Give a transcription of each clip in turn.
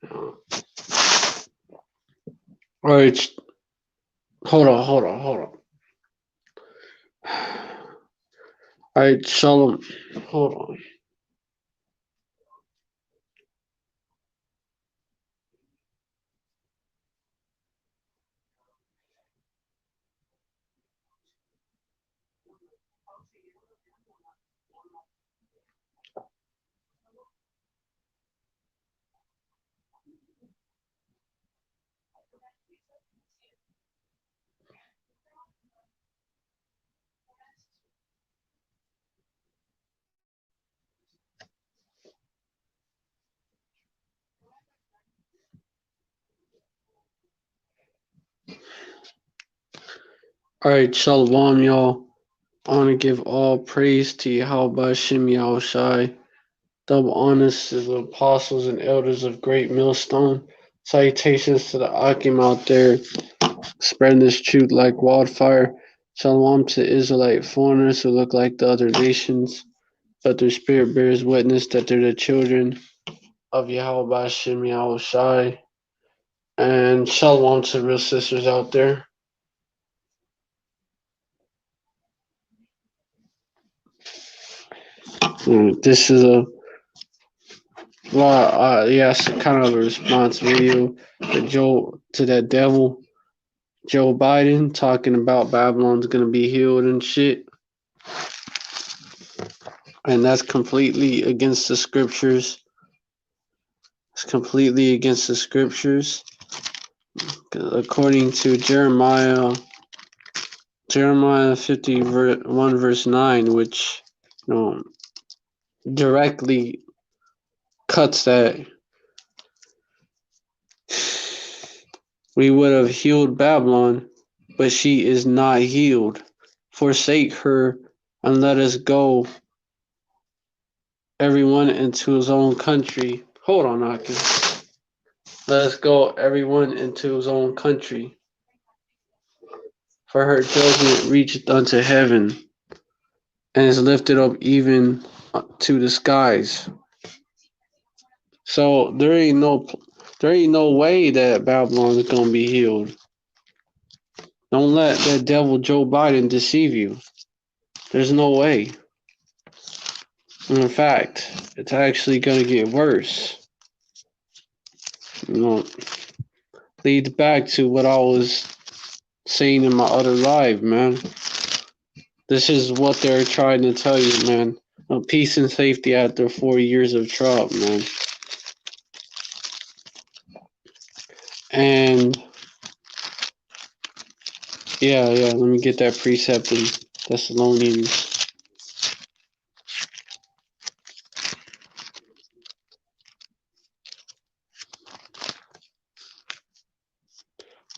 All right, hold on. All right, Shalom. Hold on. All right, Shalom, y'all. I want to give all praise to Yahweh Shem Yahushai. Double honors to the apostles and elders of Great Millstone. Salutations to the Akim out there, spreading this truth like wildfire. Shalom to Israelite foreigners who look like the other nations, but their spirit bears witness that they're the children of Yahweh Shem Yahushai. And shalom to real sisters out there. This is a yes, kind of a response video to that devil Joe Biden talking about Babylon's gonna be healed and shit, and that's completely against the scriptures. It's completely against the scriptures, according to Jeremiah 51 verse 9, which directly cuts that. We would have healed Babylon, but she is not healed. Forsake her and let us go, everyone into his own country. Hold on, Aki. Let us go, everyone into his own country. For her judgment reached unto heaven, and is lifted up even to the skies. So there ain't no way that Babylon is gonna be healed. Don't let that devil Joe Biden deceive you. There's no way. In fact, it's actually gonna get worse. Leads back to what I was saying in my other live, man. This is what they're trying to tell you, man. Peace and safety after 4 years of Trump, man. And yeah, let me get that precept in Thessalonians.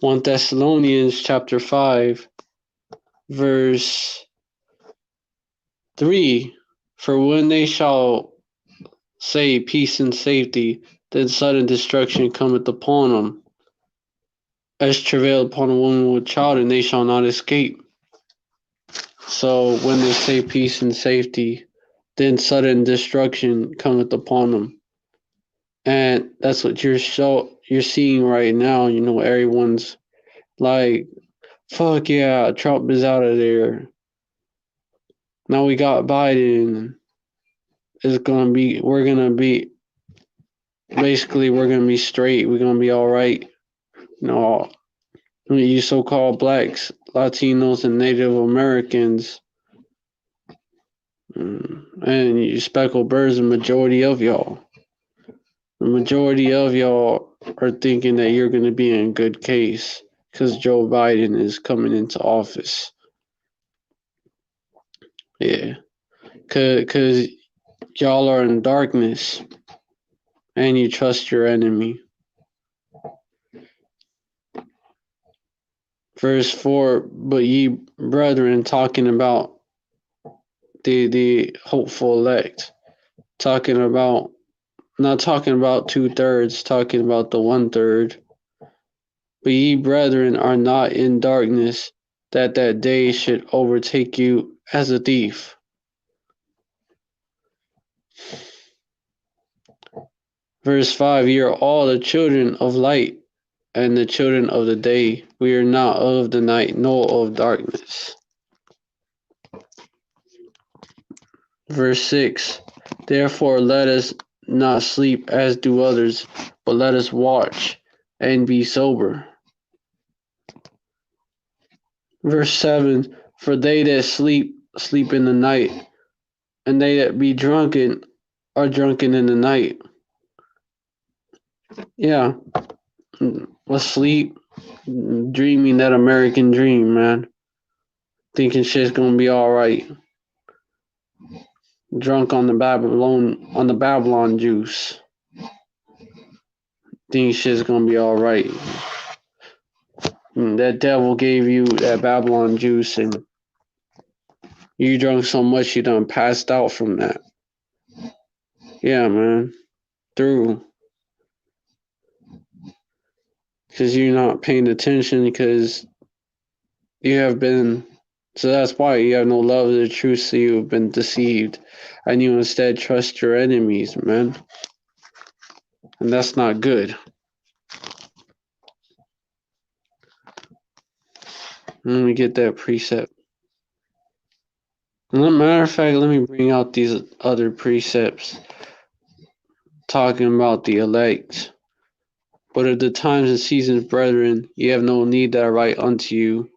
1 Thessalonians chapter 5, verse 3. For when they shall say peace and safety, then sudden destruction cometh upon them, as travail upon a woman with child, and they shall not escape. So when they say peace and safety, then sudden destruction cometh upon them. And that's what you're seeing right now. Everyone's like, fuck yeah, Trump is out of there. Now we got Biden. We're gonna be straight. We're gonna be all right. You so-called blacks, Latinos, and Native Americans, and you speckled birds, the majority of y'all are thinking that you're gonna be in good case because Joe Biden is coming into office. Yeah, cause y'all are in darkness, and you trust your enemy. Verse 4, but ye brethren, talking about the hopeful elect, not talking about 2/3, talking about the 1/3. But ye brethren are not in darkness, that day should overtake you as a thief. Verse 5, ye are all the children of light and the children of the day. We are not of the night nor of darkness. Verse 6, therefore let us not sleep as do others, but let us watch and be sober. Verse 7, for they that sleep, sleep in the night, and they that be drunken are drunken in the night. Yeah, asleep, dreaming that American dream, man. Thinking shit's gonna be alright. Drunk on the Babylon juice. Think shit's gonna be alright. That devil gave you that Babylon juice and you drunk so much you done passed out from that. Yeah, man. Through. Because you're not paying attention because you have been. So that's why you have no love of the truth, so you have been deceived. And you instead trust your enemies, man. And that's not good. Let me get that precept. Matter of fact, let me bring out these other precepts talking about the elect. But at the times and seasons, brethren, ye have no need that I write unto you.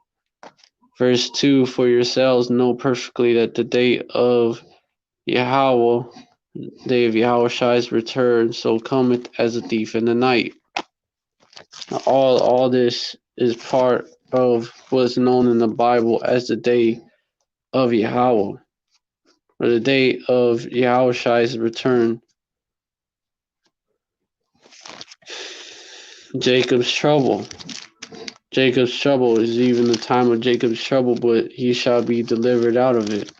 Verse 2, for yourselves know perfectly that the day of Yahweh, day of Yahushai's return, so cometh as a thief in the night. All this is part of what's known in the Bible as the day of Yahweh, or the day of Yahushai's return. Jacob's trouble. Jacob's trouble is even the time of Jacob's trouble, but he shall be delivered out of it.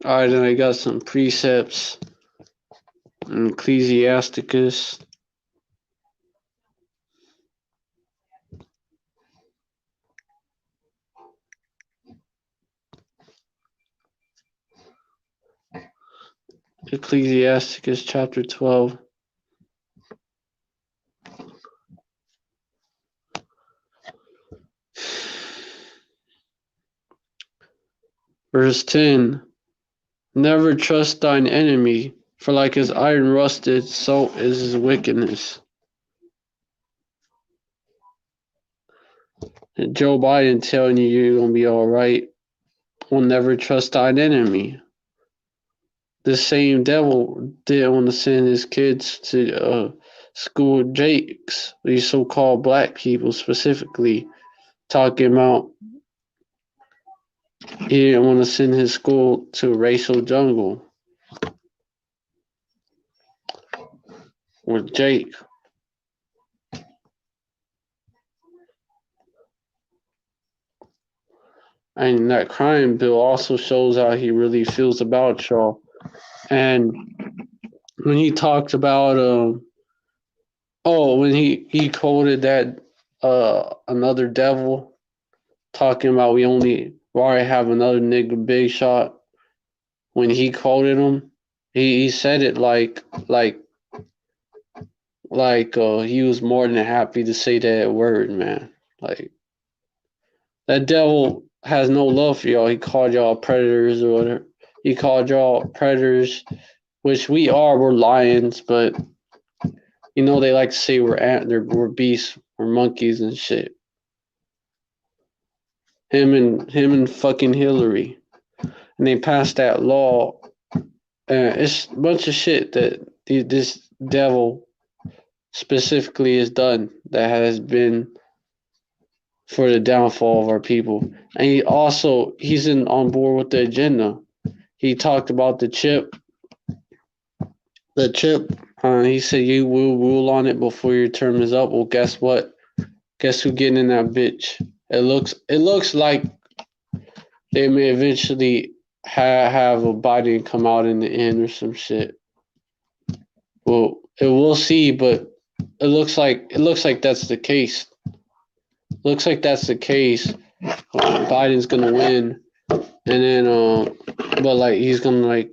Alright, then I got some precepts in Ecclesiasticus. Ecclesiasticus chapter 12. Verse 10. Never trust thine enemy, for like as iron rusted, so is his wickedness. And Joe Biden telling you you're going to be alright. Will never trust thine enemy. The same devil didn't want to send his kids to school Jakes, these so-called black people specifically, talking about he didn't want to send his school to a racial jungle with Jake. And that crime bill also shows how he really feels about y'all. And when he talked about when he quoted that another devil talking about we already have another nigga big shot. When he quoted him, he said it like he was more than happy to say that word, man. Like that devil has no love for y'all. He called y'all predators or whatever. He called y'all predators, which we are. We're lions, but you know they like to say we're beasts, we're monkeys and shit. Him and fucking Hillary, and they passed that law. It's a bunch of shit that this devil specifically has done that has been for the downfall of our people. And he's in on board with the agenda. He talked about the chip. The chip. He said you will rule on it before your term is up. Well, guess what? Guess who getting in that bitch? It looks like they may eventually have a Biden come out in the end or some shit. Well, we'll see, but it looks like that's the case. Looks like that's the case. Biden's gonna win, and then but like he's gonna like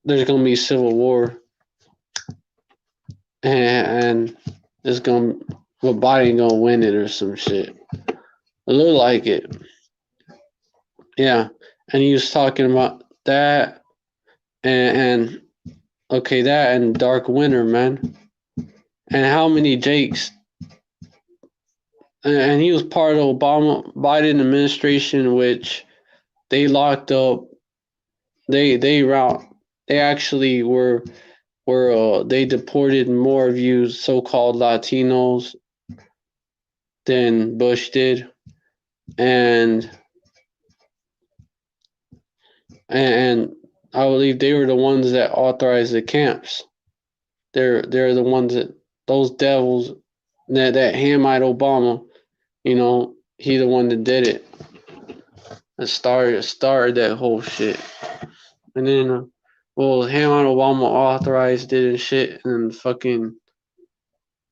there's gonna be civil war, and it's gonna but Biden gonna win it or some shit. It look like it, yeah. And he was talking about that and okay that and Dark Winter, man, and how many Jakes. And he was part of the Obama Biden administration, which they locked up. They actually were they deported more of you so-called Latinos than Bush did, and and I believe they were the ones that authorized the camps. They're the ones that those devils that Hamite Obama, he the one that did it. That started that whole shit. And then well, Hamite Obama authorized it and shit, and then fucking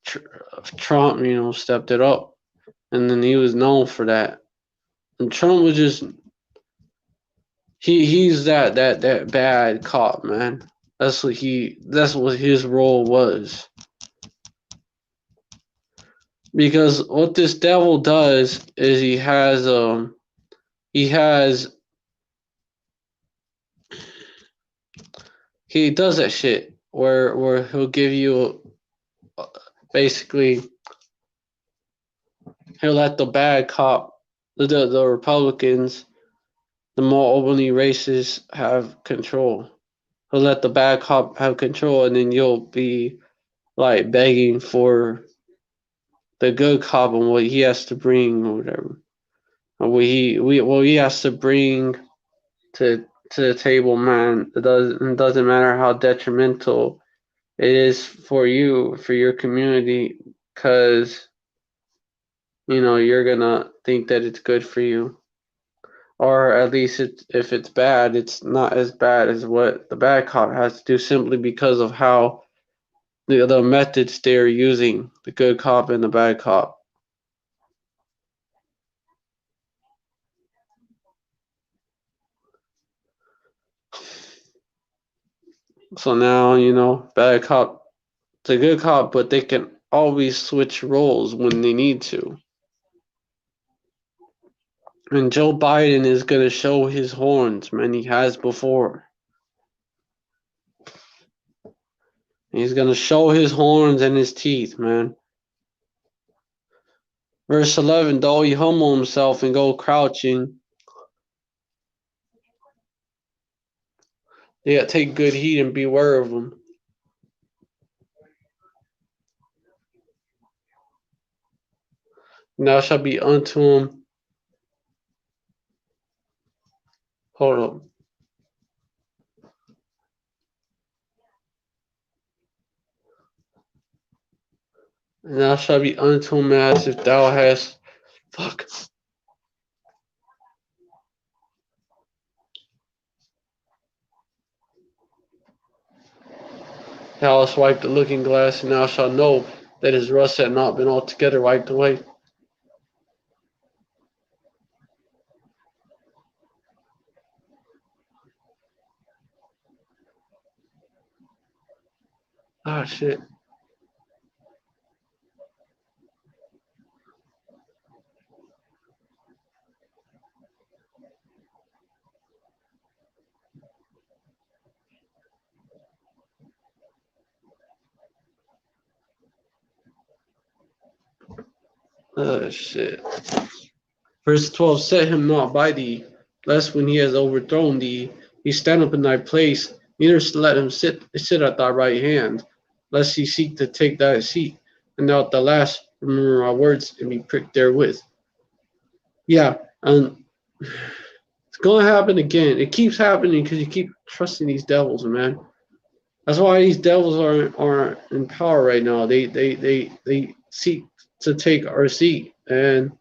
Trump, stepped it up, and then he was known for that. And Trump was just he's that bad cop, man. That's what his role was. Because what this devil does is he does that shit where he'll give you basically he'll let the bad cop the Republicans, the more openly racist, have control. He'll let the bad cop have control, and then you'll be like begging for the good cop and what he has to bring or whatever. Or what he has to bring to the table, man. It doesn't matter how detrimental it is for you, for your community, because you're gonna think that it's good for you. Or at least if it's bad, it's not as bad as what the bad cop has to do simply because of how the methods they're using, the good cop and the bad cop. So now, bad cop, the good cop, but they can always switch roles when they need to. And Joe Biden is going to show his horns, man. He has before. He's going to show his horns and his teeth, man. Verse 11, though he humble himself and go crouching. Yeah, take good heed and beware of him. Now shall be unto him. Hold up. And thou shalt be unto him as if thou hast. Fuck. Thou hast wiped the looking glass, and thou shalt know that his rust had not been altogether wiped away. Ah, shit. Oh, shit. Verse 12, set him not by thee, lest when he has overthrown thee, he stand up in thy place, neither let him sit at thy right hand, lest he seek to take thy seat, and thou at the last remember my words and be pricked therewith. Yeah, and it's gonna happen again. It keeps happening because you keep trusting these devils, man. That's why these devils are in power right now. They seek to take our seat, and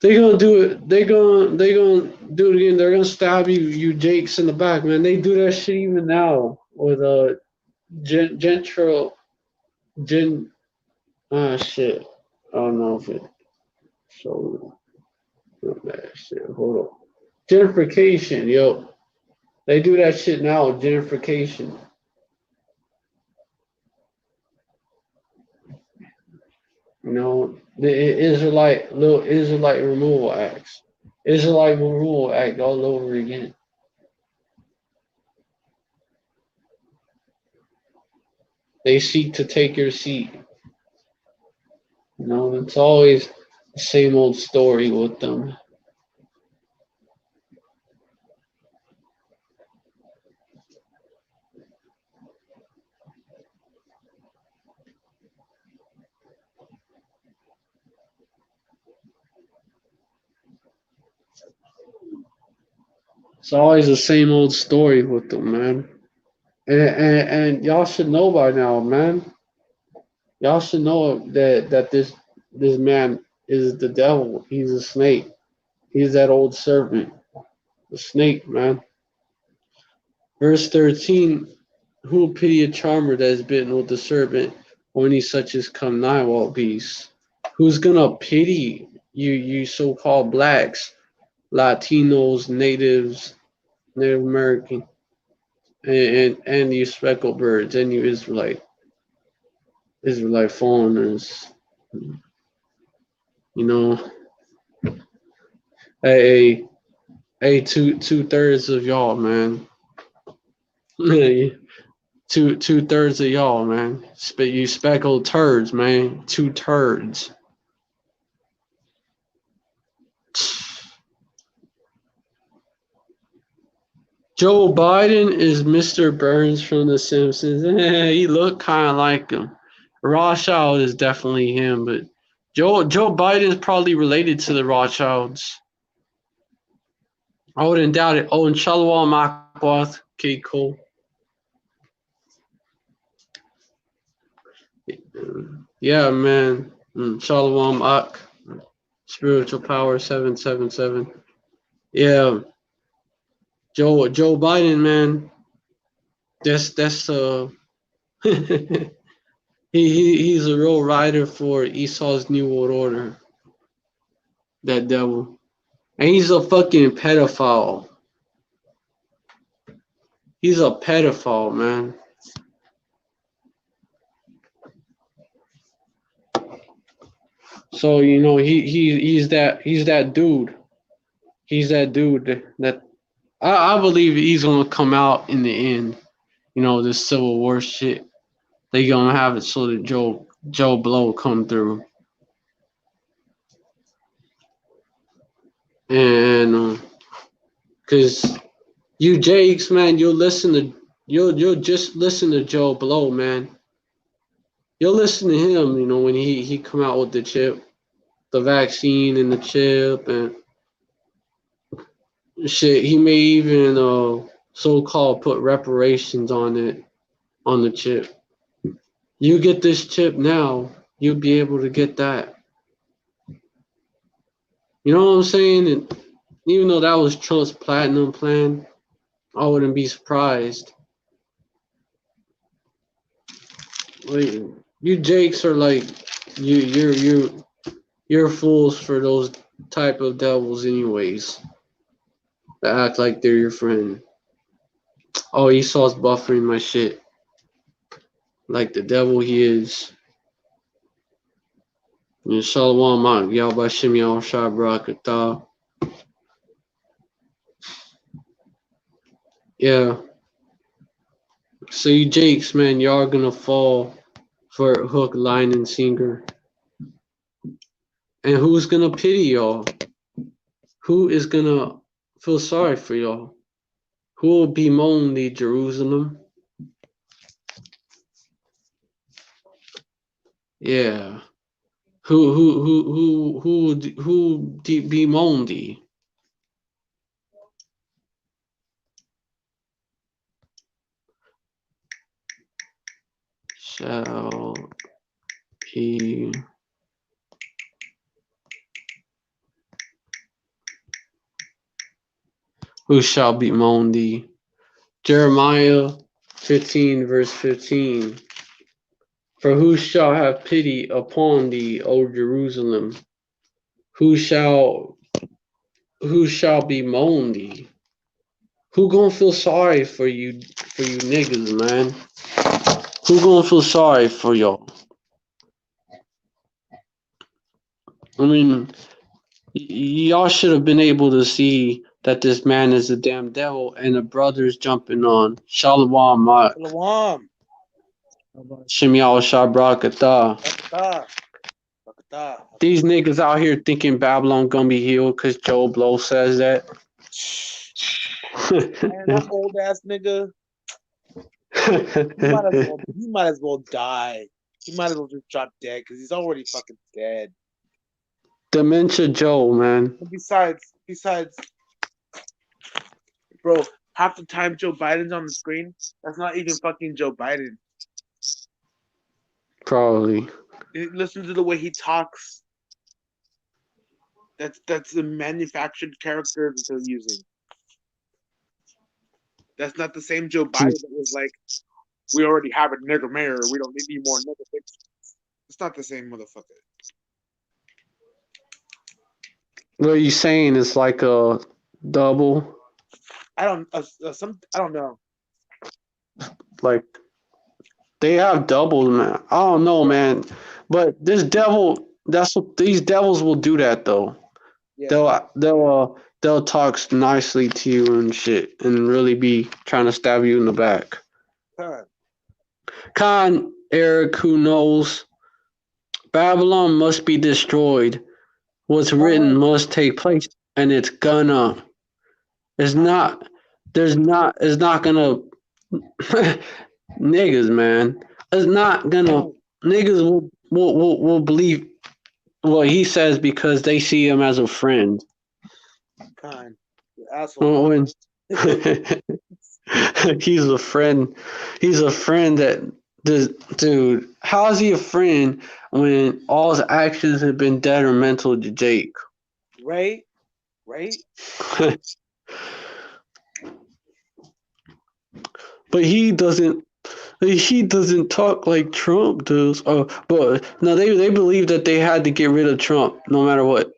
they gonna do it. They gonna do it again. They're gonna stab you Jakes in the back, man. They do that shit even now with gentral gen. Ah shit. I don't know if it so that shit. Hold on. Gentrification, yo. They do that shit now. Gentrification. You know, the little Israelite removal acts. Israelite removal act all over again. They seek to take your seat. You know, it's always the same old story with them. It's always the same old story with them, man. And y'all should know by now, man. Y'all should know that this man is the devil. He's a snake. He's that old serpent, the snake, man. Verse 13, who will pity a charmer that is bitten with the serpent, or any such as come nigh wild beasts? Who's gonna pity you so-called blacks, Latinos, natives, Native American, and you speckled birds, and you Israelite foreigners, you know, a two-thirds of y'all, man. Two-thirds of y'all, man. You speckled turds, man. Two turds. Joe Biden is Mr. Burns from The Simpsons. He looked kind of like him. Rothschild is definitely him, but Joe Biden is probably related to the Rothschilds. I wouldn't doubt it. Oh, and Shalom Akwath, okay, cool. Yeah, man. Shalom Ak, spiritual power 777. Yeah, Joe Biden, man. That's he's a real rider for Esau's New World Order. That devil. And he's a fucking pedophile. He's a pedophile, man. So you know he's that dude. He's that dude that I believe he's gonna come out in the end. You know, this Civil War shit. They gonna have it so that Joe Blow come through. And cause you Jakes, man, you'll just listen to Joe Blow, man. You'll listen to him, you know, when he come out with the chip, the vaccine and the chip and shit. He may even so-called put reparations on it, on the chip. You get this chip now, you'll be able to get that. You know what I'm saying? And even though that was Trump's platinum plan, I wouldn't be surprised. Like, you Jakes are like you're fools for those type of devils anyways. That act like they're your friend. Oh, Esau's buffering my shit. Like the devil he is. And Shalom Mak, Yahbashim Yahushua Barakatah. Yeah. So you Jakes, man, y'all gonna fall for hook, line, and sinker. And who's gonna pity y'all? Who is gonna feel sorry for y'all? Who will bemoan the Jerusalem? Yeah. Who bemoan thee? Shall he who shall bemoan thee? Jeremiah 15 verse 15. For who shall have pity upon thee, O Jerusalem? Who shall bemoan thee? Who gonna feel sorry for you niggas, man? Who gonna feel sorry for y'all? I mean, y'all should have been able to see that this man is a damn devil and the brothers jumping on. Shalom, Shalom. Shemial Shabrakata. Bakata. These niggas out here thinking Babylon gonna be healed because Joe Blow says that. Man, that old ass nigga. He might as well die. He might as well just drop dead because he's already fucking dead. Dementia Joe, man. Besides, bro, half the time Joe Biden's on the screen, that's not even fucking Joe Biden. Probably. Listen to the way he talks. That's a manufactured character that they're using. That's not the same Joe Biden that was like, we already have a nigger mayor, we don't need any more nigger bitches. It's not the same motherfucker. What are you saying? It's like a double? I don't know. Like, they have doubles, man. I don't know, man. But this devil, that's what these devils will do that though. Yeah. They'll talk nicely to you and shit and really be trying to stab you in the back. Khan, Eric, who knows? Babylon must be destroyed. What's written must take place, and it's gonna. It's not gonna. Niggas, man. It's not gonna. Niggas will believe what he says because they see him as a friend. Kind. Asshole. When he's a friend. He's a friend that dude. How is he a friend when all his actions have been detrimental to Jake? Right. But he doesn't talk like Trump does. But no, they believe that they had to get rid of Trump no matter what.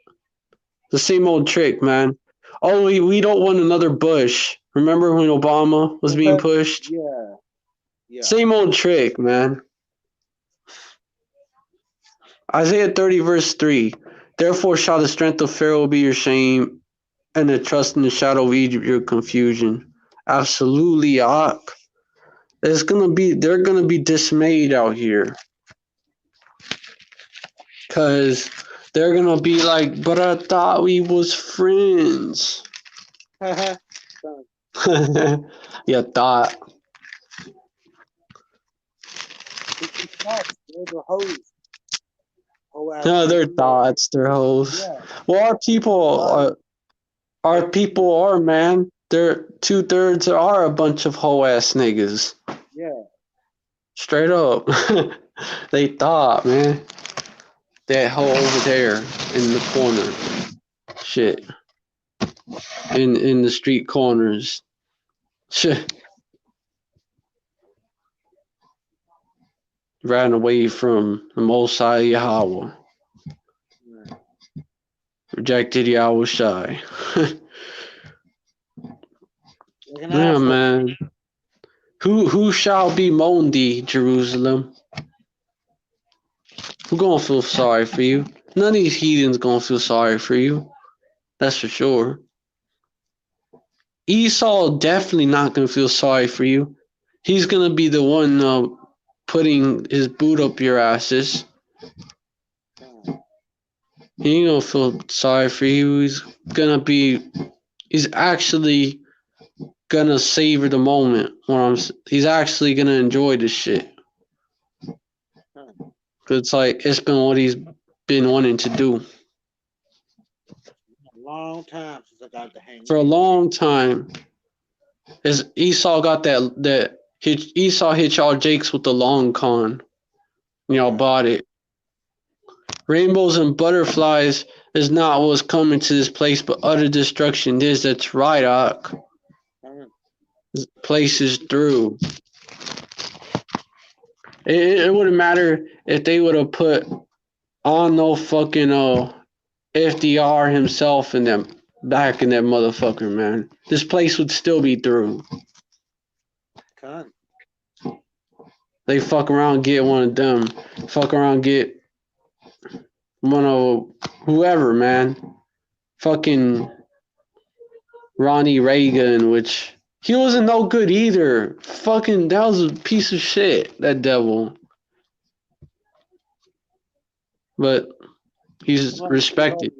The same old trick, man. Oh, we don't want another Bush. Remember when Obama was being pushed? Yeah. Same old trick, man. Isaiah 30 verse 3. Therefore shall the strength of Pharaoh be your shame, and the trust in the shadow of Egypt your confusion. Absolutely, Ak. They're gonna be dismayed out here. Cause they're gonna be like, but I thought we was friends. You thought. They're hoes. No, they're thoughts. They're hoes. Yeah. Well, our people are, man. They're 2/3 are a bunch of hoe ass niggas. Yeah. Straight up. They thought, man. That hoe over there in the corner. Shit. In the street corners. Shit. Ran away from the Mosai Yahweh. Rejected Yahweh Shai. Yeah, man. Who shall bemoan thee, Jerusalem? Who gonna feel sorry for you? None of these heathens gonna feel sorry for you. That's for sure. Esau definitely not gonna feel sorry for you. He's gonna be the one putting his boot up your asses. He ain't gonna feel sorry for you. He's actually gonna savor the moment. He's actually gonna enjoy this shit. Huh. Cause it's like it's been what he's been wanting to do A long time since I got to hang. for a long time. Is Esau got that Esau hit y'all Jakes with the long con. Y'all bought it. Rainbows and butterflies is not what's coming to this place, but utter destruction. That's right, Ak. This place is through. It wouldn't matter if they would have put on no fucking FDR himself in them back in that motherfucker, man. This place would still be through. Con. They fuck around, get one of them. Fuck around, get one of whoever, man. Fucking Ronnie Reagan, which he wasn't no good either. Fucking, that was a piece of shit, that devil. But he's respected.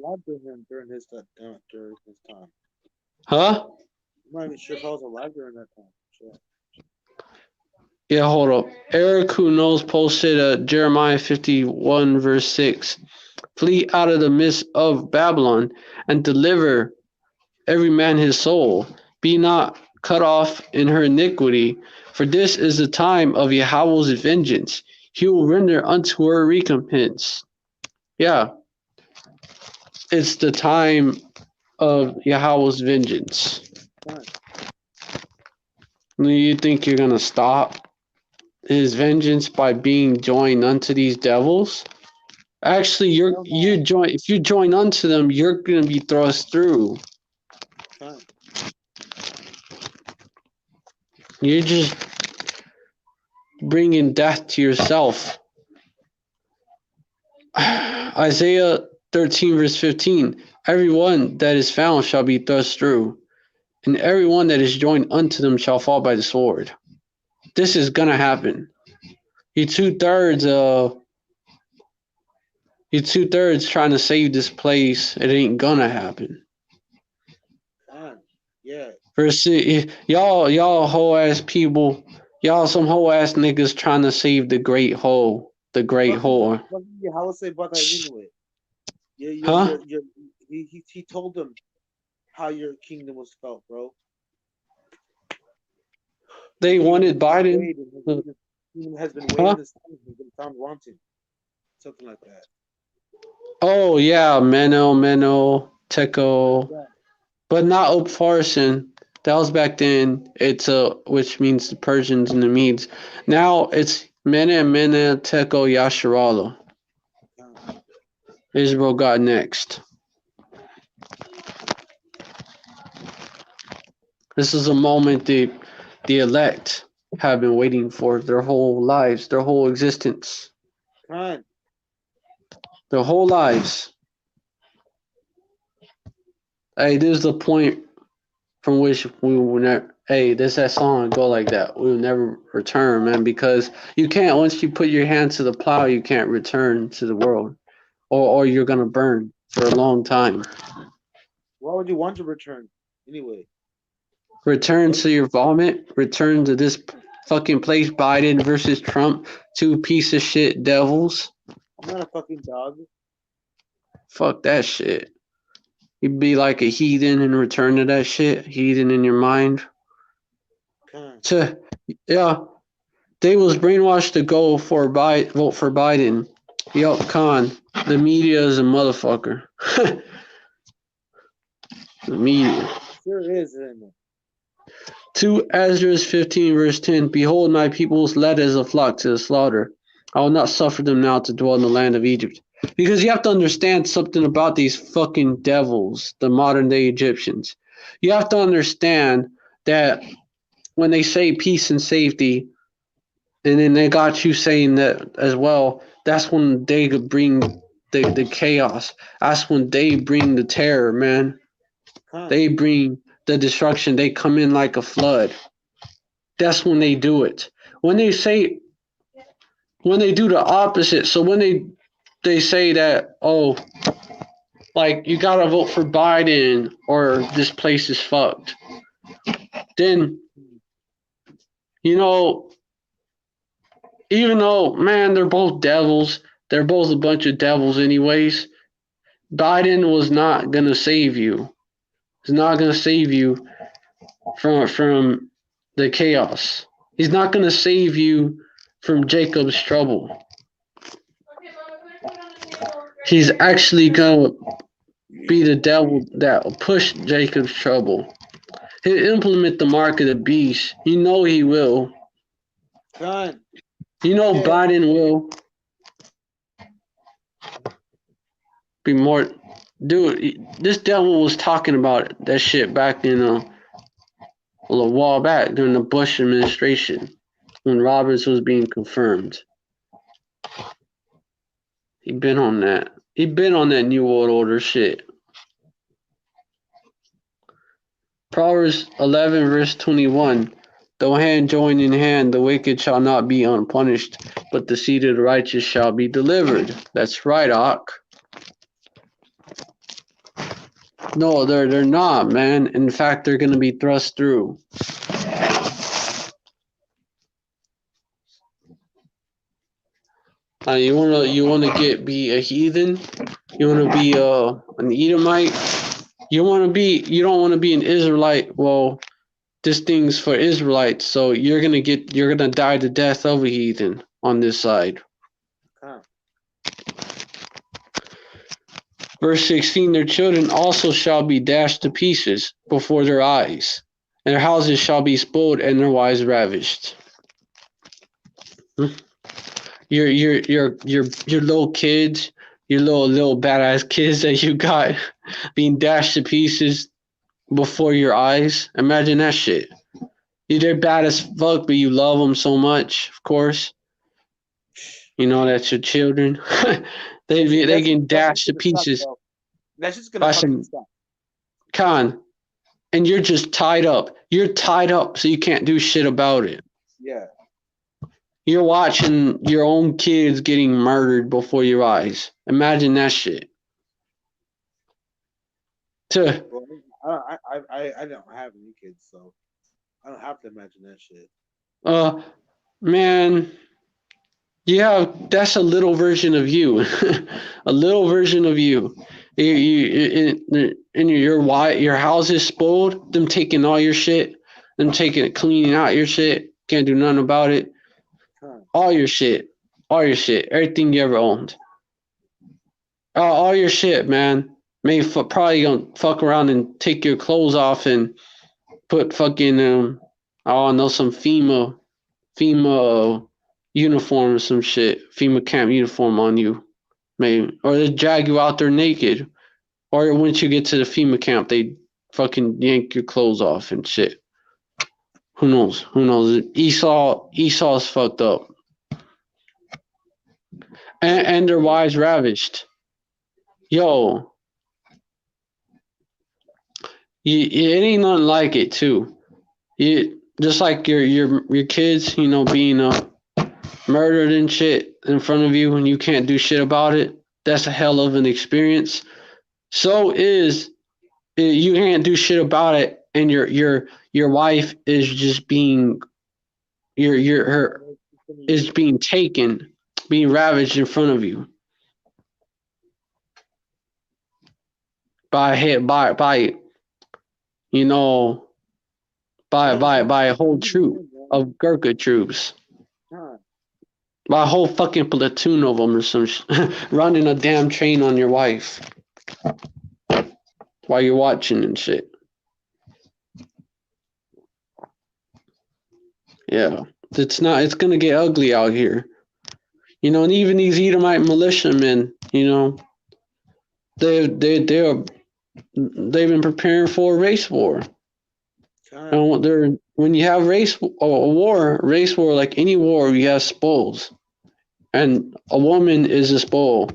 During his time. Huh? I'm not even sure if I was alive during that time. Sure. Yeah, hold up. Eric, who knows, posted Jeremiah 51, verse 6. Flee out of the midst of Babylon and deliver every man his soul. Be not cut off in her iniquity, for this is the time of Yahweh's vengeance. He will render unto her recompense. Yeah. It's the time of Yahweh's vengeance. You think you're going to stop his vengeance by being joined unto these devils? Actually, if you join unto them, you're going to be thrust through. You're just bringing death to yourself. Isaiah 13, verse 15. Everyone that is found shall be thrust through, and everyone that is joined unto them shall fall by the sword. This is gonna happen. You two-thirds trying to save this place. It ain't gonna happen. Yeah. Verse, y'all whole ass people, y'all some whole ass niggas trying to save the great whole, the great whore. How would say about that anyway? Huh? He told them how your kingdom was felt, bro. They wanted Biden. The kingdom has been waiting. Has been found wanting, something like that. Oh yeah, Meno, Teco, yeah. But not Upharsin. That was back then. It's which means the Persians and the Medes. Now it's Mene, Teco, Yasharala. Israel got next. This is a moment the elect have been waiting for their whole lives, their whole existence. Right. Their whole lives. Hey, this is the point from which we will never. Hey, there's that song go like that. We will never return, man, because you can't. Once you put your hand to the plow, you can't return to the world, or you're gonna burn for a long time. Why would you want to return anyway? Return to your vomit. Return to this fucking place. Biden versus Trump. Two piece of shit devils. I'm not a fucking dog. Fuck that shit. You'd be like a heathen in return to that shit. Heathen in your mind. Yeah. They was brainwashed to vote for Biden. Yup, Khan. The media is a motherfucker. The media. Sure is, isn't it? 2 Ezra 15 verse 10. Behold, my people is led as a flock to the slaughter. I will not suffer them now to dwell in the land of Egypt. Because you have to understand something about these fucking devils, the modern day Egyptians. You have to understand that when they say peace and safety, and then they got you saying that as well, that's when they bring the chaos. That's when they bring the terror, man. They bring the destruction. They come in like a flood. That's when they do it. When they do the opposite, so when they say that, oh, like you gotta vote for Biden or this place is fucked. Then you know, even though man, they're both devils. They're both a bunch of devils, anyways. Biden was not gonna save you. He's not gonna save you from the chaos. He's not gonna save you from Jacob's trouble. He's actually gonna be the devil that will push Jacob's trouble. He'll implement the mark of the beast. You know he will. Son. You know Yeah. Biden will be more. Dude, this devil was talking about that shit back in a while back during the Bush administration when Roberts was being confirmed. He been on that. He been on that New World Order shit. Proverbs 11 verse 21. Though hand join in hand, the wicked shall not be unpunished, but the seed of the righteous shall be delivered. That's right, Ak. No, they're not, man. In fact, they're gonna be thrust through. You wanna be a heathen? You wanna be an Edomite? You don't wanna be an Israelite. Well, this thing's for Israelites, so you're gonna die the death of a heathen on this side. Verse 16, their children also shall be dashed to pieces before their eyes, and their houses shall be spoiled and their wives ravished. Your little kids, your little badass kids that you got being dashed to pieces before your eyes. Imagine that shit. They're bad as fuck, but you love them so much, of course. You know that's your children. they get dashed to pieces. That's just gonna fucking stop. Con, and you're just tied up. You're tied up, so you can't do shit about it. Yeah. You're watching your own kids getting murdered before your eyes. Imagine that shit. Well, I don't have any kids, so I don't have to imagine that shit. Man, yeah, that's a little version of you. A little version of you. Your house is spoiled. Them taking all your shit. Them cleaning out your shit. Can't do nothing about it. All your shit. Everything you ever owned. All your shit, man. Maybe probably gonna fuck around and take your clothes off and put fucking some FEMA uniform or some shit, FEMA camp uniform on you, maybe, or they drag you out there naked, or once you get to the FEMA camp, they fucking yank your clothes off and shit. Who knows? Esau's fucked up, and their wives ravished. Yo, it ain't nothing like it too. Just like your kids, being murdered and shit in front of you and you can't do shit about it. That's a hell of an experience. So is you can't do shit about it, and your wife is just being is being taken, being ravaged in front of you by a whole troop of Gurkha troops. By a whole fucking platoon of them or some running a damn train on your wife while you're watching and shit. Yeah, it's gonna get ugly out here. And even these Edomite militiamen, they've been preparing for a race war. And when you have race war, like any war, you have spoils, and a woman is a spoil.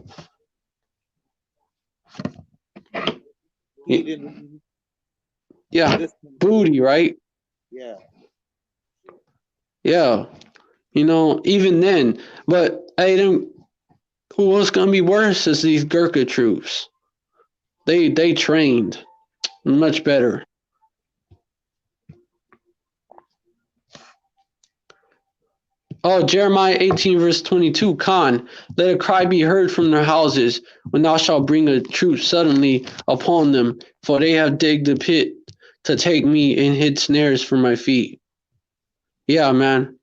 Yeah, booty, right? Yeah. Yeah, even then, but what's gonna be worse is these Gurkha troops. They trained much better. Oh, Jeremiah 18, verse 22, Khan, let a cry be heard from their houses when thou shalt bring a troop suddenly upon them, for they have digged a pit to take me and hid snares for my feet. Yeah, man.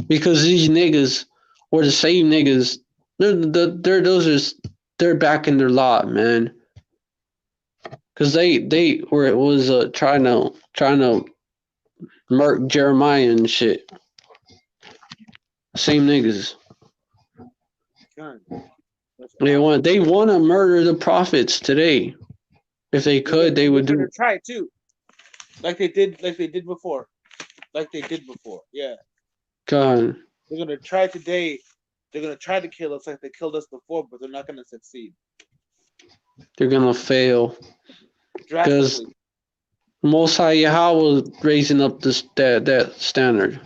Because these niggas, or the same niggas, they're back in their lot, man. Because they were it was trying to murk Jeremiah and shit. Same niggas. God, They want to murder the prophets today. If they could, they would They're do. gonna try it too, like they did before, Yeah, God, they're gonna try today. They're gonna try to kill us like they killed us before, but they're not gonna succeed. they're gonna fail because Drastically. Most High Yahweh was raising up that standard.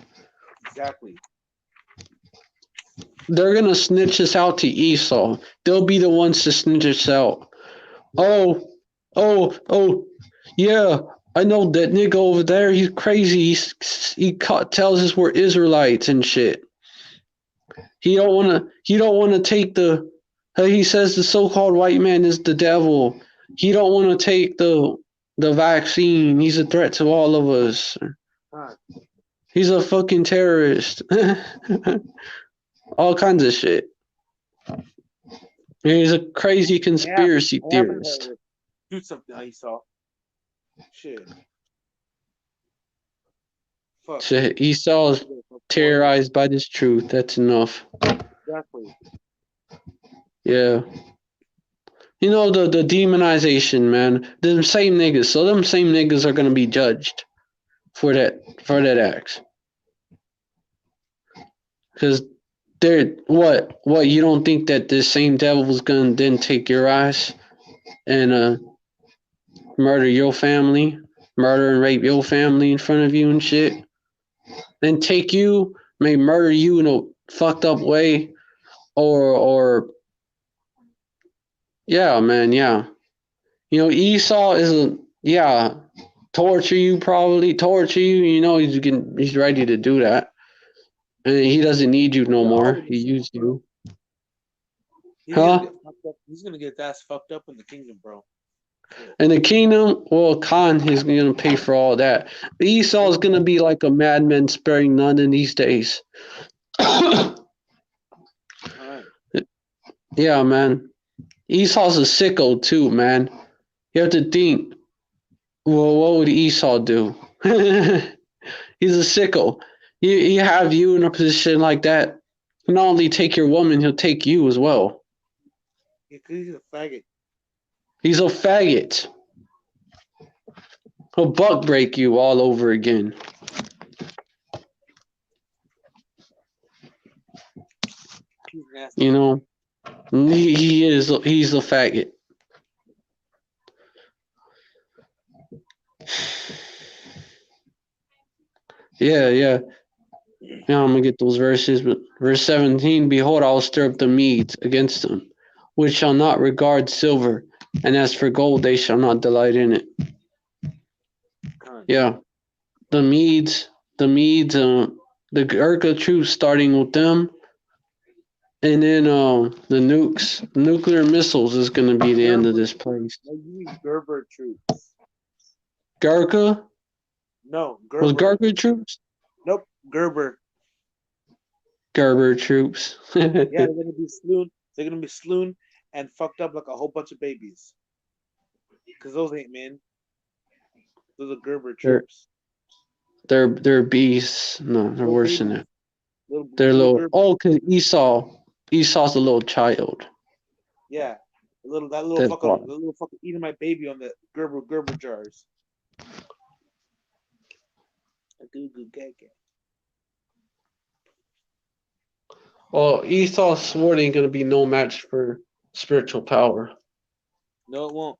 Exactly. They're gonna snitch us out to Esau. They'll be the ones to snitch us out. Oh, yeah. I know that nigga over there. He's crazy. Tells us we're Israelites and shit. He don't want to take the. He says the so-called white man is the devil. He don't want to take the vaccine. He's a threat to all of us. God. He's a fucking terrorist. All kinds of shit. He's a crazy conspiracy theorist. Do something, Esau. Shit. Fuck. Shit. Esau's terrorized by this truth. That's enough. Exactly. Yeah. You know the demonization, man. Them same niggas. So them same niggas are gonna be judged for that act. Because they're what you don't think that this same devil's gonna then take your ass and murder your family, murder and rape your family in front of you and shit, then take you, may murder you in a fucked up way, or yeah, man, yeah. You know, Esau is torture you, you know, he's ready to do that. And he doesn't need you no more. He used you. He's gonna get that fucked up in the kingdom, bro. In the kingdom, well, Khan is gonna pay for all that. Esau's gonna be like a madman sparing none in these days. Yeah, man. Esau's a sicko too, man. You have to think, well, what would Esau do? He's a sicko. He have you in a position like that. He'll not only take your woman, he'll take you as well. He's a faggot. He's a faggot. He'll buck break you all over again. You know, he's a faggot. Yeah. Now I'm gonna get those verses, but verse 17, behold, I will stir up the Medes against them, which shall not regard silver, and as for gold, they shall not delight in it. Yeah. The Medes, the Gurkha troops starting with them, and then the nukes, nuclear missiles is gonna be the end of this place. Gerber troops. Gurkha? No, Gerber. Was Gurkha troops? Nope, Gerber. Gerber troops. Yeah, they're gonna be slewn. They're gonna be slewn and fucked up like a whole bunch of babies. Because those ain't men. Those are Gerber troops. They're beasts. No, they're worse than that. They're little. Oh, because Esau's a little child. Yeah, that little fucking eating my baby on the Gerber jars. A goo gaga. Well, Esau sword ain't gonna be no match for spiritual power. No, it won't.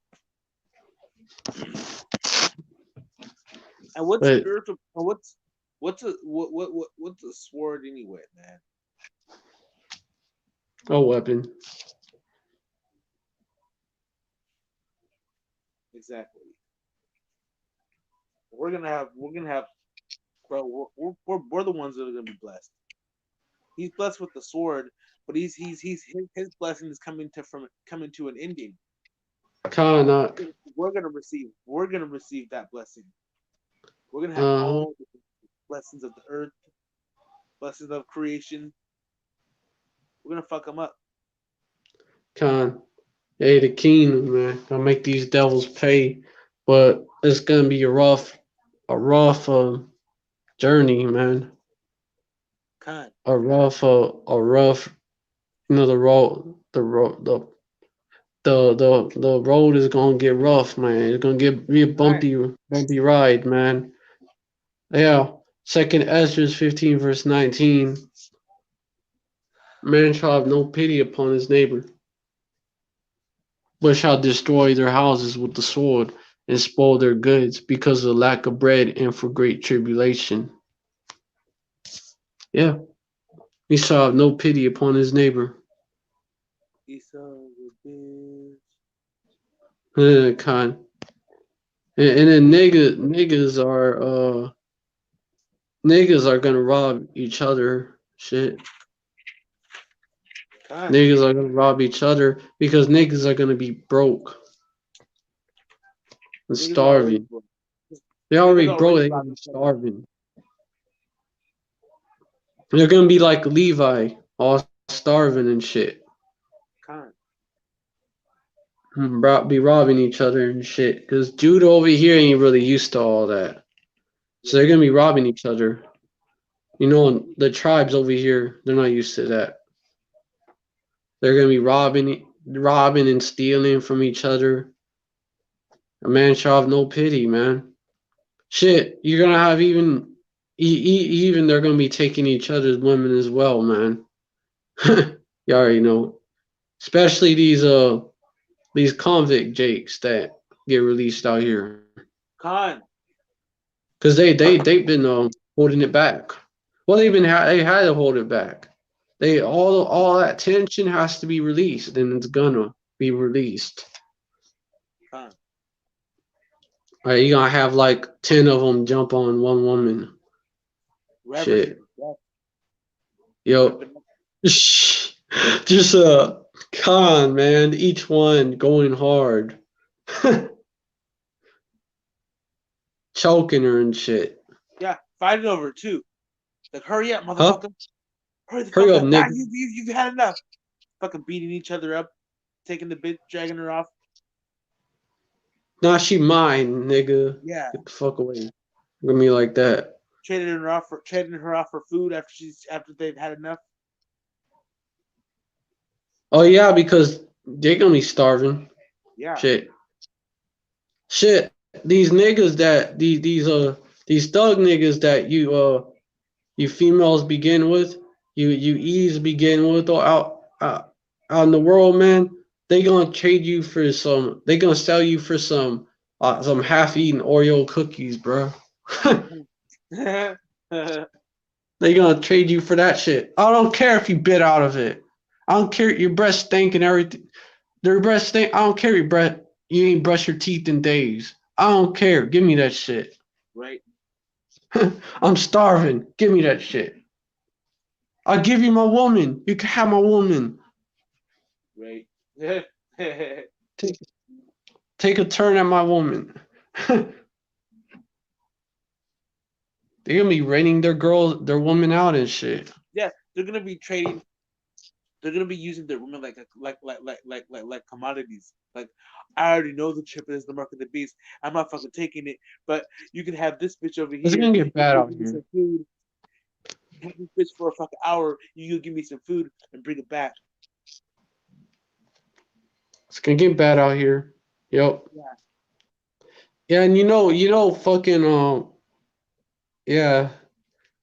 And what's spiritual? What's a sword anyway, man? A weapon. Exactly. We're gonna have, bro. We're the ones that are gonna be blessed. He's blessed with the sword, but his blessing is coming to an ending. Kinda. We're gonna receive that blessing. We're gonna have Uh-huh. all the blessings of the earth, blessings of creation. We're gonna fuck them up. Con. Hey, the kingdom, man. Gonna make these devils pay, but it's gonna be a rough journey, man. Con. A rough. The road is gonna get rough, man. It's gonna be a Right. bumpy ride, man. Yeah. Second Ezra 15 verse 19. Man shall have no pity upon his neighbor, but shall destroy their houses with the sword and spoil their goods because of the lack of bread and for great tribulation. Yeah. He shall have no pity upon his neighbor. Esau the bitch. Con. And then niggas are gonna rob each other. Shit. Con. Niggas are gonna rob each other because niggas are gonna be broke and Niggas are already starving. broke. They Niggas already broke, already they're gonna robbed be each other. starving. They're gonna be like Levi, all starving and shit. Con. Be robbing each other and shit. Cause Judah over here ain't really used to all that. So Yeah. they're gonna be robbing each other. You know, the tribes over here, they're not used to that. They're gonna be robbing and stealing from each other. A man shall have no pity, man. Shit, you're gonna have even they're gonna be taking each other's women as well, man. You already know. Especially these convict jakes that get released out here. Con. Cause they've been holding it back. Well, they had to hold it back. They all that tension has to be released, and it's gonna be released. Con. You gonna have like 10 of them jump on one woman. Ravishing. Shit, Yeah. yo, Ripping up. just con man. Each one going hard, choking her and shit. Yeah. Fighting over it too. Like, hurry up, Huh? motherfucker. Hurry the Hurry fuck up, up. Nah, nigga. you've had enough. Fucking beating each other up, taking the bitch, dragging her off. Nah, she mine, nigga. Yeah. Get the fuck away from me like that. Trading her off for food after they've had enough. Oh yeah, because they gonna be starving. Yeah. Shit. Shit. These niggas that these thug niggas that you females begin with, you ease begin with or out in the world, man, they gonna trade you for they gonna sell you for some half-eaten Oreo cookies, bro. They gonna trade you for that shit. I don't care if you bit out of it. I don't care your breath stink and everything. Their breath stink. I don't care your breath. You ain't brush your teeth in days. I don't care. Give me that shit. Right. I'm starving. Give me that shit. I'll give you my woman. You can have my woman. Right. Take, take a turn at my woman. They're gonna be renting their woman out and shit. Yeah. They're gonna be trading. They're gonna be using their women like commodities. Like, I already know the chip is the mark of the beast. I'm not fucking taking it. But you can have this bitch over It's here. gonna get You bad go out give me here. some food. Have this bitch for a fucking hour. You go give me some food and bring it back. It's gonna get bad out here. Yep. Yeah. Yeah, and fucking yeah.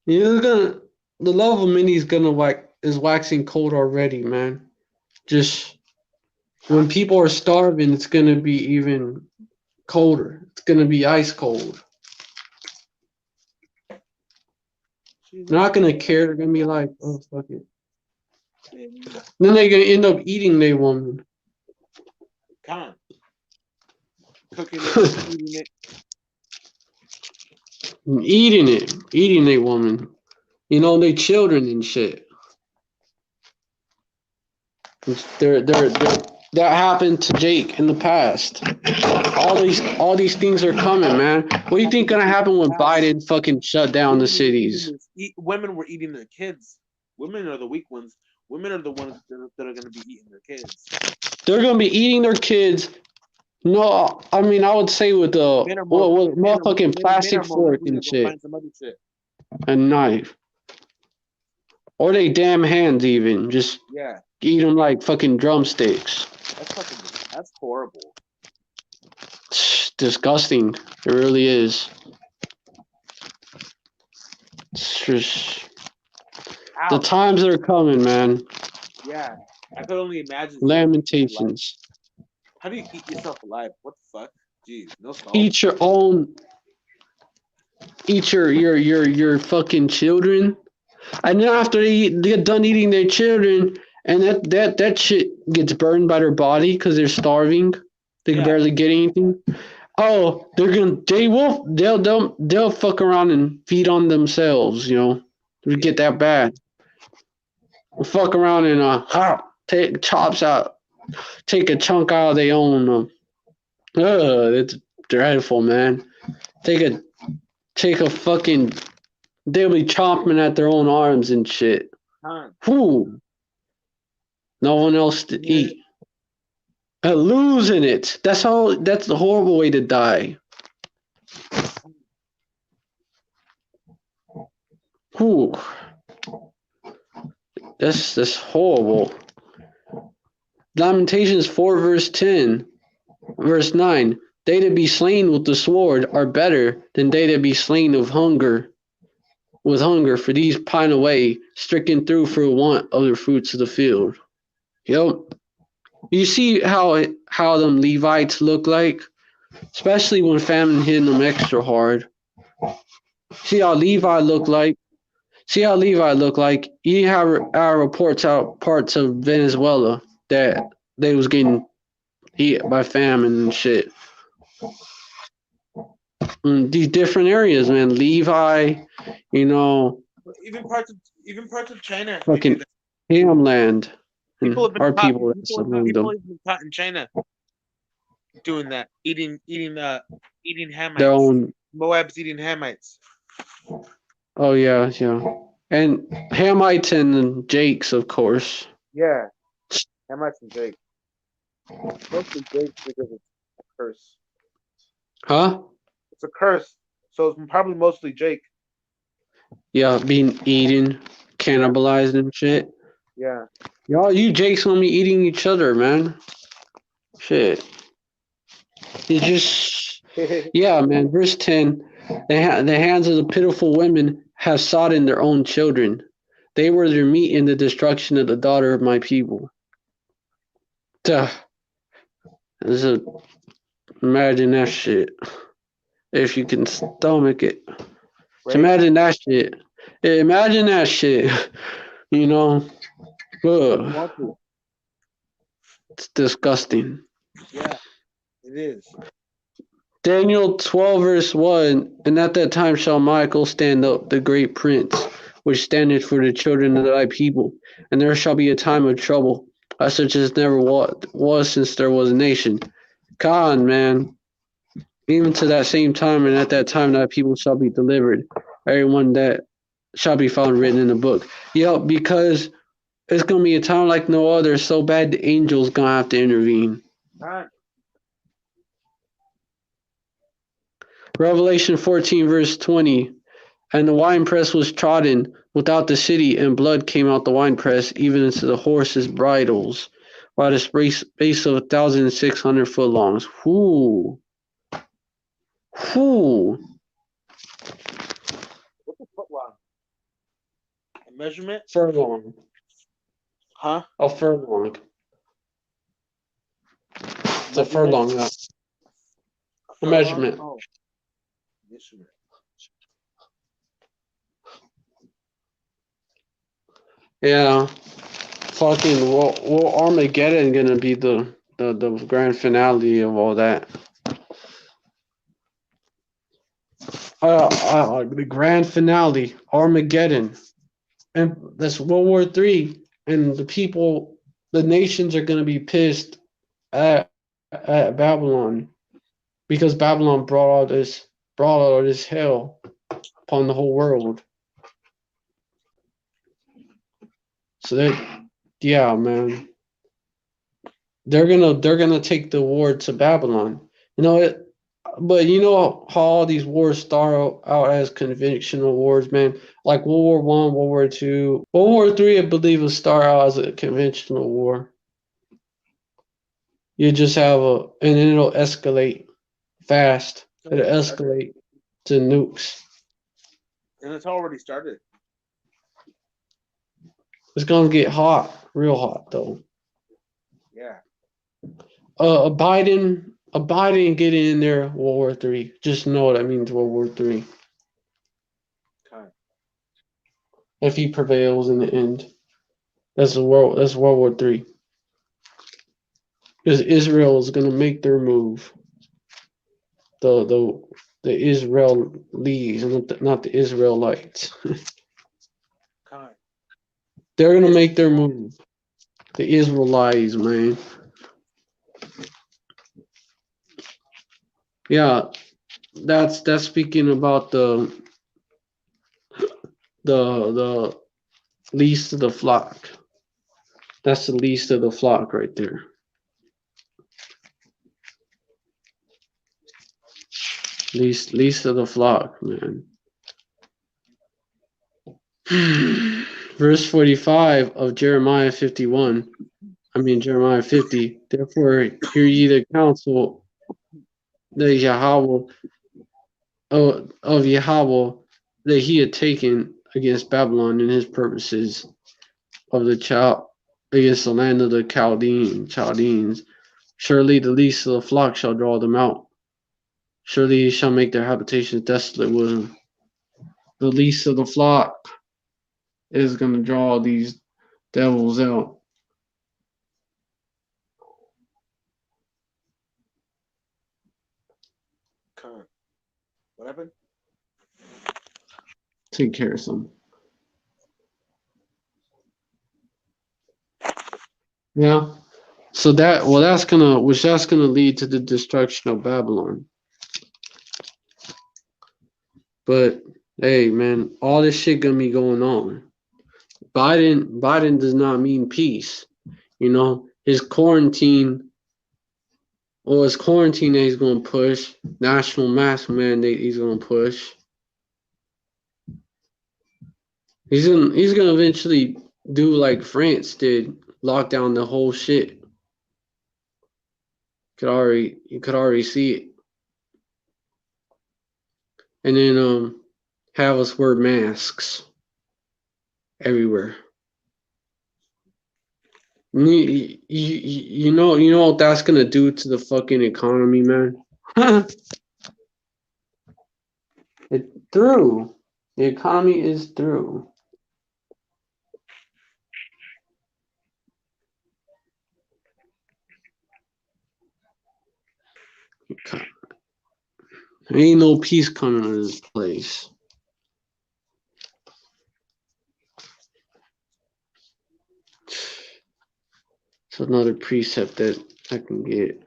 You're gonna the love of many is waxing cold already, man. Just Huh? when people are starving, it's gonna be even colder. It's gonna be ice cold. She's They're a not gonna care. They're gonna be like, oh fuck it. Then they're gonna end up eating their woman. Con. cooking it, eating it. Eating a woman. You know, they children and shit. That happened to Jake in the past. All these things are coming, man. What do you think gonna happen when Biden fucking shut down the cities? Women were eating their kids. Women are the weak ones. Women are the ones that are gonna be eating their kids. They're gonna be eating their kids. No, I mean I would say with the motherfucking plastic fork and shit. Find some other shit. And knife. Or they damn hands even. Just eat them like fucking drumsticks. That's horrible. It's disgusting. It really is. It's just the times that are coming, man. Yeah. I could only imagine. Lamentations. How do you eat yourself alive? What the fuck? Jeez, no salt. Eat your own. Eat your fucking children. And then after they get done eating their children, and that shit gets burned by their body because they're starving, they can barely get anything. Oh, they'll fuck around and feed on themselves, you know. We get that bad. We'll fuck around and take chops out, take a chunk out of their own. It's dreadful, man. Take a fucking. They'll be chomping at their own arms and shit. Whew. No one else to eat. Losing it. That's the horrible way to die. Whew. That's horrible. Lamentations 4 verse 10. Verse 9. They that be slain with the sword are better than they that be slain of hunger. With hunger, for these pine away, stricken through for want of the fruits of the field. Yep. You see how them Levites look like? Especially when famine hit them extra hard. See how Levi look like? You have our reports out parts of Venezuela that they was getting hit by famine and shit. These different areas, man. Levi, you know. Even parts of China. Fucking Hamland. People have been people have been caught in China doing that, eating Hamites. Their own Moab's eating Hamites. Oh yeah. And Hamites and Jakes, of course. Yeah, Hamites and Jake. Mostly Jake because it's a curse. Huh? It's a curse, so it's probably mostly Jake. Yeah, being eaten, cannibalized and shit. Yeah. Y'all, you Jakes gonna be eating each other, man. Shit. It just, yeah, man. Verse 10, the hands of the pitiful women have sought in their own children. They were their meat in the destruction of the daughter of my people. Duh. Imagine that shit. If you can stomach it. Right. Imagine that shit. Imagine that shit. You know? Ugh. It's disgusting. Yeah, it is. Daniel 12 verse 1, and at that time shall Michael stand up, the great prince, which standeth for the children of thy people, and there shall be a time of trouble, such as never was since there was a nation. God, man. Even to that same time, and at that time thy people shall be delivered, everyone that shall be found written in the book. Yep, because it's going to be a time like no other, so bad the angel's going to have to intervene. Right. Revelation 14 verse 20. And the winepress was trodden without the city, and blood came out the winepress, even into the horses' bridles, by the space of 1,600 furlongs. Whoo. Whoo. What's a furlong? A measurement? Furlong. Huh? A furlong. It's a furlong. A measurement. Oh. Measurement. Yeah. Fucking Armageddon gonna be the grand finale of all that. The grand finale, Armageddon, and that's World War III, and the nations are gonna be pissed at Babylon because Babylon brought all this hell upon the whole world. So that, yeah, man, they're gonna take the war to Babylon. You know it. But you know how all these wars start out as conventional wars, man. Like World War I, World War II, World War III. I believe will start out as a conventional war. You just have and then it'll escalate fast. It'll escalate to nukes. And it's already started. It's gonna get hot, real hot though. Yeah. A Biden getting in there. World War III. Just know what I mean to World War III. Okay. If he prevails in the end, that's World War III. Because Israel is gonna make their move. The Israelis, not the Israelites. Okay. They're gonna make their move. The Israelites, man. Yeah, that's speaking about the least of the flock. That's the least of the flock right there. Least of the flock, man. Verse 45 of Jeremiah 51. I mean Jeremiah 50. Therefore, hear ye the counsel the Yahweh of Yahweh that he had taken against Babylon and his purposes of the against the land of the Chaldeans. Surely the least of the flock shall draw them out. Surely he shall make their habitations desolate with them. The least of the flock is going to draw these devils out. Okay. What happened? Take care of some. Yeah. So that's gonna lead to the destruction of Babylon. But hey, man, all this shit gonna be going on. Biden does not mean peace. You know, his quarantine that he's gonna push, national mask mandate he's gonna push. He's gonna eventually do like France did, lock down the whole shit. You could already see it. And then have us wear masks everywhere. You know what that's gonna do to the fucking economy, man. It's through. The economy is through. Ain't no peace coming to this place. It's another precept that I can get.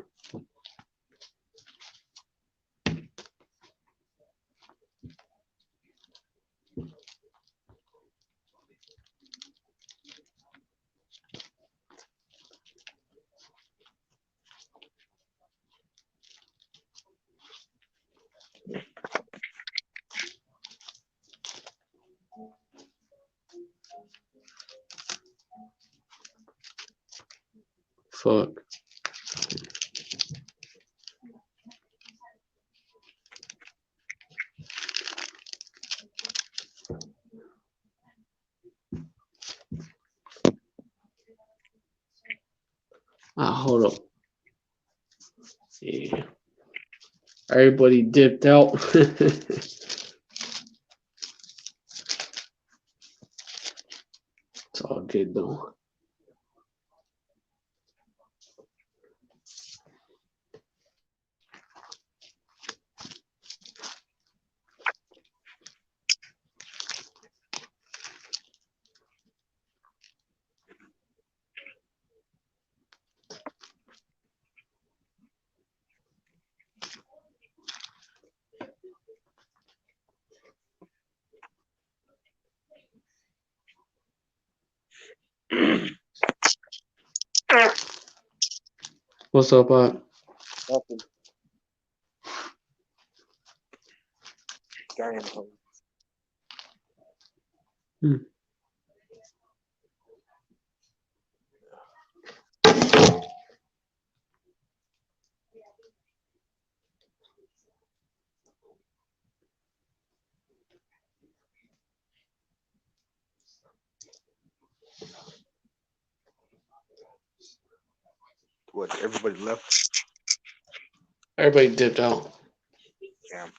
Fuck. Hold up. Yeah. Everybody dipped out. It's all good though. What's up, bud? Nothing. Dying hoes. What? Everybody left. Everybody dipped out. Damn.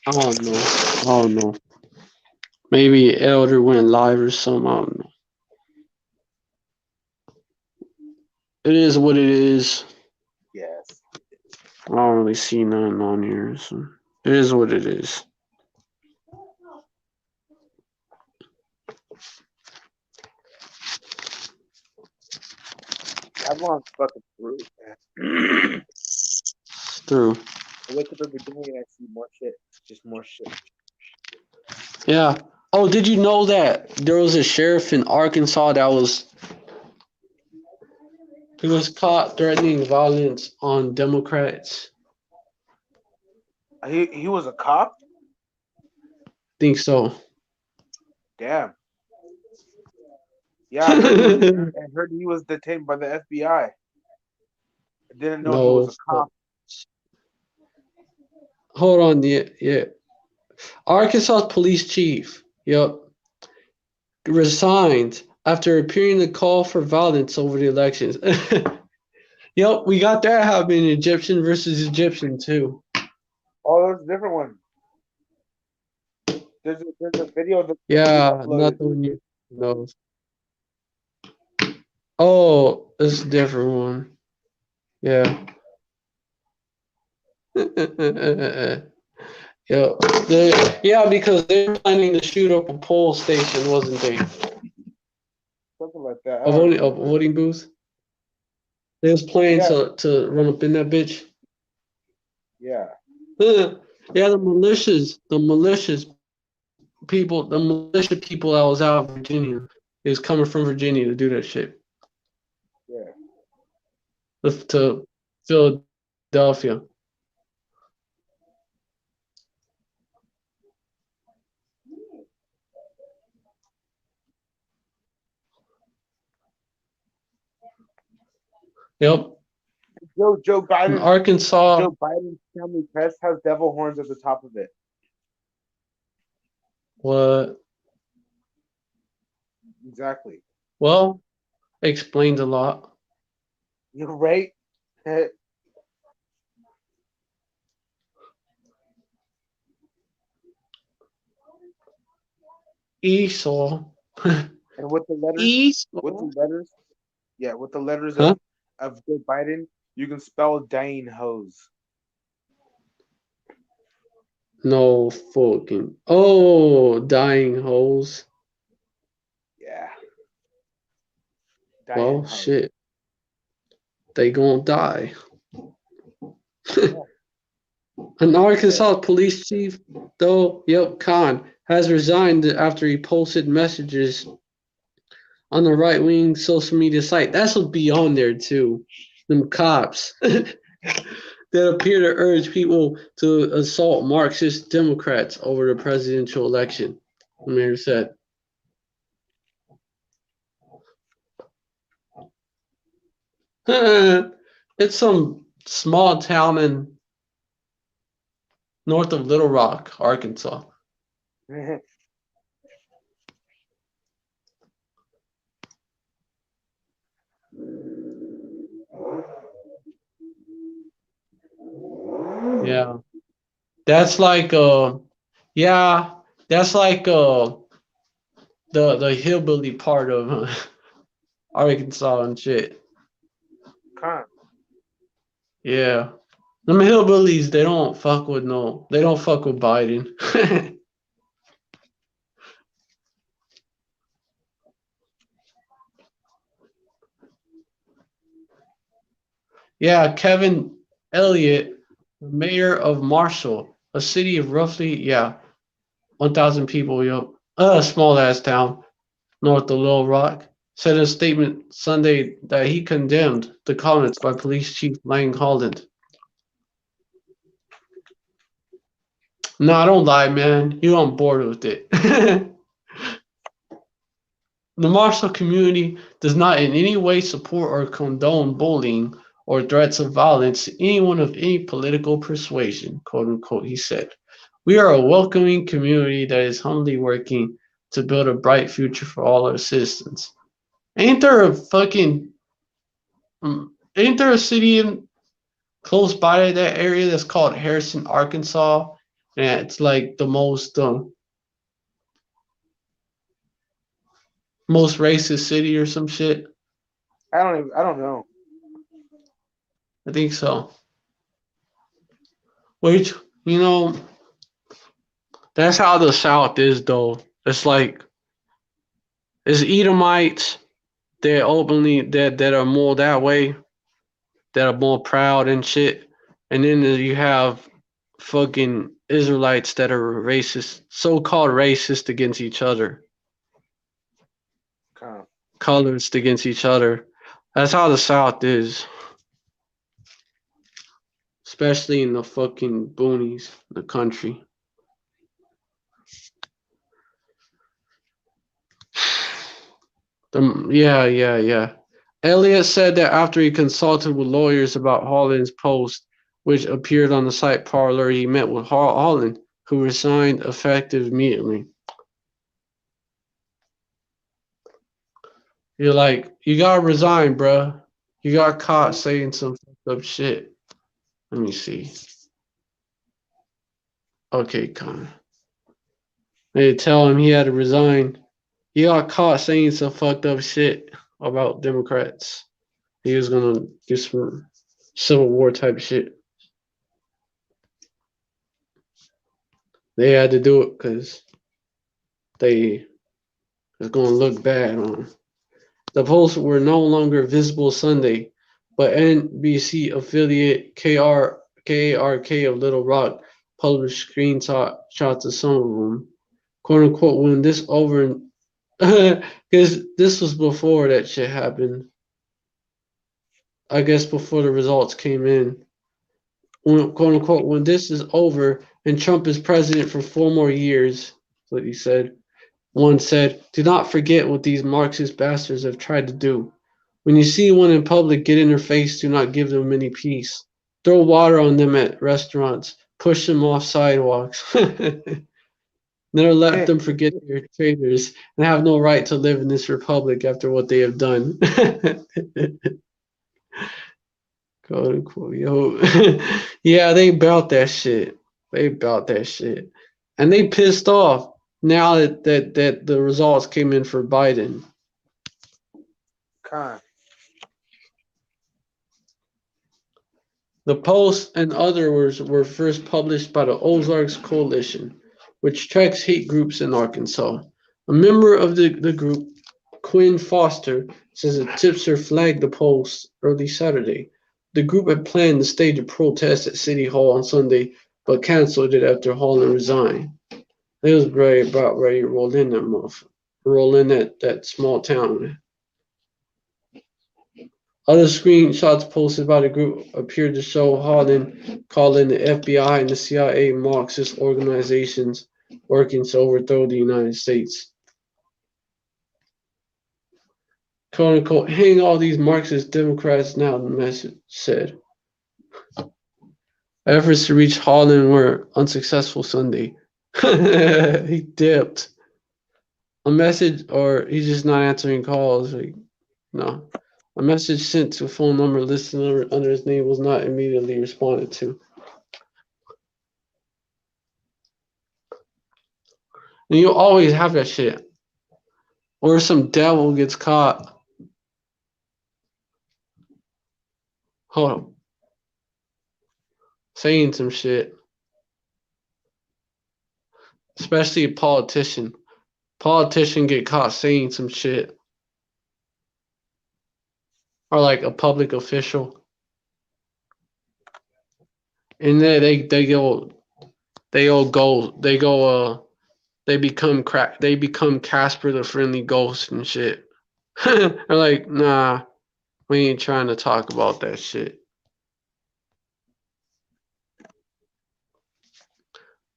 I don't know. I don't know. Maybe Elder went live or something. I don't know. It is what it is. Yes. I don't really see nothing on here. So it is what it is. Babylon's fucking through, man. It's through. I wake up every day and I see more shit. Just more shit. Yeah. Oh, did you know that there was a sheriff in Arkansas that was caught threatening violence on Democrats? He was a cop? Think so. Damn. Yeah, I heard he was detained by the FBI. I didn't know he was a cop. Hold on, yeah. Arkansas police chief, resigned after appearing to call for violence over the elections. Yep, we got that happening, Egyptian versus Egyptian too. Oh, that's a different one. There's a video that Yeah, not the one you know. Oh, it's a different one. Yeah. Yeah, because they're planning to shoot up a poll station, wasn't they? Something like that. A voting booth. They was planning to run up in that bitch. Yeah. Yeah, the militia people that was out of Virginia is coming from Virginia to do that shit. Yeah. To Philadelphia. Yep. Joe Biden. In Arkansas. Joe Biden's family crest has devil horns at the top of it. What? Exactly. Well, explains a lot. You're right. Esau. And with the letters. Esau. With the letters. Yeah, with the letters of Joe Biden, you can spell dying hose. No fucking. Oh, dying hoes. Yeah. Well, hose. Shit. They gonna die. An Arkansas police chief, though, Khan, has resigned after he posted messages on the right-wing social media site. That's what be on there, too. Them cops that appear to urge people to assault Marxist Democrats over the presidential election, the mayor said. It's some small town in north of Little Rock, Arkansas. Yeah. That's like the hillbilly part of Arkansas and shit. Yeah. Them hillbillies, they don't fuck with Biden. Yeah, Kevin Elliott, mayor of Marshall, a city of roughly 1,000 people, a small ass town north of Little Rock, said in a statement Sunday that he condemned the comments by Police Chief Lang Holland. No, don't lie, man. You on board with it. The Marshall community does not in any way support or condone bullying or threats of violence to anyone of any political persuasion, quote unquote, he said. We are a welcoming community that is humbly working to build a bright future for all our citizens. Ain't there a fucking ain't there a city in close by that area that's called Harrison, Arkansas? And it's like the most racist city or some shit. I don't know. I think so. Which, you know, that's how the South is though. It's like it's Edomites that openly that are more that way, that are more proud and shit. And then you have fucking Israelites that are racist, so called racist against each other. Okay. Colorist against each other. That's how the South is. Especially in the fucking boonies, the country. Yeah. Elliott said that after he consulted with lawyers about Holland's post, which appeared on the site Parler, he met with Holland, who resigned effective immediately. You're like, you gotta resign, bruh. You got caught saying some fucked up shit. Let me see. Okay, Con. They tell him he had to resign. He got caught saying some fucked up shit about Democrats. He was gonna do some Civil War type shit. They had to do it because they was gonna look bad on him. The posts were no longer visible Sunday, but NBC affiliate KARK of Little Rock published screenshots of some of them. "Quote unquote, when this over," because this was before that shit happened. I guess before the results came in. "Quote unquote, when this is over and Trump is president for 4 more years," what he said. One said, "Do not forget what these Marxist bastards have tried to do. When you see one in public, get in their face, do not give them any peace. Throw water on them at restaurants, push them off sidewalks. Never let them forget they're traitors and have no right to live in this republic after what they have done." Quote unquote, yo. Yeah, they about that shit. They about that shit. And they pissed off now that the results came in for Biden. Okay. The Post and others were first published by the Ozarks Coalition, which tracks hate groups in Arkansas. A member of the group, Quinn Foster, says a tipster flagged the post early Saturday. The group had planned to stage a protest at City Hall on Sunday, but canceled it after Holland resigned. They was ready to roll in that motherfucker. Roll in that small town. Other screenshots posted by the group appeared to show Holland calling the FBI and the CIA Marxist organizations working to overthrow the United States. "Quote unquote, hang all these Marxist Democrats now," the message said. Efforts to reach Holland were unsuccessful Sunday. He dipped. A message, or he's just not answering calls. Like, no. A message sent to a phone number listed under his name was not immediately responded to. And you always have that shit. Or some devil gets caught. Hold on. Saying some shit. Especially a politician. Politician get caught saying some shit. Or like a public official. And then they go they become they become Casper the Friendly Ghost and shit. They're like, nah, we ain't trying to talk about that shit.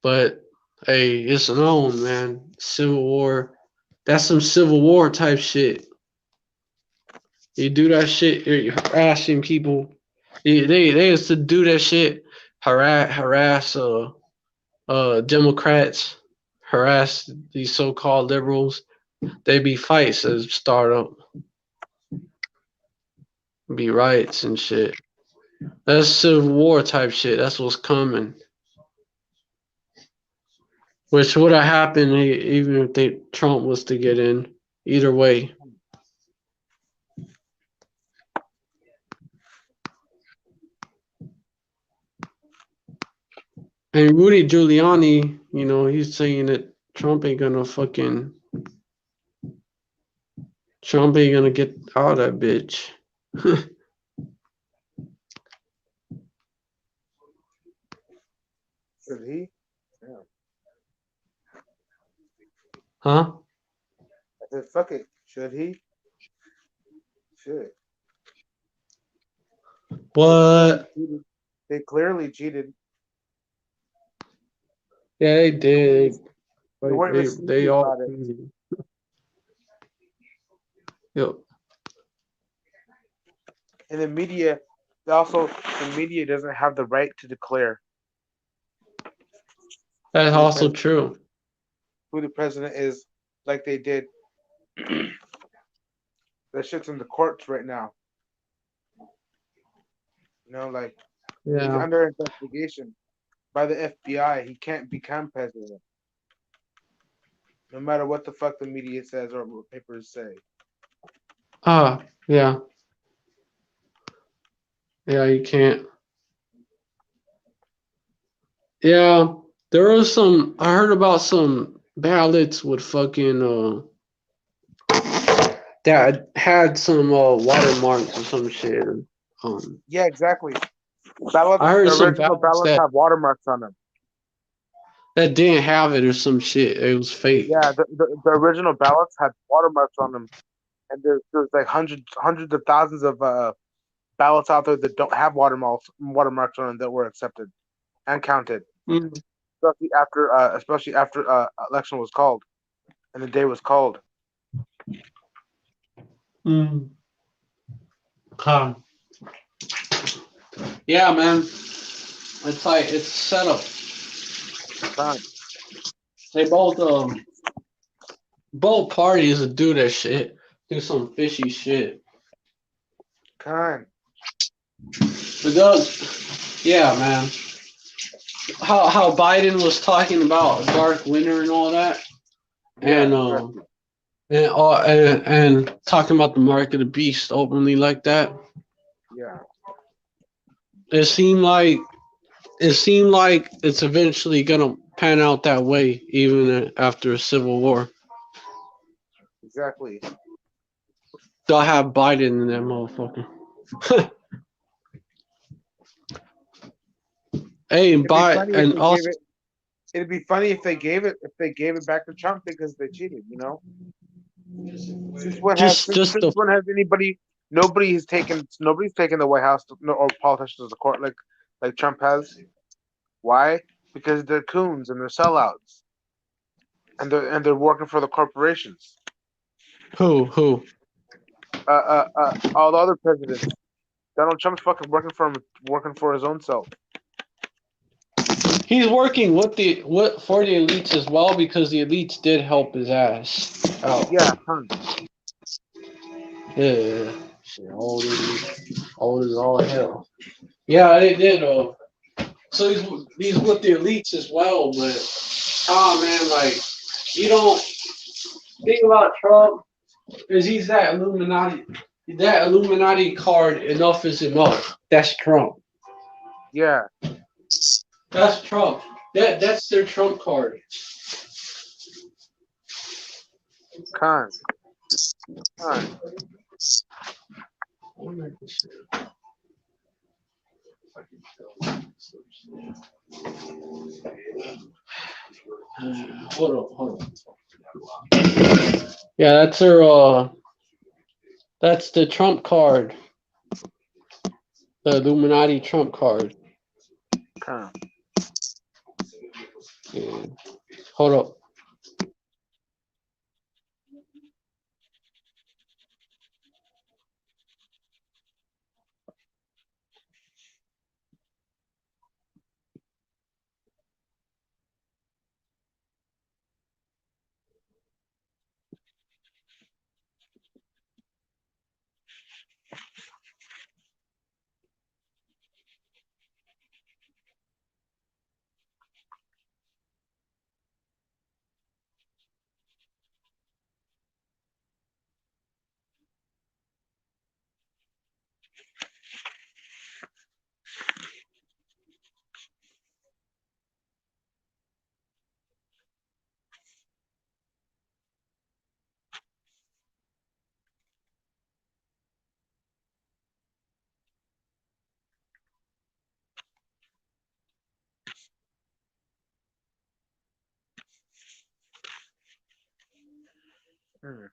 But hey, it's known, man. Civil War. That's some Civil War type shit. You do that shit, you're harassing people. They used to do that shit, harass Democrats, harass these so-called liberals. They be fights that start up, be riots and shit. That's Civil War type shit. That's what's coming. Which would have happened even if Trump was to get in. Either way. And Rudy Giuliani, he's saying that Trump ain't gonna get out of that bitch. Should he? Yeah. Huh? I said, fuck it. Should he? Should. What? They clearly cheated. Yeah, they did. They weren't They all about it. cheated. Yep. And the media, the media doesn't have the right to declare That's also true. who the president is, like they did. That shit's in the courts right now. He's under investigation by the FBI. He can't become president, no matter what the fuck the media says or what papers say. Yeah. Yeah, you can't. Yeah, there was I heard about some ballots with fucking, that had some watermarks or some shit. Yeah, exactly. I heard The some original ballots have watermarks on them. That didn't have it or some shit. It was fake. Yeah, the original ballots had watermarks on them, and there's like hundreds of thousands of ballots out there that don't have watermarks on them that were accepted and counted. Mm. Especially after election was called and the day was called. Mm. Yeah, man. It's like it's set up. They both parties do that shit. Do some fishy shit. Kind. Yeah, man. How Biden was talking about dark winter and all that, and and talking about the mark of the beast openly like that. Yeah. It seemed like it's eventually gonna pan out that way, even after a civil war. Exactly. They'll have Biden in that motherfucker. Hey, it'd be funny if they gave it back to Trump because they cheated. Since when has nobody's taken the White House or politicians to court like Trump has. Why? Because they're coons and they're sellouts, and they're working for the corporations. Who? All the other presidents. Donald Trump's fucking working for his own self. He's working for the elites as well, because the elites did help his ass out. Yeah. Yeah. Shit, old as all hell. Yeah, they did. So he's with the elites as well, but man, like, you don't think about Trump, because he's that Illuminati. That Illuminati card, enough is enough. That's Trump. Yeah. That's Trump. That's their Trump card. Con. Hold on. Yeah, that's the Trump card. The Illuminati Trump card. Huh. Yeah. Hold up. Hmm.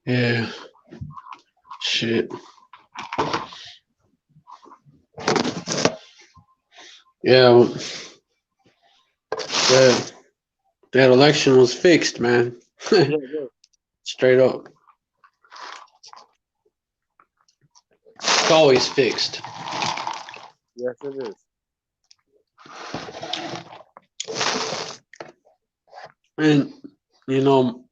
Yeah. Shit. Yeah. That that election was fixed, man. Yeah, yeah. Straight up. It's always fixed. Yes, it is. And you know,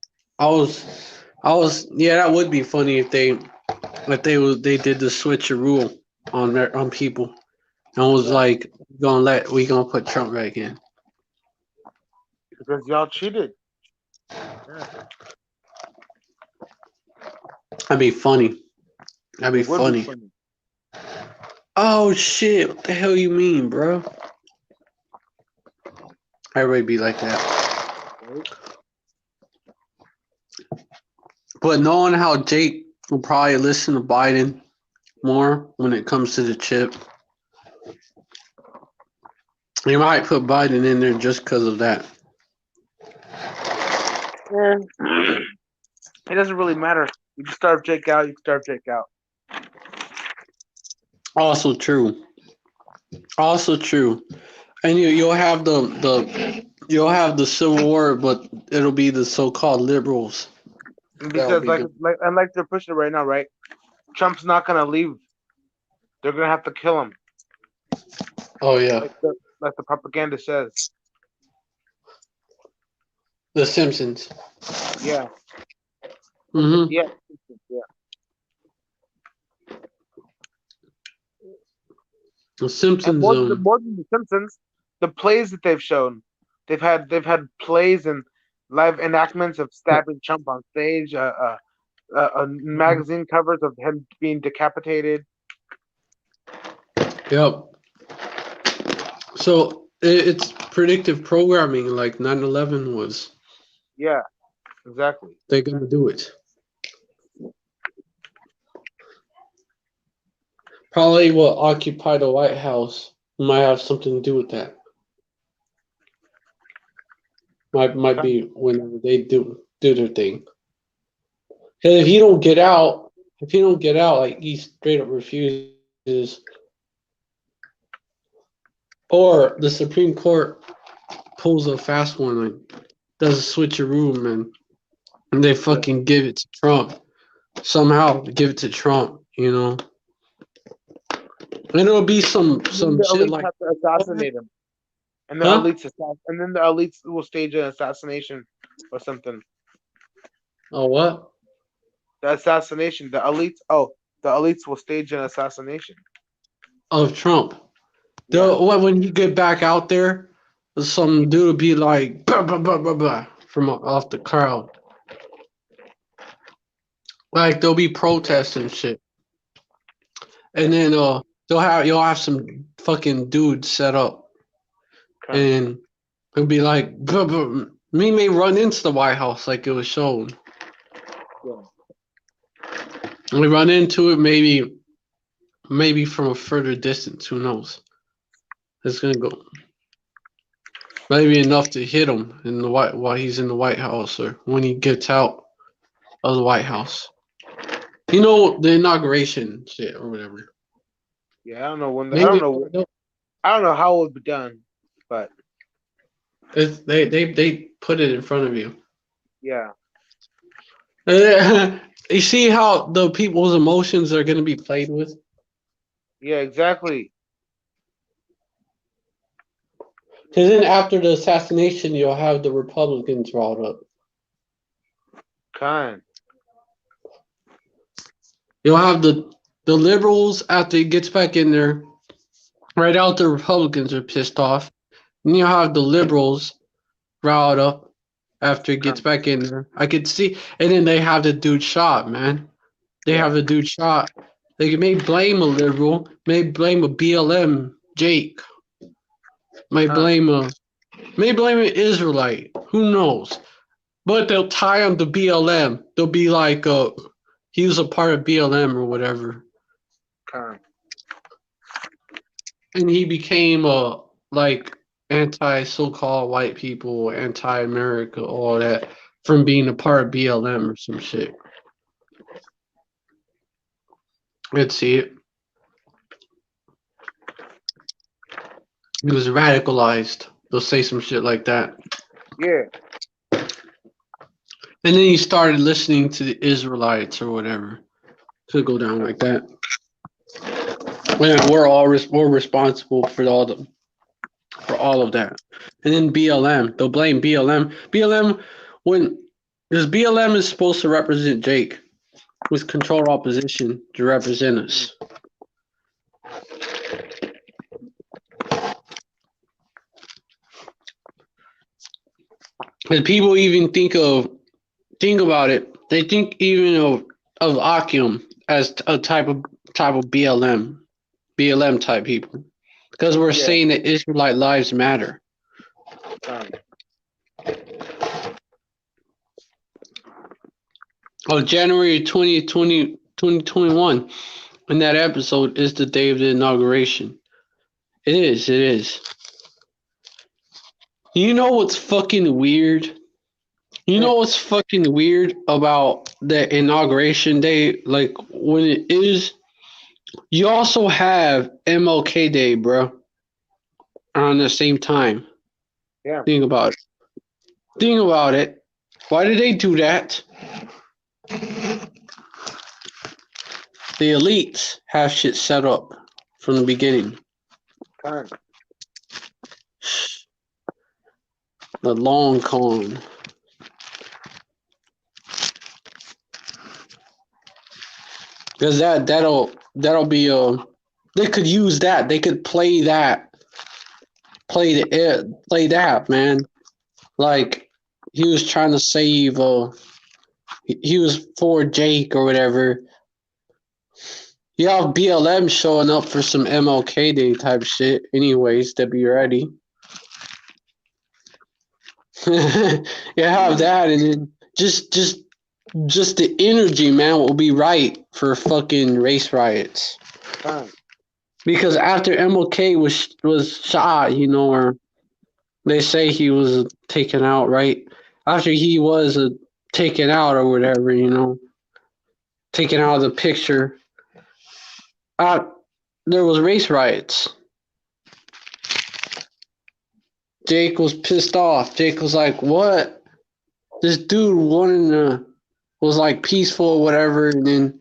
yeah, that would be funny if they did the switcheroo on people and was Yeah, like we gonna put Trump back in. because y'all cheated. Yeah, That'd be funny. That'd be it would be funny. funny. Oh shit! What the hell you mean, bro? Everybody be like that. Right? But knowing how Jake will probably listen to Biden more when it comes to the chip, he might put Biden in there just because of that. Yeah. It doesn't really matter. You can starve Jake out. You can starve Jake out. Also true. Also true. And you'll have the Civil War, but it'll be the so-called liberals that'll Because be doing. like they're pushing it right now, right? Trump's not gonna leave. They're gonna have to kill him, Oh yeah, like the propaganda says. The Simpsons. Yeah, Mm-hmm. yeah, yeah. The And Simpsons. more than the Simpsons, the plays that they've shown, they've had plays and live enactments of stabbing Trump on stage, magazine covers of him being decapitated. Yep. So it's predictive programming, like 9/11 was. Yeah, exactly. They're gonna do it. Probably will occupy the White House might have something to do with that. Might be whenever they do their thing. Because if he don't get out, like he straight up refuses, or the Supreme Court pulls a fast one, like does a switcheroo, man, and they fucking give it to Trump somehow. Give it to Trump, you know, and it'll be some The shit elites like, have to assassinate him, and huh? and then the elites will stage an assassination or something. Oh, what? The assassination, the elites. Oh, the elites will stage an assassination. Of Trump. Yeah. When you get back out there, some dude will be like, bah, bah, bah, bah, bah, from off the crowd. Like there'll be protests and shit, and then you'll have some fucking dude set up, Okay. and he'll be like, bah, bah. Me may run into the White House like it was shown. Yeah. We run into it maybe from a further distance. Who knows? It's gonna go maybe enough to hit him in the while he's in the White House or when he gets out of the White House. You know, the inauguration shit or whatever. Yeah. I don't know when. I don't Maybe know. I don't know how it would be done, but they put it in front of you. yeah. You see how the people's emotions are going to be played with? Yeah. Exactly. Because then after the assassination, you'll have the Republicans brought up. Kind. You'll have the liberals after he gets back in there. Right out, the Republicans are pissed off. And you'll have the liberals riled up after he gets back in there. I could see, and then they have the dude shot, man. They have the dude shot. They may blame a liberal, may blame a BLM Jake, may blame an Israelite. Who knows? But they'll tie him to BLM. They'll be like, he was a part of BLM or whatever. Kind. And he became like anti so-called white people, anti-America, all that from being a part of BLM or some shit. Let's see it. He was radicalized. They'll say some shit like that. Yeah. And then he started listening to the Israelites or whatever. Could go down like that. When we're responsible for all of that. And then BLM, they'll blame BLM. BLM because BLM is supposed to represent Jake, with controlled opposition to represent us. And people even think about it. They think even of Akim as a type of BLM type people, because we're saying that Israelite lives matter. January 20th, 2021, and that episode is the day of the inauguration. It is. You know what's fucking weird? You know what's fucking weird about the inauguration day? Like, when it is, you also have MLK Day, bro, around the same time. Yeah. Think about it. Why did they do that? The elites have shit set up from the beginning. Kind. The long con. Because that'll be they could use that. They could play that. Play that, man. Like he was trying to save he was for Jake or whatever. You have BLM showing up for some MLK Day type shit anyways to be ready. You have that, and then just the energy, man, will be right for fucking race riots. Because after MLK was shot, or they say he was taken out, right? After he was taken out or whatever, taken out of the picture, uh, there was race riots. Jake was pissed off. Jake was like, "What? This dude was like peaceful or whatever, and then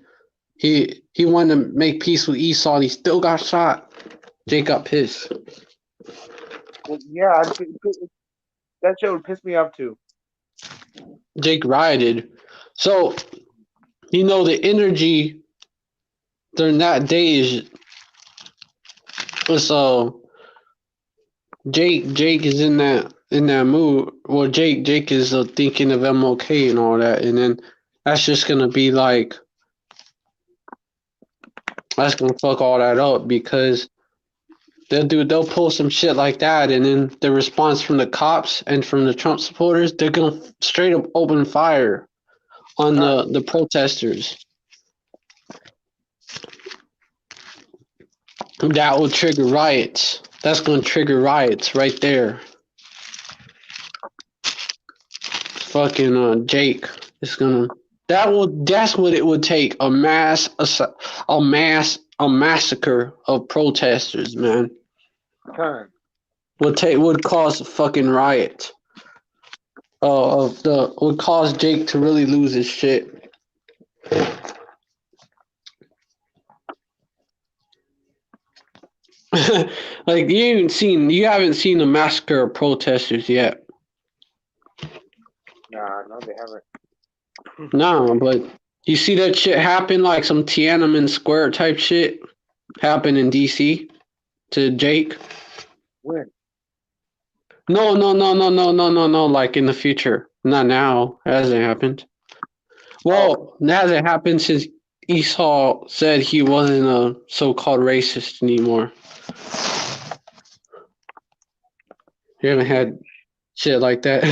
he wanted to make peace with Esau, and he still got shot." Jake got pissed. Well, yeah, that shit would piss me off too. Jake rioted. So, the energy during that day is Jake is in that mood. Well, Jake is thinking of MLK and all that, and then that's just gonna be like that's gonna fuck all that up because they'll pull some shit like that, and then the response from the cops and from the Trump supporters, they're gonna straight up open fire on the protesters. That will trigger riots. That's gonna trigger riots right there. Fucking Jake is gonna. That's what it would take, a massacre of protesters, man. Would cause a fucking riot. Would cause Jake to really lose his shit. Like you haven't seen the massacre of protesters yet. Nah, no, they haven't. No, but you see that shit happen, like some Tiananmen Square type shit happen in DC to Jake. When? No, like in the future. Not now. It hasn't happened. Well, it hasn't happened since Esau said he wasn't a so-called racist anymore. You haven't had shit like that.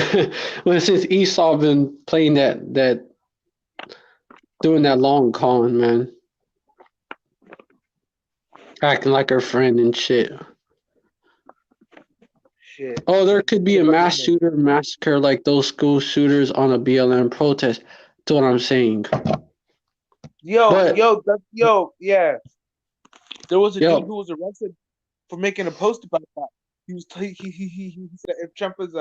Well, since Esau been playing that doing that long con, man. Acting like her friend and shit. Oh, there could be a mass shooter massacre like those school shooters on a BLM protest. That's what I'm saying. Yeah. There was a dude who was arrested for making a post about that. He said if Trump is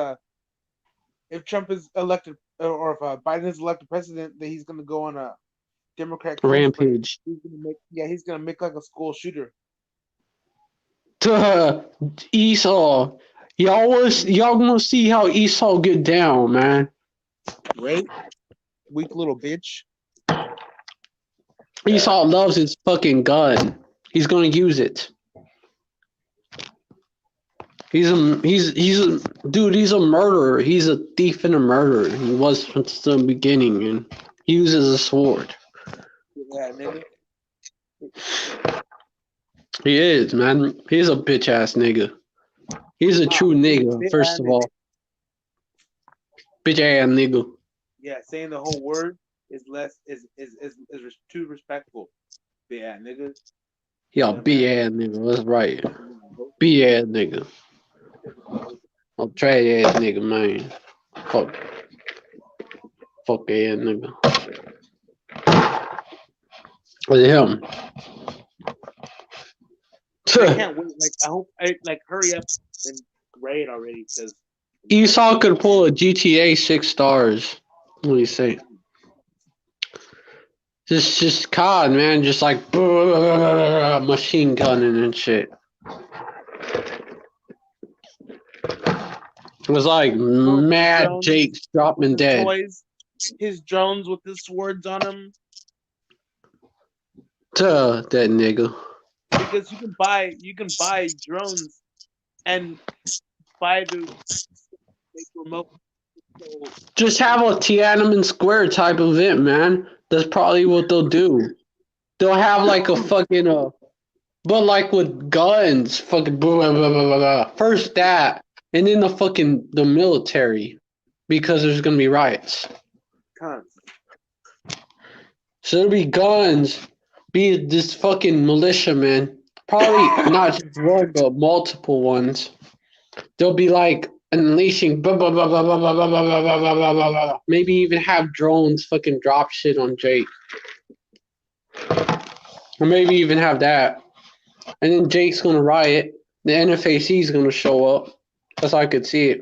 elected or if Biden is elected president, that he's gonna go on a Democrat rampage. He's gonna make like a school shooter. Esau, y'all gonna see how Esau get down, man. Right? Weak little bitch. Esau loves his fucking gun. He's gonna use it. He's a murderer. He's a thief and a murderer. He was since the beginning, and he uses a sword. Yeah, nigga. He is, man. He's a bitch ass nigga. He's a true nigga, first of all. Bitch ass nigga. Yeah, saying the whole word is too respectful. Bitch ass nigga. Yeah, bitch ass nigga. That's right. Bitch ass nigga. Oh, trash ass nigga, man. Fuck ass nigga. Look at him. I can't wait. I hope hurry up and raid already, because Esau could pull a GTA 6 stars. What do you say? Just COD, man. Just like machine gunning and shit. It was like mad Jake's dropping dead. Toys, his drones with the swords on them. That nigga. Because you can buy drones and buy to make remote. Just have a Tiananmen Square type event, man. That's probably what they'll do. They'll have like a fucking but like with guns, fucking blah, blah, blah, blah. First that, and then the military, because there's gonna be riots. So there'll be guns, be this fucking militia, man. Probably not just one, but multiple ones. They'll be like unleashing, blah, blah, blah, blah, blah, blah, blah, blah, blah, blah, blah, blah, blah, blah. Maybe even have drones fucking drop shit on Jake. Or maybe even have that. And then Jake's gonna riot. The NFAC is gonna show up. That's how I could see it.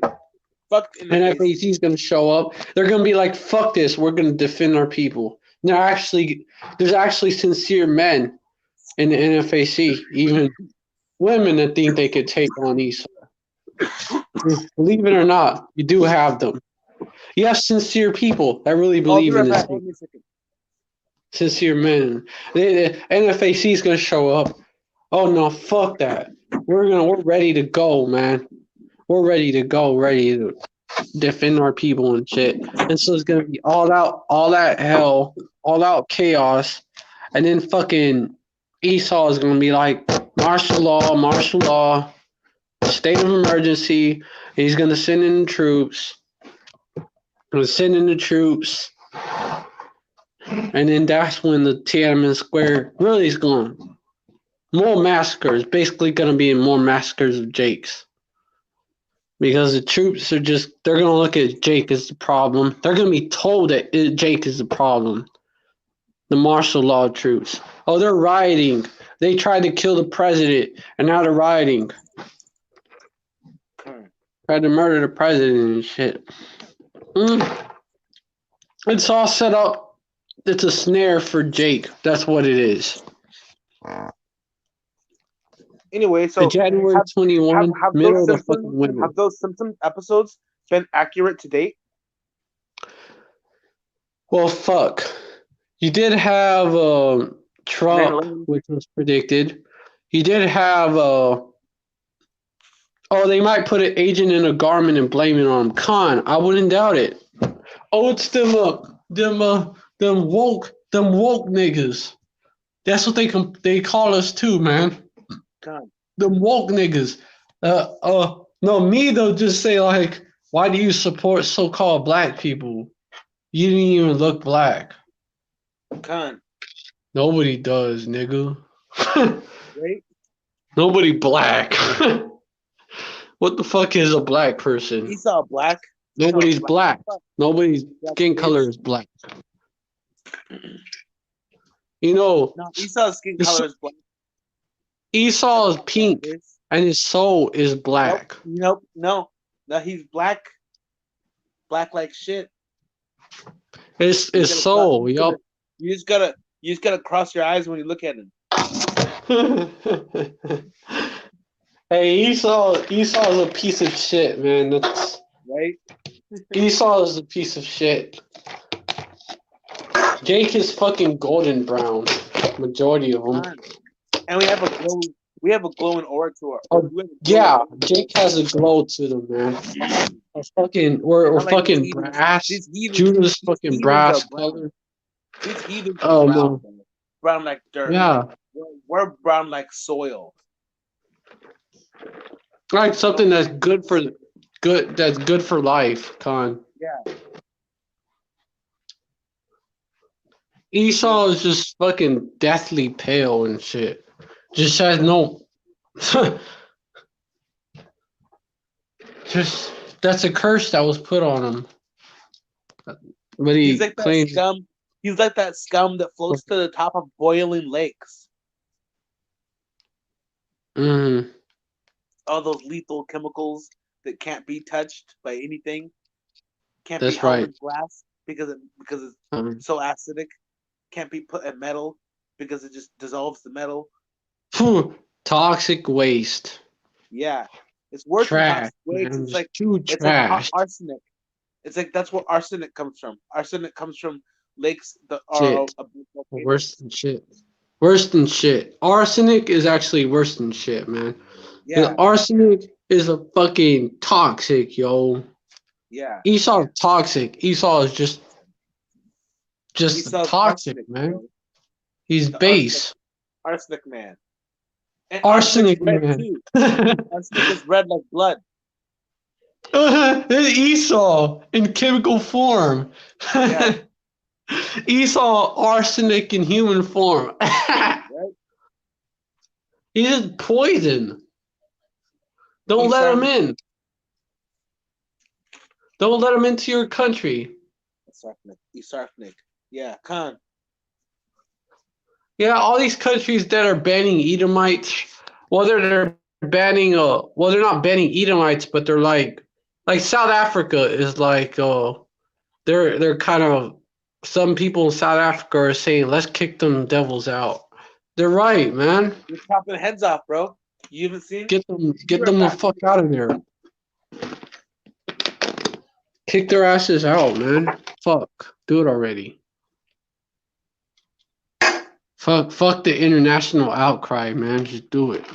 Fuck NFAC is gonna show up. They're gonna be like, "Fuck this! We're gonna defend our people." There's actually sincere men in the NFAC, even women that think they could take on Esau. Believe it or not, you do have them. You have sincere people that really believe in this thing. Sincere men. The NFAC is gonna show up. Oh no, fuck that. We're ready to go, man. We're ready to go, ready to defend our people and shit. And so it's gonna be all out hell, all out chaos, and then fucking Esau is gonna be like martial law, state of emergency. He's gonna send in the troops. And then that's when the Tiananmen Square really is going. More massacres. Basically gonna be more massacres of Jakes. Because the troops are they're going to look at Jake as the problem. They're going to be told that Jake is the problem. The martial law troops. Oh, they're rioting. They tried to kill the president, and now they're rioting. Tried to murder the president and shit. It's all set up. It's a snare for Jake. That's what it is. Anyway, so January 21, middle of the fucking winter. Have those Simpsons episodes been accurate to date? Well, fuck. You did have Trump, which was predicted. You did have they might put an agent in a garment and blame it on him. Khan, I wouldn't doubt it. Oh, it's them woke niggas. That's what they call us too, man. God. The woke niggas. No, me they'll just say like, why do you support so-called black people? You didn't even look black. God. Nobody does, nigga. Right? Nobody black. What the fuck is a black person? Esau black. Nobody's black. Nobody's skin color is black. You know. No, Esau's skin color is black. Esau is pink, and his soul is black. Nope. No, he's black. Black like shit. His soul, yup. You just gotta cross your eyes when you look at him. Hey, Esau is a piece of shit, man. That's right. Esau is a piece of shit. Jake is fucking golden brown. Majority of them. And we have a glowing aura to our. Yeah, Jake has a glow to them, man. We're fucking brass. Judah's fucking brass color. These heathens are brown, brown like dirt. Yeah. We're brown like soil. Like something that's good for life, Con. Yeah. Esau is just fucking deathly pale and shit. Just has no. Just that's a curse that was put on him. But he's like claims scum. He's like that scum that floats to the top of boiling lakes. Mm-hmm. All those lethal chemicals that can't be touched by anything. Can't That's be held right. in glass because it's so acidic. Can't be put in metal because it just dissolves the metal. Toxic waste. Yeah. It's worse than toxic waste. It's like trash. Like arsenic. It's like that's where arsenic comes from. Arsenic comes from lakes that are worse than shit. Worse than shit. Arsenic is actually worse than shit, man. Yeah. Arsenic is a fucking toxic, yo. Yeah. Esau is toxic. Esau is just toxic, arsenic, man. Bro. He's base. Arsenic man. And arsenic man. Arsenic is red like blood. It's Esau in chemical form. Yeah. Esau, arsenic in human form. Right? He's just poison. Don't He's let him Sarnik. in. Don't let him into your country. Isarfnik. Yeah, Khan. Yeah, all these countries that are banning Edomites, whether they're banning well they're not banning Edomites, but they're like South Africa is like they're kind of some people in South Africa are saying let's kick them devils out. They're right, man. You're chopping heads off, bro. You haven't seen? Get them the fuck out of there. Kick their asses out, man. Fuck. Do it already. Fuck the international outcry, man. Just do it.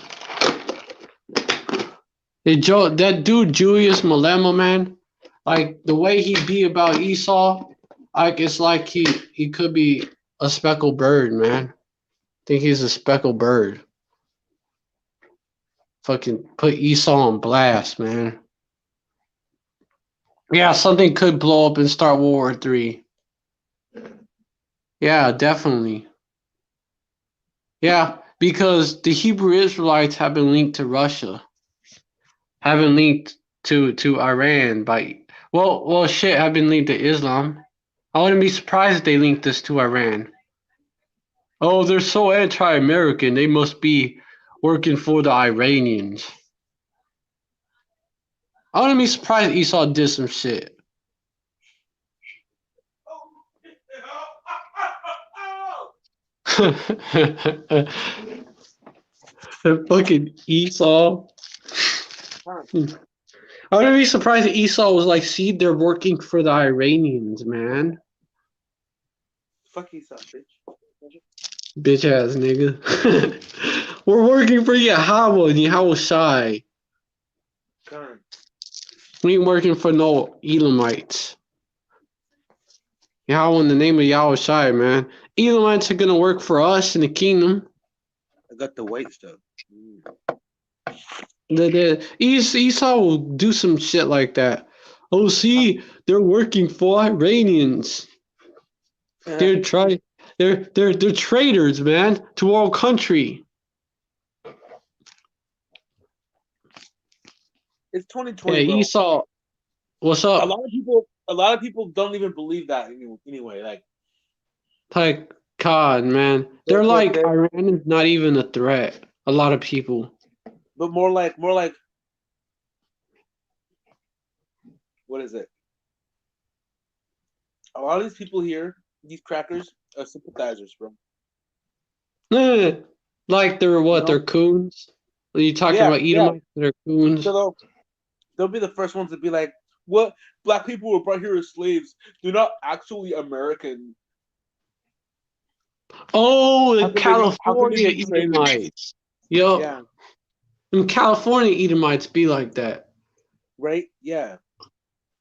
That dude Julius Malema, man, like the way he be about Esau, like it's like he could be a speckled bird, man. I think he's a speckled bird. Fucking put Esau on blast, man. Yeah, something could blow up and start World War III. Yeah, definitely. Yeah, because the Hebrew Israelites have been linked to Russia, have been linked to Iran by shit, have been linked to Islam. I wouldn't be surprised if they linked this to Iran. Oh, they're so anti-American. They must be working for the Iranians. I wouldn't be surprised if Esau did some shit. Fucking Esau. I wouldn't be surprised if Esau was like, see, they're working for the Iranians, man. Fuck Esau, bitch. Bitch ass nigga. We're working for Yahweh and Yahweh Shai. Khan. We ain't working for no Edomites. Yahweh in the name of Yahweh Shai, man. Edomites are gonna work for us in the kingdom. I got the white stuff. Esau will do some shit like that. Oh, see, they're working for Iranians. They're traitors, man, to our country. It's 2020, Yeah, bro. Esau, what's up? A lot of people don't even believe that anyway. Like, God, man, they're like Iran is not even a threat. A lot of people. But more like, what is it? A lot of these people here, these crackers, are sympathizers, bro. Like they're what? They're coons. Are you talking about Edomites? They're coons. So they'll be the first ones to be like, "What? Black people were brought here as slaves. They're not actually American." Oh, the California Edomites. Yo, yeah. And California Edomites be like that. Right? Yeah.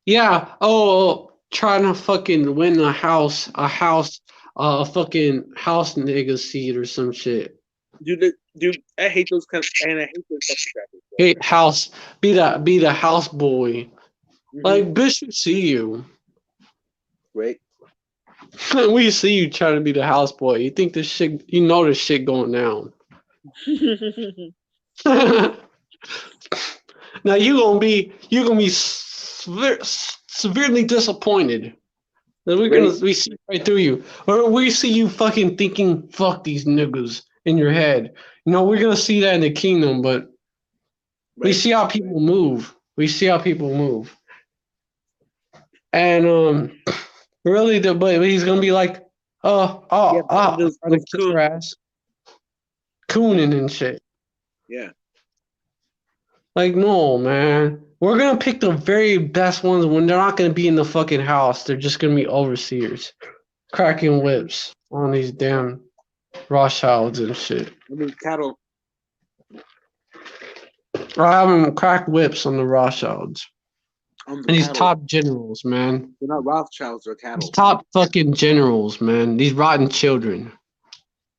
Yeah. Oh, trying to fucking win a fucking house nigga seat or some shit. Dude, I hate those kinds, and I hate those types of crackers. Hate house, be the house boy. Mm-hmm. Like, bitch, we see you. Right. We see you trying to be the house boy. You think this shit, you know this shit going down. Now you're gonna be severely disappointed. We see right through you, or we see you fucking thinking fuck these niggas in your head. You know, we're gonna see that in the kingdom, but we see how people move. We see how people move, and really, but he's gonna be like, I'm gonna kiss her ass, cooning and shit. Yeah. Like, no, man. We're gonna pick the very best ones when they're not gonna be in the fucking house. They're just gonna be overseers, cracking whips on these damn Rothschilds and shit. I mean, cattle. I have them crack whips on the Rothschilds. And these top generals, man. They're not Rothschilds, they're cattle. These top fucking generals, man. These rotten children.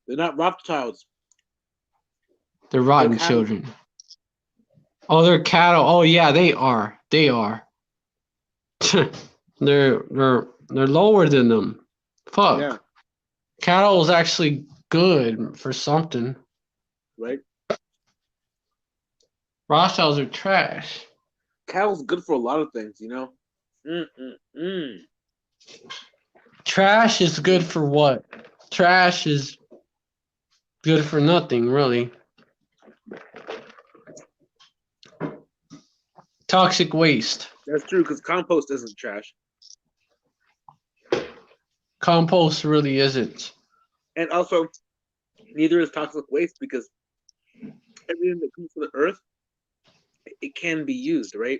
They're not Rothschilds. They're rotten children. Oh, they're cattle. Oh yeah, they are. They are. they're lower than them. Fuck. Yeah. Cattle is actually good for something. Right. Rothschilds are trash. Cattle's good for a lot of things, you know. Mm. Trash is good for what? Trash is good for nothing, really. Toxic waste. That's true because compost isn't trash, Compost really isn't. and also neither is toxic waste because everything that comes from the earth, it can be used, right?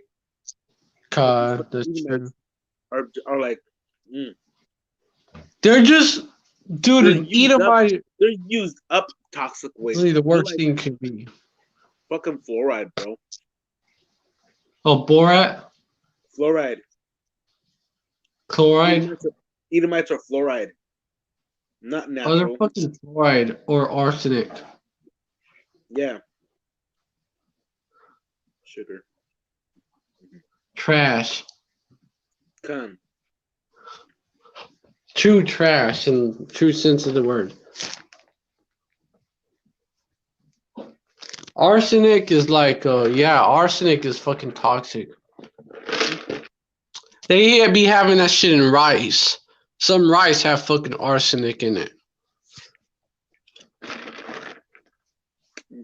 But That's these true. are like, They're just, dude, they're an used up. Edomite They're used up toxic is waste. really the They're worst like thing could be. fucking fluoride, bro. Oh, Borat? Fluoride. Chloride? Edomites are fluoride, not Oh, they're natural. fucking fluoride or arsenic. Yeah. Sugar. Trash. Come. True trash in true sense of the word. Arsenic is like, arsenic is fucking toxic. They be having that shit in rice. Some rice have fucking arsenic in it.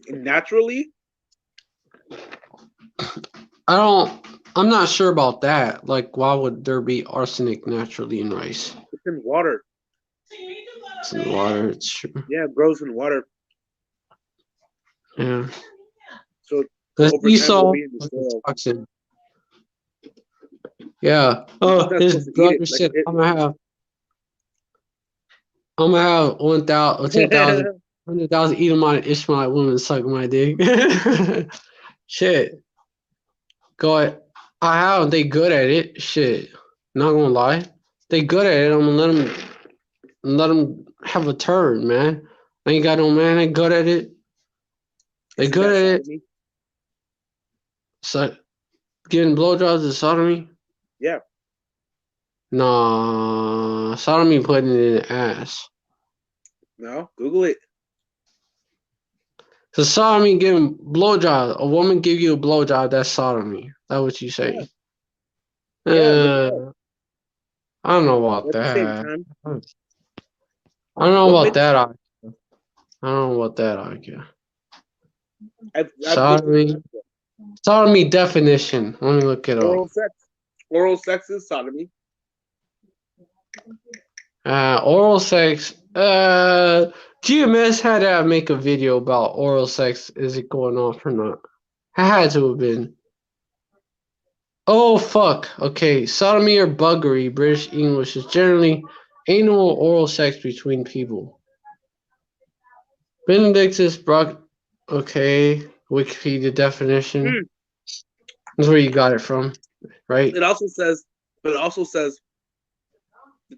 Naturally? I'm not sure about that. Like, why would there be arsenic naturally in rice? It's in water. It's in water, it's true. Yeah, it grows in water. Yeah. So Because over time Esau it'll be in the was soil. toxic. Yeah. Oh, not his supposed to eat brother it, like said, I'm gonna have 1,000, 10,000, 100,000 Edomite Ishmaelite women suck my dick. Shit. Go ahead. I have. They good at it. Shit. Not gonna lie. They good at it. I'm gonna let them have a turn, man. I ain't got no man. They good at it. They Isn't good that at it. sodomy? So getting blowjobs is sodomy? Yeah. Nah, sodomy putting it in the ass. No, Google it. So sodomy giving blowjob. A woman give you a blowjob. That's sodomy. That's what you say. Yeah. I don't know about At the same that. time, I don't know what about makes that. I don't know about that idea. I've Sodomy. Sodomy definition. Let me look it up. oral sex is sodomy. Oral sex. GMS had to make a video about oral sex. Is it going off or not? It had to have been. Oh fuck. Okay. Sodomy or buggery, British English, is generally anal or oral sex between people. Benedictus Brock. Okay. Wikipedia definition. That's where you got it from, right? It also says that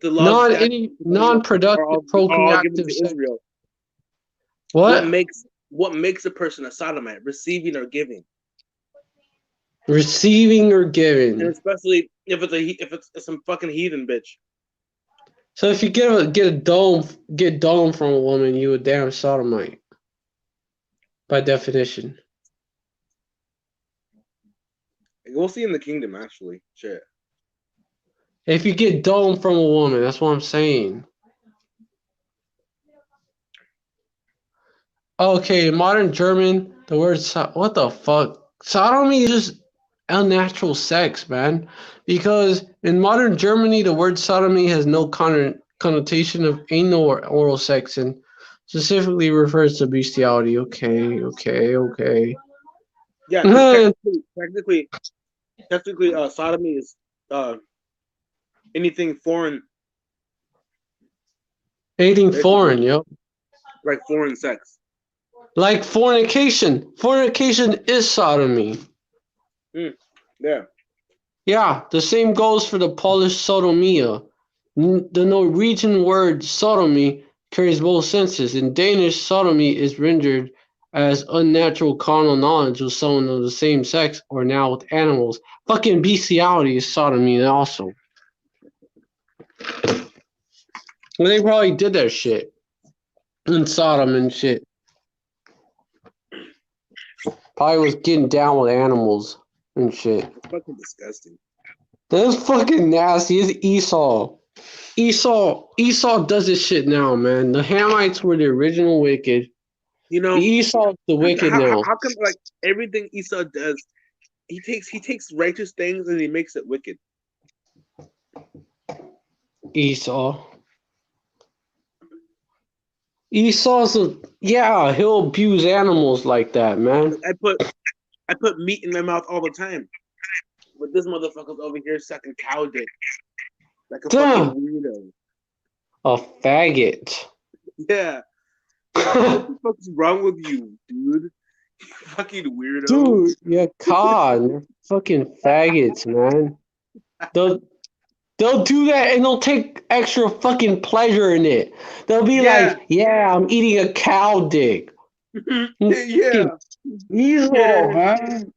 the laws and statutes Non-productive are all given procreative to sex. Israel. What makes a person a sodomite? Receiving or giving, receiving or and giving? especially if it's some fucking heathen bitch. So if you get dome from a woman, you a damn sodomite, by definition. We'll see in the kingdom, actually. Shit. If you get dome from a woman, that's what I'm saying. Okay, modern German, the word what the fuck? Sodomy is just unnatural sex, man. Because in modern Germany, the word sodomy has no connotation of anal or oral sex and specifically refers to bestiality. Okay. Yeah, technically, sodomy is anything foreign. Anything foreign, yep. Like foreign sex. Like fornication. Fornication is sodomy. Yeah. Yeah, the same goes for the Polish sodomia. The Norwegian word sodomy carries both senses. In Danish, sodomy is rendered as unnatural carnal knowledge with someone of the same sex or now with animals. Fucking bestiality is sodomy also. Well, they probably did that shit. In Sodom and shit. Probably was getting down with animals and shit. Fucking disgusting. That's fucking nasty. It's Esau. Esau does this shit now, man. The Hamites were the original wicked. You know, Esau's the wicked now. how come like everything Esau does, he takes righteous things and he makes it wicked. Esau's he'll abuse animals like that, man. I put meat in my mouth all the time, but this motherfucker's over here sucking cow dick like a fucking weirdo. A faggot. Yeah. What the fuck's wrong with you, dude? You fucking weirdo. Dude, yeah, God, they're fucking faggots, man. They'll do that and they'll take extra fucking pleasure in it. They'll be like, yeah, I'm eating a cow dick. Yeah. Esau, man.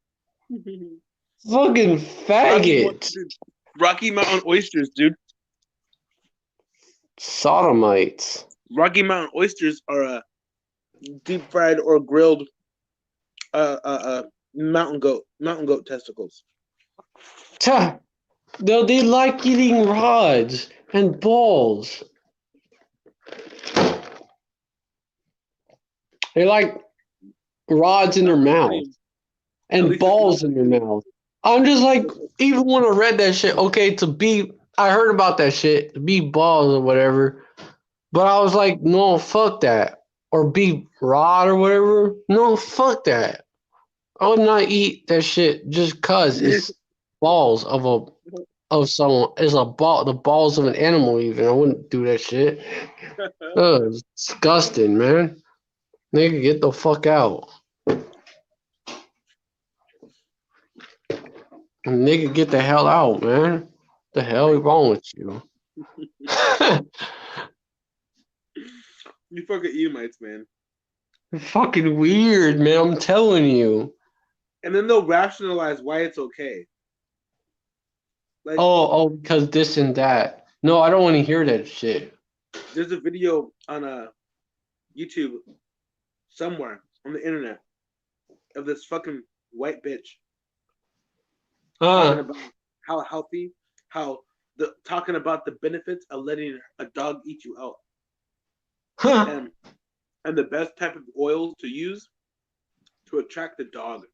Fucking faggot. Rocky Mountain oysters, dude. Sodomites. Rocky Mountain oysters are deep fried or grilled mountain goat testicles. They like eating rods and balls. They like rods in their mouth and balls in their mouth. I'm just like, even when I read that shit, okay, I heard about that shit, to be balls or whatever, but I was like, no, fuck that. Or be rod or whatever. No, fuck that. I would not eat that shit just cause it's balls of someone. It's the balls of an animal even. I wouldn't do that shit. It's disgusting, man. Nigga, get the fuck out. Nigga, get the hell out, man. The hell is wrong with you? You fucking Edomites, man. Fucking weird, man. I'm telling you. And then they'll rationalize why it's okay. Like, because this and that. No, I don't want to hear that shit. There's a video on YouTube somewhere on the internet of this fucking white bitch talking about how healthy, talking about the benefits of letting a dog eat you out. And the best type of oil to use to attract the dog.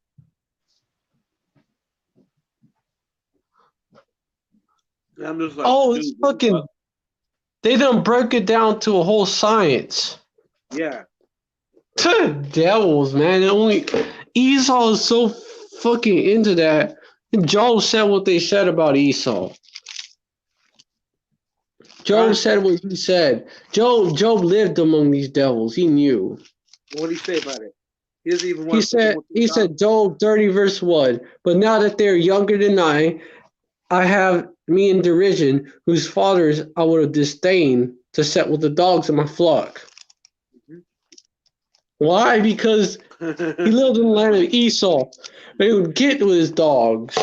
And I'm just like, it's fucking. They done broke it down to a whole science. Yeah. Devils, man. Esau is so fucking into that. Job said what they said about Esau. Job said what he said. Job lived among these devils. He knew. What did he say about it? He doesn't even want he said Job 30 verse 1. But now that they're younger than I have me in derision, whose fathers I would have disdained to set with the dogs of my flock. Mm-hmm. Why? Because he lived in the land of Esau. They would get with his dogs.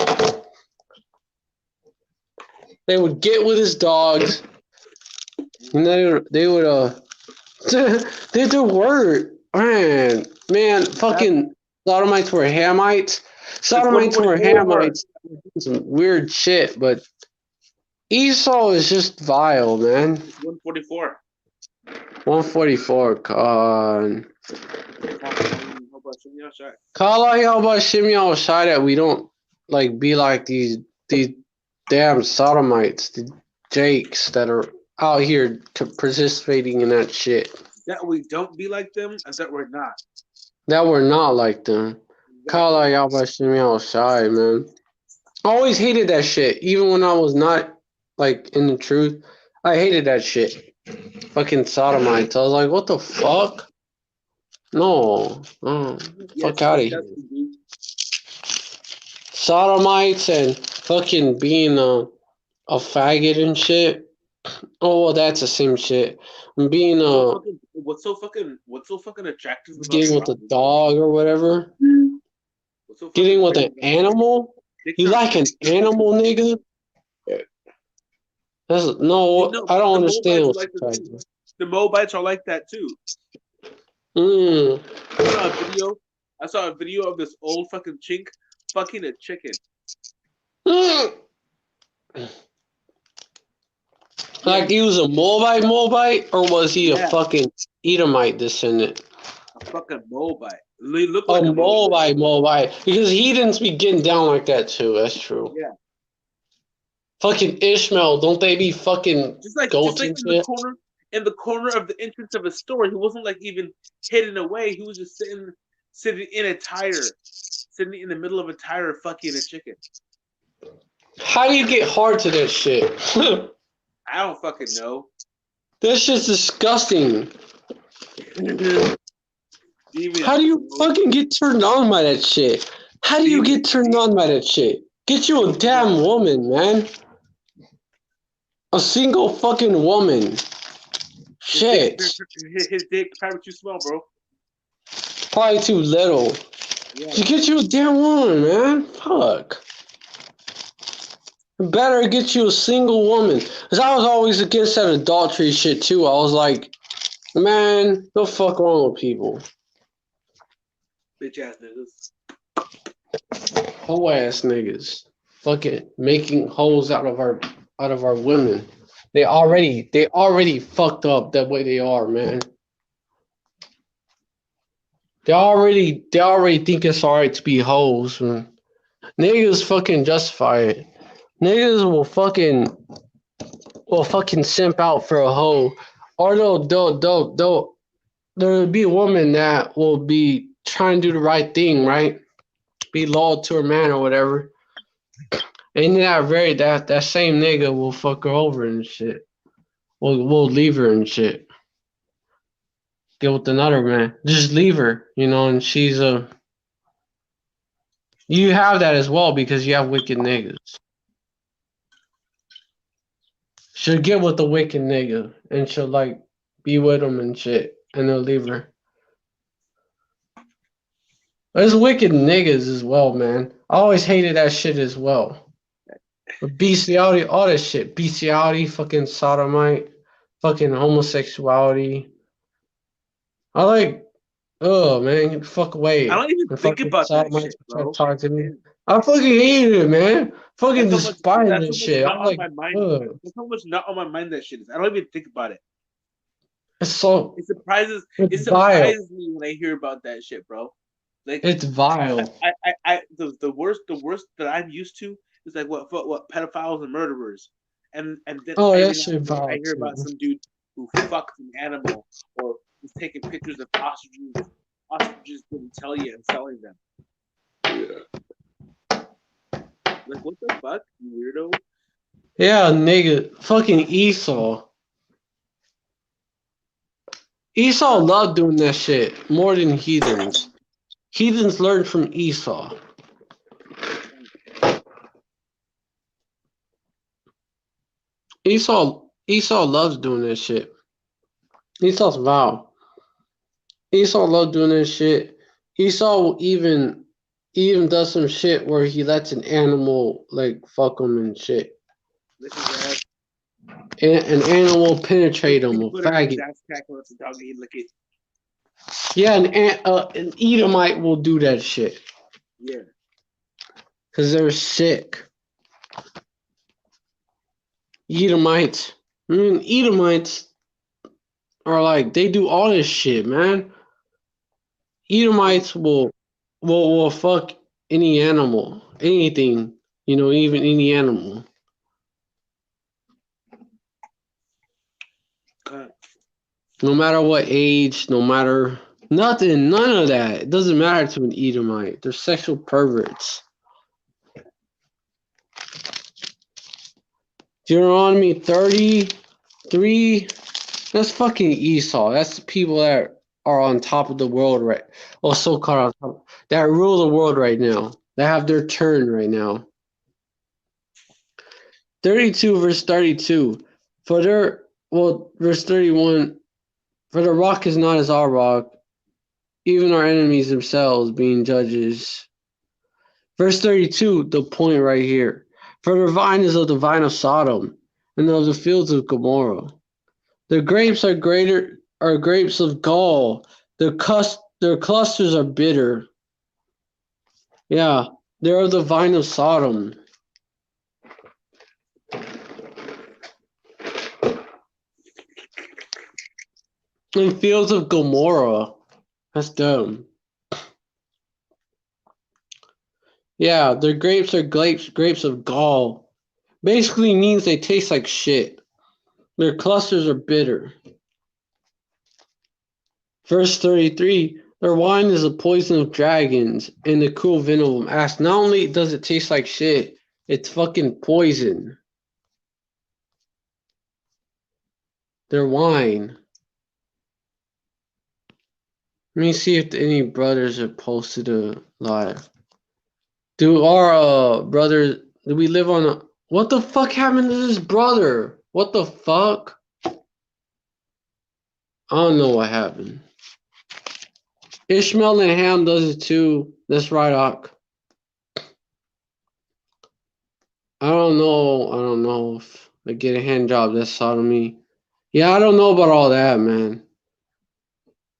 And they would did their word. Man, fucking Sodomites were Hamites. Sodomites were Hamites. Some weird shit, but Esau is just vile, man. 144. 144, God. Call out y'all about Shimei Shai that we don't like be like these damn Sodomites, the Jakes that are out here participating in that shit. That we don't be like them, and that we're not. That we're not like them. Call out y'all about Shimei Shai, man. I always hated that shit, even when I was not like in the truth. I hated that shit. Fucking Sodomites. I was like, what the fuck? No. Fuck out of here. Sodomites and fucking being a faggot and shit. Oh, well, that's the same shit. And being what's so fucking attractive about getting with a dog or whatever. Getting with an animal? You like an animal, nigga? I don't understand what's attractive. The Moabites are like that too. Mm. I saw a video I saw a video of this old fucking chink fucking a chicken. Like he was a Moabite, or was he a Yeah, fucking Edomite descendant? a fucking Moabite. He looked A like a Moabite. Moabite. Because heathens be getting down like that too. That's true. Yeah, Fucking Ishmael, don't they be fucking just goats like and shit? in the corner of the entrance of his store. He wasn't like even hidden away. He was just sitting in a tire, sitting in the middle of a tire, fucking a chicken. How do you get hard to that shit? I don't fucking know. That shit's disgusting. Even How do you fucking get turned on by that shit? How do you get turned on by that shit? Get you a damn woman, man. A single fucking woman. Shit. his dick probably too small, bro. Probably too little. Yeah. Just get you a damn woman, man. Fuck. Better get you a single woman. Because I was always against that adultery shit too. I was like, man, the fuck wrong with people? Bitch ass niggas. Hoe ass niggas. Fucking making hoes out of our women. They already fucked up that way they are, man. They already think it's alright to be hoes, man. Niggas fucking justify it. Niggas will fucking simp out for a hoe. Or there'll be a woman that will be trying to do the right thing, right? Be loyal to her man or whatever. And that same nigga will fuck her over and shit. We'll leave her and shit. Get with another man. Just leave her, and she's a. You have that as well because you have wicked niggas. She'll get with the wicked nigga and she'll like be with him and shit, and they'll leave her. There's wicked niggas as well, man. I always hated that shit as well. Bestiality, all that shit. Bestiality, fucking sodomite, fucking homosexuality. I like, oh man, get the fuck away. I don't even think about that shit, bro. Talk to me. I fucking hated it, man. Fucking despise that shit. I'm like, there's so much not on my mind that shit is. I don't even think about it. It's so. It surprises me when I hear about that shit, bro. Like it's vile. The worst that I'm used to is like what pedophiles and murderers, and then that shit vile. I hear about some dude who fucks an animal or is taking pictures of ostriches genitalia and selling them. Yeah. Like what the fuck, you weirdo? Yeah, nigga, fucking Esau. Esau loved doing that shit more than heathens. Heathens learned from Esau. Esau loves doing that shit. Esau's vile. Esau loves doing that shit. Esau will even does some shit where he lets an animal like fuck him and shit. An animal penetrate him with faggot. Yeah, an Edomite will do that shit. Yeah. Because they're sick. Edomites. Edomites are like, they do all this shit, man. Edomites will fuck any animal. Anything. Even any animal. No matter what age, no matter nothing, none of that. It doesn't matter to an Edomite. They're sexual perverts. Deuteronomy 33. That's fucking Esau. That's the people that are on top of the world right. Oh, so-called on top. That rule the world right now. That have their turn right now. 32 verse 32. Verse 31. For the rock is not as our rock, even our enemies themselves being judges. Verse 32, the point right here. For the vine is of the vine of Sodom, and of the fields of Gomorrah. Their grapes are grapes of gall. Their clusters are bitter. Yeah, they're of the vine of Sodom. And fields of Gomorrah. That's dumb. Yeah, their grapes are grapes of gall. Basically means they taste like shit. Their clusters are bitter. Verse 33, their wine is the poison of dragons and the cruel venom of asps. Not only does it taste like shit, it's fucking poison. Their wine. Let me see if any brothers are posted live. Do our brothers, do we live on a, what the fuck happened to this brother? What the fuck? I don't know what happened. Ishmael and Ham does it too. That's right, Ak. I don't know if they get a hand job. That's sodomy. Yeah, I don't know about all that, man.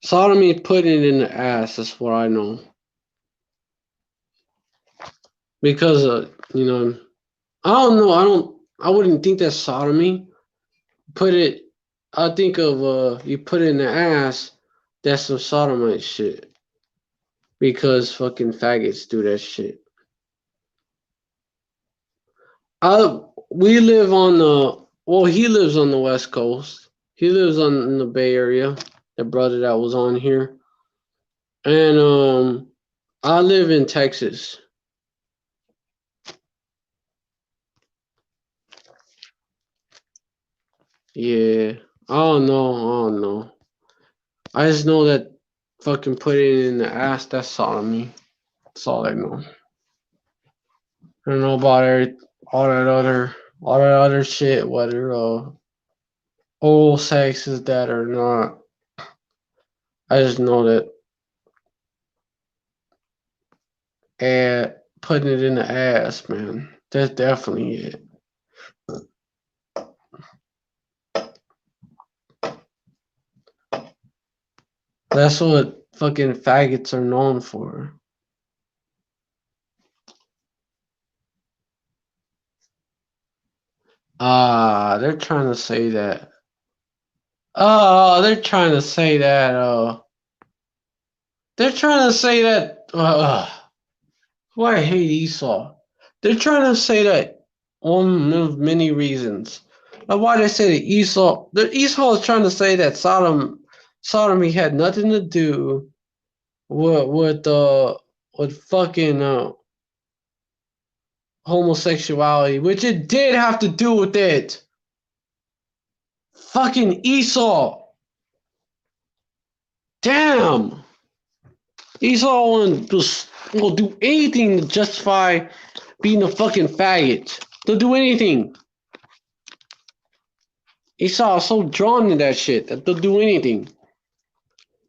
Sodomy is putting it in the ass. That's what I know. Because, I don't know. I wouldn't think that's sodomy. I think of, you put it in the ass, that's some sodomite shit. Because fucking faggots do that shit. We live on he lives on the West Coast. He lives in the Bay Area. The brother that was on here. And I live in Texas. Yeah. I don't know. I just know that fucking put it in the ass, that's sodomy. That's all I know. I don't know about all that other shit, whether oral sex is that or not. I just know that putting it in the ass, man. That's definitely it. That's what fucking faggots are known for. They're trying to say that. They're trying to say that. They're trying to say that. Why I hate Esau. They're trying to say that one of many reasons. Why they say that Esau is trying to say that sodomy had nothing to do with fucking homosexuality, which it did have to do with it. Fucking Esau. Damn. Esau will do anything to justify being a fucking faggot. They'll do anything. Esau is so drawn to that shit that they'll do anything.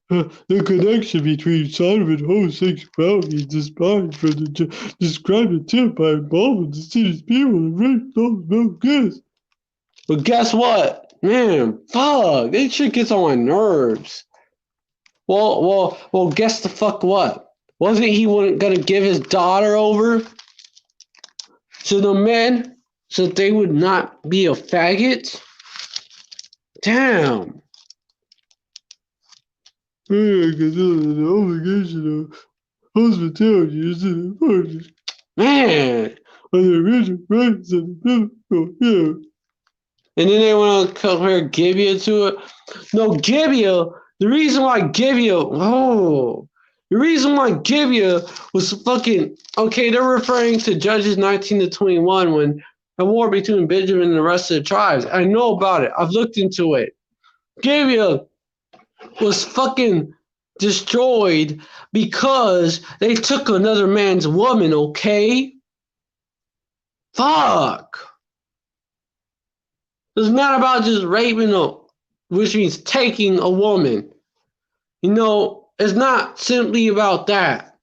The connection between Sodom and homosexuality is described attempt by involvement to see these people and rape those no goods. But guess what? Man, fuck, this shit gets on my nerves. Well, guess the fuck what? Wasn't he gonna give his daughter over to the men so they would not be a faggot? Damn. Because the obligation of hospitality is important. Man, on the original rights of the biblical, yeah. And then they want to compare Gibeah to it. No, Gibeah. The reason why Gibeah was fucking okay. They're referring to Judges 19-21 when a war between Benjamin and the rest of the tribes. I know about it. I've looked into it. Gibeah was fucking destroyed because they took another man's woman, okay? Fuck. It's not about just raping which means taking a woman. It's not simply about that.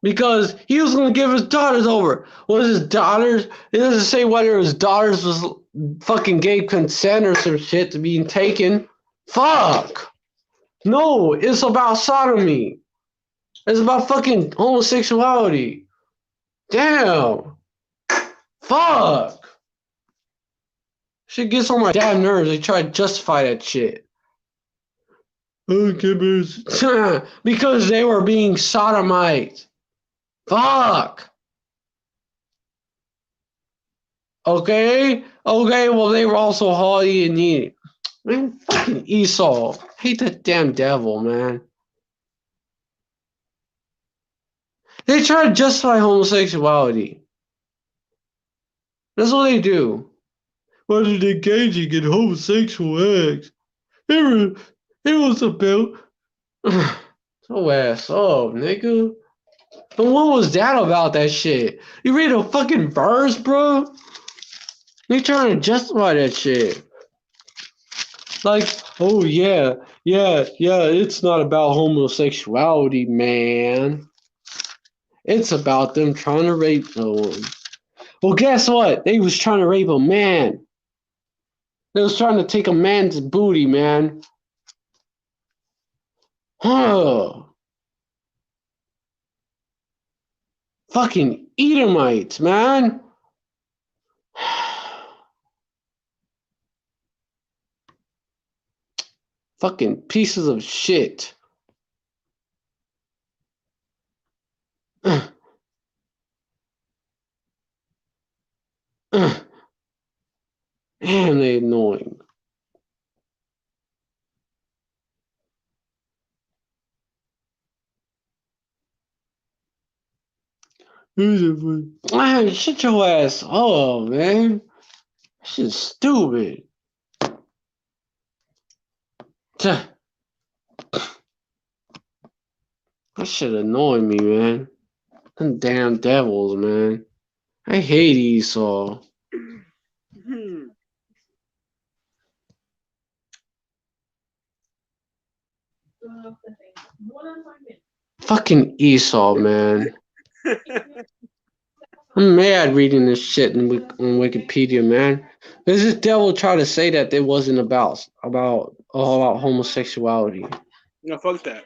Because he was going to give his daughters over. Was his daughters? It doesn't say whether his daughters was fucking gave consent or some shit to being taken. Fuck. No, it's about sodomy. It's about fucking homosexuality. Damn. Fuck. Shit gets on my damn nerves. They try to justify that shit. Because they were being sodomites. Fuck. Okay? Okay, well, they were also haughty and needy. Man, fucking Esau. Hate that damn devil, man. They try to justify homosexuality. That's what they do. Why did they engaging in homosexual acts? It was about... So ass up, nigga. But what was that about that shit? You read a fucking verse, bro? They trying to justify that shit. Like, oh yeah, it's not about homosexuality, man. It's about them trying to rape no one. Well, guess what? They was trying to rape a man. They was trying to take a man's booty, man. Huh. Fucking Edomites, man. Fucking pieces of shit. Damn, they annoying. Man, shut your ass up, man. Shit's stupid. That shit annoy me, man. Them damn devils, man. I hate Esau. Fucking Esau, man. I'm mad reading this shit on Wikipedia, man. There's this devil try to say that it wasn't about homosexuality. No, fuck that.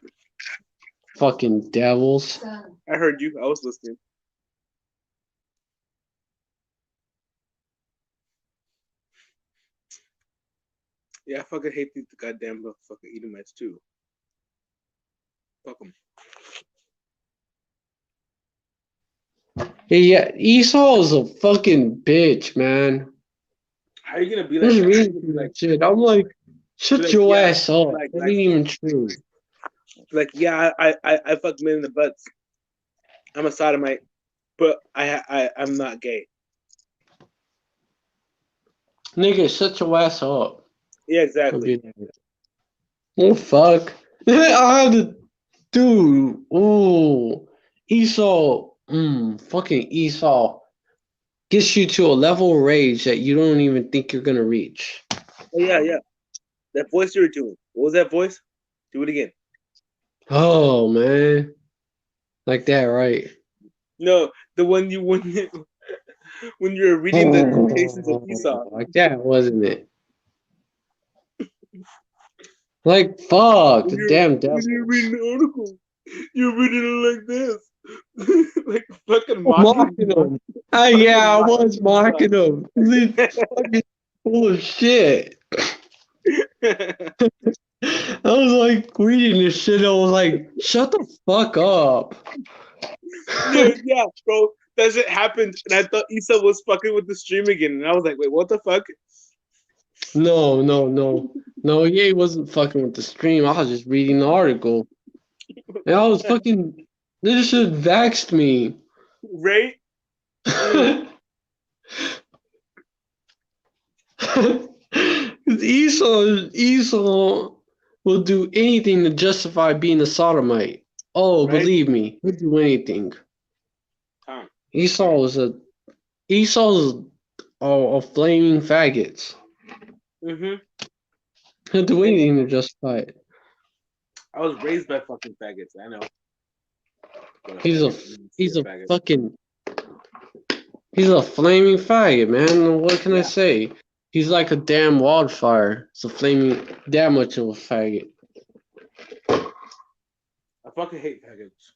Fucking devils. I heard you. I was listening. Yeah, I fucking hate these goddamn fucking Edomites too. Fuck them. Yeah, Esau is a fucking bitch, man. How are you gonna be Just like reading that shit. I'm like, shut your ass up. That ain't even true. Like, yeah, I fuck men in the butts. I'm a sodomite, but I'm not gay. Nigga, shut your ass up. Yeah, exactly. Oh fuck. I had to dude. Ooh. Esau. Fucking Esau gets you to a level of rage that you don't even think you're gonna reach. Oh yeah. That voice you were doing. What was that voice? Do it again. Oh man. Like that, right? No, the one you when you were reading the Temptations of Esau. Like that, wasn't it? Like fuck, the damn devil. When you're reading the article, you're reading it like this. Like fucking mocking him. Yeah, I was mocking him. He's fucking full of shit. I was like reading this shit. I was like, shut the fuck up. Yeah, bro. That shit happened, and I thought Esau was fucking with the stream again, and I was like, wait, what the fuck? No, he wasn't fucking with the stream. I was just reading the article. And I was fucking, this shit vexed me. Right? Esau will do anything to justify being a sodomite. Oh, right? Believe me, he'll do anything. Esau's a flaming faggot. He'll do anything to justify it. I was raised by fucking faggots. I know. He's a flaming faggot, man. What can I say? He's like a damn wildfire. It's a flaming, that much of a faggot. I fucking hate faggots.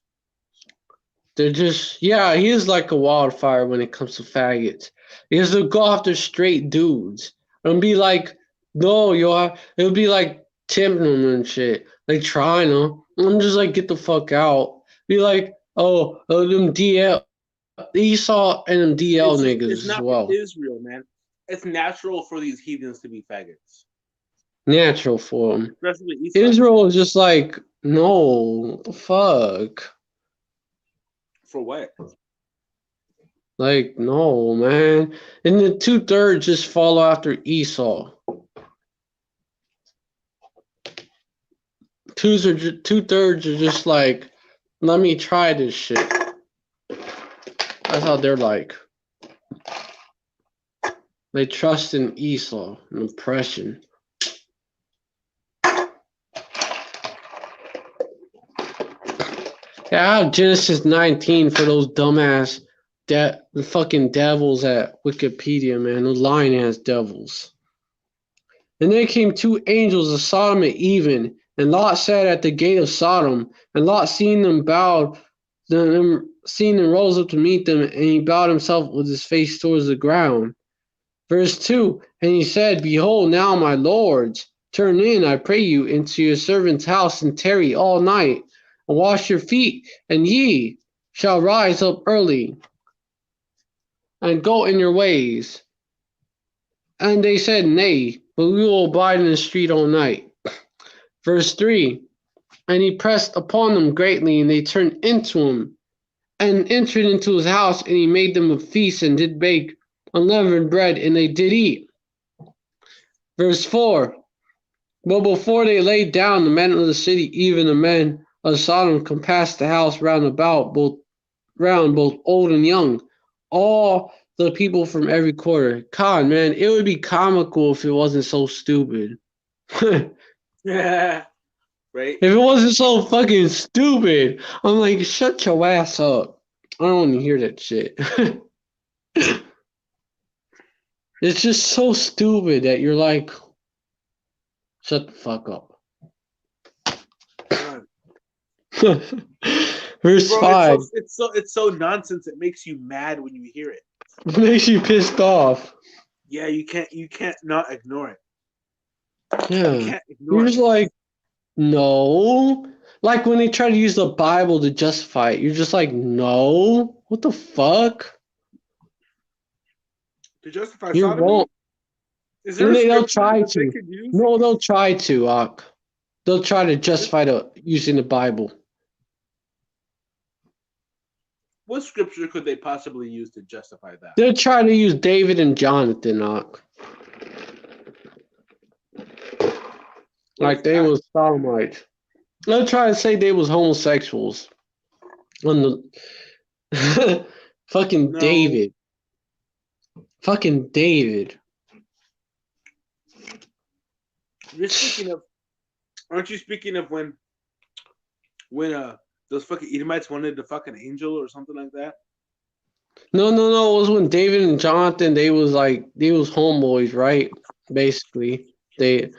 They're just, yeah, he is like a wildfire when it comes to faggots. He has to go after straight dudes and be like, no, it'll be like tempting them and shit, like trying to. I'm just like, get the fuck out. Be like, them DL, Esau and them DL niggas It's as not for well. Israel, man. It's natural for these heathens to be faggots, Natural for them. especially Esau. Israel is just like, no, what the fuck? For what? Like, no, man. And the 2/3 just follow after Esau. 2/3 are just like, let me try this shit. That's how they're like. They trust in Esau and oppression. Yeah, I have Genesis 19 for those dumbass the fucking devils at Wikipedia, man. Those lying ass devils. And there came 2 angels of Sodom and even, and Lot sat at the gate of Sodom, and Lot seeing them rose up to meet them, and he bowed himself with his face towards the ground. Verse 2, and he said, behold, now my lords, turn in, I pray you, into your servant's house, and tarry all night, and wash your feet, and ye shall rise up early, and go in your ways. And they said, nay, but we will abide in the street all night. Verse 3, and he pressed upon them greatly, and they turned into him, and entered into his house, and he made them a feast, and did bake unleavened bread, and they did eat. Verse 4, but before they laid down, the men of the city, even the men of Sodom, compassed the house round about, both old and young, all the people from every quarter. God, man, it would be comical if it wasn't so stupid. Yeah. Right? If it wasn't so fucking stupid, I'm like, shut your ass up. I don't want to hear that shit. It's just so stupid that you're like, shut the fuck up. Verse Bro, 5. it's so nonsense. It makes you mad when you hear it. It makes you pissed off. Yeah, you can't not ignore it. Yeah. You can't ignore You're it. just like, no. Like when they try to use the Bible to justify it, you're just like, no. What the fuck? To justify You're sodomy? wrong. Is there a They'll scripture try that they to. could use? No, they'll try to, Ak. They'll try to justify using the Bible. What scripture could they possibly use to justify that? They'll try to use David and Jonathan, Ak. Like they was sodomites. They'll try to say they was homosexuals. On the fucking No. David. Fucking David. You're speaking of. Aren't you speaking of when those fucking Edomites wanted the fucking angel or something like that? No. It was when David and Jonathan, they was homeboys, right? Basically. It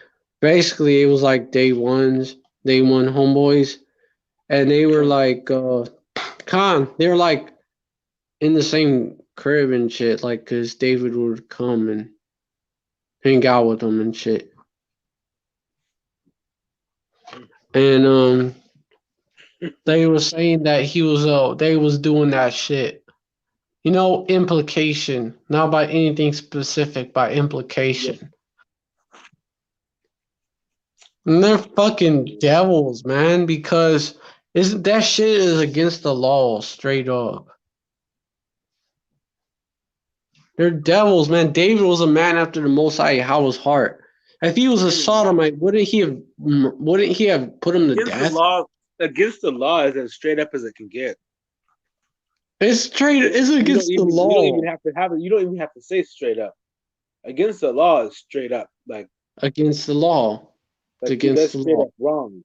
was like day one homeboys. And they were like they were like in the same crib and shit, like, cause David would come and hang out with them and shit. And they were saying that they was doing that shit. You know, implication, not by anything specific, by implication. Yeah. And they're fucking devils, man, because that shit is against the law, straight up. They're devils, man. David was a man after the Most High Yahweh's heart. If he was a sodomite, wouldn't he have put him to death? Against the law is as straight up as it can get. It's against the law. You don't even have to have it. You don't even have to say straight up. Against the law is straight up, like against the law. It's against the law. Wrong.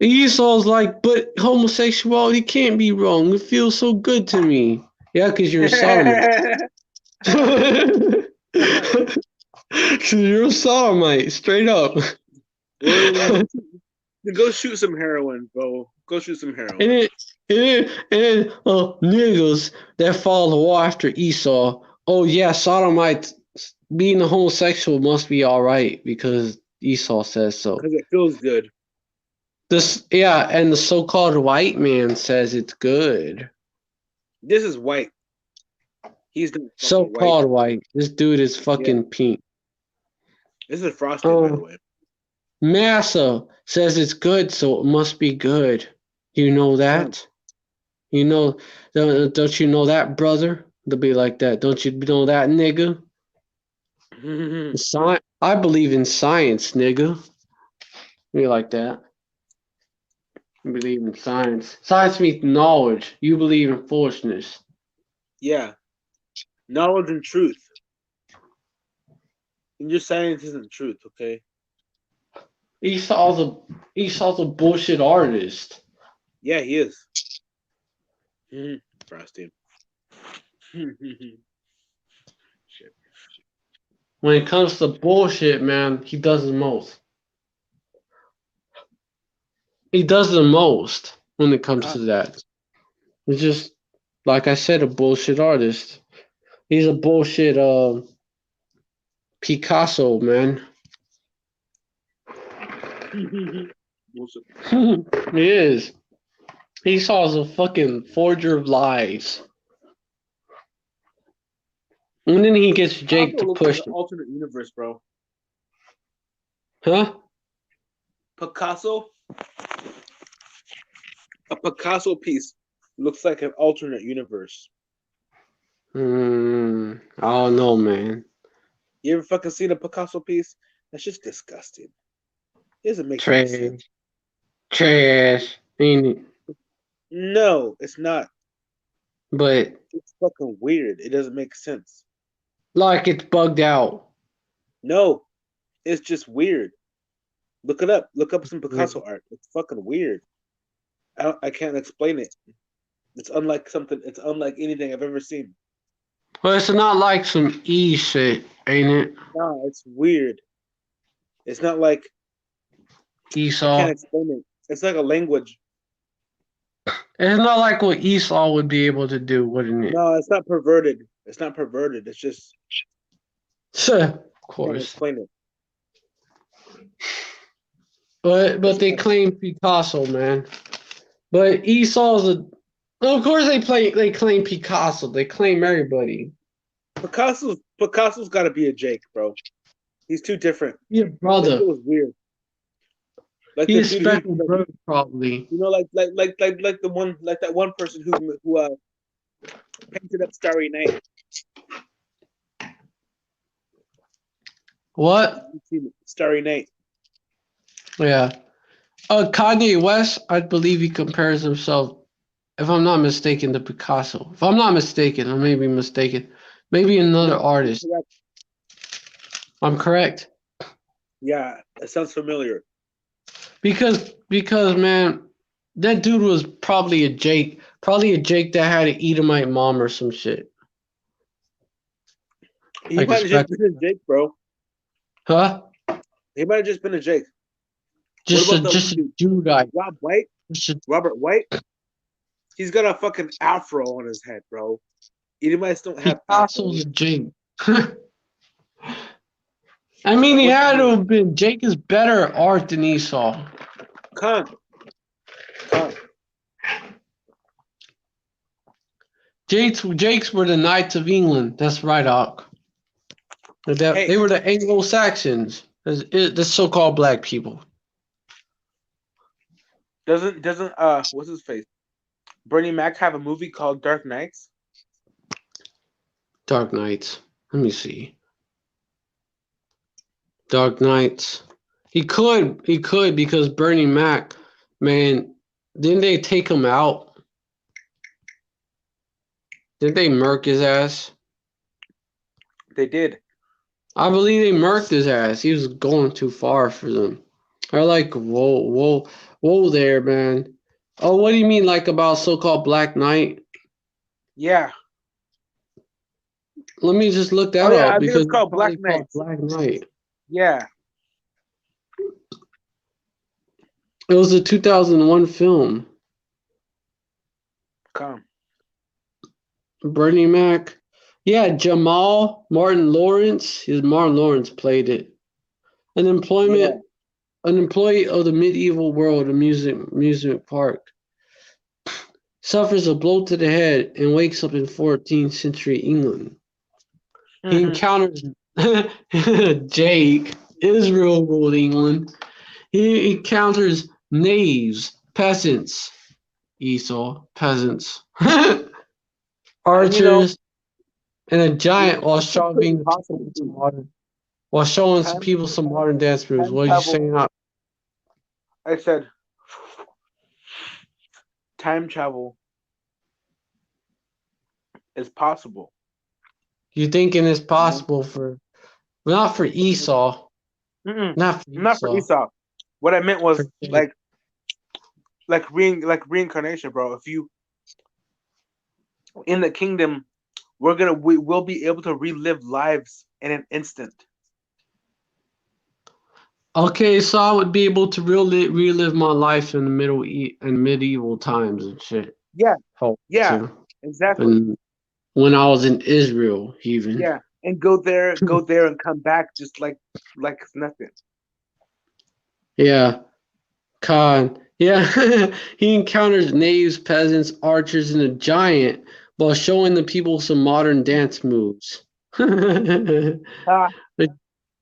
Esau's like, but homosexuality can't be wrong. It feels so good to me. Yeah, because you're a sodomite. Because you're a sodomite, straight up. Go shoot some heroin, bro. Go shoot some heroin. Niggas that follow after Esau. Oh yeah, sodomites being a homosexual must be all right because Esau says so. Because it feels good. This yeah, and the so-called white man says it's good. This is white. He's the fucking white. So-called white. This dude is fucking pink. This is Frosty, by the way. Massa says it's good, so it must be good. You know that? You know, don't you know that, brother? They'll be like that. Don't you know that, nigga? I believe in science, nigga. Be like that. I believe in science. Science means knowledge. You believe in foolishness. Yeah. Knowledge and truth. And your science isn't truth, okay? Esau's a bullshit artist. Yeah, he is. Frosty. Shit. When it comes to bullshit, man, he does the most. He does the most when it comes to that. It's just, like I said, a bullshit artist. He's a bullshit Picasso, man. He is. Esau's a fucking forger of lies. And then he gets Jake to push him. Alternate universe, bro. Huh? Picasso? A Picasso piece looks like an alternate universe. I don't know, man. You ever fucking seen a Picasso piece? That's just disgusting. It doesn't make Trash. sense. Trash. Ain't it? No, it's not. But it's fucking weird. It doesn't make sense. Like it's bugged out. No, it's just weird. Look it up. Look up some Picasso art. It's fucking weird. I can't explain it. It's unlike something. It's unlike anything I've ever seen. Well, it's not like some E shit, ain't it? No, it's weird. It's not like Esau. I can't explain it. It's like a language. It's not like what Esau would be able to do, wouldn't it? No, it's not perverted. It's not perverted. It's just. Of course. I can't explain it. But they claim Picasso, man. But Esau's a. Of course they claim Picasso. They claim everybody. Picasso's got to be a Jake, bro. He's too different. Yeah, brother. It was weird. Like he's special, brother, probably. You know, like that one person who painted up Starry Night. What? Starry Night. Yeah. Kanye West, I believe he compares himself, if I'm not mistaken, to Picasso. If I'm not mistaken, I may be mistaken. Maybe another artist. Correct. I'm correct. Yeah, it sounds familiar. Because man, that dude was probably a Jake that had an Edomite mom or some shit. He might have just been a Jake, bro. Huh? He might have just been a Jake. Just a Jew guy. Rob White? Robert White? He's got a fucking afro on his head, bro. Edomites don't have Picasso's a Jake. I mean, he had to have been. Jake is better at art than Esau. Come. Jakes were the Knights of England. That's right, Hawk. They were the Anglo-Saxons. The so-called black people. Doesn't what's his face? Bernie Mac have a movie called Dark Knights? Dark Knights. Let me see. Dark Knights. He could because Bernie Mac, man, didn't they take him out? Didn't they murk his ass? They did. I believe they murked his ass. He was going too far for them. They're like, whoa there, man. Oh, what do you mean, like about so-called Black Knight? Yeah. Let me just look that up. I because think it's called Black Knight. Black Knight. Yeah. It was a 2001 film. Come. Bernie Mac. Yeah, Jamal Martin Lawrence. His Martin Lawrence played it. An Yeah. employee of the medieval world amusement park suffers a blow to the head and wakes up in 14th century England. He encounters Jake, Israel ruled England. He encounters knaves, peasants, Esau, peasants, And you know, archers, and a giant while it's pretty showing possible people some too. modern while showing some Time people some modern dance moves. time What are you travel. saying? I said time travel is possible. You thinking it's You know? possible for not for Esau, Mm-mm. not for Not for Esau, Esau. What I meant for was Jake. like reincarnation, bro. If you in the kingdom, we will be able to relive lives in an instant. Okay, so I would be able to relive my life in the in medieval times and shit. Yeah, Hope yeah, to. exactly. And when I was in Israel, even. Yeah, and go there and come back just like it's nothing. Yeah, Khan. Yeah, he encounters knaves, peasants, archers, and a giant while showing the people some modern dance moves. Ah,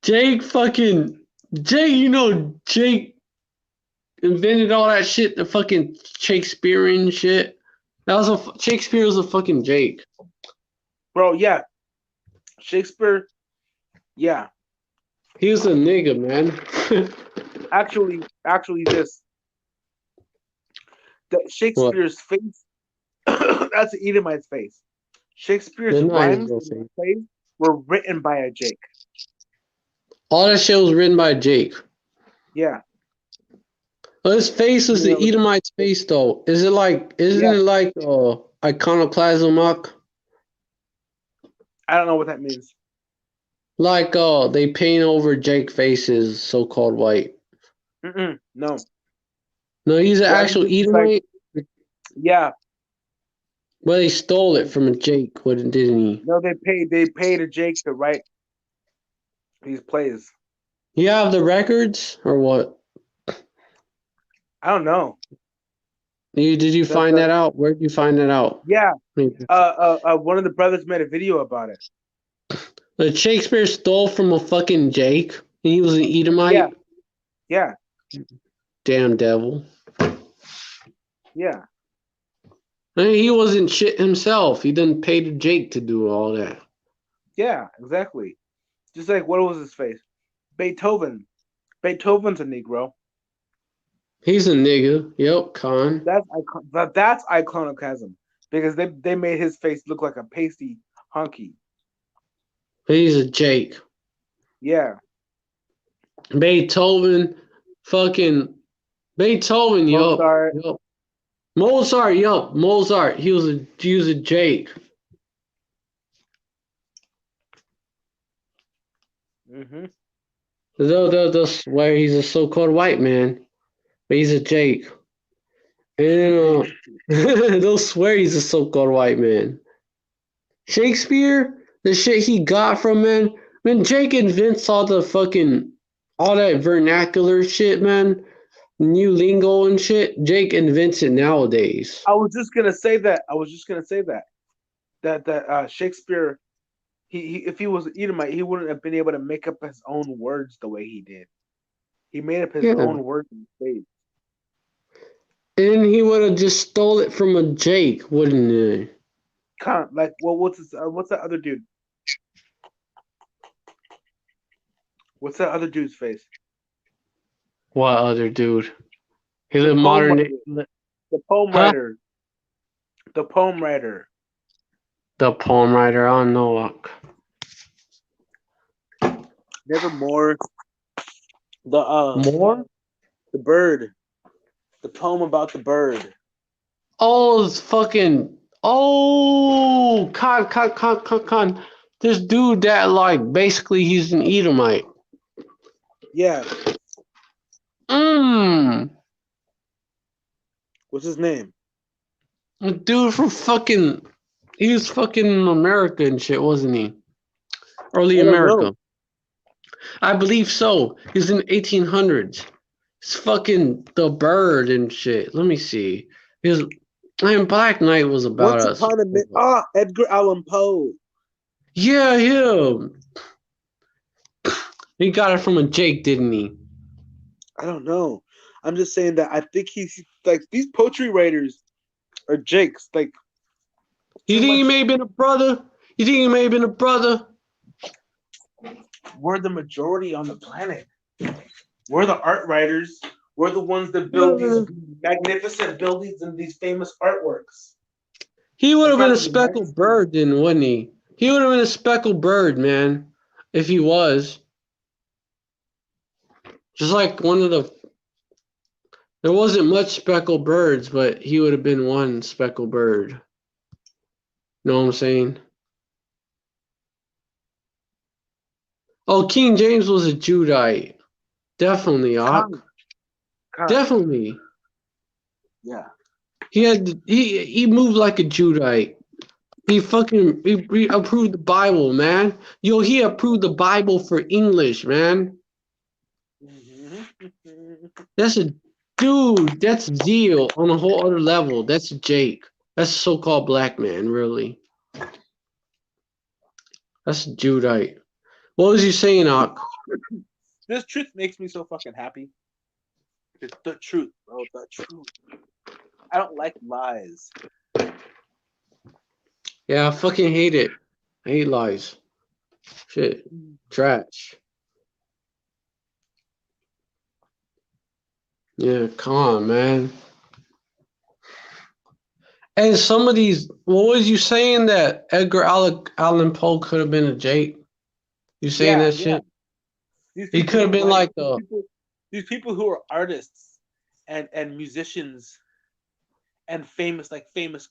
Jake fucking Jake, Jake invented all that shit, the fucking Shakespearean shit. Shakespeare was a fucking Jake. bro, yeah, Shakespeare. Yeah, He was a nigga, man. actually, this that What? Shakespeare's face. That's Edomite's face. They're Shakespeare's not his rhymes real in his face. plays were written by a Jake. All that shit was written by Jake. Yeah, Well, his face was you the know, Edomite's face, though. Isn't yeah. it like iconoclasm? I don't know what that means. Like they paint over Jake faces, so-called white. No, No, he's an what I actual mean is like, Edomite. yeah, Well, they stole it from a Jake, didn't he? no, they paid a Jake to write these plays. You have the records or what? I don't know. Did you find The that out? Where did you find that out? Yeah, I mean, one of the brothers made a video about it. the Shakespeare stole from a fucking Jake, and he was an Yeah, Edomite. yeah, Damn devil. yeah, I mean, he wasn't shit himself. He didn't pay the Jake to do all that. yeah, exactly. Just like what was his face? Beethoven. Beethoven's a Negro. He's a nigga. Yep, Khan. That's iconoclasm because they made his face look like a pasty hunky. He's a Jake. Yeah, Beethoven, fucking Beethoven. Yup, Mozart. yup. Mozart. Yup, Mozart. He was a Jake. Hmm. They'll swear he's a so-called white man, but he's a Jake. And they'll swear he's a so-called white man. Shakespeare, the shit he got from man, Jake invents all that vernacular shit, man. New lingo and shit. Jake invents it nowadays. I was just gonna say that. That Shakespeare. He if he was an Edomite, he wouldn't have been able to make up his own words the way he did. He made up his Yeah. own words in space. And he would have just stole it from a Jake, wouldn't he? Like, well, what's that other dude? What's that other dude's face? What other dude? He's The a poem modern writer. The poem huh? writer. The poem writer. The poem writer. I don't know. Nevermore. More? The bird. The poem about the bird. Oh, it's fucking. Oh, con. This dude that basically he's an Edomite. Yeah. Mmm. What's his name? A dude from fucking. He was fucking America and shit, wasn't he? Early I don't know. America. I believe so. He's in the 1800s. It's fucking the bird and shit. Let me see. His and Black Knight was about Once us. upon a minute. Edgar Allan Poe. Yeah, him. He got it from a Jake, didn't he? I don't know. I'm just saying that I think he's like these poetry writers are jakes. Like You too think he much. may have been a brother? You think he may have been a brother? We're the majority on the planet. We're the art writers. We're the ones that build these Yeah. magnificent buildings and these famous artworks. He would That's have been not a the United speckled States. bird, then, wouldn't he? He would have been a speckled bird, man. If he was. Just like one of the. There wasn't much speckled birds, but he would have been one speckled bird. Know what I'm saying? Oh, King James was a Judite. Definitely, Con, Ock. con. Definitely. Yeah. He moved like a Judite. He approved the Bible, man. Yo, he approved the Bible for English, man. That's a dude. That's zeal on a whole other level. That's Jake. That's a so-called black man, really. That's a Judite. What was you saying, Ock? This truth makes me so fucking happy. It's the truth, bro. The truth. I don't like lies. Yeah, I fucking hate it. I hate lies. Shit. Trash. Yeah, come on, man. And some of these, what was you saying that Allan Poe could have been a Jake? You saying Yeah, that yeah. shit? These He people could have who been write, like the these people who are artists and musicians and famous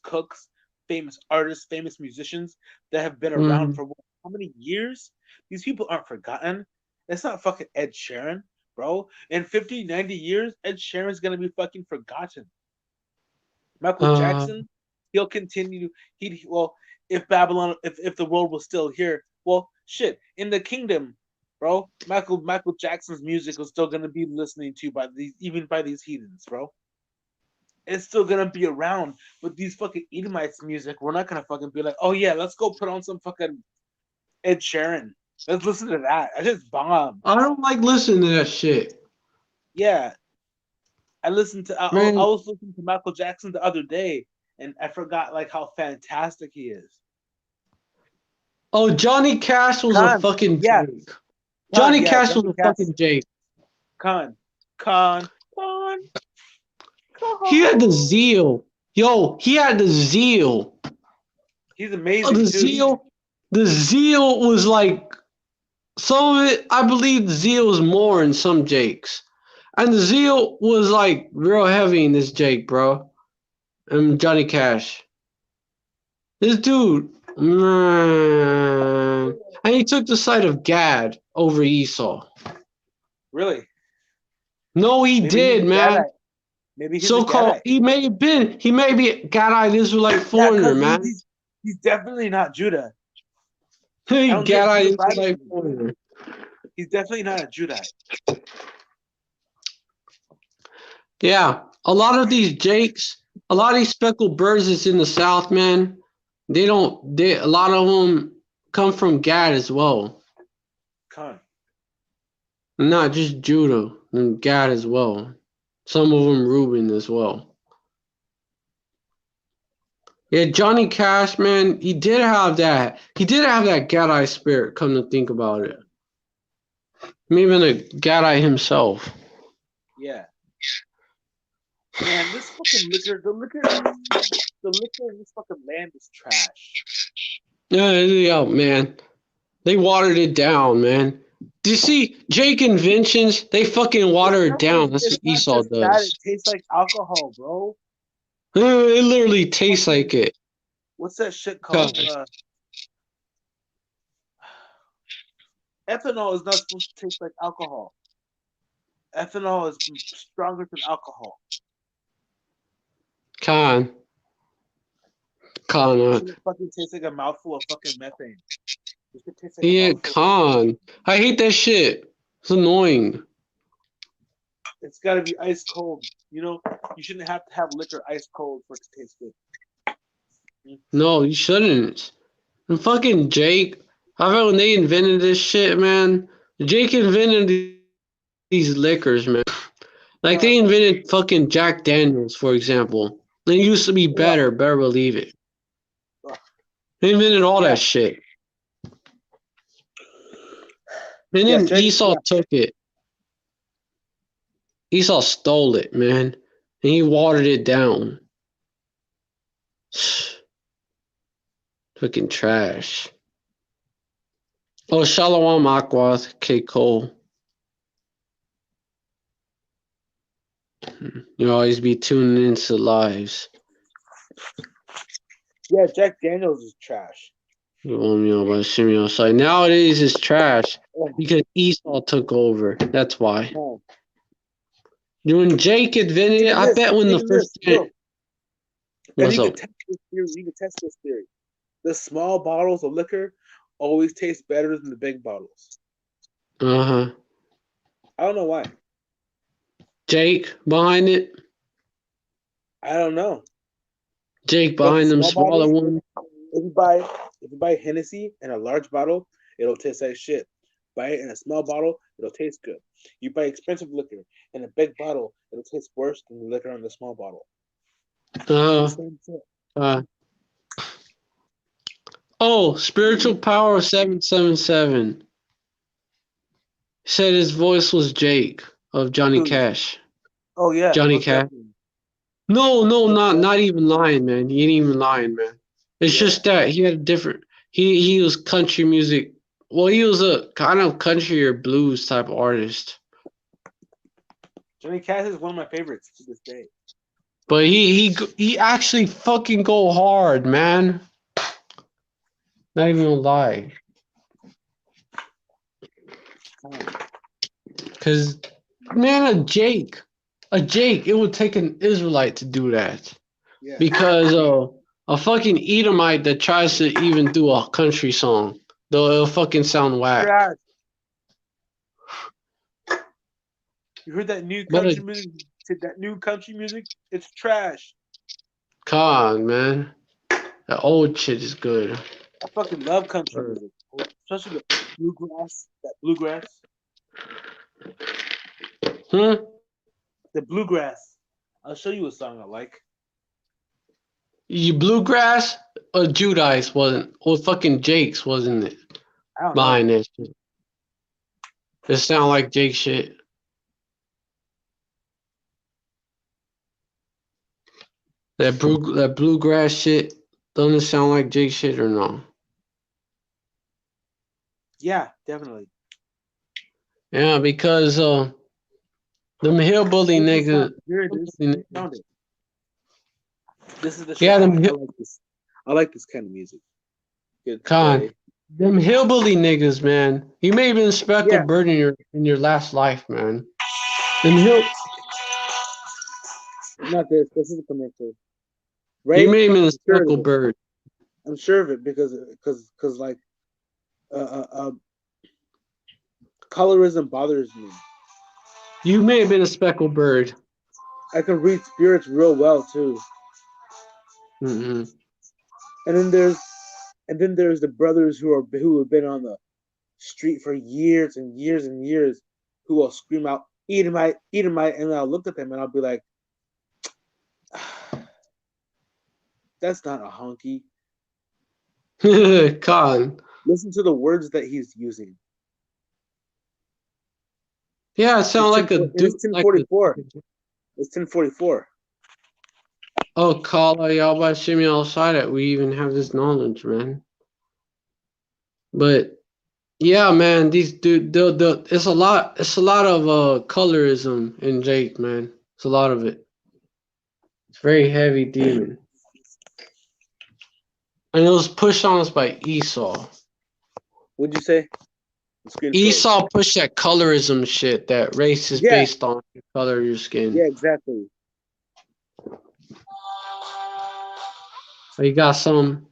cooks, famous artists, famous musicians that have been around mm, for how many years? These people aren't forgotten. It's not fucking Ed Sheeran, bro. In 50, 90 years, Ed Sheeran's gonna be fucking forgotten. Michael uh Jackson, he'll continue. He well, if Babylon, if the world was still here, well, shit, in the kingdom, bro. Michael Jackson's music is still gonna be listening to by these even by these heathens, bro. It's still gonna be around. But these fucking Edomites music, we're not gonna fucking be like, oh yeah, let's go put on some fucking Ed Sheeran. Let's listen to that. I just bomb. I don't like listening to that shit. Yeah, I listened to. I Man, was listening to Michael Jackson the other day, and I forgot like how fantastic he is. oh, Johnny Cash was a Khan, fucking yeah, Jake. Khan, Johnny yeah, Cash was Johnny a Cash, fucking Jake. Khan, Khan, Khan, He had the Khan. zeal. Yo, he had the zeal. He's Oh, amazing too. the zeal was like some of it. I believe the zeal was more in some Jakes, and the zeal was like real heavy in this Jake, bro. And Johnny Cash, this dude, man, and he took the side of Gad over Esau. Really? No, he Maybe he's did, a man. Gadite. Maybe he's a So called, Gadite. he may be a Gadite Israelite Yeah, foreigner, because man. he's definitely not Judah. I He don't take Gadite Judah Israelite Bible. foreigner. He's definitely not a Judite. Yeah, a lot of these Jakes, a lot of these speckled birds that's in the South, man. A lot of them come from Gad as well, Khan. not just Judah and Gad as well. Some of them Reuben as well. Yeah, Johnny Cash, man, he did have that. He did have that Gadite spirit. Come to think about it, even a Gadite himself. Yeah. Man, this fucking the liquor in this fucking land is trash. Yeah, man. They watered it down, man. Do you see Jake Inventions? They fucking water it down. That's what It's not Esau just that, does. it tastes like alcohol, bro. It literally tastes like Fucking, it. what's that shit called? Gosh. Ethanol is not supposed to taste like alcohol. Ethanol is stronger than alcohol. Con. Con. It fucking tastes like a mouthful of fucking methane. This shit tastes like a Yeah, mouthful. con. I hate that shit. It's annoying. It's got to be ice cold. You know, you shouldn't have to have liquor ice cold for it to taste good. No, you shouldn't. And fucking Jake. I remember when they invented this shit, man. Jake invented these liquors, man. Like they invented fucking Jack Daniels, for example. They used to be better believe it. They invented all that shit. And then Esau took it. Esau stole it, man. And he watered it down. Fucking trash. Oh, Shalom Akwath, K. Cole. You always be tuning into lives. Yeah, Jack Daniels is trash. Nowadays it's trash because Esau took over. That's why. When Jake invented it, I bet when the first and what's you up? can test this theory. The small bottles of liquor always taste better than the big bottles. I don't know why. Jake behind it. I don't know. Jake behind them smaller ones. If you buy Hennessy in a large bottle, it'll taste like shit. Buy it in a small bottle, it'll taste good. You buy expensive liquor in a big bottle, it'll taste worse than the liquor in the small bottle. Spiritual Power 777 said his voice was Jake of Johnny Cash. Oh yeah, Johnny Cash. No, not even lying, man. He ain't even lying, man. It's just that he had a different. He was country music. Well, he was a kind of country or blues type of artist. Johnny Cash is one of my favorites to this day. But he actually fucking go hard, man. Not even gonna lie. Cause man, a Jake, it would take an Israelite to do that. Yeah. Because a fucking Edomite that tries to even do a country song, though it'll fucking sound whack. Trash. You heard that new country music? That new country music? It's trash. Come on, man. That old shit is good. I fucking love country music, especially the bluegrass. That bluegrass. The bluegrass. I'll show you a song I like. You bluegrass or Judice wasn't, or fucking Jake's wasn't it? I don't behind know. that shit. It sound like Jake shit. That bluegrass shit, doesn't it sound like Jake shit or no? Yeah, definitely. Yeah, because them hillbilly niggas. Here it is. Found it. This is the shit. Yeah, I like this kind of music. Them hillbilly niggas, man. You may have been speckled bird in your last life, man. Not this. This is a commercial. Right? You may have been a speckled bird. I'm sure of it because like colorism bothers me. You may have been a speckled bird. I can read spirits real well too. Mm-hmm. And then there's the brothers who have been on the street for years and years and years, who will scream out Edomite, Edomite, and I'll look at them and I'll be like, that's not a honky. Con. Listen to the words that he's using. Yeah, it sounds like a. It's 1044. It's 1044. Oh, Kala, y'all by Shimmy outside it. We even have this knowledge, man. But yeah, man, these it's a lot of colorism in Jake, man. It's a lot of it. It's very heavy demon. And it was pushed on us by Esau. What'd you say? Esau pushed that colorism shit, that race is based on the color of your skin. Yeah, exactly. Oh, you got some?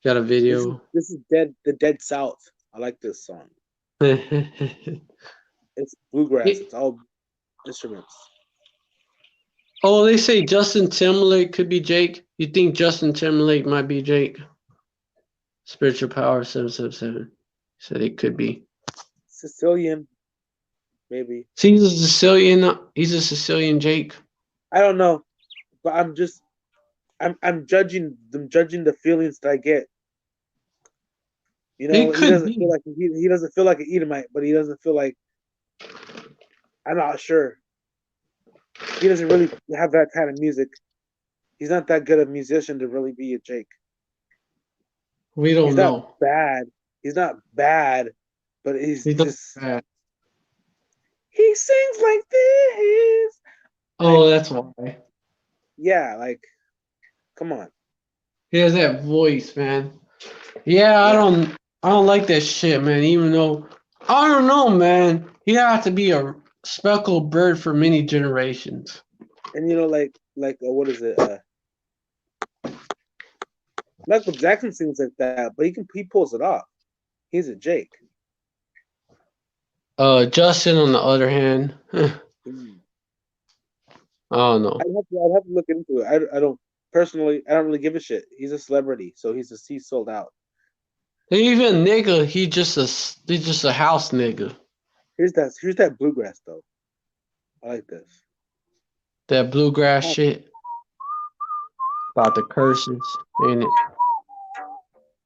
Got a This is video? this is Dead the Dead South. I like this song. It's bluegrass. It's all instruments. Oh, they say Justin Timberlake could be Jake. You think Justin Timberlake might be Jake? Spiritual Power 777 said it could be. Sicilian, maybe. See, he's a Sicilian. He's a Sicilian Jake. I don't know, but I'm judging the feelings that I get. You know, It he could doesn't be. feel like he doesn't feel like an Edomite, but he doesn't feel like I'm not sure. He doesn't really have that kind of music. He's not that good a musician to really be a Jake. We He's don't not know. bad. He's not bad, but he's He's not just bad. he sings like this. Oh, Like, that's why. yeah, like come on. He has that voice, man. Yeah, Yeah. I don't like that shit, man. Even though I don't know, man. He have to be a speckled bird for many generations. And you know, like what is it? Michael Jackson sings like that, but he pulls it off. He's a Jake. Justin, on the other hand, I Mm. don't know. I'd have to look into it. I don't personally. I don't really give a shit. He's a celebrity, so he's sold out. Even nigga, he's just a house nigga. Here's that bluegrass though. I like this. That bluegrass shit about the curses, ain't it?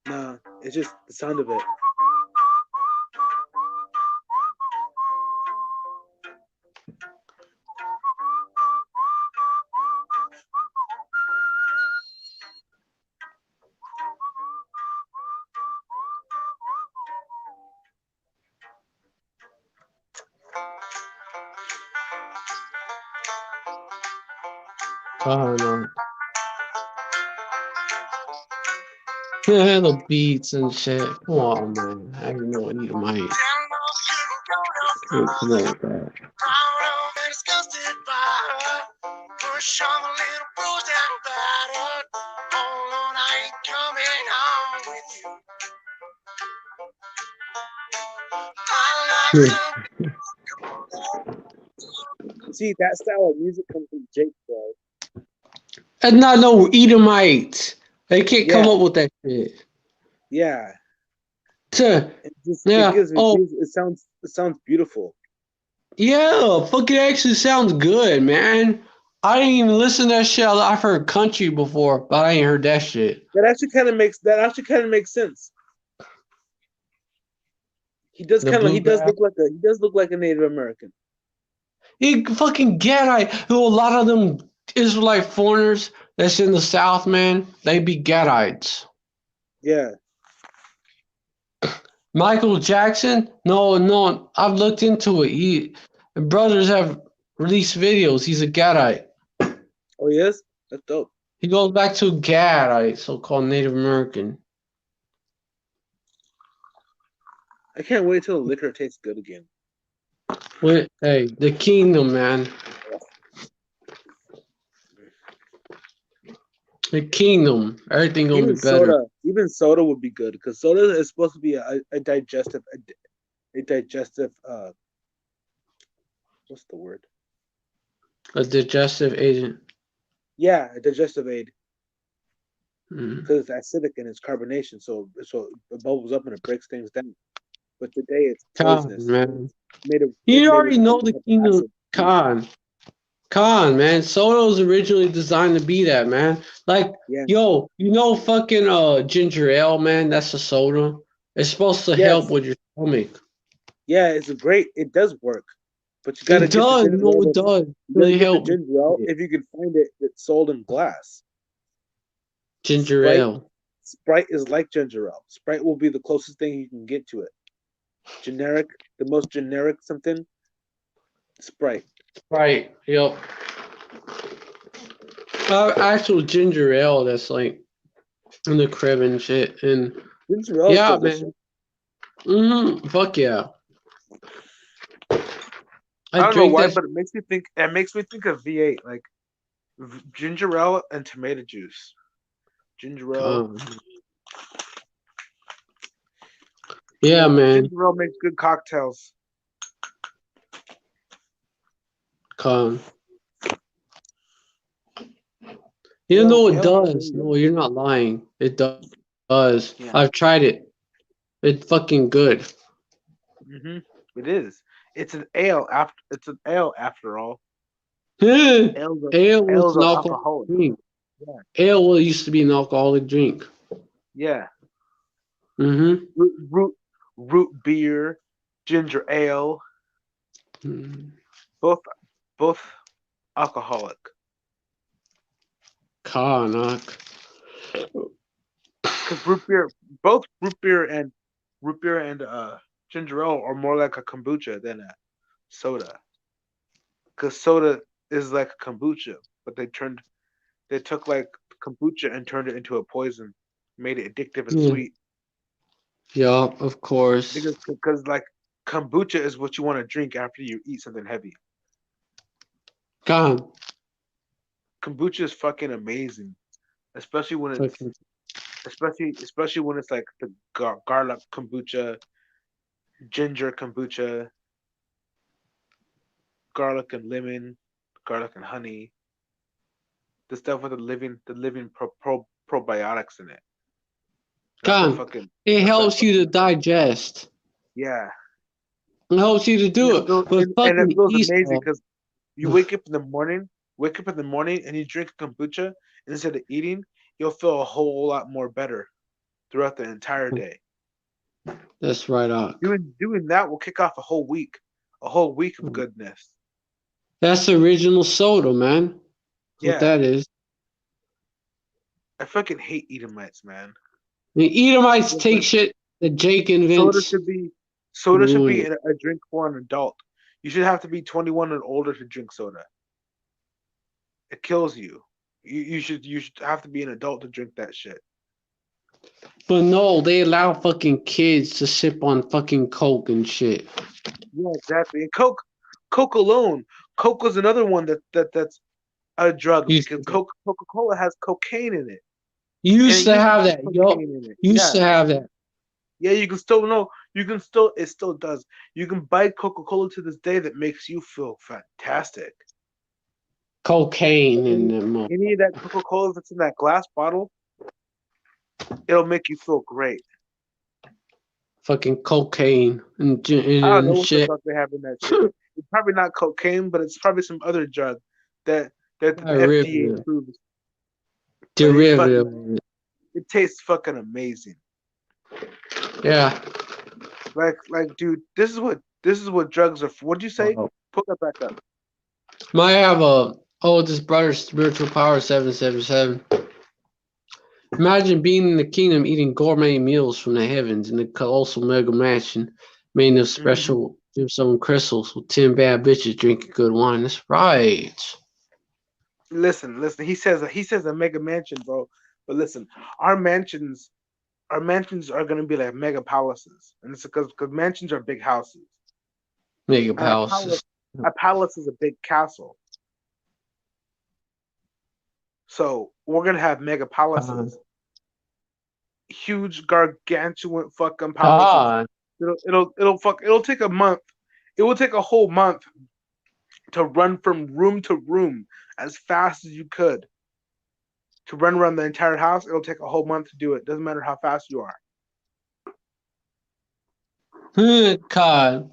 Nah, it's just the sound of it. I don't know. The beats and shit. Come on, man. I don't know what you might. Can't come up with that. See, that style of music comes from Jake, bro. And not no Edomites. They can't come Yeah, up with that shit. yeah. Tuh. It Yeah. gives me Oh, it sounds beautiful. yeah. Fucking actually sounds good, man. I didn't even listen to that shit. I've heard country before, but I ain't heard that shit. That actually kind of makes sense. The bluegrass. He does look like a Native American. He fucking Gadite. Who a lot of them Israelite foreigners that's in the South, man, they be Gadites. Yeah. Michael Jackson? No, I've looked into it. Brothers have released videos. He's a Gadite. Oh yes, that's dope. He goes back to Gadite, so-called Native American. I can't wait till the liquor tastes good again. Hey, the kingdom, man. The kingdom. Everything gonna be better. Even soda would be good because soda is supposed to be a digestive what's the word? A digestive agent. Yeah, a digestive aid Mm. because it's acidic and it's carbonation, so it bubbles up and it breaks things down. But today it's Con, poisonous. man. It's You made with already know the kingdom. acid. Con, man. Soda was originally designed to be that, man. Like, Yeah. yo, you know fucking ginger ale, man? That's a soda. It's supposed to help Yes. with your stomach. Yeah, it does work. But you gotta It get the does, ginger ale. it does. You gotta Really get the help with ginger ale it. if you can find it that's sold in glass. Ginger Sprite ale. Sprite is like ginger ale. Sprite will be the closest thing you can get to it. The most generic something, Sprite. Right, yep. Actual ginger ale that's like in the crib and shit. And Ginger ale is yeah, delicious. man. Fuck yeah. I don't know drink why, that. but it makes me think. It makes me think of V8, like ginger ale and tomato juice. Ginger ale. Yeah, man. Ginger ale makes good cocktails. Con. You know it Ale's does. amazing. No, you're not lying. It does. Yeah. I've tried it. It's fucking good. It is. It's an ale after. It's an ale after all. Ale was Ales an are alcoholic alcoholic. drink. Yeah. Ale used to be an alcoholic drink. Yeah. Mm-hmm. Root beer, ginger ale, both alcoholic. Karnak. Because both root beer and ginger ale are more like a kombucha than a soda. Because soda is like a kombucha, but they took like kombucha and turned it into a poison, made it addictive and Yeah. sweet. Yeah, of course. Because like kombucha is what you want to drink after you eat something heavy. God. Kombucha is fucking amazing, especially when it's Fucking especially when it's like the garlic kombucha, ginger kombucha, garlic and lemon, garlic and honey, the stuff with the living probiotics in it. That's a God. fucking It that's that helps you to fucking digest. yeah. It helps you to do it. But And it fucking feels amazing Esau. because you wake up in the morning and you drink kombucha, and instead of eating, you'll feel a whole lot more better throughout the entire day. That's right, Ak. Doing that will kick off a whole week of goodness. That's the original soda, man. That's what Yeah, that is. I fucking hate Edomites, man. The Edomites It's take like shit that Jake soda invents should be and soda should ruin be it. a drink for an adult. You should have to be 21 and older to drink soda. It kills you. You should have to be an adult to drink that shit. But no, they allow fucking kids to sip on fucking Coke and shit. Yeah, exactly. And Coke alone, Coke was another one that's a drug You because Coca-Cola has cocaine in it, and used it to used to have have that, yo. cocaine in it. Used Yeah, to have that. yeah. You can still know. You can still. It still does. You can buy Coca-Cola to this day that makes you feel fantastic. Cocaine in them. Any of that Coca-Cola that's in that glass bottle, it'll make you feel great. Fucking cocaine and, I don't know and what the shit. fuck they have in that shit. It's probably not cocaine, but it's probably some other drug that the FDA Derivative. approves. But Derivative. it tastes fucking amazing. Yeah. Dude, this is what drugs are for. What'd you say? Put that back up. Might have a oldest brother spiritual power 777. Imagine being in the kingdom eating gourmet meals from the heavens in the colossal mega mansion made of special gemstone crystals with 10 bad bitches drinking good wine. That's right. Listen. He says a mega mansion, bro. But listen, our mansions are gonna be like mega palaces, and it's because mansions are big houses, Mega and palaces. a palace is a big castle. So we're gonna have mega palaces, huge gargantuan fucking palaces. God. It'll take a month. It will take a whole month to run from room to room as fast as you could. To run around the entire house, it'll take a whole month to do it. Doesn't matter how fast you are. God.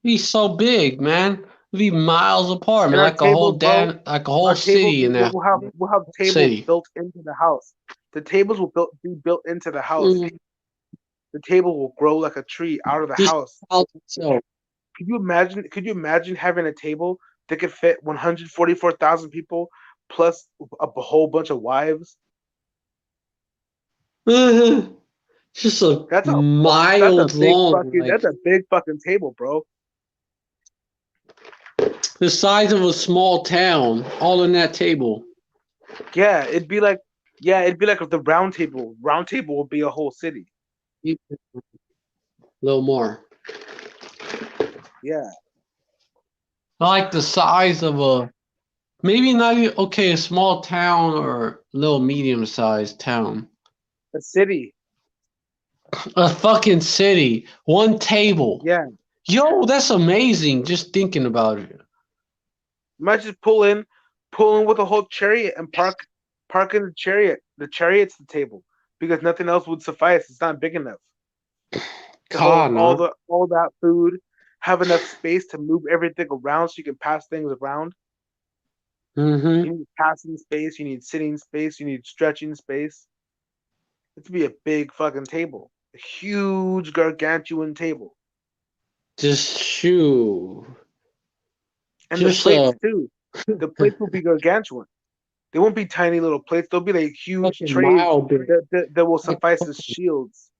Be so big, man. Be miles apart, man. And our Like a whole tables, bro, like a whole our tables city in that we'll have tables city. built into the house. The tables will be built into the house. The table will grow like a tree out of the Just house. so Could you imagine having a table that could fit 144,000 people plus a whole bunch of wives? just a That's miles long, like a big fucking table, bro. the size of a small town, all in that table. Yeah, it'd be like the round table. Round table will be a whole city. A little more. Yeah. Like the size of a Maybe not even okay, a small town or little medium sized town. A city. A fucking city. One table. Yeah. Yo, that's amazing. Just thinking about it. Might just pull in with a whole chariot and park in the chariot. The chariot's the table because nothing else would suffice. It's not big enough to hold Kana. all that food. Have enough space to move everything around so you can pass things around. Mm-hmm. You need passing space. You need sitting space. You need stretching space. It'd be a big fucking table, a huge gargantuan table, Just shoo. and the Just plates too. The plates will be gargantuan. They won't be tiny little plates. They'll be like huge fucking trays mile big. that will Like suffice as shields.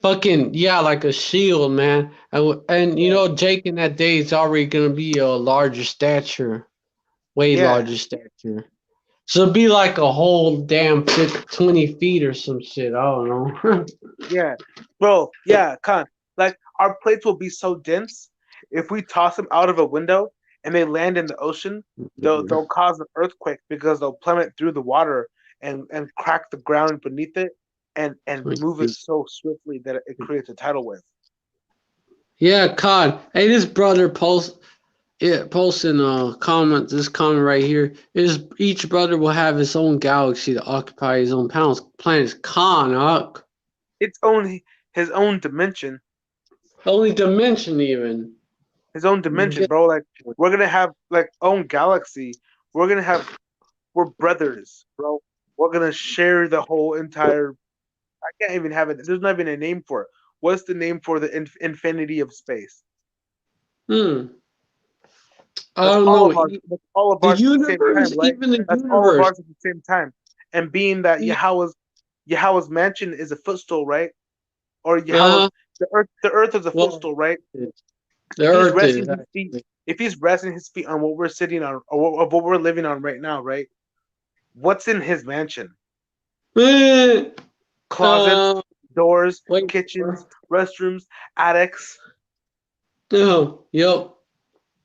fucking yeah, like a shield, man. And you Yeah. know, Jake in that day is already gonna be a larger stature, way Yeah. larger stature. So it'd be like a whole damn 20 feet or some shit. I don't know. Yeah. Bro, yeah, Con. Like our plates will be so dense, if we toss them out of a window and they land in the ocean, they'll cause an earthquake because they'll plummet through the water and crack the ground beneath it and move it so swiftly that it creates a tidal wave. Yeah, COD. Hey, this brother posting a comment. This comment right here is each brother will have his own galaxy to occupy his own planets. Con, It's only his own dimension. only dimension even. His own dimension, bro. Like we're gonna have like own galaxy. We're gonna have we're brothers, bro. We're gonna share the whole entire. I can't even have it. There's not even a name for it. What's the name for the infinity of space? Hmm. I That's don't all know. of ours. That's all of The ours at the same universe, time, right? even the That's all of universe. ours at the same time. And being that The, Yahweh's mansion is a footstool, right? Or uh, Yahweh's the earth is a well, footstool, right? the If he's Earth resting is his feet, actually. if he's resting his feet on what we're sitting on or what we're living on right now, right? What's in his mansion? Eh, Closets, doors, wait. kitchens, restrooms, attics, No. Yep. Yep.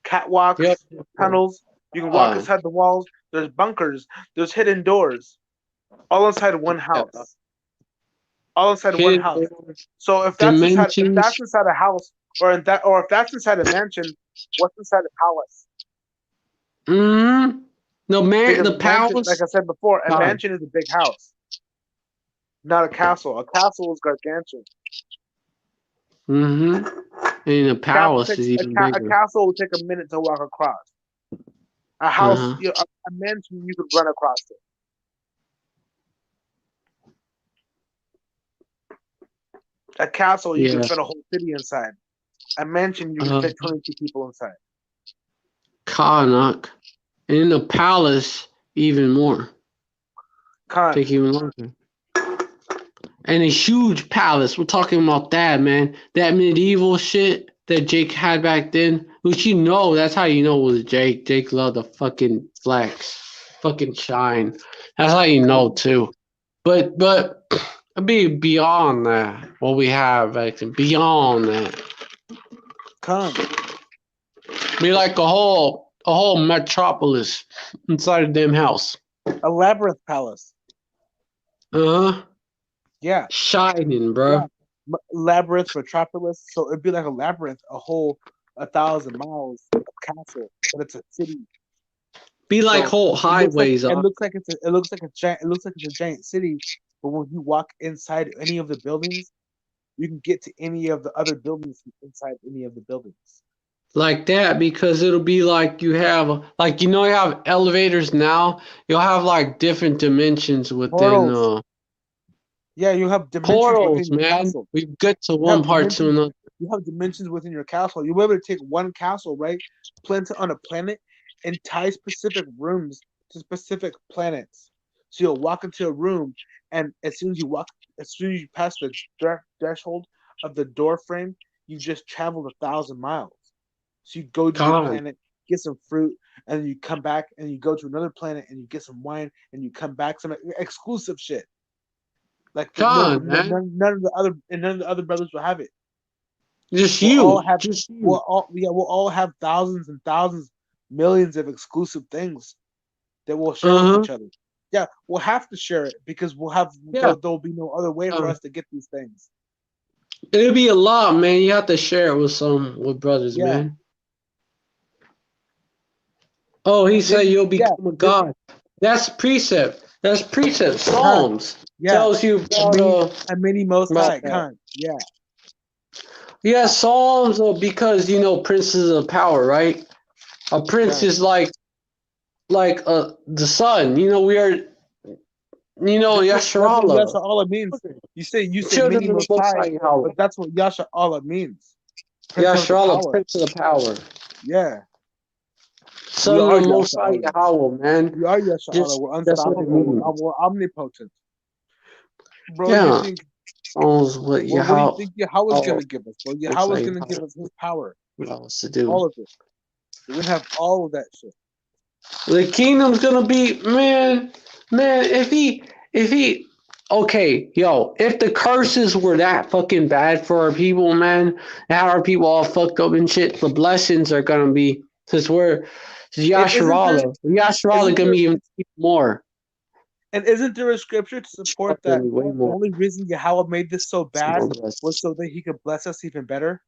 catwalks, tunnels. You can walk Uh, inside the walls. There's bunkers. There's hidden doors. All inside one yeah. house. All inside one Hidden house. So if dimensions. that's inside a house or if that's inside a mansion, what's inside a palace? Mm-hmm. No man, Because the a mansion, like palace. I said before, a God. mansion is a big house, not a castle. A castle is gargantuan. Mm-hmm. And the palace is even A bigger. castle will take a minute to walk across. A house, Uh-huh. a mansion, you could run across it. A castle, you can Yeah. fit a whole city inside. A mansion, you can Uh, fit 22 people inside. Karnak. And in the palace, even more. Con, Take even longer. And a huge palace. We're talking about that, man. That medieval shit that Jake had back then, which you know, that's how you know it was Jake. Jake loved the fucking flex, fucking shine. That's how you know too. But be beyond that, what we have, actually, beyond that, con, be like a whole metropolis inside a damn house. a labyrinth palace. Uh huh. Yeah, Shining, yeah. bro. Labyrinth metropolis. So it'd be like a labyrinth, a whole 1,000 miles of castle, but it's a city. Be like So whole highways. it looks like a giant it looks like it's a giant city. But when you walk inside any of the buildings, you can get to any of the other buildings inside any of the buildings. Like that because it'll be like you have like you know you have elevators now you'll have like different dimensions within Portals. Yeah, you have dimensions within portals, your man. castle. We get to You one have part to dimensions. another. You have dimensions within your castle. You'll be able to take one castle, right? Plant it on a planet and tie specific rooms to specific planets. So you'll walk into a room, and as soon as you pass the threshold of the door frame, you just traveled 1,000 miles. So you go to your God, planet, get some fruit, and then you come back, and you go to another planet, and you get some wine, and you come back some exclusive shit. Like God, man. none of the other brothers will have it. Just We'll all you. have Just you. we'll all have thousands and thousands, millions of exclusive things. that we'll share with Uh-huh. each other. Yeah, we'll have to share it because Yeah. there'll be no other way for Um, us to get these things. it'll be a lot, man. You have to share it with brothers, Yeah. man. Oh, he said Then you'll yeah, become a then god. That's precept. That's precept. Khan. Psalms Yeah. tells you A mini most about high that. Khan. Yeah. Yeah, Psalms because princes of power, right? A prince Khan. is like the sun. We are That's what Yasha Yasharallah, Allah means. You say mini children of the most Most high, High Yahweh. but that's what Yasha Allah means. Prince of the Yasharallah, power. prince of the power, Yeah. We son of are the Most Yasha High Allah. Yahweh, man. We are Yasha Allah. Just We're that's what it unstoppable. means. We're omnipotent. Bro, you Yeah, think Psalms what what do you Yahweh, think Yahweh's oh, gonna give us, bro? Most Yahweh's High gonna Yahweh, give us his power. what else to do? All of it. We're gonna have all of that shit. The kingdom's gonna be man. If he, okay, yo, if the curses were that fucking bad for our people, man, how our people all fucked up and shit, the blessings are gonna be since we're And isn't there Yasharallah isn't gonna there be even more. and isn't there a scripture to support Gonna that be way the more. only reason Yahweh made this so bad More was blessings. so that he could bless us even better?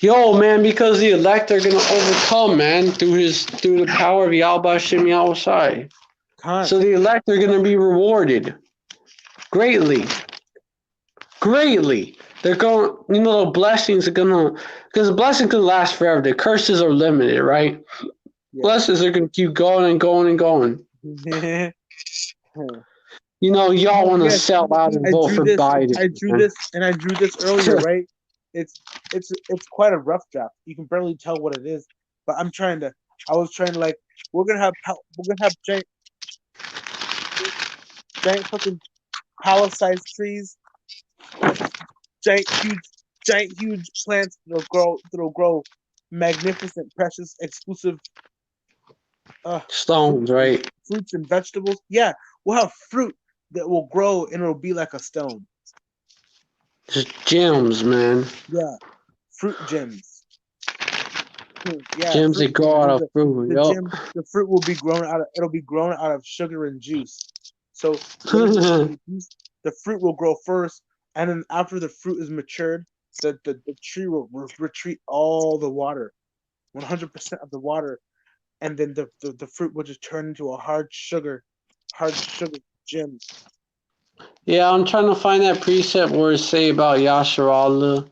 Yo, man, because the elect are gonna overcome, man, through the power of Yahweh Shem Yahweh. Khan. So the elect are gonna be rewarded greatly. Greatly. They're going, the blessings are gonna, because the blessings can last forever. The curses are limited, right? Yeah. Blessings are gonna keep going and going and going. Y'all But want to yes, sell out and I vote drew for this. Biden, I drew man. this, and I drew this earlier, right? It's it's quite a rough draft. You can barely tell what it is, but I was trying to, like, we're gonna have giant fucking palace-sized trees, giant huge plants that'll grow magnificent, precious, exclusive fruit Stones, and right? fruits and vegetables. Yeah, we'll have fruit that will grow and it'll be like a stone. Just gems, man. Yeah, fruit gems. Yeah, Gems fruit that gems. grow out And of fruit. the fruit will be grown out of. It'll be grown out of sugar and juice. So Yup. the fruit will grow first, and then after the fruit is matured, the tree will retreat all the water, 100% of the water, and then the fruit will just turn into a hard sugar gem. Yeah, I'm trying to find that precept where it say about Yasharallah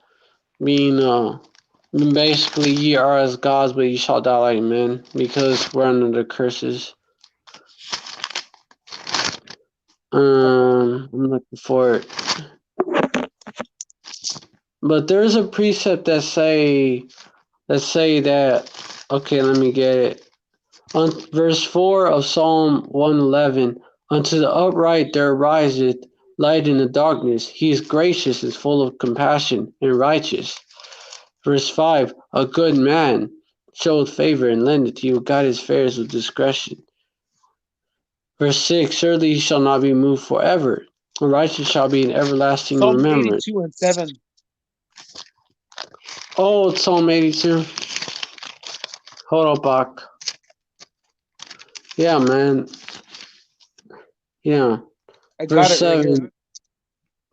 being basically ye are as gods, but ye shall die like men because we're under the curses. I'm looking for it. But there's a precept that say that. Okay, let me get it. On verse 4 of Psalm 111, unto the upright there riseth light in the darkness. He is gracious and full of compassion and righteous. Verse 5, a good man showeth favor and lendeth. He will guide his affairs with discretion. Verse 6, surely he shall not be moved forever. The righteous shall be in everlasting Psalms remembrance. 82:7. Oh, it's Psalm 82. Hold up, Bach. Yeah, man. Yeah. I got Verse it right 7.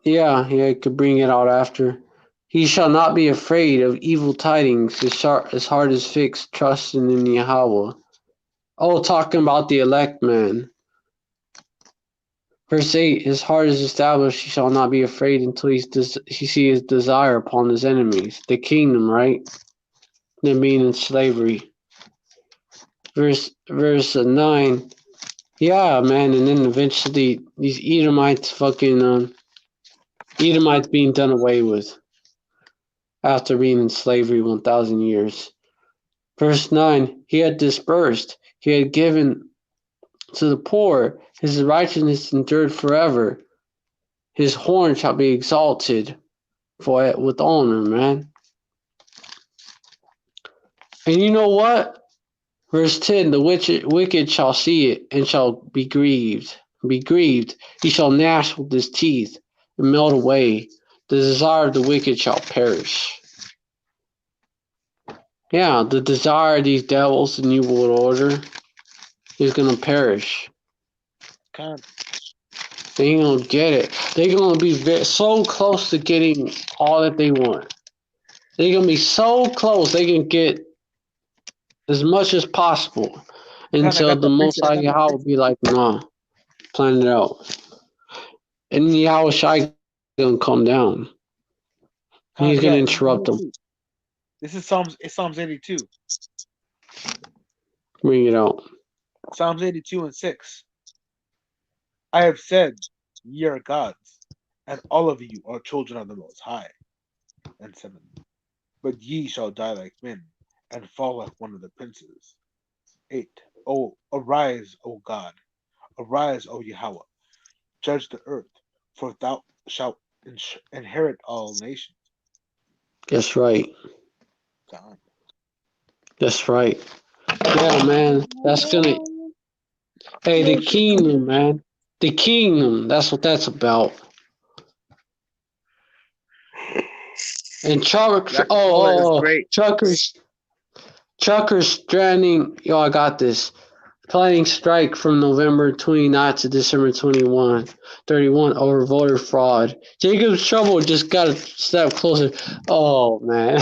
here. Yeah, I could bring it out after. He shall not be afraid of evil tidings. His heart is fixed, trusting in Yahweh. Oh, talking about the elect man. Verse 8, his heart is established. He shall not be afraid until he see his desire upon his enemies. The kingdom, right? Them being in slavery. Verse 9, yeah, man, and then eventually these Edomites Edomites being done away with after being in slavery 1,000 years. Verse 9, he had dispersed, he had given to the poor, his righteousness endured forever. His horn shall be exalted for it with honor, man. And you know what? Verse 10, the wicked shall see it and shall be grieved. He shall gnash with his teeth and melt away. The desire of the wicked shall perish. Yeah, the desire of these devils, the New World Order, is gonna perish. Con. They ain't gonna get it. They're gonna be so close to getting all that they want. They're gonna be so close. They can get as much as possible Con, I until got the the Most preset. I High got the Yahweh will preset. be like, nah, plan it out. And Yahweh Shai gonna come down. Con, He's gonna yeah, this is interrupt them. 82. This is Psalms. It's Psalms 82. Bring it out. Psalms 82 and 6. I have said, ye are gods, and all of you are children of the Most High. And 7. But ye shall die like men, and fall like one of the princes. 8. Oh, arise, O God, arise, O Yahweh, judge the earth, for thou shalt inherit all nations. That's right. God. That's right. Yeah, man. That's gonna. Hey, the kingdom, man. The kingdom. That's what that's about. And Truckers stranding. Yo, I got this. Planning strike from November 29th to December 31 over voter fraud. Jacob's Trouble just got a step closer. Oh, man.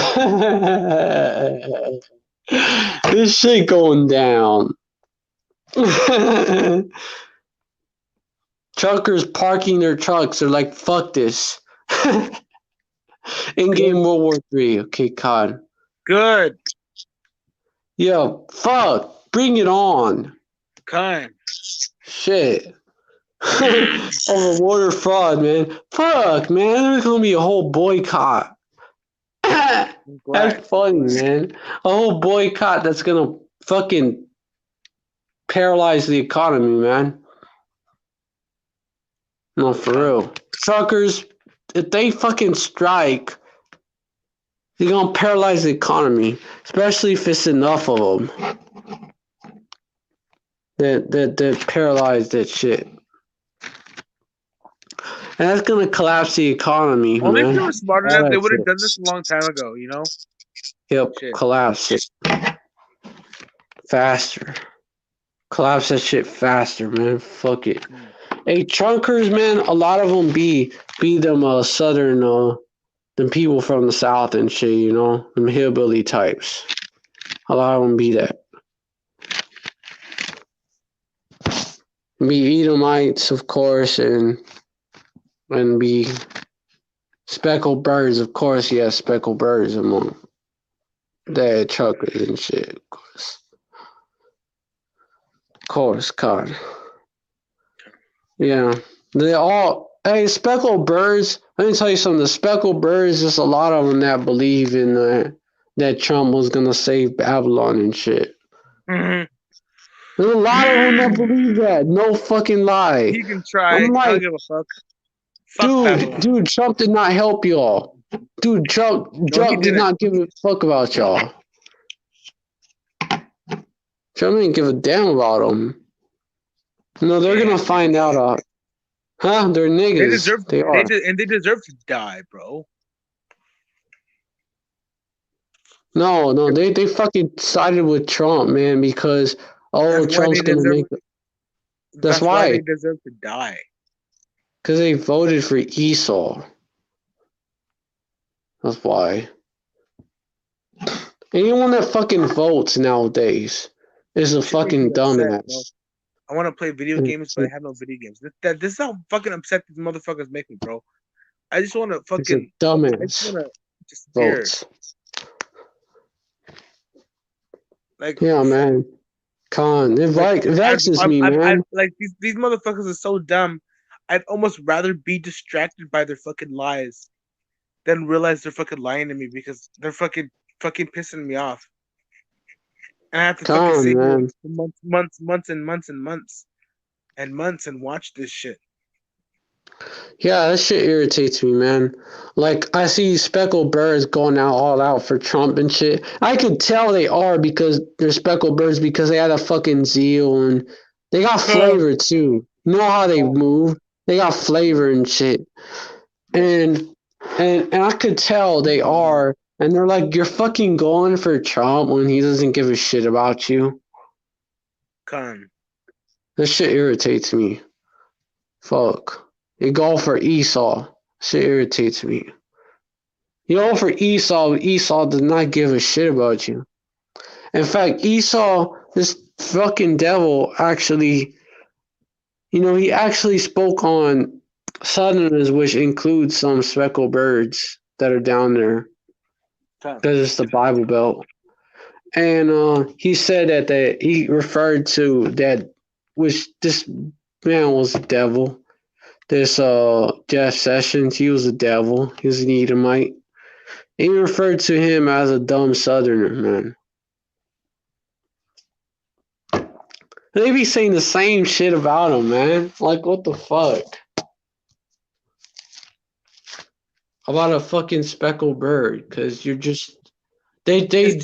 This shit going down. Truckers parking their trucks. They're like, fuck this. In-game World War III. Okay, God. Good. Yo, fuck. Bring it on. Kind. Shit. Over water fraud, man. Fuck, man. There's gonna be a whole boycott. That's funny, man. A whole boycott that's gonna fucking paralyze the economy, man. No, for real. Truckers, if they fucking strike, they're gonna paralyze the economy, especially if it's enough of them that paralyze that shit. And that's gonna collapse the economy, Only if man. they were smart All enough, they that would have shit. done this a long time ago, you know? Yep, Shit. collapse it faster. Collapse that shit faster, man. Fuck it. Hey, trunkers, man. A lot of them be them southern them people from the south and shit. You know, them hillbilly types. A lot of them be that. Be Edomites, of course, and be speckled birds, of course. Yeah, speckled birds among the truckers and shit, of course. Of course, God. Yeah, they all. Hey, speckled birds. Let me tell you something. The speckled birds, there's a lot of them that believe in that Trump was gonna save Babylon and shit. Mm-hmm. There's a lot of them that believe that. No fucking lie. He can try. I'm I don't like, give a fuck. Fuck Babylon. dude, Trump did not help y'all. Dude, Trump No, he did didn't. not give a fuck about y'all. Trump didn't give a damn about them. No, they're gonna find out. Huh? They're niggas. They deserve. They are. They deserve to die, bro. No, they fucking sided with Trump, man, because Trump's gonna make it. That's why they why. deserve to die. Because they voted for Esau. That's why. Anyone that fucking votes nowadays is a fucking dumbass. I want to play video games, but I have no video games. This is how fucking upset these motherfuckers make me, bro. I just want to fucking dumbass. I just want to just votes. Like, yeah, man. It vexes me, man. Like these motherfuckers are so dumb. I'd almost rather be distracted by their fucking lies than realize they're fucking lying to me because they're fucking pissing me off. And I have to fucking sit here for months and watch this shit. Yeah, that shit irritates me, man. Like, I see speckled birds going out all out for Trump and shit. I could tell they are because they're speckled birds because they had a fucking zeal and they got flavor too. You know how they move? They got flavor and shit. And I could tell they are. And they're like, you're fucking going for Trump when he doesn't give a shit about you. That shit irritates me. Fuck. You go for Esau. Shit irritates me. You go for Esau, Esau does not give a shit about you. In fact, Esau, this fucking devil, actually, he actually spoke on Southerners, which includes some speckled birds that are down there because it's the Bible Belt. And he said that he referred to that, which this man was a devil. This Jeff Sessions, he was a devil. He was an Edomite. And he referred to him as a dumb Southerner, man. They be saying the same shit about him, man. Like, what the fuck? About a fucking speckled bird, because you're just It's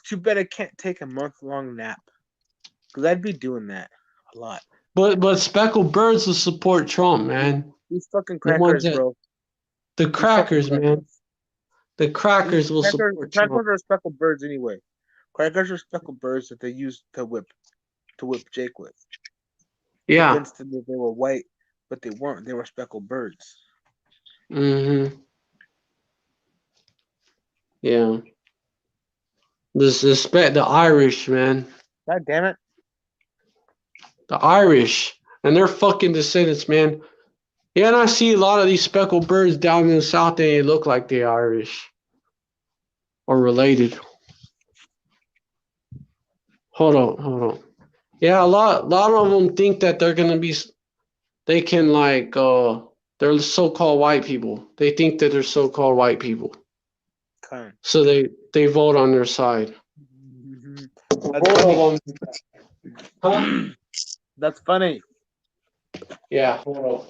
too bad I can't take a month-long nap, because I'd be doing that a lot. But speckled birds will support Trump, man. These fucking crackers, bro. The crackers, man. The crackers will support Trump. Crackers are speckled birds anyway. Crackers are speckled birds that they use to whip Jake with. Yeah. Instantly they were white, but they weren't. They were speckled birds. Mm-hmm. Yeah. The Irish, man. God damn it. The Irish. And they're fucking descendants, man. Yeah, and I see a lot of these speckled birds down in the south, and they look like they're Irish. Or related. Hold on. Yeah, a lot of them think that they're gonna be, they can like, they're so-called white people. They think that they're so-called white people. Okay. So they vote on their side. Mm-hmm. Huh? That's funny. Yeah, hold on.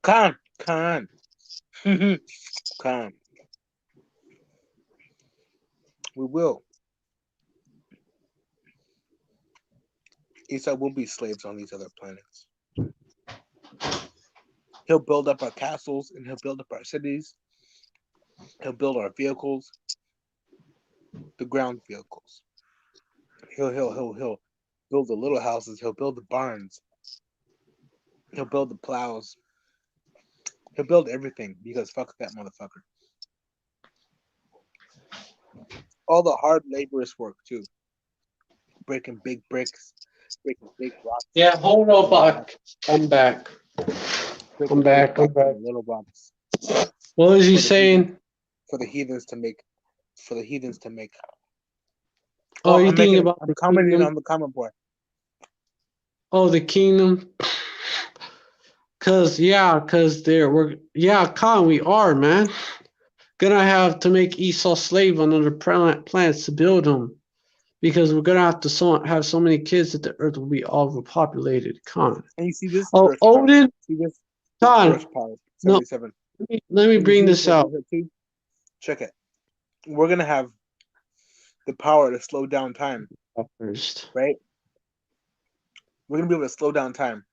Come. We will. Esau will be slaves on these other planets. He'll build up our castles and he'll build up our cities. He'll build our vehicles, the ground vehicles. He'll build the little houses. He'll build the barns. He'll build the plows. He'll build everything because fuck that motherfucker. All the hard laborious work too. Breaking big bricks, breaking big rocks. Yeah, hold on, Buck. I'm back. I'm back. Little rocks. What was you saying? For the heathens to make. Oh, you thinking about? I'm commenting on the comment board. Oh, the kingdom. Cause we are, man. Gonna have to make Esau slave on other planets to build them, because we're gonna have to have so many kids that the earth will be overpopulated. And you see this? Oh, Odin. Con. 77. Let me bring this out. Check it. we're gonna have the power to slow down time, First. right? We're gonna be able to slow down time.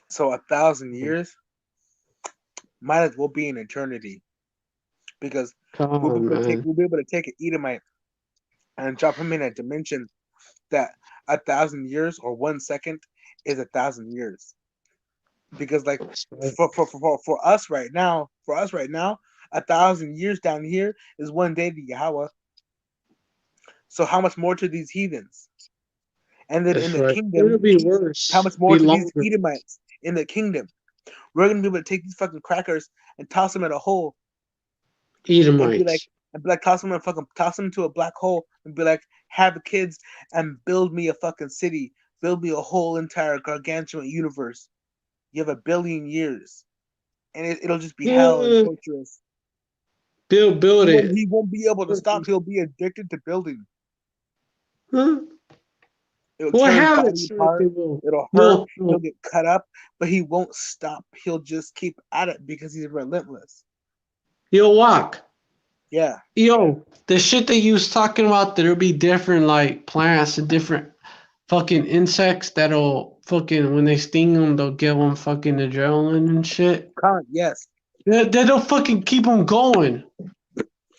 So 1,000 years might as well be an eternity because Come on, man. we'll be able to take an Edomite and drop him in a dimension that 1,000 years or 1 second is 1,000 years. Because like for us right now, 1,000 years down here is one day to Yahweh. So how much more to these heathens? And then in That's the right. It'll kingdom, be how worse. much more Be to these longer. Edomites in the kingdom? We're gonna be able to take these fucking crackers and toss them in a hole and be like, Edomites. toss them into a black hole and be like, have kids and build me a fucking city, build me a whole entire gargantuan universe. You have 1 billion years, and it'll just be hell and Yeah. torturous. Build it. He won't be able to stop. He'll be addicted to building. Huh? It'll What tear his body happens if they apart. will? It'll hurt. No, He'll no. get cut up, but he won't stop. He'll just keep at it because he's relentless. Yo, walk. Yeah. Yo, the shit that you was talking about, there'll be different like plants and different fucking insects that'll fucking when they sting them, they'll give them fucking adrenaline and shit. Khan, yes. That'll fucking keep them going.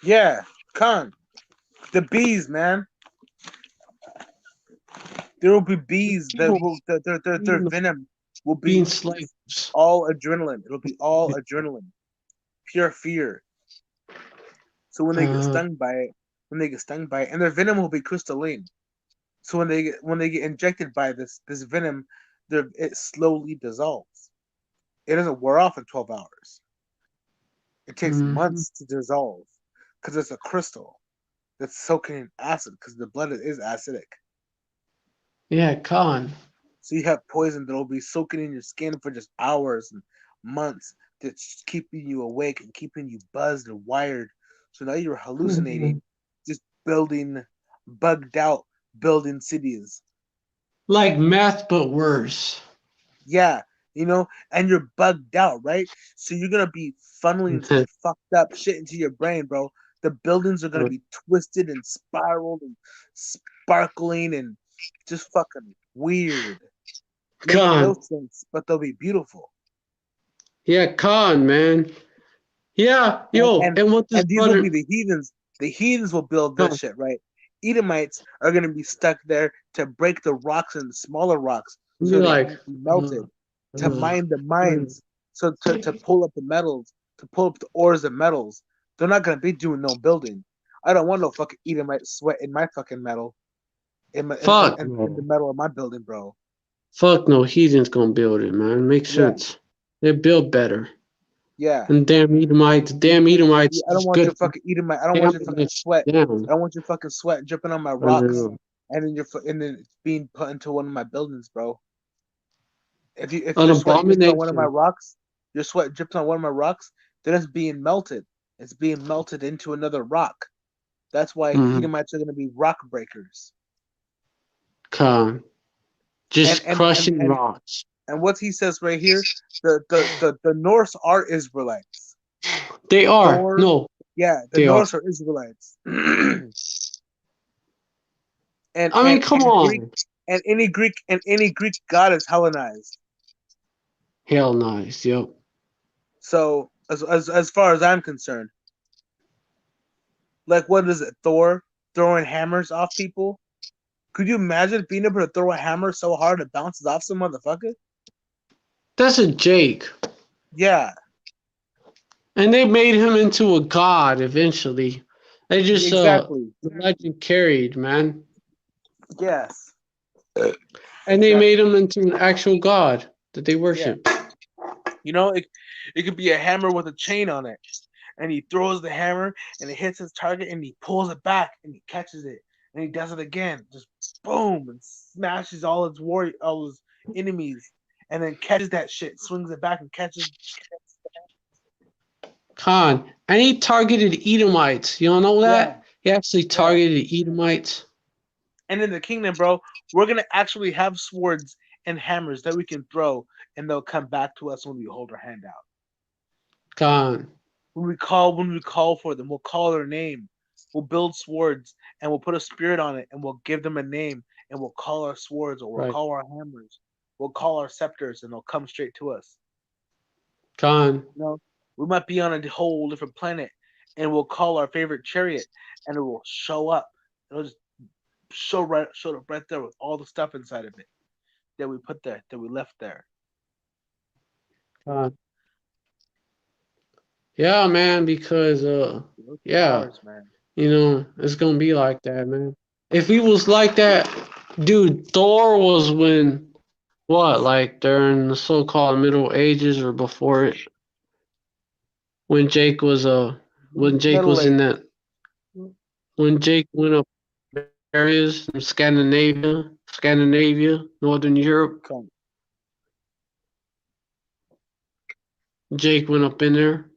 Yeah. Khan. The bees, man. There will be bees that People will their being, venom will being be slaves. all adrenaline. It'll be all adrenaline. Pure fear. So when they get Uh, stung by it, and their venom will be crystalline. So when they get injected by this venom, it slowly dissolves. It doesn't wear off in 12 hours. It takes mhm. months to dissolve because it's a crystal that's soaking in acid because the blood is acidic. Yeah, Khan. So you have poison that'll be soaking in your skin for just hours and months that's keeping you awake and keeping you buzzed and wired. So now you're hallucinating, just bugged out, building cities. Like meth, but worse. Yeah, and you're bugged out, right? So you're gonna be funneling some fucked up shit into your brain, bro. The buildings are gonna be twisted and spiraled and sparkling and just fucking weird. Make no Khan. sense, but they'll be beautiful. Yeah, Khan, man. Yeah, And yo, and and what this and these will brother be the heathens. The heathens will build this Khan, shit, right? Edomites are gonna be stuck there to break the rocks and smaller rocks be so they like, can't be uh, melted. To mine the uh, mines, so to pull up the metals, to pull up the ores and metals. They're not gonna be doing no building. I don't want no fucking Edomite sweat in my fucking metal, fuck in the no. metal of my building, bro. Fuck no, heathen's gonna build it, man. Makes Yeah, sense. They build better. yeah. And damn Edomites I don't is want your good for fucking Edomite. I don't want your damming fucking this sweat. down. I don't want your fucking sweat dripping on my I don't rocks, know. and then it's being put into one of my buildings, bro. If An your sweat drips on one of my abomination. rocks, your sweat drips on one of my rocks, then it's being melted. It's being melted into another rock. That's why the Mm-hmm. Edomites are going to be rock breakers. Khan. And Just and and crushing and rocks. and what he says right here, the Norse are Israelites. They are. Thor, No, yeah, the they are. Norse are Israelites. and I mean, come Greek on. and any Greek god is Hellenized. Hell nice. Yep. So as far as I'm concerned, like what is it? Thor throwing hammers off people? Could you imagine being able to throw a hammer so hard it bounces off some motherfucker? That's a Jake. Yeah, And they made him into a god eventually. They just exactly. the legend carried, man. Yes, And they made exactly. him into an actual god that they Yeah, worship. it could be a hammer with a chain on it, and he throws the hammer and it hits his target and he pulls it back and he catches it and he does it again, just boom and smashes all his enemies, and then catches that shit, swings it back and catches. Khan. And he targeted Edomites. You don't know Yeah, that? He actually yeah. targeted Edomites. And in the kingdom, bro, we're gonna actually have swords and hammers that we can throw, and they'll come back to us when we hold our hand out. Khan. When we call for them, we'll call their name. We'll build swords and we'll put a spirit on it and we'll give them a name and we'll call our swords or we'll Right. call our hammers. We'll call our scepters and they'll come straight to us. Con. You know, we might be on a whole different planet and we'll call our favorite chariot and it will show up. It'll just show up right there with all the stuff inside of it that we put there, that we left there. Con. Yeah, man, because Those yeah, powers, man. you know, it's gonna be like that, man. If he was like that, dude, Thor was when what, like during the so-called Middle Ages or before it, when Jake was when Jake Middle was in Age. that when Jake went up areas in Scandinavia, Northern Europe. Come. Jake went up in there.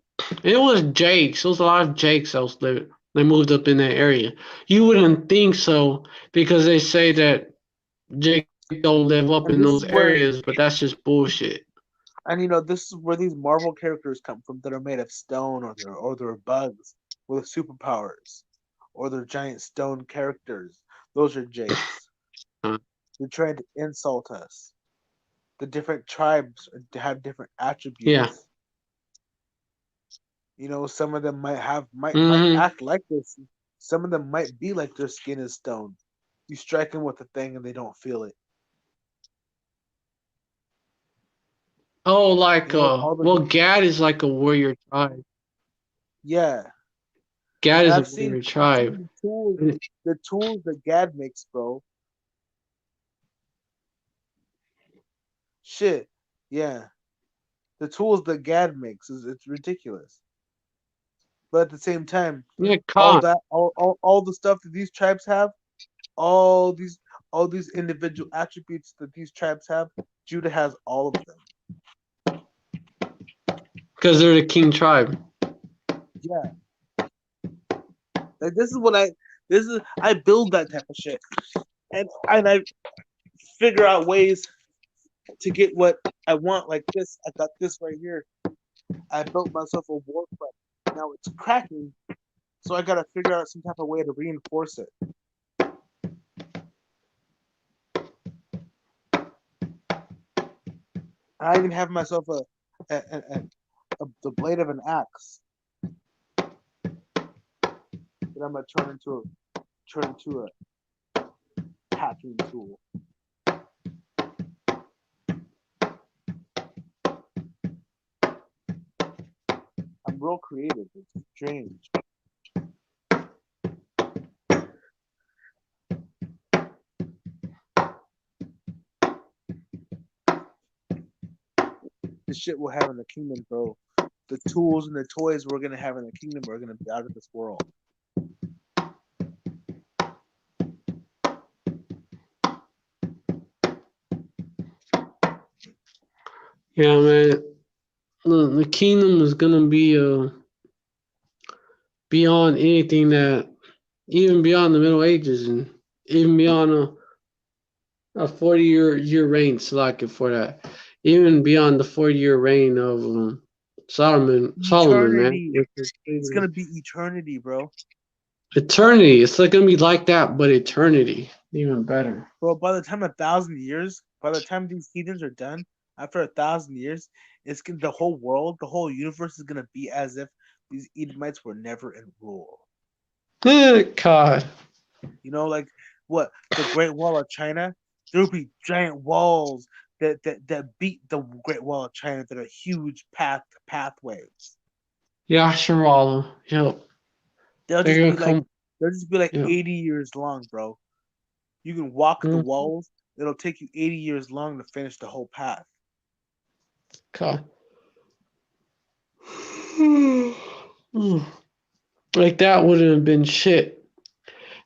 It was Jake's. There was a lot of Jake's that was living. They moved up in that area. You wouldn't think so because they say that Jake don't live up And in this those is where, areas, but that's just bullshit. and this is where these Marvel characters come from that are made of stone or they're bugs with superpowers or they're giant stone characters. Those are Jakes. Uh, They're trying to insult us. The different tribes have different yeah. attributes. Some of them might hmm act like this. Some of them might be like their skin is stone. You strike them with a thing and they don't feel it. Oh, like All well, the Gad is like a warrior tribe. yeah. Gad And is a I've seen warrior I've seen tribe. the tools that Gad makes, bro. Shit. Yeah. The tools that Gad makes is it's ridiculous. But at the same time, Yeah, all Khan. that all the stuff that these tribes have, all these all these individual attributes that these tribes have, Judah has all of them. Because they're the king tribe. Yeah. Like I build that type of shit. And I figure out ways to get what I want, like this. I got this right here. I built myself a war front. Now it's cracking, so I gotta figure out some type of way to reinforce it. I even have myself the blade of an axe that I'm gonna turn into a hacking tool. I'm real creative. It's strange. The shit we'll have in the kingdom, bro. The tools and the toys we're gonna have in the kingdom are gonna be out of this world. Yeah, man. The kingdom is gonna be beyond anything that, even beyond the Middle Ages and even beyond a 40-year reign, like for that, even beyond the 40-year reign of Solomon, man. Eternity. It's gonna be eternity, bro. Eternity. It's like gonna be like that, but eternity, even better. Bro, by the time 1,000 years, by the time these heathens are done, after 1,000 years, the whole world, the whole universe is gonna be as if these Edomites were never in rule. God. Like what the Great Wall of China? There will be giant walls that beat the Great Wall of China that are huge pathways. Yasharala. Yep. They'll They're just gonna be like come. they'll just be like Yep. 80 years long, bro. You can walk the walls. It'll take you 80 years long to finish the whole path. God. Like that wouldn't have been shit.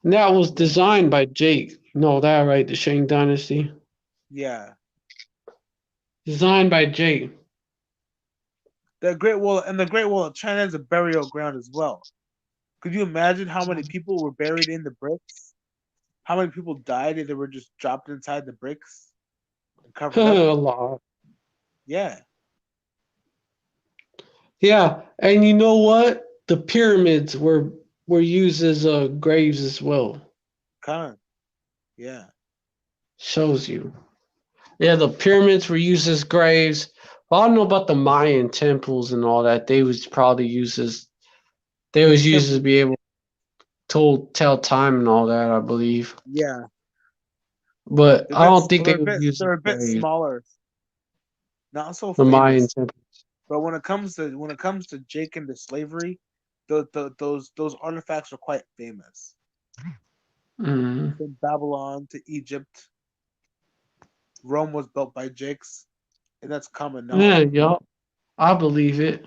And that was designed by Jake. You know that, right? The Shang Dynasty. Yeah. Designed by Jake. The Great Wall of China is a burial ground as well. Could you imagine how many people were buried in the bricks? How many people died and they were just dropped inside the bricks and covered up? A lot. Yeah. Yeah, and you know what? The pyramids were were used as graves as well. Khan. Yeah. Shows you. Yeah, the pyramids were used as graves. Well, I don't know about the Mayan temples and all that. They was used to Temple. be able to tell time and all that, I believe. Yeah. But I don't think they They're a would bit use as they're a bit graves. smaller, not so The Mayan famous. temples. But when it comes to Jake and the slavery, those artifacts are quite famous. Mm. From Babylon to Egypt, Rome was built by Jakes, and that's common Yeah, knowledge. yup. I believe it.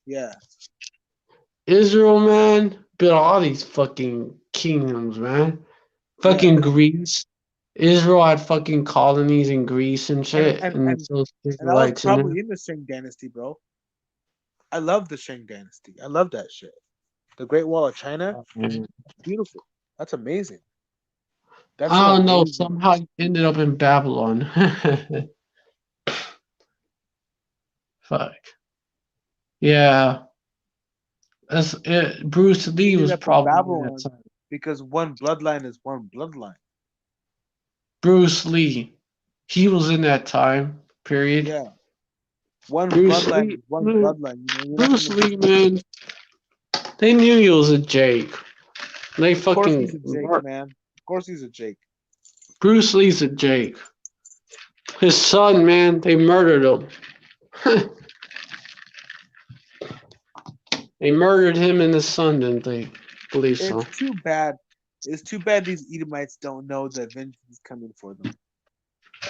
Yeah. Israel, man, built all these fucking kingdoms, man. Yeah. Fucking Greece. Israel had fucking colonies in Greece and And shit, and and and it's those and I was Israelites in there. probably in the Shang Dynasty, bro. I love the Shang Dynasty. I love that shit. The Great Wall of China, Man. beautiful. That's amazing. That's an I don't know. amazing. Somehow he ended up in Babylon. Fuck. Yeah. That's it. Bruce He Lee ended was up in probably in that Babylon time. because one bloodline is one bloodline. Bruce Lee. He was in that time period. Yeah. One Bruce bloodline Lee. is one Man, bloodline. You're not Bruce gonna just Lee, man. They knew he was a Jake. They of course he's fucking a Jake, man. Of course he's a Jake. Bruce Lee's a Jake. His son, man, they murdered him. They murdered him and his son, didn't they? Believe so. It's too bad. It's too bad these Edomites don't know that vengeance is coming for them.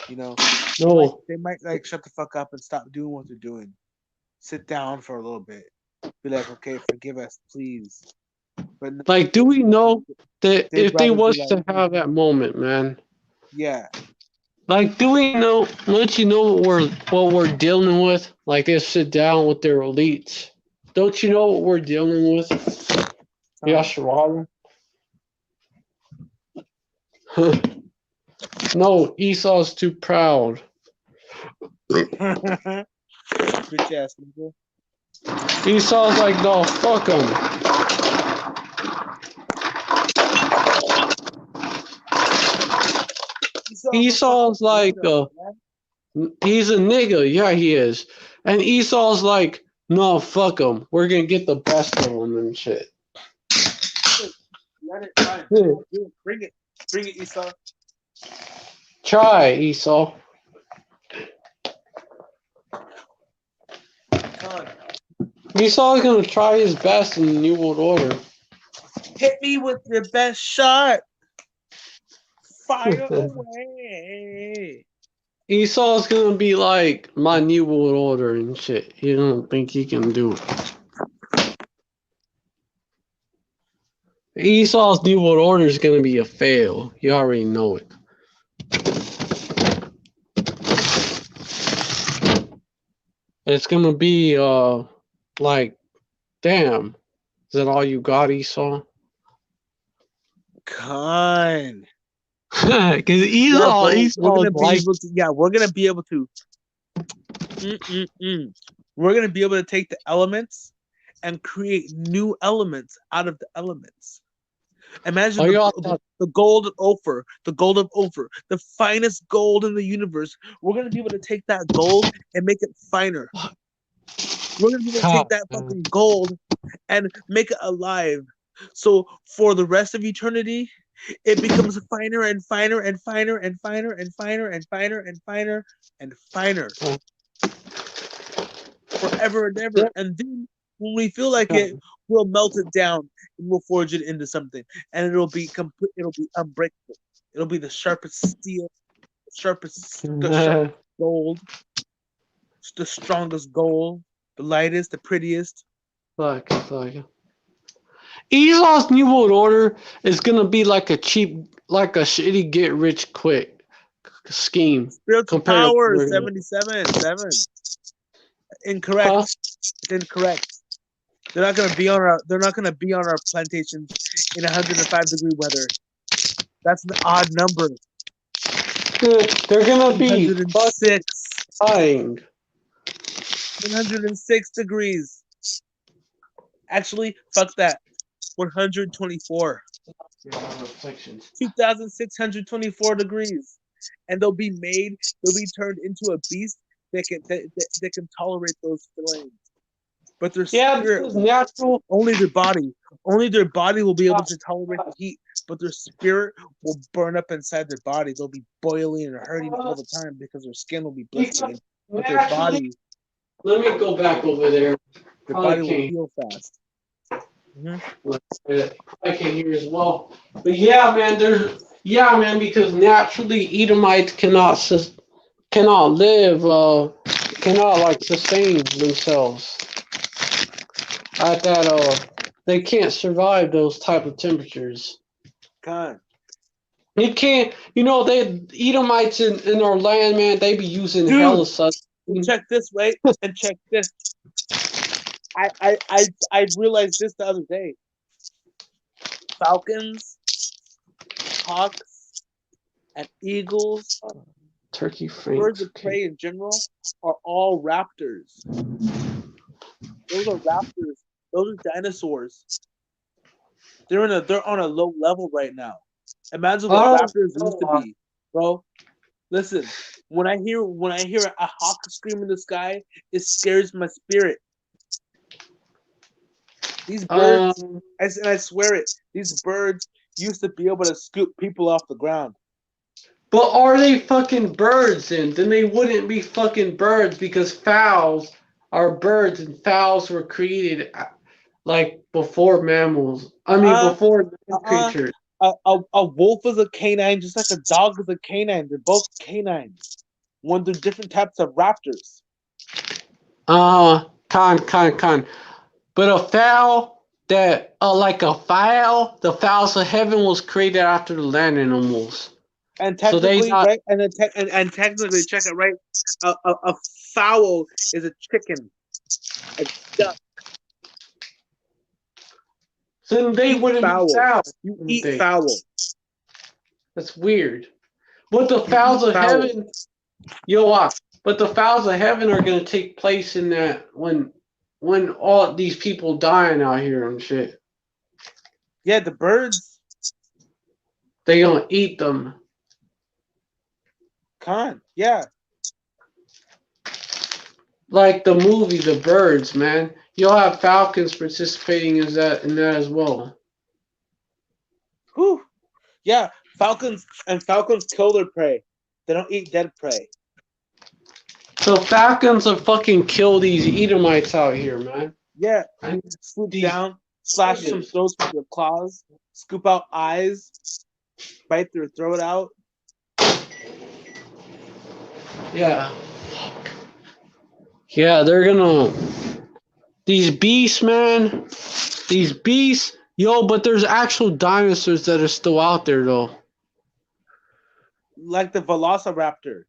You know, No, they might like shut the fuck up and stop doing what they're doing. Sit down for a little bit. Be like, okay, forgive us, please. But no, like, do we know that they'd if they rather be was like, to have that moment, man? yeah, Like, do we know? Don't you know what we're dealing with? Like, they sit down with their elites. Don't you know what we're dealing with? time. Yasharala. No, Esau's too proud. Bitch ass nigga. Esau's like, no, fuck him. Esau's like, he's a nigga. Yeah, he is. And Esau's like, no, fuck him. We're gonna get the best of him and shit. Let it, fine. Bring it, Esau. Try, Esau. Come on. Esau's gonna try his best in the New World Order. Hit me with your best shot. Fire away. Esau's gonna be like my New World Order and shit. He don't think he can do it. Esau's New World Order is gonna be a fail. You already know it. It's gonna be like, damn. Is that all you got, Esau? Con. Because Esau is like, we're gonna be able to. We're gonna be able to take the elements and create new elements out of the elements. Imagine the gold of Ophir, the finest gold in the universe. We're gonna be able to take that gold and make it finer. We're gonna be able to take that fucking gold and make it alive. So for the rest of eternity, it becomes finer and finer and finer and finer and finer and finer and finer and finer. Forever and ever. And then when we feel like it, we'll melt it down and we'll forge it into something. And it'll be complete, it'll be unbreakable. It'll be the sharpest steel, the sharpest gold, the strongest gold, the lightest, the prettiest. Fuck. Esau's New World Order is gonna be like a shitty get rich quick scheme. Spiritual power 77. Incorrect. Huh? It's incorrect. They're not gonna be on our plantations in 105-degree weather. That's an odd number. They're gonna be 106. dying. 106 degrees. Actually, fuck that. 124. Yeah, reflections. 2,624 degrees. And they'll be turned into a beast that can tolerate those flames. But their Yeah, spirit, because natural. only their body will be able to tolerate the heat, but their spirit will burn up inside their body. They'll be boiling and hurting all the time because their skin will be blistering, but their Naturally, body, let me go back over there. their body will heal fast. I can hear as well. But yeah, man, because naturally Edomites cannot live, cannot like sustain themselves at that. They can't survive those type of temperatures. God, You can't, they Edomites in our land, man. They be using dude, hella such. check this, right? And check this. I realized this the other day. Falcons, hawks, and eagles, Turkey birds franks. of prey in general, are all raptors. Those are raptors. Those are dinosaurs. They're on a low level right now. Imagine what raptors used to be, bro. Listen, when I hear a hawk scream in the sky, it scares my spirit. These birds, and I swear it, these birds used to be able to scoop people off the ground. But are they fucking birds then? Then they wouldn't be fucking birds because fowls are birds and fowls were created like before mammals. I mean, before creatures. A wolf is a canine, just like a dog is a canine. They're both canines. When they're different types of raptors. Con. But a fowl that, like a fowl, the fowls of heaven was created after the land animals. And technically, right? And technically, check it right. A fowl is a chicken, a duck. Then they wouldn't be fowls. You eat fowl. That's weird. But the fowls of heaven, watch. But the fowls of heaven are gonna take place in that when all these people dying out here and shit. Yeah, the birds. They gonna eat them. Yeah. Like the movie The Birds, man. You'll have falcons participating in that as well. Whew. Yeah, falcons kill their prey. They don't eat dead prey. So falcons will fucking kill these Edomites out here, man. Yeah, swoop down, slash some throats with their claws, scoop out eyes, bite their throat out. Yeah. Yeah, they're gonna. These beasts, man. These beasts. Yo, but there's actual dinosaurs that are still out there, though. Like the Velociraptor.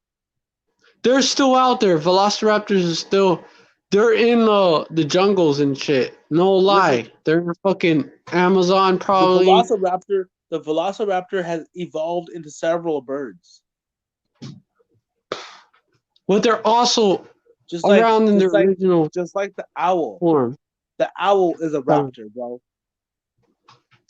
They're still out there. Velociraptors are still. They're in the jungles and shit. No lie. Listen, they're in fucking Amazon, probably. The Velociraptor has evolved into several birds. But they're also around in the original. Just like the owl. Form. The owl is a raptor, bro.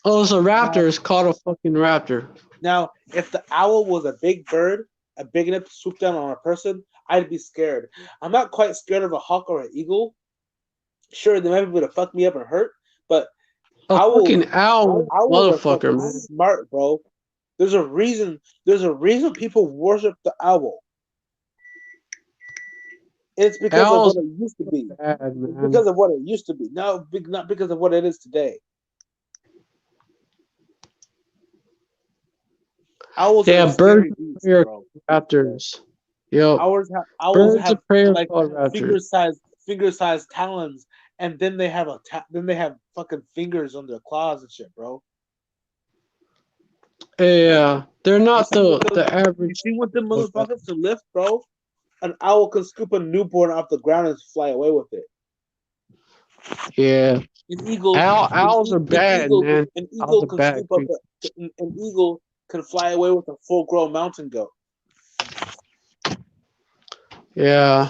Oh, it's a raptor. It's called a fucking raptor. Now, if the owl was a big bird, a big enough to swoop down on a person, I'd be scared. I'm not quite scared of a hawk or an eagle. Sure, they might be able to fuck me up and hurt, but fucking owl motherfucker, man. Smart, bro. There's a reason people worship the owl. It's because of what it used to be. Because of what it used to be. No, not because of what it is today. Owls birds are raptors. Yo, owls have like finger-sized talons, and then they have fucking fingers on their claws and shit, bro. Yeah, they're not the average. You see what the motherfuckers to lift, bro? An owl can scoop a newborn off the ground and fly away with it. Yeah. Owls are bad, man. An eagle can fly away with a full-grown mountain goat. Yeah.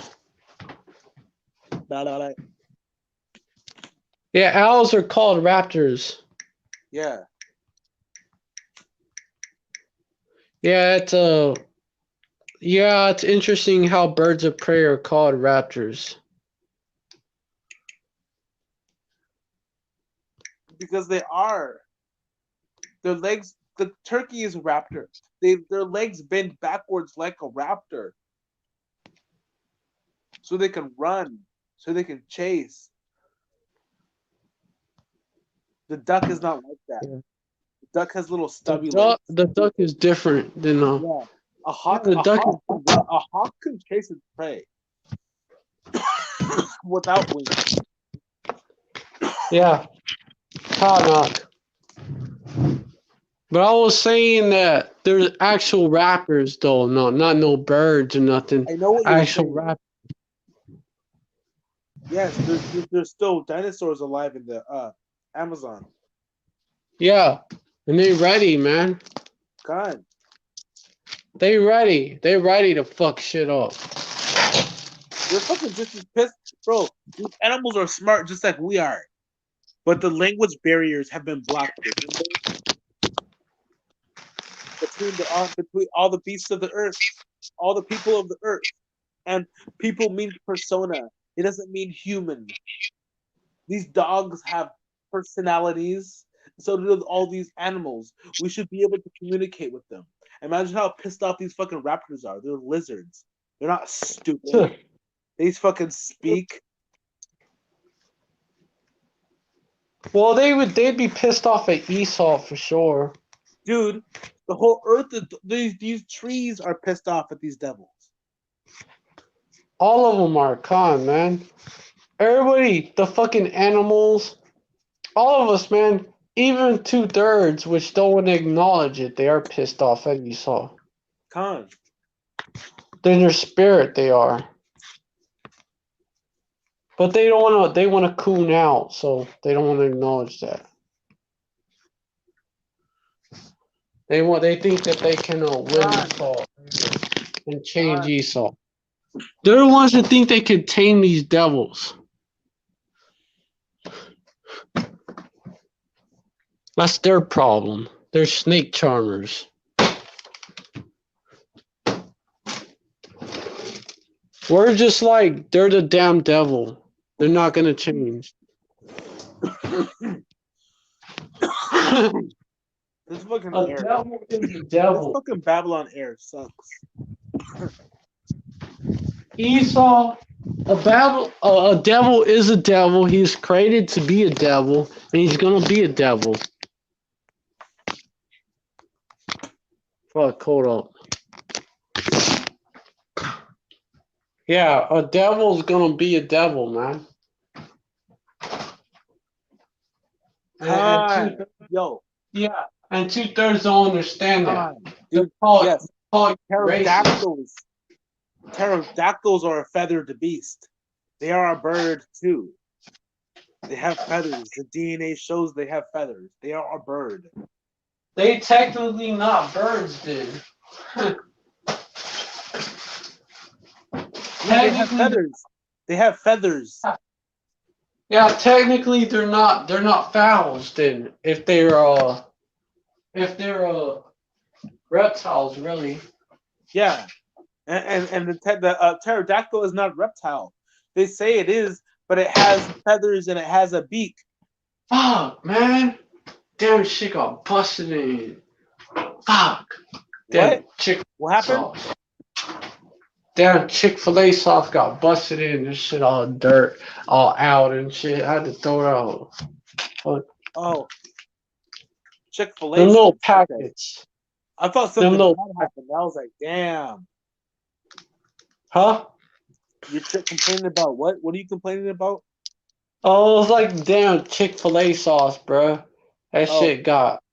Yeah, owls are called raptors. Yeah. Yeah, it's interesting how birds of prey are called raptors. Because they are. Their legs. The turkey is a raptor. Their legs bend backwards like a raptor, so they can run, so they can chase. The duck is not like that. Yeah. The duck has little The stubby duck, legs. the duck is different than Yeah. A yeah, hawk. the A duck hawk. is A hawk can chase its prey without wings. yeah, knock. But I was saying that there's actual rappers though, not no birds or nothing. I know what you're Actual saying. rap. Yes, there's still dinosaurs alive in the Amazon. Yeah, and they ready, man. God, They ready. They ready to fuck shit up. they're fucking just as pissed, bro. These animals are smart just like we are, but the language barriers have been blocked between all the beasts of the earth, all the people of the earth, and people means persona. It doesn't mean human. These dogs have personalities. So do all these animals. We should be able to communicate with them. Imagine how pissed off these fucking raptors are. They're lizards. They're not stupid. They fucking speak. Well, they'd be pissed off at Esau for sure. Dude, the whole earth, these trees are pissed off at these devils. All of them are con, man. Everybody, the fucking animals, all of us, man. Even 2/3, which don't want to acknowledge it, they are pissed off at Esau. Con. In their spirit, they are. But they don't want to. They want to coon out, so they don't want to acknowledge that. They think that they can win Esau and change Esau. They're the ones that think they could tame these devils. That's their problem. They're snake charmers. We're just like, they're the damn devil. They're not going to change. This fucking A air. devil is a This devil. fucking Babylon air sucks. Esau, a devil is a devil. He's created to be a devil, and he's going to be a devil. Fuck, hold up. Yeah, a devil's gonna be a devil, man. And Yo. Yeah, and 2/3 don't understand that. Dude, yes. Pterodactyls. Pterodactyls are a feathered beast. They are a bird too. They have feathers. The DNA shows they have feathers. They are a bird. They technically not birds, dude. They have feathers. They have feathers. Yeah, technically they're not fowls then. If they're reptiles, really. Yeah, and the pterodactyl is not a reptile. They say it is, but it has feathers and it has a beak. Fuck, man. Damn shit got busted in. Fuck. Damn, what happened? Sauce. Damn, Chick-fil-A sauce got busted in. This shit all dirt, all out and shit. I had to throw it out. Fuck. Oh. Chick-fil-A. Them little packets. I thought something bad happened. I was like, damn. Huh? You're complaining about what? What are you complaining about? Oh, it was like damn Chick-fil-A sauce, bro. That shit got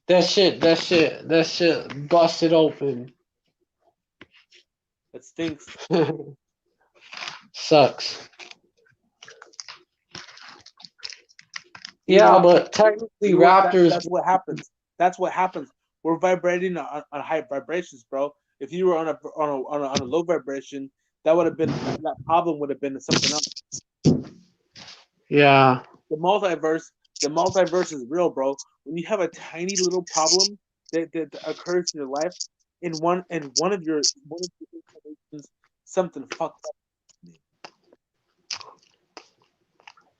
that shit busted open. It stinks. Sucks. Yeah, but technically raptors. That's what happens. That's what happens. We're vibrating on high vibrations, bro. If you were on a low vibration, that problem would have been something else. Yeah. The multiverse The multiverse is real, bro. When you have a tiny little problem that occurs in your life, in one of your incarnations, something fucked up.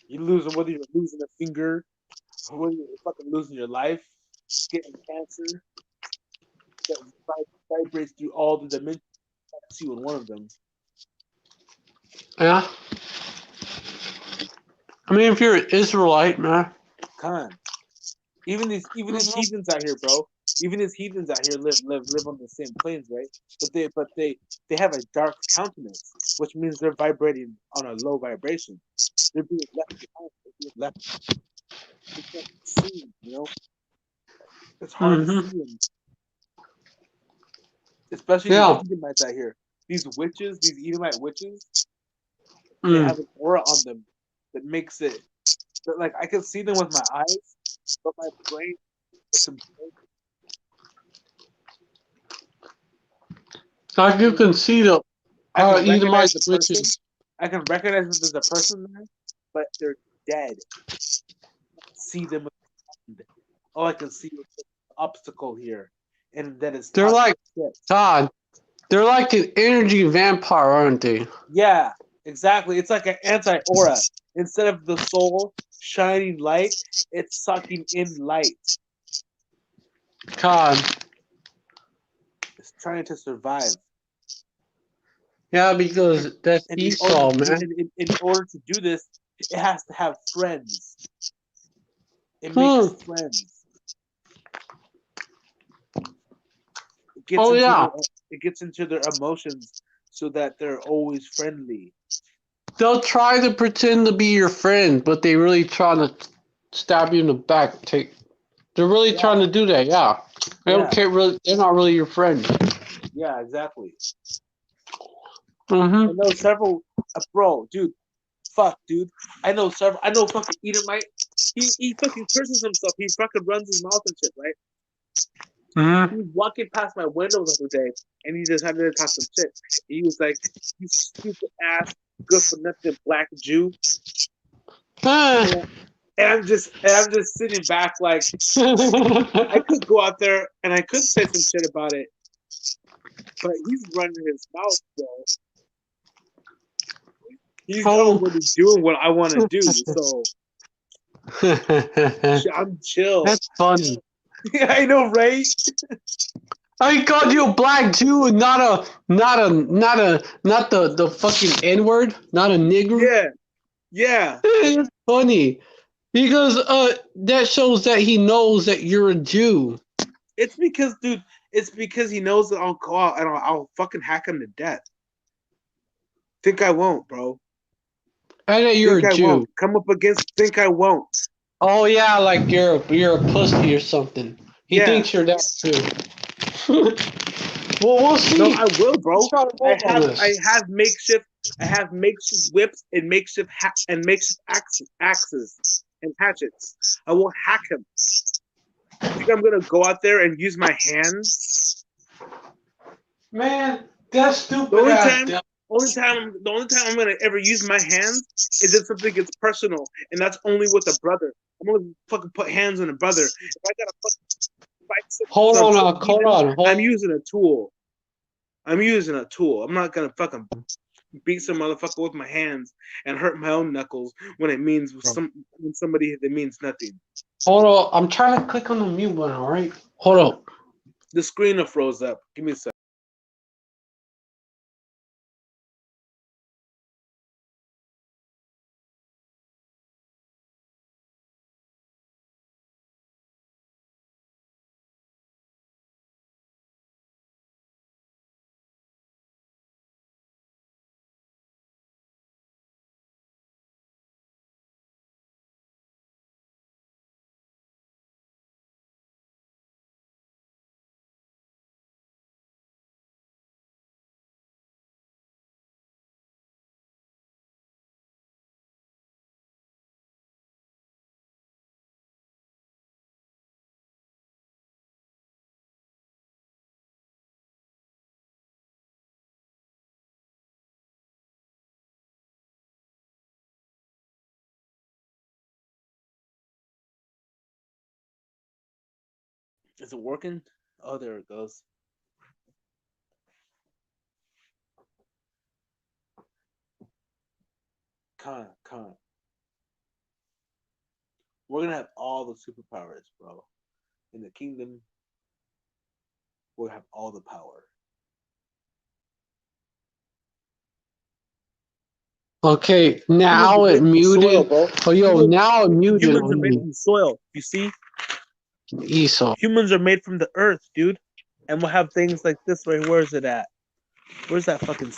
You losing whether you're losing a finger, or whether you're fucking losing your life, getting cancer that vibrates through all the dimensions. That's you in one of them. Yeah. I mean, if you're an Israelite, man. Come on. Even these heathens out here, bro. Even these heathens out here live on the same planes, right? But they have a dark countenance, which means they're vibrating on a low vibration. They're being left behind. They're being left. They can't see, you know. It's hard to Mm-hmm. see them, especially these Yeah. Edomites out here. These witches, these Edomite witches, they Mm. have an aura on them that makes it that, like, I can see them with my eyes, but my brain is Like you can see the I can recognize Edomite the person. witches. I can recognize that there's a person there, but they're dead. See them. All I can see is the obstacle here, and that is They're toxic like shit. God. They're like an energy vampire, aren't they? Yeah, exactly. It's like an anti-aura. Instead of the soul shining light, it's sucking in light. God. It's trying to survive. Yeah, because that's And Esau, man. in order to do this, it has to have friends. It Hmm. makes friends. Oh yeah. It gets into their emotions so that they're always friendly. They'll try to pretend to be your friend, but they really trying to stab you in the back. They're really Yeah. trying to do that. Yeah. They don't Yeah, care. Really, they're not really your friend. yeah, exactly. I Mm-hmm. know several, bro, dude. Fuck, dude. I know several. I know fucking Edomite. He fucking curses himself. He fucking runs his mouth and shit, right? Mm-hmm. He was walking past my window the other day, and he decided to talk some shit. He was like, "You stupid ass, good for nothing black Jew." And I'm just sitting back like I could go out there and I could say some shit about it, but he's running his mouth, bro. He's Oh. already doing what I want to do, so I'm chill. That's funny. I know, right? I called you a black Jew and not the fucking N word, not a nigger. Yeah, yeah. It's funny because that shows that he knows that you're a Jew. It's because, dude. It's because he knows that I'll go out and I'll fucking hack him to death. Think I won't, bro. And that you're Think a I Jew. won't. Come up against. Think I won't. Oh yeah, like you're a pussy or something. He Yeah. thinks you're that too. Well, we'll see. No, I will, bro. Let's try to roll on this. I have makeshift whips and makeshift axes and hatchets. I will hack him. You think I'm gonna go out there and use my hands? Man, that's stupid. The only time I'm gonna ever use my hands is if something gets personal, and that's only with a brother. I'm gonna fucking put hands on a brother. If I gotta fucking fight Hold on. I'm using a tool. I'm using a tool. I'm not gonna fucking beat some motherfucker with my hands and hurt my own knuckles when it means when somebody that means nothing. Hold on. I'm trying to click on the mute button. All right. Hold on. The screen froze up. Give me a second. Is it working? Oh, there it goes. Con. We're gonna have all the superpowers, bro. In the kingdom, we'll have all the power. Okay, Humans are now it made from soil, muted. bro. Oh, yo, Humans, now it muted humans are on made me. from soil. You see, Esau. humans are made from the earth, dude. And we'll have things like this. Right? Where is it at? Where's that fucking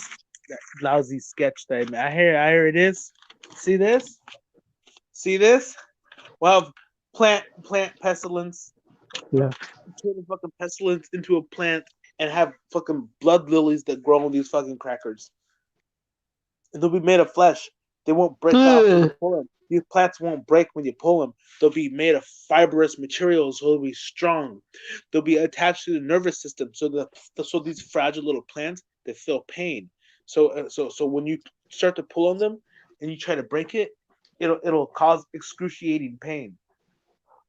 that lousy sketch that I made? I hear it is. See this? See this? We'll have plant pestilence. Yeah. Turn the fucking pestilence into a plant and have fucking blood lilies that grow on these fucking crackers. And they'll be made of flesh. They won't break off when you pull them. These plants won't break when you pull them. They'll be made of fibrous materials, so they'll be strong. They'll be attached to the nervous system, so these fragile little plants they feel pain. So when you start to pull on them and you try to break it, it'll cause excruciating pain,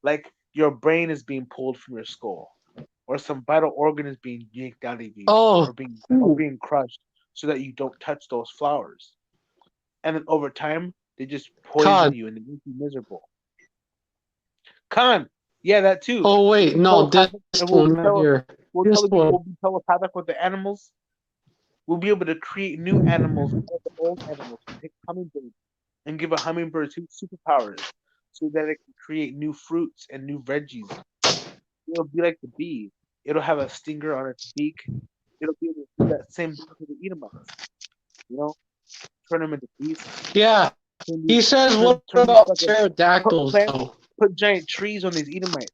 like your brain is being pulled from your skull, or some vital organ is being yanked out of you, Oh, or being crushed, so that you don't touch those flowers. And then over time, they just poison God. you and they make you miserable. Khan, yeah, that too. Oh, wait, no, this Telepathic, and one right here. This we'll one. be telepathic with the animals. We'll be able to create new animals out of the old animals. We'll take hummingbirds and give a hummingbird superpowers, so that it can create new fruits and new veggies. It'll be like the bee. It'll have a stinger on its beak. It'll be able to do that same thing to the Edomites. You know, turn them into beasts. Yeah. Turn He these, says, turn, what turn these about fucking put pterodactyls, plant, though? put giant trees on these Edomites.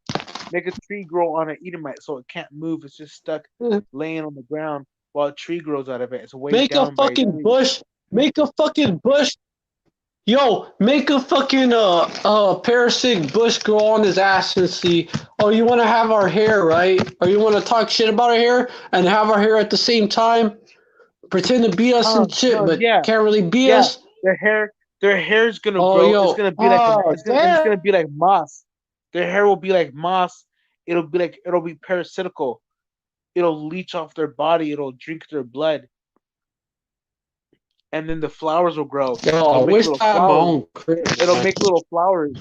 Make a tree grow on an Edomite so it can't move. It's just stuck laying on the ground while a tree grows out of it. It's weighed Make a down by a fucking tree. bush. Make a fucking bush. Yo, make a fucking parasitic bush grow on his ass and see. Oh, you want to have our hair, right? Or you want to talk shit about our hair and have our hair at the same time? Pretend to be us and shit, but Yeah, can't really be yeah. us? Their hair's gonna Oh, grow. It's yo. gonna be like Oh, it's damn. gonna be like moss. Their hair will be like moss. It'll be parasitical. It'll leech off their body. It'll drink their blood, and then the flowers will grow. Yo, I It'll make wish little I had my flowers. own crib, It'll man. make little flowers,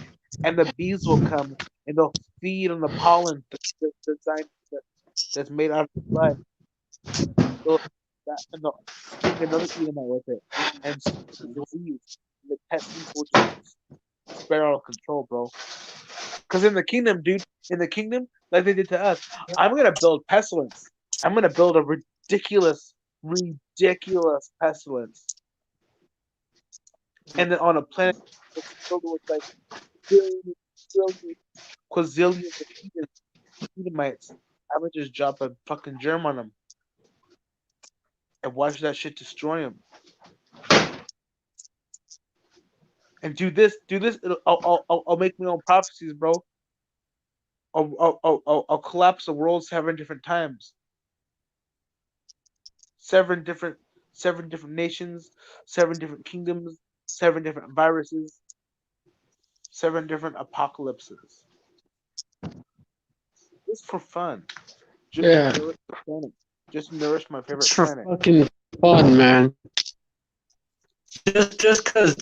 and the bees will come and they'll feed on the pollen that's made out of the blood. They'll, and they'll sting another Edomite with it, and the disease, and the pestilence will just spread out of control, bro. Because in the kingdom, dude, in the kingdom, like they did to us, I'm gonna build pestilence. I'm gonna build a ridiculous pestilence, and then on a planet that's filled with like billions, trillions, quazillions of Edomites, I would just drop a fucking germ on them and watch that shit destroy them. And do this. I'll make my own prophecies, bro. I'll collapse the world 7 different times. Seven different, 7 different nations, 7 different kingdoms, 7 different viruses, 7 different apocalypses. Just for fun, just to Yeah, nourish the planet, just to nourish my it's favorite for planet. fucking fun, man. Just cause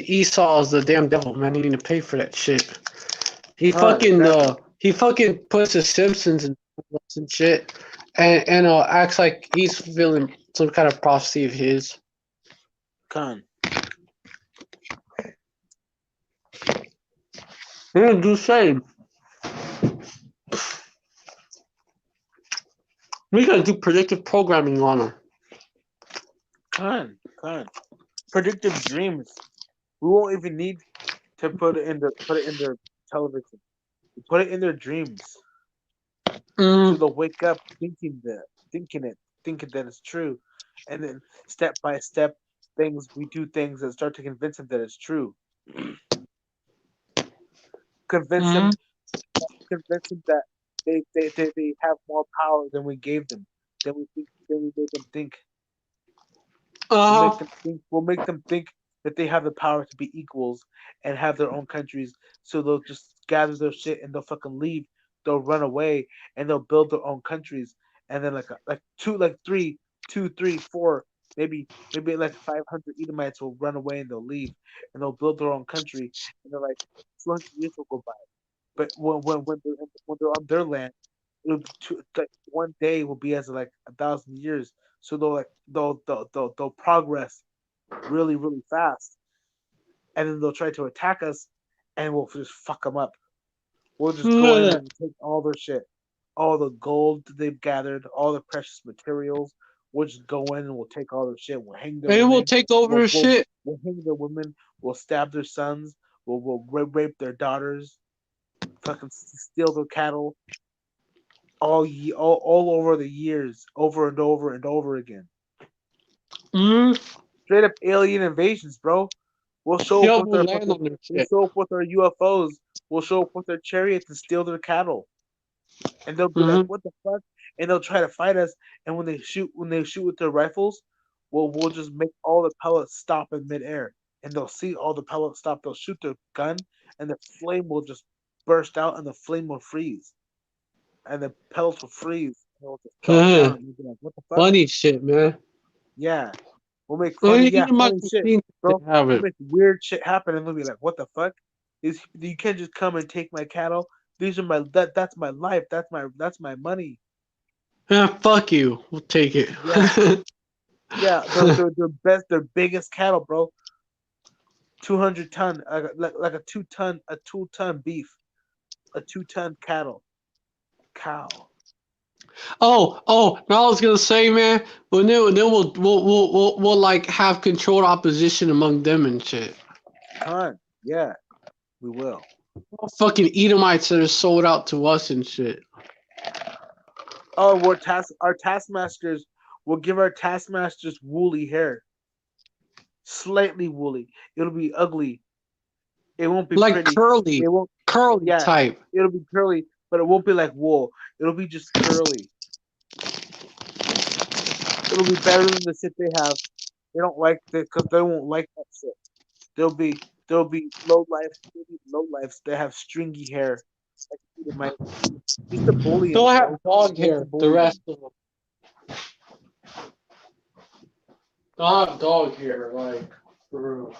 Esau's the damn devil, man. You need to pay for that shit. Exactly. He fucking puts the Simpsons and shit, and acts like he's fulfilling some kind of prophecy of his. Con. We're gonna do the same. We gotta do predictive programming on him. Con. Predictive dreams. We won't even need to put it in their television. We put it in their dreams. So Mm, they'll wake up thinking that it's true, and then step by step, we do things that start to convince them that it's true. Convince mm, them, convince them that they have more power than we gave them. Then we made them think. We'll make uh, them think. We'll make them think that they have the power to be equals and have their own countries. So they'll just gather their shit and they'll fucking leave they'll run away and they'll build their own countries, and then like two, like three, two, three, four, maybe like 500 Edomites will run away and they'll leave and they'll build their own country, and they're like 200 years will go by, but when they're on their land, it'll be like one day will be as like 1,000 years. So they'll progress really really fast, and then they'll try to attack us, and we'll just fuck them up. We'll just go in and take all their shit, all the gold that they've gathered, all the precious materials. We'll just go in and we'll take all their shit. We'll hang their They will women. take over shit. We'll hang their women. We'll stab their sons. We'll rape their daughters. Fucking steal their cattle. All over the years, over and over and over again. Mm-hmm. Straight up alien invasions, bro. We'll show Yeah, up with we'll our land on their we'll shit. show up with our UFOs. We'll show up with our chariots and steal their cattle. And they'll be like, Mm-hmm. "What the fuck?" And they'll try to fight us. And when they shoot with their rifles, we'll just make all the pellets stop in midair. And they'll see all the pellets stop. They'll shoot their gun, and the flame will just burst out, and the flame will freeze, and the pellets will freeze, and they'll just drop down. And you'll be like, "What the fuck?" Funny shit, man. Yeah, we'll make funny, Only yeah, Edomite funny shit, machine to bro. have We'll it. make weird shit happen, and they'll be like, "What the fuck? You can't just come and take my cattle. These are that's my life. That's my money." Yeah, fuck you. We'll take it. Yeah, yeah. Their biggest cattle, bro. 200 ton, like a 2 ton beef, a 2 ton cow. Oh, now I was gonna say, man. Well, then we'll like have controlled opposition among them and shit. Ton, yeah, we will. Fucking Edomites that are sold out to us and shit. Oh, our taskmasters. We'll give our taskmasters woolly hair, slightly woolly. It'll be ugly. It won't be Like pretty. curly, It won't. curly Yeah, type. it'll be curly, but it won't be like wool. It'll be just curly. It'll be better than the shit they have. They don't like that because they won't like that shit. There'll be low lives that have stringy hair. Like Edomite. Just to bully them, They'll bro. have dog Just to hair. The bully them. rest of them. They'll have dog hair, like for real.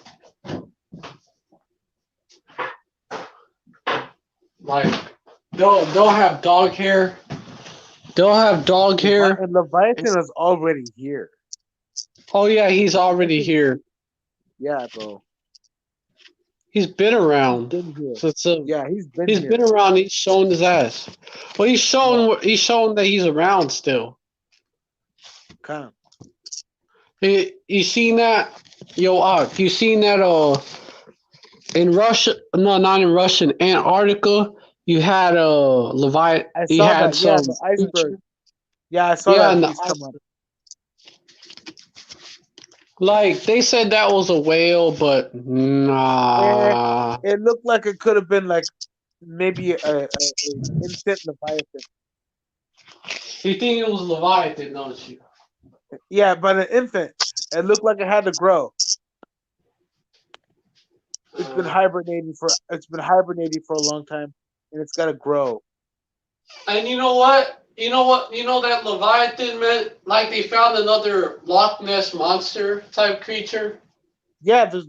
Like they'll have dog hair. They'll have dog hair. And Leviathan is already here. Oh yeah, he's already here. Yeah, bro. He's been He's around. been here. So Yeah, he's been he's here. been around. He's shown his ass. Well, he's shown that he's around still. Kind of. You seen that? Yo, you seen that? In Russia? No, not in Russia. In Antarctica, you had Leviathan. I You saw had that. Yeah, some. the iceberg. Yeah, I saw Yeah, that and piece come up. like they said that was a whale, but nah. It looked like it could have been like maybe a infant Leviathan. You think it was Leviathan, don't you? Yeah, but an infant. It looked like it had to grow. It's been hibernating for a long time, and it's got to grow. And you know what? You know that Leviathan meant like they found another Loch Ness monster type creature. Yeah, there's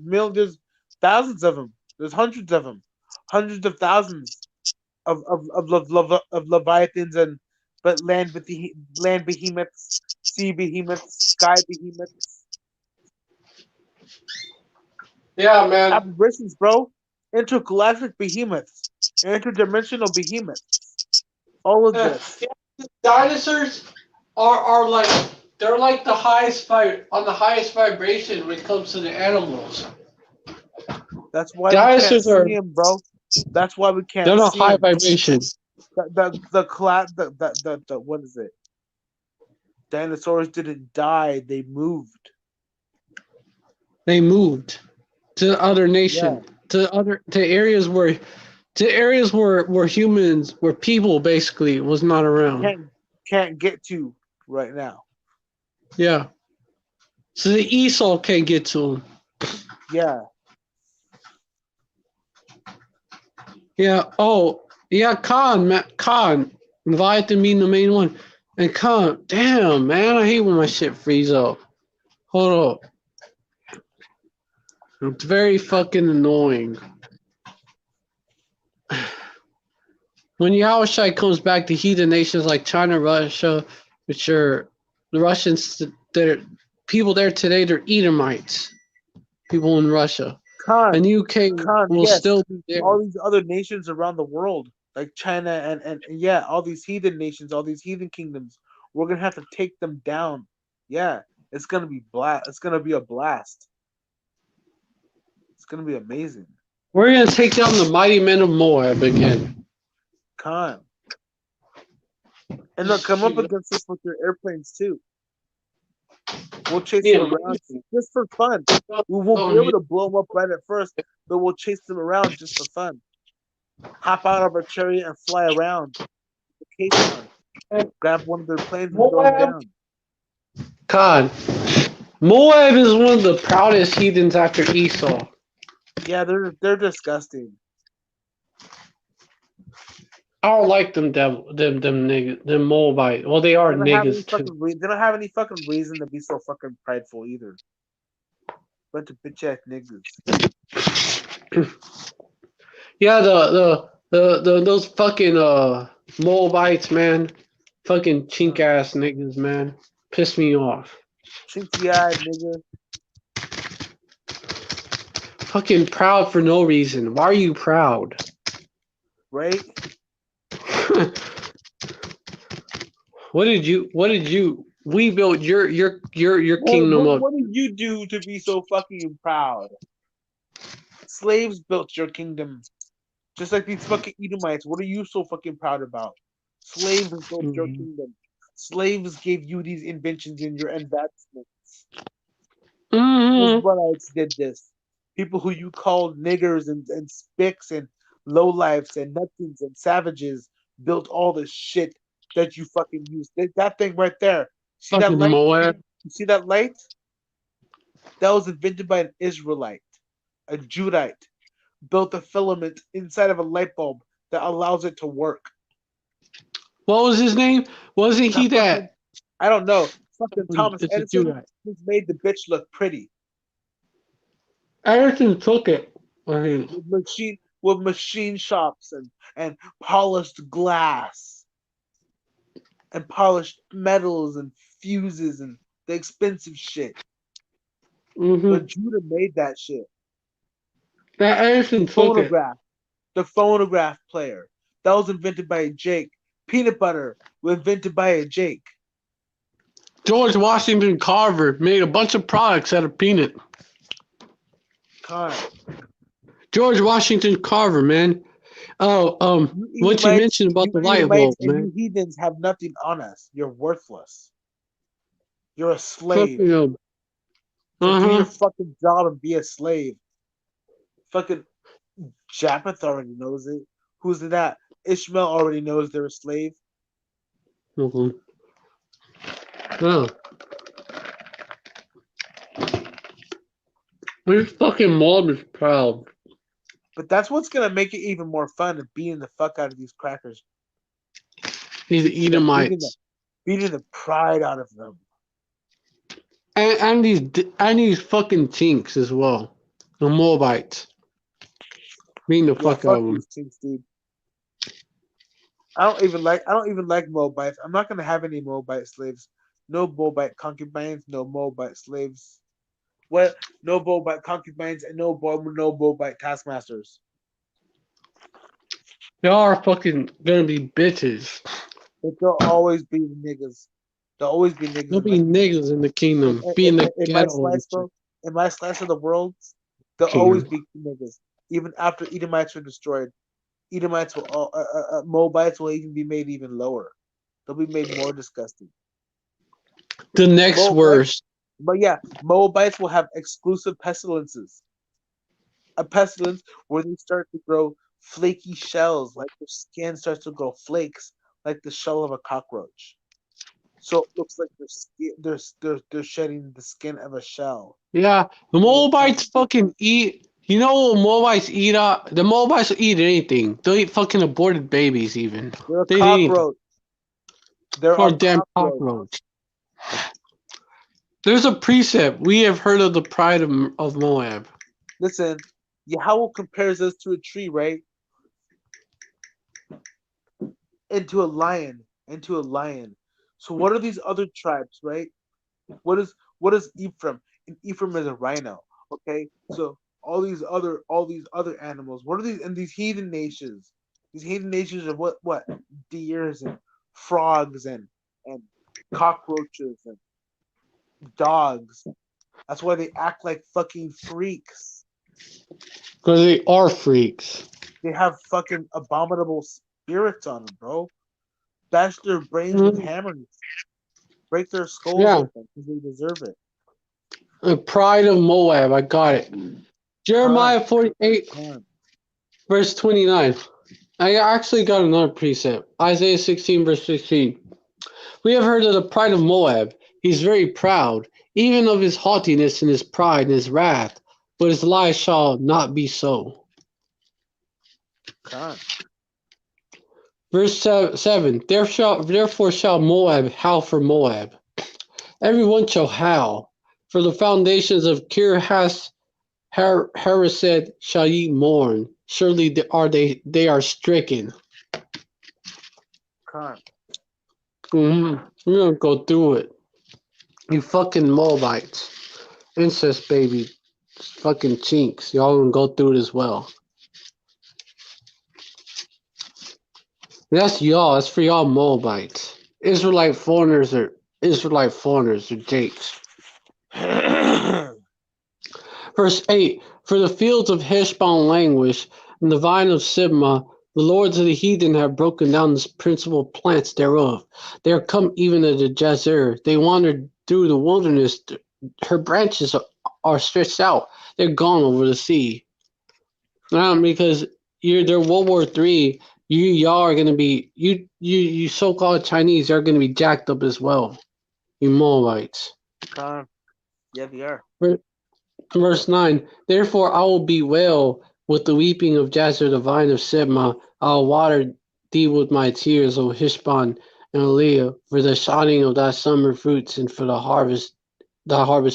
thousands of them. There's hundreds of them, hundreds of thousands of leviathans and but land behemoths, sea behemoths, sky behemoths, Yeah, man. apparitions, bro, intergalactic behemoths, interdimensional behemoths. All of this. Dinosaurs are like they're like the highest on the highest vibration when it comes to the animals. That's why Dinosaurs we can't see them, bro. That's why we can't they're not see high them. vibration. The what is it? Dinosaurs didn't die; they moved. They moved to other nation, to areas where humans, where people basically was not around. Can't get to right now. Yeah. So the Esau can't get to them. Yeah. Yeah. Oh, Yeah, Khan, man, Khan invited me in the main one, and Khan, damn man, I hate when my shit freeze up. Hold up, it's very fucking annoying. When Yahushai comes back to heathen nations like China, Russia, which are the Russians, they're people there today, they're Edomites, people in Russia. Khan, And UK Khan, will yes. still be there. All these other nations around the world, like China and yeah, all these heathen nations, all these heathen kingdoms, we're gonna have to take them down. Yeah, it's gonna be It's gonna be a blast. It's gonna be amazing. We're gonna take down the mighty men of Moab again. Khan, and they'll come up against us with their airplanes too. We'll chase them Yeah, around just for fun. We won't be able to blow them up right at first, but we'll chase them around just for fun. Hop out of our chariot and fly around the Cape Town. Grab one of their planes and throw them Moab, down. God, Moab is one of the proudest heathens after Esau. Yeah, they're disgusting. I don't like them niggas, them Moabite. Well, they are They don't have any niggas too. fucking they don't have any fucking reason to be so fucking prideful either. Bunch of bitch ass niggas. Yeah, the those fucking Moabites, man, fucking chink ass niggas, man, piss me off. Chinky eyed nigga. Fucking proud for no reason. Why are you proud? Right? What did you? We built your kingdom up. What did you do to be so fucking proud? Slaves built your kingdom. Just like these fucking Edomites. What are you so fucking proud about? Slaves built your Mhm. kingdom. Slaves gave you these inventions and your advancements. Mhm. Israelites did this. People who you called niggers and spicks and lowlifes and nothings and savages built all the shit that you fucking used. That thing right there. See that Fucking light? Moab. You see that light? That was invented by an Israelite, a Judite, built a filament inside of a light bulb that allows it to work. What was his name? Wasn't he Not fucking, that? I don't know. Fucking Thomas It's a Edison Judite. just made the bitch look pretty Edison took it. I mean, with machine shops and polished glass and polished metals and fuses and the expensive shit. But mhm. Judah made that shit. That The Edison took it. phonograph, the phonograph player. That was invented by a Jake. Peanut butter was invented by a Jake. George Washington Carver made a bunch of products out of peanut. Con. George Washington Carver, man. Oh, what you mentioned about the You light Edomites bulb, and man. you heathens have nothing on us. You're worthless. You're a slave. Fucking, So do your huh. fucking job and be a slave. Fucking Japheth already knows it. Who's that? Ishmael already knows they're a slave. Mhm. Oh, this fucking mob is proud. But that's what's gonna make it even more fun of beating the fuck out of these crackers. These Yeah, Edomites beating the pride out of them. and these fucking chinks as well. The Moabites beating the Yeah, fuck out fuck of them. these things, dude. I don't even like Moabites. I'm not gonna have any Moabite slaves. No Moabite concubines, no Moabite slaves. What? No Moabite concubines and no Moabite taskmasters. They are fucking gonna be bitches. But there'll always be niggas. There'll always be niggas There'll be niggas in the kingdom, be in the in my ghetto and slice, shit. bro. In my slice of the world, there'll always Kingdom. be niggas. Even after Edomites are destroyed, Edomites will Moabites will even be made even lower. They'll be made more disgusting. The next Moabites, worst. but yeah, Moabites will have exclusive pestilences. A pestilence where they start to grow flaky shells, like their skin starts to grow flakes, like the shell of a cockroach. So it looks like they're shedding the skin of a shell. Yeah, the You know what I'm Moabites saying? fucking eat. You know what Moabites eat? The Moabites will eat anything. They'll eat fucking aborted babies, even. They're a They eat anything. cockroach. They're Or a damn cockroach. cockroach. There's a precept. We have heard of the pride of Moab. Listen, Yahweh compares us to a tree, right? Into a lion. Into a lion. So what are these other tribes, right? What is Ephraim? And Ephraim is a rhino. Okay? So all these other animals. What are these and these heathen nations? These heathen nations are what? Deers and frogs and cockroaches and dogs. That's why they act like fucking freaks. Because they are freaks. They have fucking abominable spirits on them, bro. Bash their brains with hammers. Break their skulls open because they deserve it. The pride of Moab. I got it. Jeremiah 48, verse 29. I actually got another precept. Isaiah 16, verse 16. We have heard of the pride of Moab. He's very proud, even of his haughtiness and his pride and his wrath. But his lies shall not be so. God. Verse 7. Therefore shall Moab howl for Moab. Everyone shall howl. For the foundations of Kir Haresed shall ye mourn. Surely they are stricken. God. We're gonna go through it. You fucking Moabites. Incest baby. Fucking chinks. Y'all gonna go through it as well. That's y'all. That's for y'all Moabites. Israelite foreigners are jakes. Verse 8. For the fields of Heshbon languish, and the vine of Sibmah, the lords of the heathen have broken down the principal plants thereof. They are come even to Jazer. They wandered through the wilderness. Her branches are stretched out. They're gone over the sea. Because they're World War III. Y'all are gonna be you so-called Chinese are gonna be jacked up as well. You Moabites. Yeah, they are. Verse 9. Therefore I will bewail with the weeping of Jazer, the vine of Sibmah. I'll water thee with my tears, O Heshbon and Eliah, for the shining of thy summer fruits, and for the harvest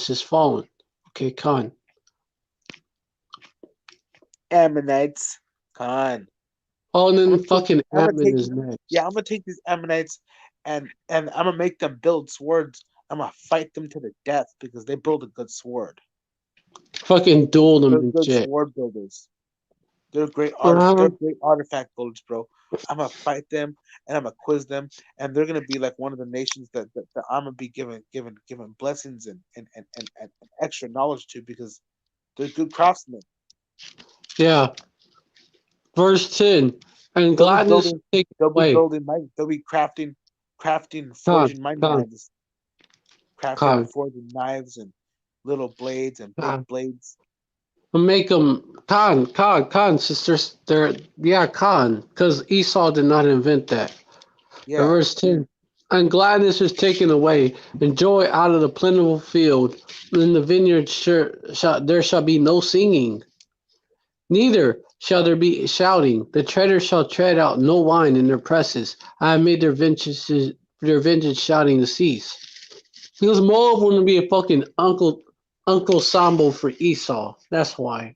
is fallen. Okay, Khan. Ammonites. Khan. Oh, and then fucking Ammon is next. Yeah, I'm gonna take these Ammonites and I'm gonna make them build swords. I'm gonna fight them to the death because they build a good sword. Fucking duel them and good shit. sword builders. They're great artists. They're great artifact builders, bro. I'm gonna fight them and I'm gonna quiz them, and they're gonna be like one of the nations that I'm gonna be given blessings and extra knowledge to because they're good craftsmen. Yeah. Verse 10. And gladness take away. They'll be crafting, forging my knives. Crafting and forging knives and little blades and big blades. Make them Khan sisters. Khan, because Esau did not invent that. Yeah. Verse 10. And gladness is taken away, and joy out of the plentiful field. In the vineyard there shall be no singing, neither shall there be shouting. The treaders shall tread out no wine in their presses. I have made their vengeance shouting to cease. Because Moab wouldn't be a fucking Uncle Sambo for Esau. That's why.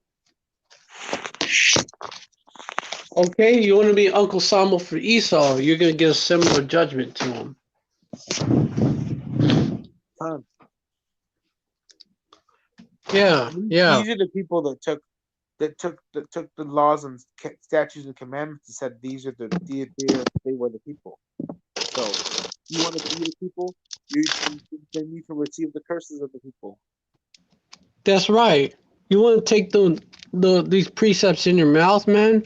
Okay, you want to be Uncle Sambo for Esau, you're going to get a similar judgment to him. Yeah. These are the people that took the laws and statutes and commandments and said they were the people. So you want to be the people, then you can receive the curses of the people. That's right. You want to take these precepts in your mouth, man?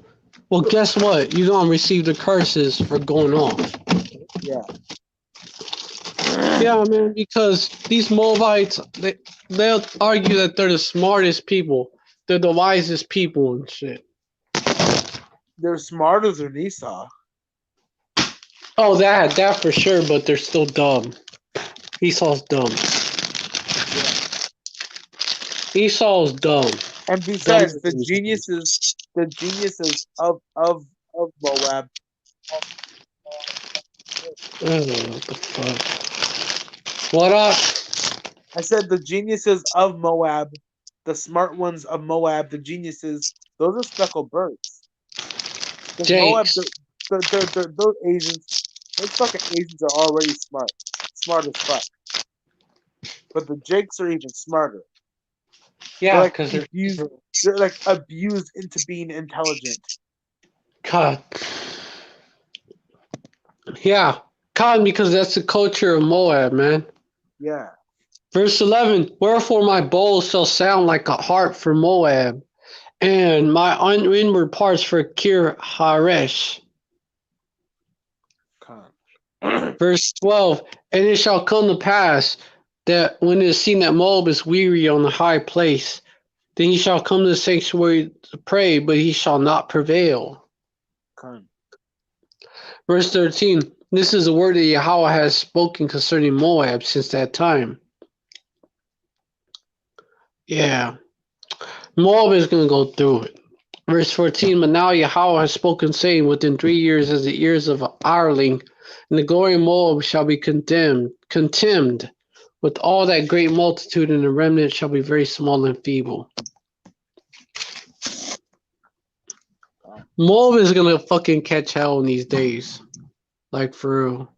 Well, guess what? You're going to receive the curses for going off. Yeah. Yeah, man, because these Moabites, they'll argue that they're the smartest people. They're the wisest people and shit. They're smarter than Esau. Oh, that for sure, but they're still dumb. Esau's dumb. Yeah. Esau's dumb. And besides, the geniuses of Moab. What the fuck? What up? I said the geniuses of Moab, the smart ones of Moab, the geniuses. Those are speckled birds. Because Moab, Jakes. those Asians, those fucking Asians are already smart as fuck. But the Jakes are even smarter. They're Yeah, like because abused. They're like abused into being intelligent. God. Yeah, God, because that's the culture of Moab, man. Yeah. Verse 11, wherefore my bowl shall sound like a harp for Moab, and my inward parts for Kir Haresh. Verse 12, and it shall come to pass that when it is seen that Moab is weary on the high place, then he shall come to the sanctuary to pray, but he shall not prevail. Verse 13, this is the word that Yahweh has spoken concerning Moab since that time. Yeah. Moab is going to go through it. Verse 14, but now Yahweh has spoken, saying, within 3 years as the years of Arling, and the glory of Moab shall be contemned with all that great multitude, and the remnant shall be very small and feeble. Moab is going to fucking catch hell in these days. Like, for real.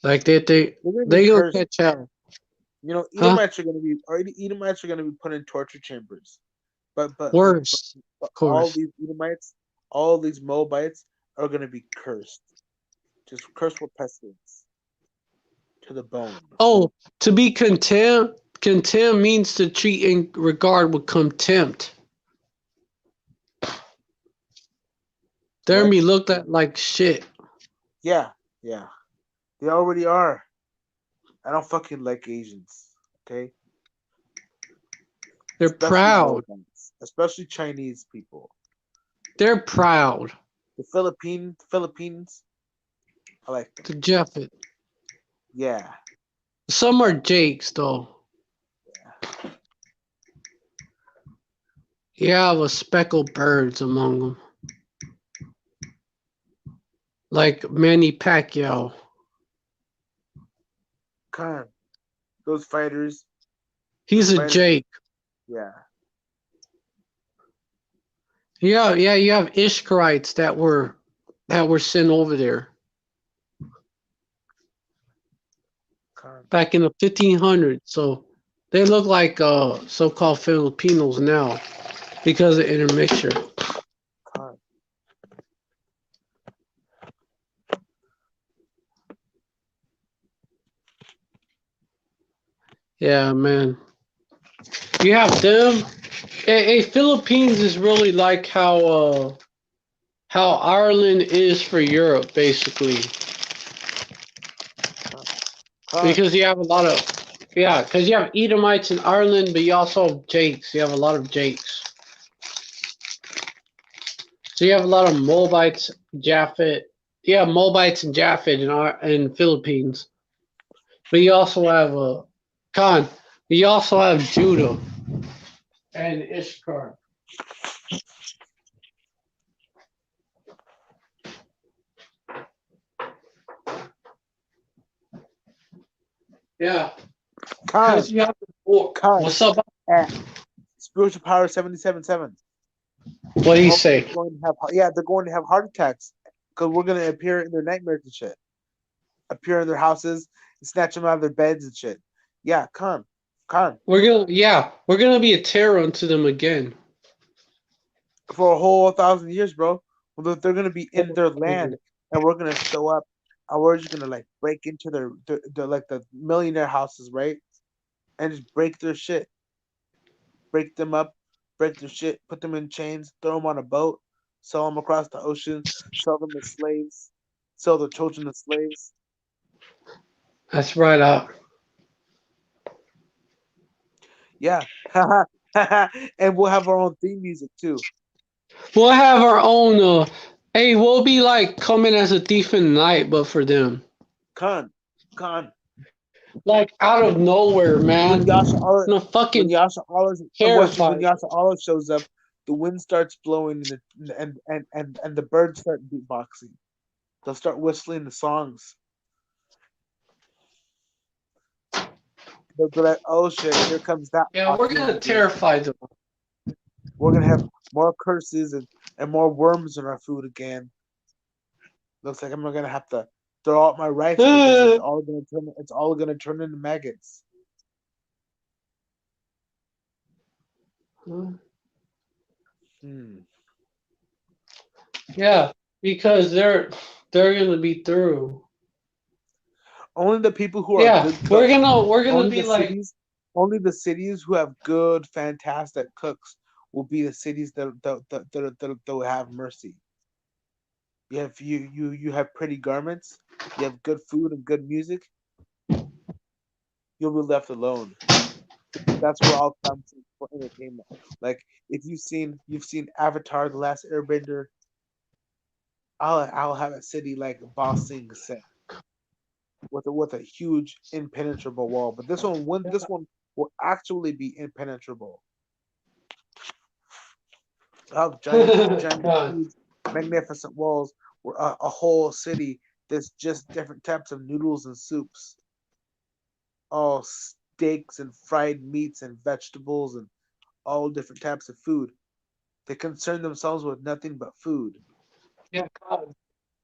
Like, they going to catch hell. You know, Edomites are going to be put in torture chambers. But Worse, of all course. these Edomites, all these Moabites are going to be cursed. Just cursed with pestilence to the bone. Oh, to be contempt. Contempt means to treat in regard with contempt. They're gonna be looked at like shit. Yeah. They already are. I don't fucking like Asians. Okay. They're proud. Especially Chinese people. They're proud. The Philippines. I like them. To Japhet. Yeah. Some are Jakes though. Yeah. You have a speckled birds among them. Like Manny Pacquiao. God. Those fighters. He's a Jake. Yeah. Yeah, you have Ishkarites that were sent over there. Back in the 1500s. So they look like so-called Filipinos now because of intermixture. Yeah, man. You have them. Philippines is really like how Ireland is for Europe, basically. Because you have a lot of because you have Edomites in Ireland, but you also have Jakes. You have a lot of Jakes. So you have a lot of Moabites, Japhet. Yeah, Moabites and Japhet in Philippines. But you also have Khan. You also have Judah and Ishkar. Yeah. Because you have what's up? Spiritual Power 77.7. What do you say? They're going to have heart attacks because we're going to appear in their nightmares and shit. Appear in their houses and snatch them out of their beds and shit. Yeah, come. We're gonna be a terror unto them again. For a whole 1,000 years, bro. Well, they're gonna be in their land, and we're gonna show up, and we're just gonna like break into their like the millionaire houses, right? And just break their shit, break them up, break their shit, put them in chains, throw them on a boat, sell them across the ocean, sell them as slaves, sell their children as slaves. That's right up. Yeah. And we'll have our own theme music too. We'll have our own we'll be like coming as a thief in the night, but for them. Con. like out of nowhere, When man. Yasha Olive, No when fucking Yasha Olive, when terrified. Yasha Olive shows up, the wind starts blowing and the birds start beatboxing. They'll start whistling the songs. They'll be like, "Oh shit, here comes that Yeah, we're Mothman gonna again. terrify them. We're gonna have more curses and more worms in our food again." Looks like I'm gonna have to throw out my rice because it's all gonna turn into maggots. Hmm. Yeah, because they're gonna be through. Only the people who are Yeah, good cooks, we're gonna only be the like, cities, only the cities who have good, fantastic cooks will be the cities that will have mercy. You have pretty garments, you have good food and good music, you'll be left alone. That's where I'll come to for entertainment. Like if you've seen Avatar: The Last Airbender, I'll have a city like Ba Sing Se with a huge impenetrable wall. But this one will actually be impenetrable. I'll have giant, God, huge, magnificent walls where a whole city that's just different types of noodles and soups, all steaks and fried meats and vegetables and all different types of food. They concern themselves with nothing but food. yeah, God.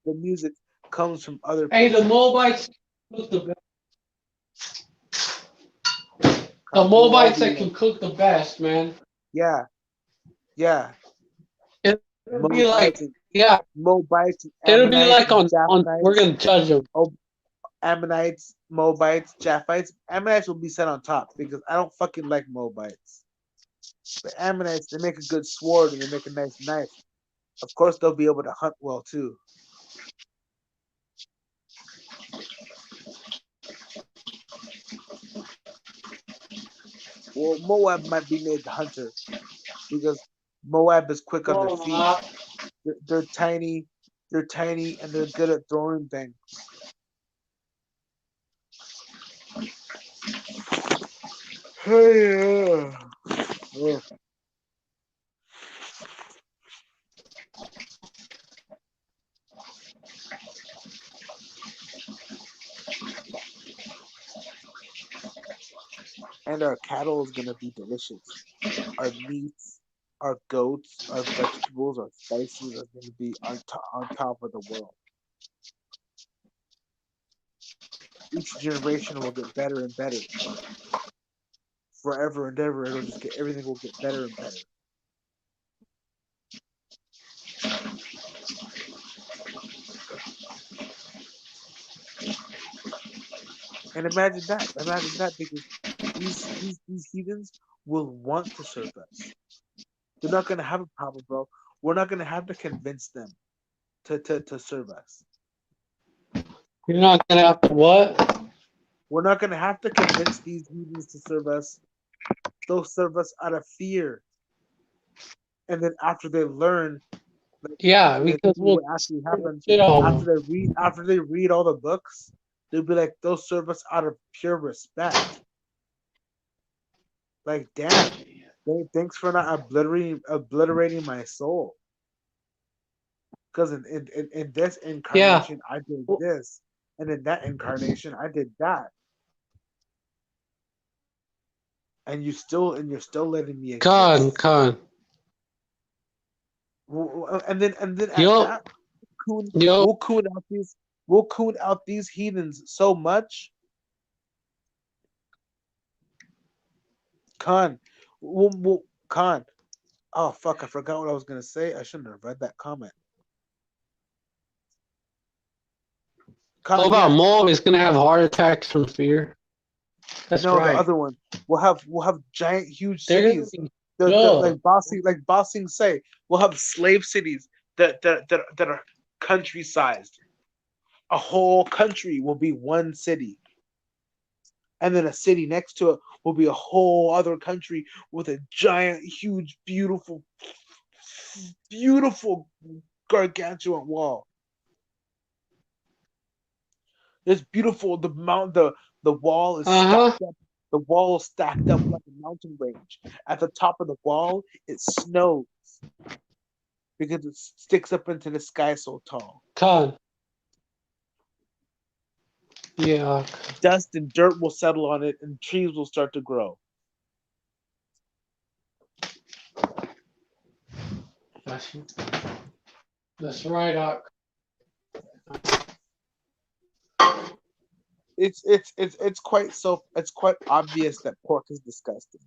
The music comes from other Hey, the places. Moabites, cook the We'll all Moabites be that like, can cook the best, man. yeah, yeah. It'll be Moabites like, and yeah, Moabites and it'll be Ammonites like and on. We're Japhanites. gonna judge them. Oh, Ammonites, Moabites, Japhites. Ammonites will be set on top because I don't fucking like Moabites. But Ammonites, they make a good sword and they make a nice knife. Of course, they'll be able to hunt well too. Well, Moab might be made the hunter because Moab is quick on their No, feet. not. They're tiny, and they're good at throwing things. Hey, yeah. And our cattle is gonna be delicious. Our meats, our goats, our vegetables, our spices are gonna be on top of the world. Each generation will get better and better. Forever and ever, it'll just get everything will get better and better. And imagine that, because these heathens will want to serve us. They're not gonna have a problem, bro. We're not gonna have to convince them to serve us. You're not gonna have to what? We're not gonna have to convince these heathens to serve us. They'll serve us out of fear. And then after they learn, like, Yeah, and then because see we'll what actually happens shit on them. after they read all the books, they'll be like, they'll serve us out of pure respect. Like, damn, thanks for not obliterating my soul. Because in this Yeah. incarnation I did this, and in that incarnation I did that, and you're still letting me exist. Con. And then at Yo, that, coon, yo. we'll coon out these we'll coon out these heathens so much. Khan, Khan. Oh fuck! I forgot what I was gonna say. I shouldn't have read that comment. What Khan, about yeah. Moab is gonna have heart attacks from fear? That's No, the right. other one. We'll have giant, huge They're gonna cities. be The good. like Bossing say, we'll have slave cities that are country sized. A whole country will be one city, and then a city next to it will be a whole other country with a giant, huge, beautiful, gargantuan wall. It's beautiful. The wall is Uh-huh. stacked up. The wall is stacked up like a mountain range. At the top of the wall, it snows because it sticks up into the sky so tall. Con. Yeah. Dust and dirt will settle on it, and trees will start to grow. That's right, Doc. It's quite obvious that pork is disgusting.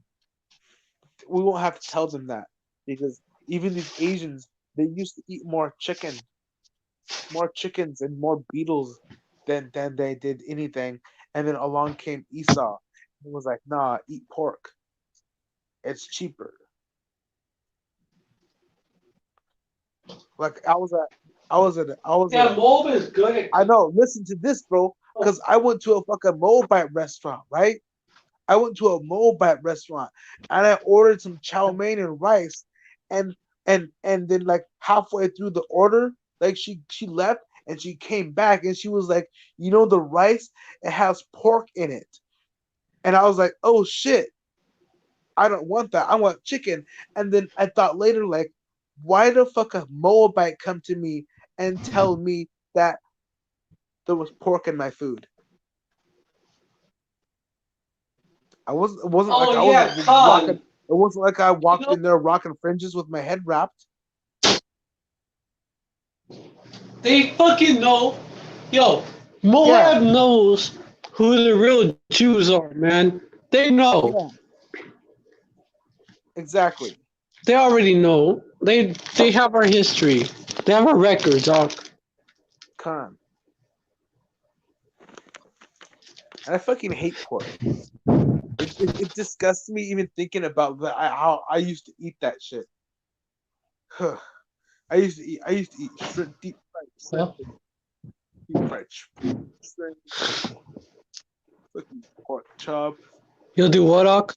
We won't have to tell them that because even these Asians, they used to eat more chickens and more beetles than they did anything. And then along came Esau and was like, nah, eat pork. It's cheaper. Like I was at Yeah, a Mob is good at I know, listen to this, bro, because I went to a fucking Moabite restaurant, right? I went to a Moabite restaurant and I ordered some chow mein and rice, and and then like halfway through the order, like she left and she came back and she was like, you know, the rice, it has pork in it, and I was like, oh shit, I don't want that. I want chicken. And then I thought later, like, why the fuck a Moabite come to me and tell me that there was pork in my food? I wasn't. It wasn't like Oh I was yeah, rocking. Con. It wasn't like I You walked know, in there rocking fringes with my head wrapped. they fucking know. Yo, Yeah, Moab knows who the real Jews are, man. They know. yeah, exactly. They already know. They have our history. They have our records, Doc. Con. And I fucking hate pork. It disgusts me even thinking about how I used to eat that shit. I used to eat shrimp, deep fried shrimp, Huh? and deep fried shrimp, fucking pork chop. You'll do what, Doc?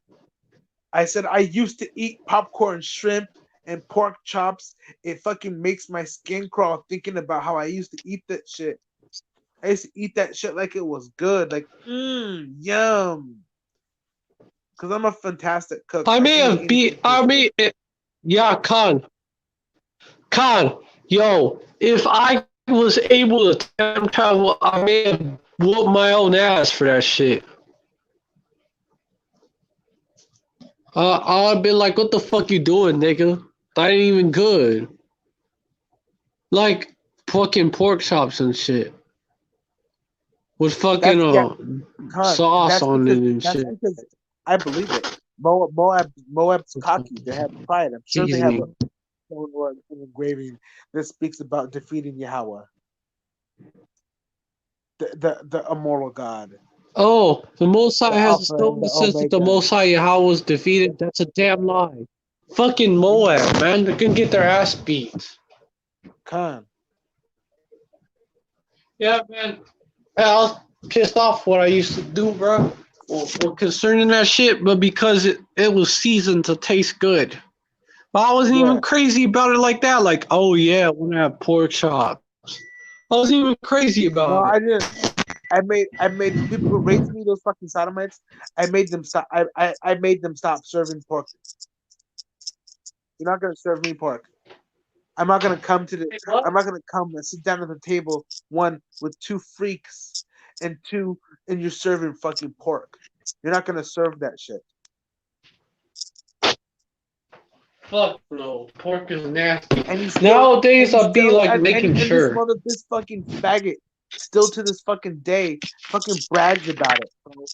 I said I used to eat popcorn shrimp and pork chops. It fucking makes my skin crawl thinking about how I used to eat that shit. I used to eat that shit like it was good, like yum. Cause I'm a fantastic cook. I I may can make have anything beat. taste I good. may. Yeah, Con. Con. Yo, if I was able to time travel, I may have whooped my own ass for that shit. I'd been like, "What the fuck you doing, nigga? That ain't even good." Like fucking pork chops and shit with fucking That's yeah, con. sauce on it and That's shit. because I believe it. Moab's cocky. They have pride. I'm sure they have a Seasoning. stone or an engraving that speaks about defeating Yahweh, the immortal God, Oh, the Most the High has a Alpha stone and the that says that the Omega. Most High Yahweh was defeated. That's a damn lie. Fucking Moab, man. They're gonna get their ass beat. Con. Yeah, man. I was pissed off what I used to do, bro. Well, concerning that shit, but because it was seasoned to taste good. But I wasn't even Yeah. crazy about it like that. Like, oh yeah, I want to have pork chops. I wasn't even crazy No, about it. I didn't. I made the people who raised me, those fucking sodomites. I made them stop. I made them stop serving pork. You're not gonna serve me pork. I'm not gonna come to the. Hey, what? I'm not gonna come and sit down at the table one with two freaks and two, and you're serving fucking pork. You're not gonna serve that shit. Fuck no. Pork is nasty. And he still, Nowadays, I'd be like making and this sure. this fucking faggot, still to this fucking day, fucking brags about it, bro.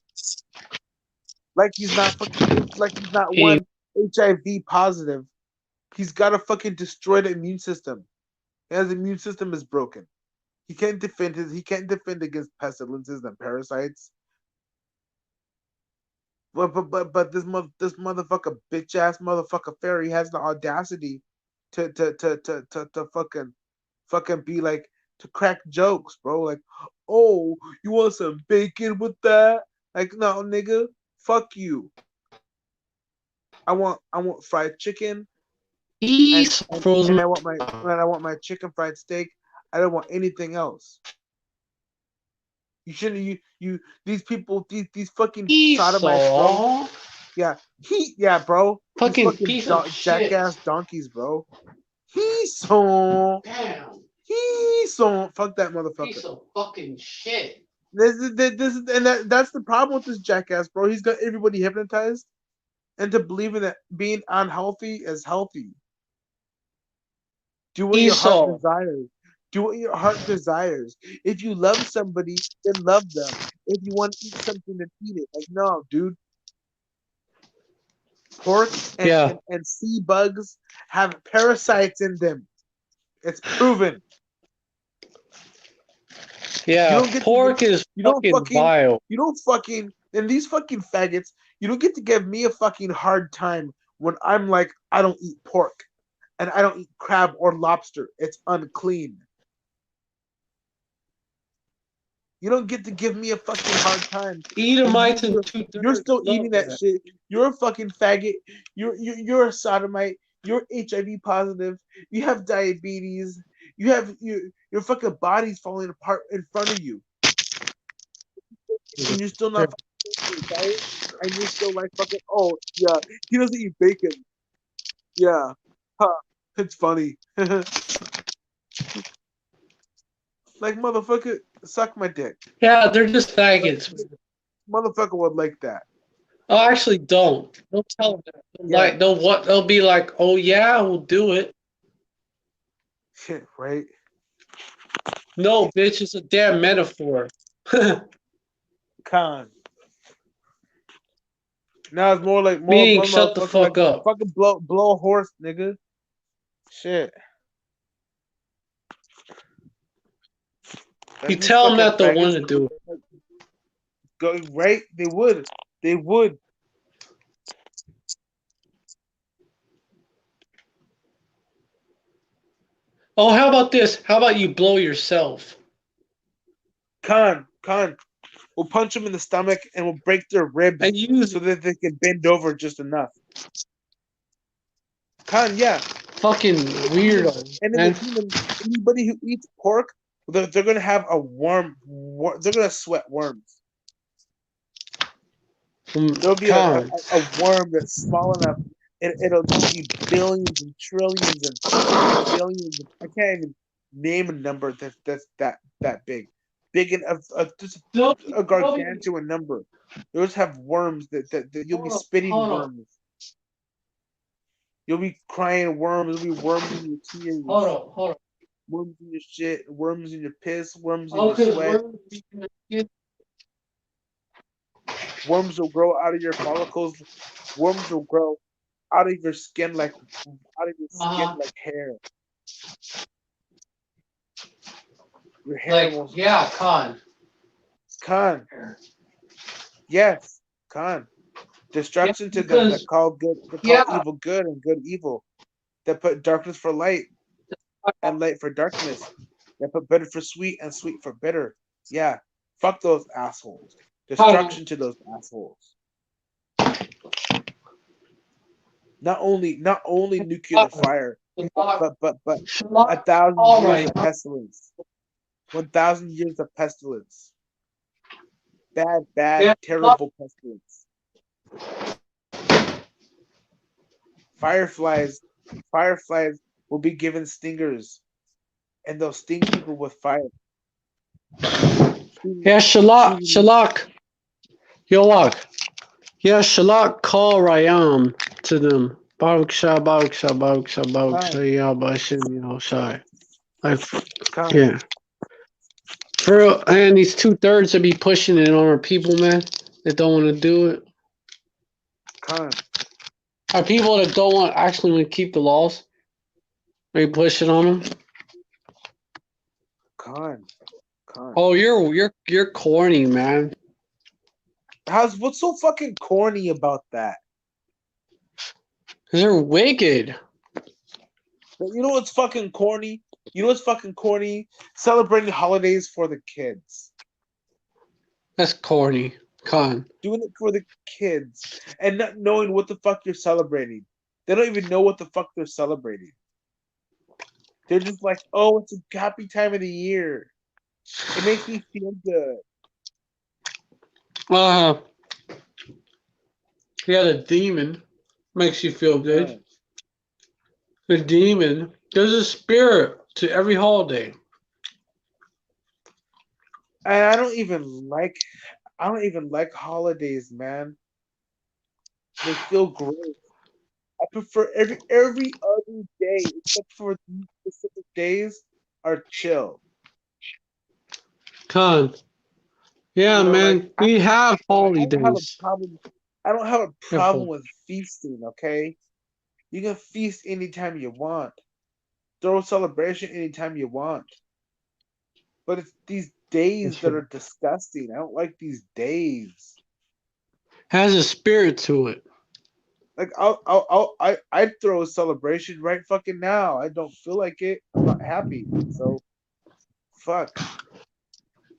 Like he's not fucking, like he's not Hey, one HIV positive. He's got a fucking destroyed immune system. His immune system is broken. He can't defend against pestilences and parasites. But this motherfucker bitch ass motherfucker fairy has the audacity to fucking be like, to crack jokes, bro. Like, oh, you want some bacon with that? Like, no, nigga, fuck you. I want fried chicken, and eat frozen. I want my chicken fried steak. I don't want anything else. You shouldn't. These people, these fucking sodomites, bro. Esau, Yeah, yeah, bro. These fucking fucking piece of shit. jackass donkeys, bro. He's so. Damn, He's so. Fuck that motherfucker. piece of fucking shit. That's the problem with this jackass, bro. He's got everybody hypnotized into believing that being unhealthy is healthy. Do what your heart Esau. desires. Do what your heart desires. If you love somebody, then love them. If you want to eat something, then eat it. Like, no, dude. Pork Yeah, and sea bugs have parasites in them. It's proven. You yeah. don't get to give, Pork is you don't fucking fucking vile. you don't fucking and these fucking faggots, you don't get to give me a fucking hard time when I'm like, I don't eat pork and I don't eat crab or lobster. It's unclean. You don't get to give me a fucking hard time when Edomites and two you're thirds still love eating that that. shit. You're a fucking faggot. You're a sodomite. You're HIV positive. You have diabetes. You have your fucking body's falling apart in front of you, and you're still not fucking diet, and you're still like fucking. Oh yeah, he doesn't eat bacon. Yeah, huh? It's funny. Like motherfucker, suck my dick. Yeah, they're just faggots. Motherfucker would like that. Oh, actually, don't. Don't tell them that. Yeah, They'll what? They'll be like, oh yeah, we'll do it. shit, right? No, bitch, it's a damn metaphor. Con. Now it's more like Meaning, more shut the motherfucker like fuck up. fucking blow a horse, nigga. Shit. You Like these tell them fucking that they'll want faggots to do it. go right. They would. They would. Oh, how about this? How about you blow yourself? Con. We'll punch them in the stomach and we'll break their ribs And use so that they can bend over just enough. Con, yeah. fucking weirdo, And in the man. human, anybody who eats pork, they're gonna have a they're gonna sweat worms. There'll be a worm that's small enough, it'll just be billions and trillions and billions. I can't even name a number that's that big, big enough, just a gargantuan number. You'll just have worms that you'll be spitting Hold on. worms. You'll be crying worms. There'll be worms in your tears. Hold on. Worms in your shit. Worms in your piss. Worms in Oh, your because sweat. Worms will grow out of your follicles. Worms will grow out of your skin like hair. Your hair will Con. con. Yes, con. Destruction to them that call good that call evil good and good evil. That put darkness for light and light for darkness. That put bitter for sweet and sweet for bitter. Yeah. Fuck those assholes. Destruction to those assholes. Not only nuclear fire, but 1,000 years of pestilence. 1,000 years of pestilence. Bad, terrible pestilence. Fireflies will be given stingers, and they'll sting people with fire. Yeah, Shalak. Yolak. Yeah, Shalak call Rayam to them. Baruch Shah, yeah, Bashim, Shai. Like, yeah. For real, and these 2/3 that be pushing it on our people, man, that don't want to do it. Are people that don't want actually want to keep the laws? Are you pushing on them? Oh, you're corny, man. What's so fucking corny about that? Because they're wicked. You know what's fucking corny? Celebrating holidays for the kids. That's corny. Con. Doing it for the kids and not knowing what the fuck you're celebrating. They don't even know what the fuck they're celebrating. They're just like, oh, it's a happy time of the year. It makes me feel good. Uh, yeah, the demon makes you feel good. Con. The demon. There's a spirit to every holiday. And I don't even like holidays, man. They feel great. I prefer every other day except for these specific days are chill. Con. Yeah, You know, like man. We have I don't have a holidays. problem. I don't have a Yeah, problem with feasting. Okay, you can feast anytime you want. Throw a celebration anytime you want. But it's these days that are disgusting. I don't like these days. has a spirit to it. Like I'd throw a celebration right fucking now. I don't feel like it. I'm not happy. So fuck.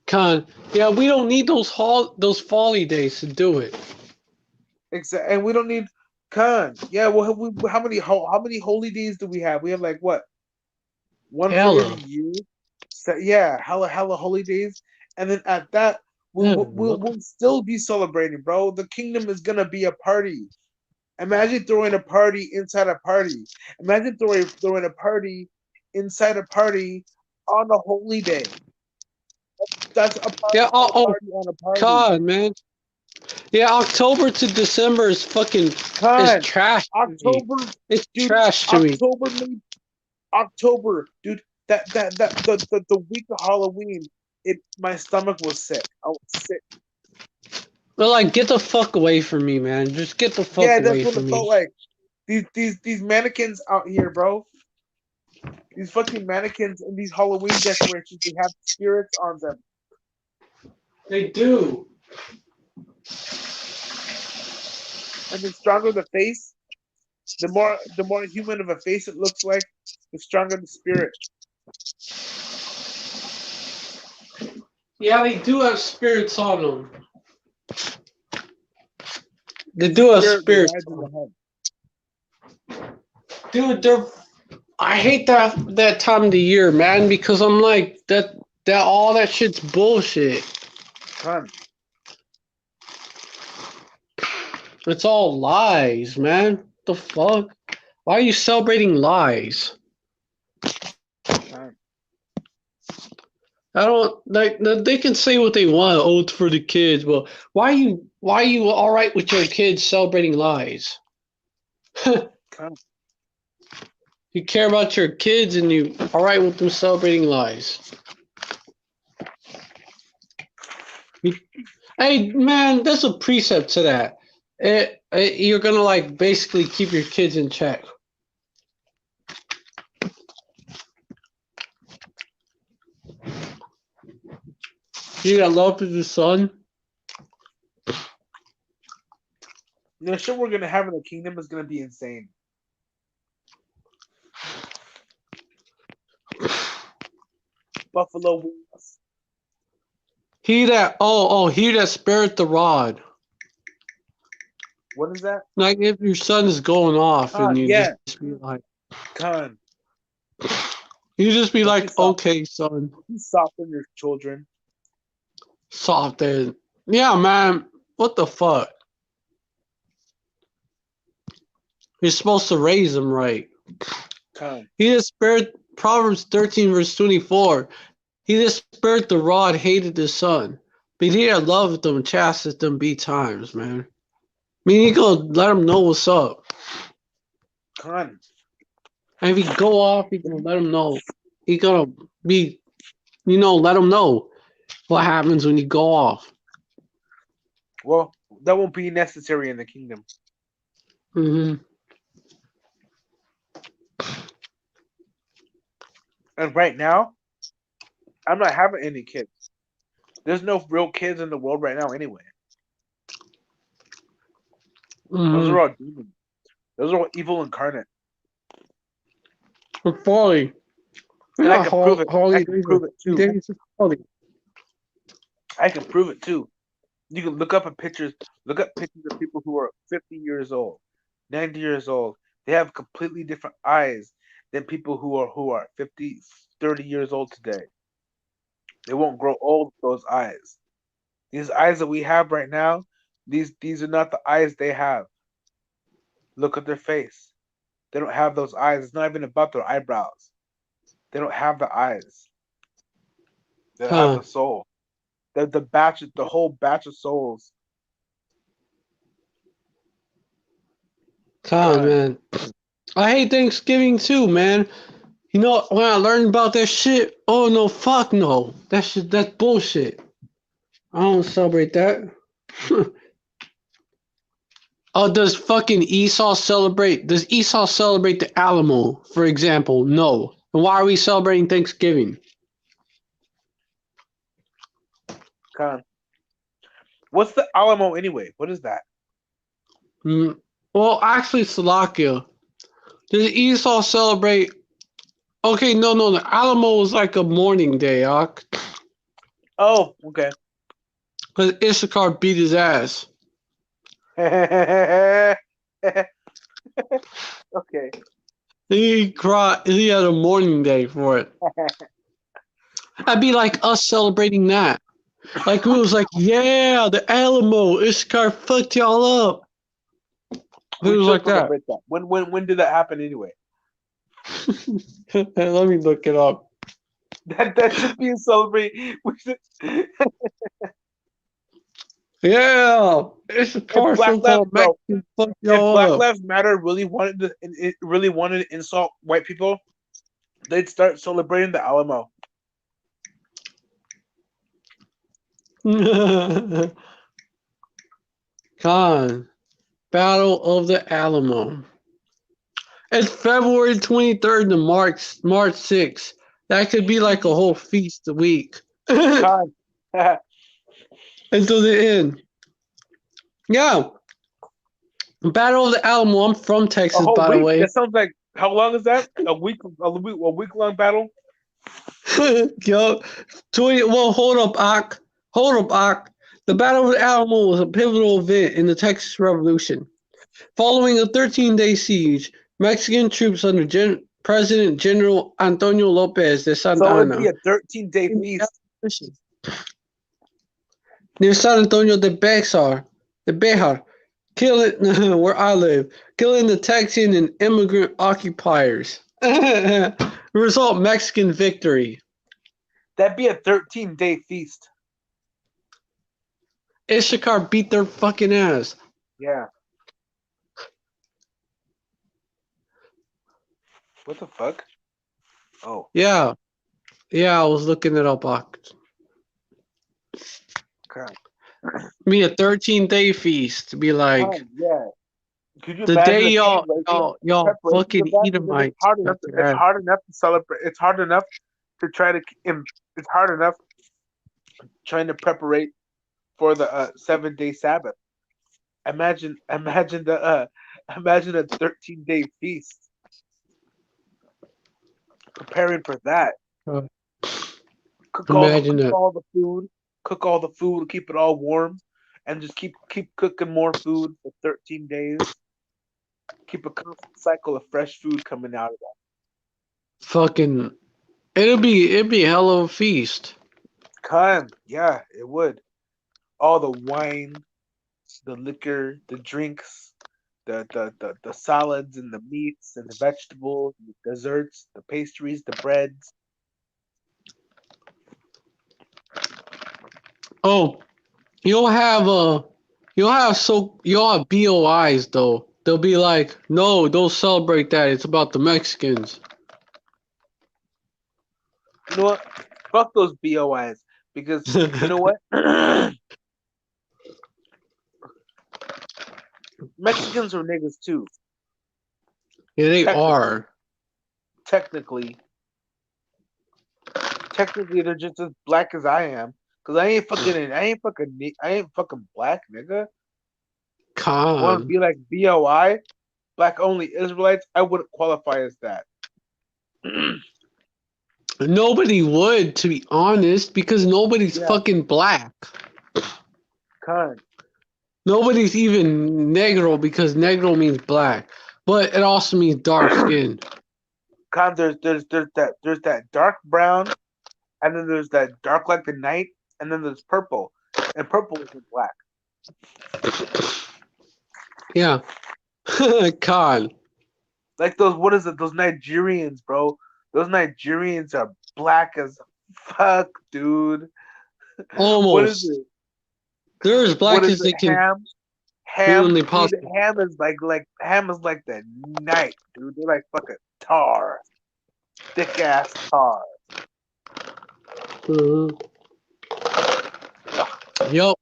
Con. Yeah, we don't need those folly days to do it. And we don't need Khan. Yeah, well, how many holy days do we have? We have like what, one for every Hella. year. So yeah, hella holy days, and then at that we'll still be celebrating, bro. The kingdom is gonna be a party. Imagine throwing a party inside a party. Imagine throwing a party inside a party on a holy day. That's a party Yeah. on Oh, a oh, party on a party. God, man. Yeah, October to December is fucking is Con trash to me. October, It's dude. trash to me. October made October, dude. The week of Halloween, it my stomach was sick. I was sick. But like, get the fuck away from me, man. Just get the fuck Yeah, that's away what it from me. felt like. These mannequins out here, bro. These fucking mannequins and these Halloween decorations, they have spirits on them. They do. And the stronger the face, the more human of a face it looks like, the stronger the spirit. Yeah, they do have spirits on them. They It's the do have spirit spirits resides in on the 'em. head. Dude, they're. I hate that time of the year, man, because I'm like that all that shit's bullshit. Con, It's all lies, man. The fuck? Why are you celebrating lies? con. I don't like they can say what they want. Oh, it's for the kids. Well, why are you all right with your kids celebrating lies? Con. You care about your kids and you all right with them celebrating lies. Hey man, there's a precept to that. You're gonna like basically keep your kids in check. You got love for the son. The shit we're gonna have in the kingdom is gonna be insane. Buffalo wings. He that spared the rod. What is that? Like if your son is going off and you Yeah, just be like, con. you just be Don't be like, soft. okay, son, Don't be soft on your children. soft and yeah, man, what the fuck? You're supposed to raise them right. Con. He that spared Proverbs 13 verse 24. He that spared the rod hated his son, but he that loved them chastised them be times, man. I mean, you gonna let him know what's up. Con. And if he go off, you gonna let him know. He gonna be, let him know what happens when you go off. Well, that won't be necessary in the kingdom. Hmm. And right now, I'm not having any kids. There's no real kids in the world right now anyway. Those are Hmm. all demons. Those are all evil incarnate. For folly. And I Yeah, can prove it. I holy can days prove it too. of folly. I can prove it too. You can look up pictures of people who are 50 years old, 90 years old. They have completely different eyes than people who are 50, 30 years old today. They won't grow old with those eyes. These eyes that we have right now, these are not the eyes they have. Look at their face. They don't have those eyes. It's not even about their eyebrows. They don't have the eyes. They don't have Huh. the soul. The whole batch of souls. Con, Gone. man. I hate Thanksgiving too, man. You know, when I learned about that shit, oh no, fuck no. That shit, that's bullshit. I don't celebrate that. Oh, does fucking Esau celebrate? Does Esau celebrate the Alamo, for example? No. And why are we celebrating Thanksgiving? Gone. What's the Alamo anyway? What is that? Mm, well, actually, Salakia. Does Esau celebrate? Okay, no. The Alamo was like a mourning day, Oh, okay. because Issachar beat his ass. Okay. He cried. He had a mourning day for it. That'd be like us celebrating that. Like we was like, yeah, the Alamo, Issachar fucked y'all up. It We was should like that. celebrate that. When did that happen anyway? Let me look it up. That should be a celebration. We should, Yeah, if Issachar Black Lives, so-called bro, Mexican fucked if Black y'all up. Lives Matter really wanted to insult white people, they'd start celebrating the Alamo. Con, Battle of the Alamo. It's February 23rd to March 6th. That could be like a whole feast a week. God. A Until the end. Yeah. Battle of the Alamo. I'm from Texas, whole by the week? way. That sounds like, how long is that? A week long battle? Yo, 20, well, hold up, Ak. Hold up, Ak. The Battle of the Alamo was a pivotal event in the Texas Revolution. Following a 13-day siege, Mexican troops under President General Antonio Lopez de Santa So it'd be Anna a 13-day feast. near San Antonio de Bejar, killing where I live, killing the Texan and immigrant occupiers. Result: Mexican victory. That'd be a 13-day feast. Issachar beat their fucking ass. Yeah. What the fuck? Oh, Yeah, I was looking it up. God. Me a 13-day feast to be like Yeah. Could you the imagine day the y'all preparation, y'all y'all preparations fucking of that? Because Edomites got their it's ass. hard enough to celebrate. It's hard enough to try to. It's hard enough trying to preparate for the 7-day Sabbath. Imagine a 13-day feast. Preparing for that. Uh, Imagine Cook that. all the food. Cook all the food. Keep it all warm, and just keep cooking more food for 13 days. Keep a constant cycle of fresh food coming out of that. Fucking it'd be a hell of a feast. Yeah, it would. All the wine, the liquor, the drinks, the salads and the meats and the vegetables, the desserts, the pastries, the breads. Oh, you'll have BOIs though. They'll be like, no, don't celebrate that. It's about the Mexicans. You know what? Fuck those BOIs. Because you know what? Mexicans are niggas too. Yeah, they Technically. are. Technically. Technically they're just as black as I am. Cause I ain't fucking black, nigga. Wanna Con. be like BOI? Black only Israelites? I wouldn't qualify as that. Nobody would, to be honest, because nobody's Yeah, fucking black. con. Nobody's even negro because negro means black, but it also means dark skin. Con, there's that dark brown, and then there's that dark like the night, and then there's purple. and purple isn't black. Yeah. God. Like those, what is it? Those Nigerians, bro. Those Nigerians are black as fuck, dude. What is Almost. it? They're as What black is as it? they can Ham, ham, humanly dude. possible. Ham is ham is like the night, dude. They're like fucking tar, thick ass tar. Yup.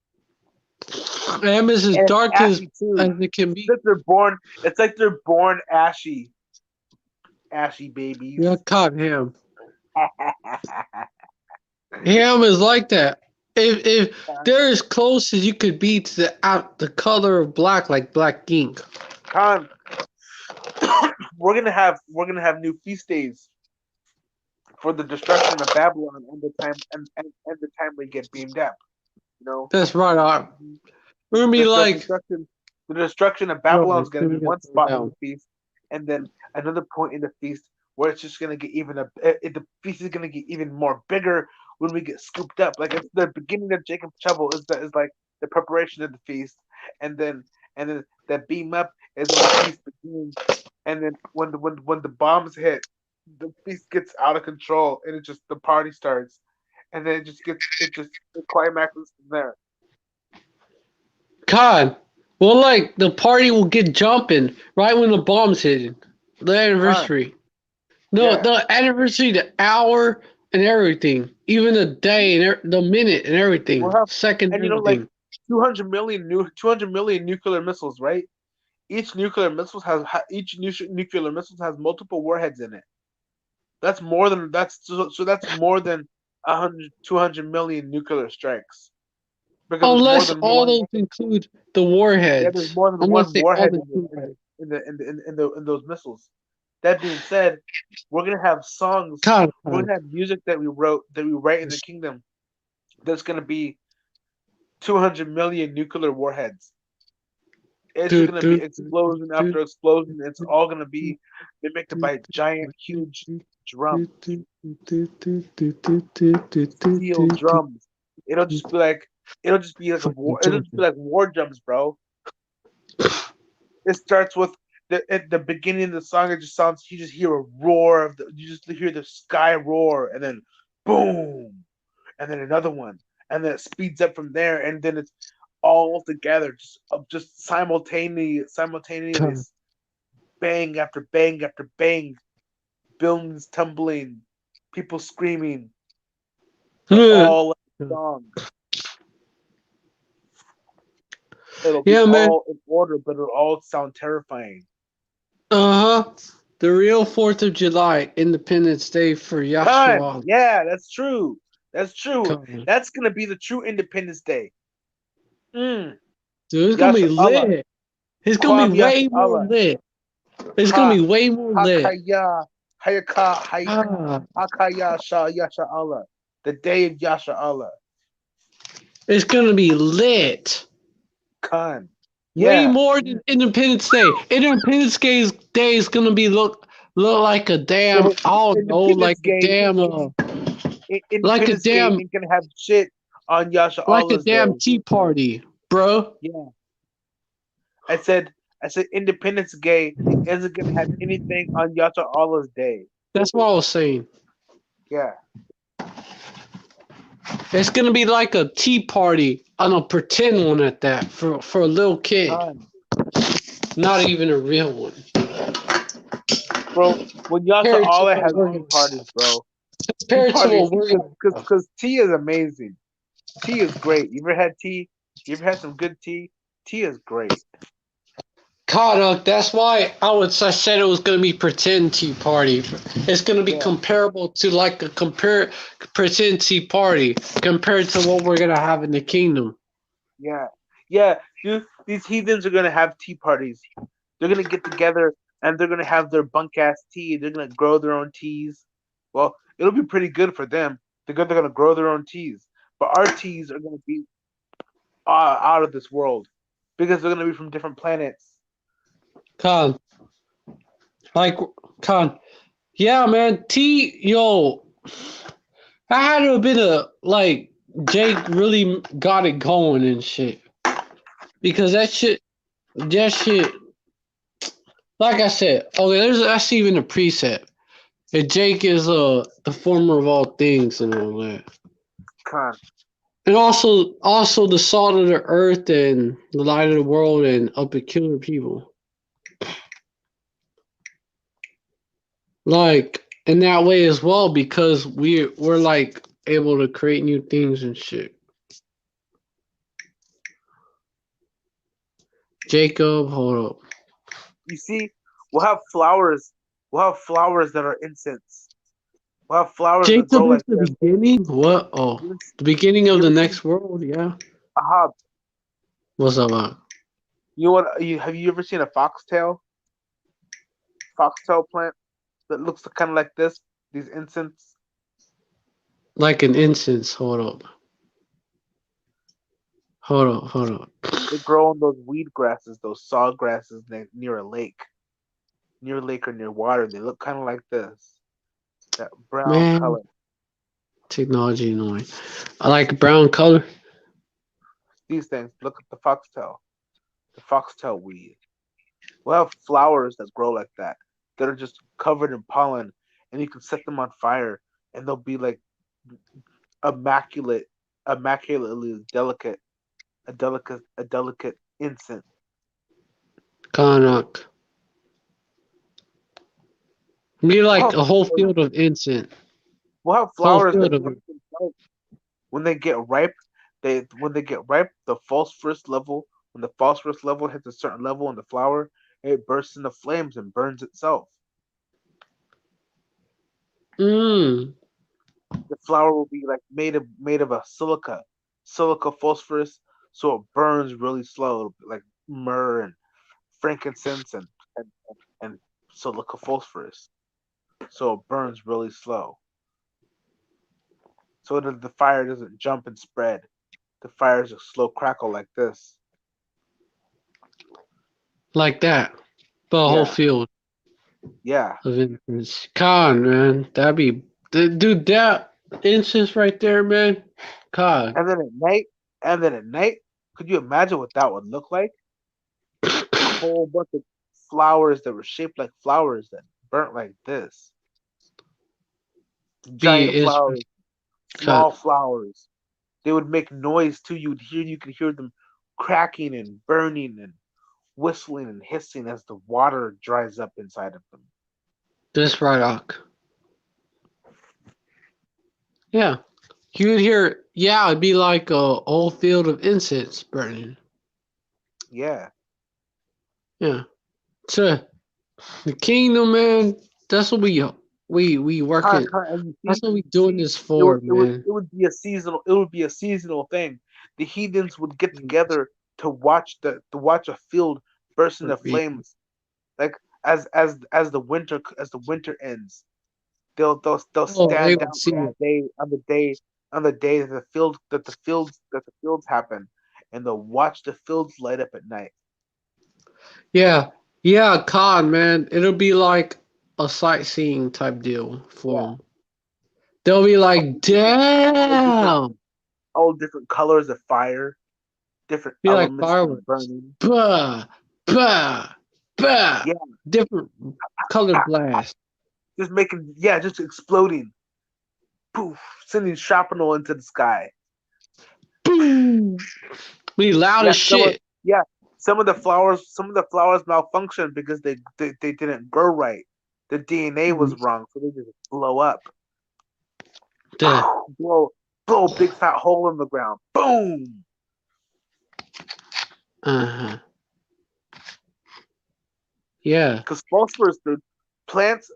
Ham is as And it's dark ashy as too. it can It's be. like they're born. It's like they're born ashy, ashy babies. Yeah, God, ham. Ham is like that. If they're as close as you could be to the color of black, like black ink. Con, we're gonna have new feast days for the destruction of Babylon and the time and the time we get beamed up. You know, That's right. We're gonna be like, the destruction of Babylon bro, is gonna we be got one thrown spot in down. the feast, and then another point in the feast where it's just gonna get the feast is gonna get even more bigger when we get scooped up. Like it's the beginning of Jacob's trouble is like the preparation of the feast, and then that beam up is when the feast begins, and then when the bombs hit, the feast gets out of control, and it just the party starts, and then it climaxes from there. God, well, like the party will get jumping right when the bombs hit. The Con, anniversary. No, yeah. the anniversary, the hour and everything, even the day and the minute and everything, We'll have, second and and like everything. 200 million nuclear missiles, right? Each nuclear missile has multiple warheads in it. That's more than 100, 200 million nuclear strikes because there's more Unless than all one. those include the Yeah, there's warheads. more than Unless one they all warhead include in those missiles. That being said, we're gonna have songs. God. We're gonna have music that we write in the kingdom. That's gonna be 200 million nuclear warheads. It's just Do, gonna be do, explosion do, after explosion. It's all gonna be mimicked by giant, huge drums, steel drums. It'll just be like a fucking war. It'll just be jumping. like war drums, bro. It starts with at the beginning of the song. It just sounds. You just hear a roar of the. You just hear the sky roar, and then boom, and then another one, and then it speeds up from there, and then it's all together, just simultaneously, God. bang after bang after bang, buildings tumbling, people screaming, but all in song. It'll be Yeah, man. all in order, but it'll all sound terrifying. Uh-huh. The real 4th of July, Independence Day for Con, Yahshua. yeah, that's true. That's true. God. That's gonna be the true Independence Day. Mm. Dude, it's gonna be Yasha Allah, lit. It's gonna Kwam be Yasha way more Allah, lit. It's gonna Ha be way more lit. Hakaya, Hayaka, Ah, Hakaya Shah Yasha Allah, the day of Yasha Allah. it's gonna be lit. Khan. Way Yeah. more than Independence Day. Day is gonna be look like a damn, I don't know, Independence Day, like a Independence Day damn, ain't gonna have shit on Yasha like a Allah's day. damn tea party, bro. Yeah. I said Independence Day isn't gonna have anything on Yasha Allah's day. That's what I was saying. Yeah. It's gonna be like a tea party on a pretend one at that for a little kid, Khan. not even a real one. Bro, when Yasha Compared to Allah what has we're tea gonna, parties, bro. Tea compared to parties, what we're gonna have. because tea is amazing. Tea is great. You ever had tea? You ever had some good tea? Tea is great. God, that's why I said it was gonna be pretend tea party. It's gonna be Yeah. comparable to like a pretend tea party compared to what we're gonna have in the kingdom. Yeah. Yeah. Dude, these heathens are gonna have tea parties. They're gonna get together and they're gonna have their bunk ass tea. They're gonna grow their own teas. Well, it'll be pretty good for them. They're gonna grow their own teas. But our teas are gonna be out of this world because they're gonna be from different planets. God, like God, yeah, man. Tea, yo, I had to have been a like Jake really got it going and shit. Because that shit, like I said, okay, that's even a preset. And Jake is the former of all things and all that. Con. And also the salt of the earth and the light of the world and a peculiar people. Like in that way as well, because we're like able to create new things and shit. Jacob, hold up. You see, we'll have flowers. We'll have flowers that are incense. We'll have flowers that grow Jacob is like the this. beginning? What? Oh, You ever, the beginning of you the ever seen next world, yeah. a hub? What's up, man? You know what? Have you ever seen a foxtail? Foxtail plant that looks kind of like this. These incense. Like an incense. Hold up. Hold up. They grow on those weed grasses, those saw grasses near a lake, or near water. They look kind of like this, that brown Man, color. technology annoying. I like brown color. These things. Look at the foxtail weed. We'll have flowers that grow like that are just covered in pollen, and you can set them on fire, and they'll be like immaculate, immaculately delicate, a delicate incense. Kanak. Be We'll like have a whole flowers, field of incense. we'll have Whole flowers that field of burn it. themselves. When they get ripe, the phosphorus level, when the phosphorus level hits a certain level in the flower, it bursts into flames and burns itself. Mmm. The flower will be like made of a silica phosphorus, so it burns really slow, like myrrh and frankincense and silica phosphorus. So it burns really slow. So that the fire doesn't jump and spread. The fire is a slow crackle like this. Like that. But a whole Yeah, field yeah. of incense. God, man. Dude, that incense right there, man. God. And then at night, and then at night, could you imagine what that would look like? A whole bunch of flowers that were shaped like flowers that burnt like this. Be Giant is flowers, God. small flowers. They would make noise too. You could hear them cracking and burning and whistling and hissing as the water dries up inside of them. This right ock. Yeah. You would hear, yeah, it'd be like a whole field of incense burning. Yeah. Yeah. So the kingdom, man, that's what we working. And That's what we you doing see, this for, man. it would be a seasonal thing. The heathens would get together to watch a field burst into flames. Like as the winter ends, they'll Oh, they stand would down see on it. the day that the fields happen, and they'll watch the fields light up at night. Yeah. Yeah, con, man. It'll be like a sightseeing type deal for Yeah, them. They'll be all like, different, all different, damn. all different colors of fire, different Be like elements that are fireworks. burning. Bah, bah, bah. Yeah, Different color blast. just exploding, poof, sending shrapnel into the sky. Boom. Be loud Yeah, as shit. yeah, some of the flowers malfunctioned because they didn't grow right. The DNA was wrong, so they just blow up. Duh. blow blow a big fat hole in the ground. Boom. Uh-huh. Yeah. Because phosphorus, dude, plants,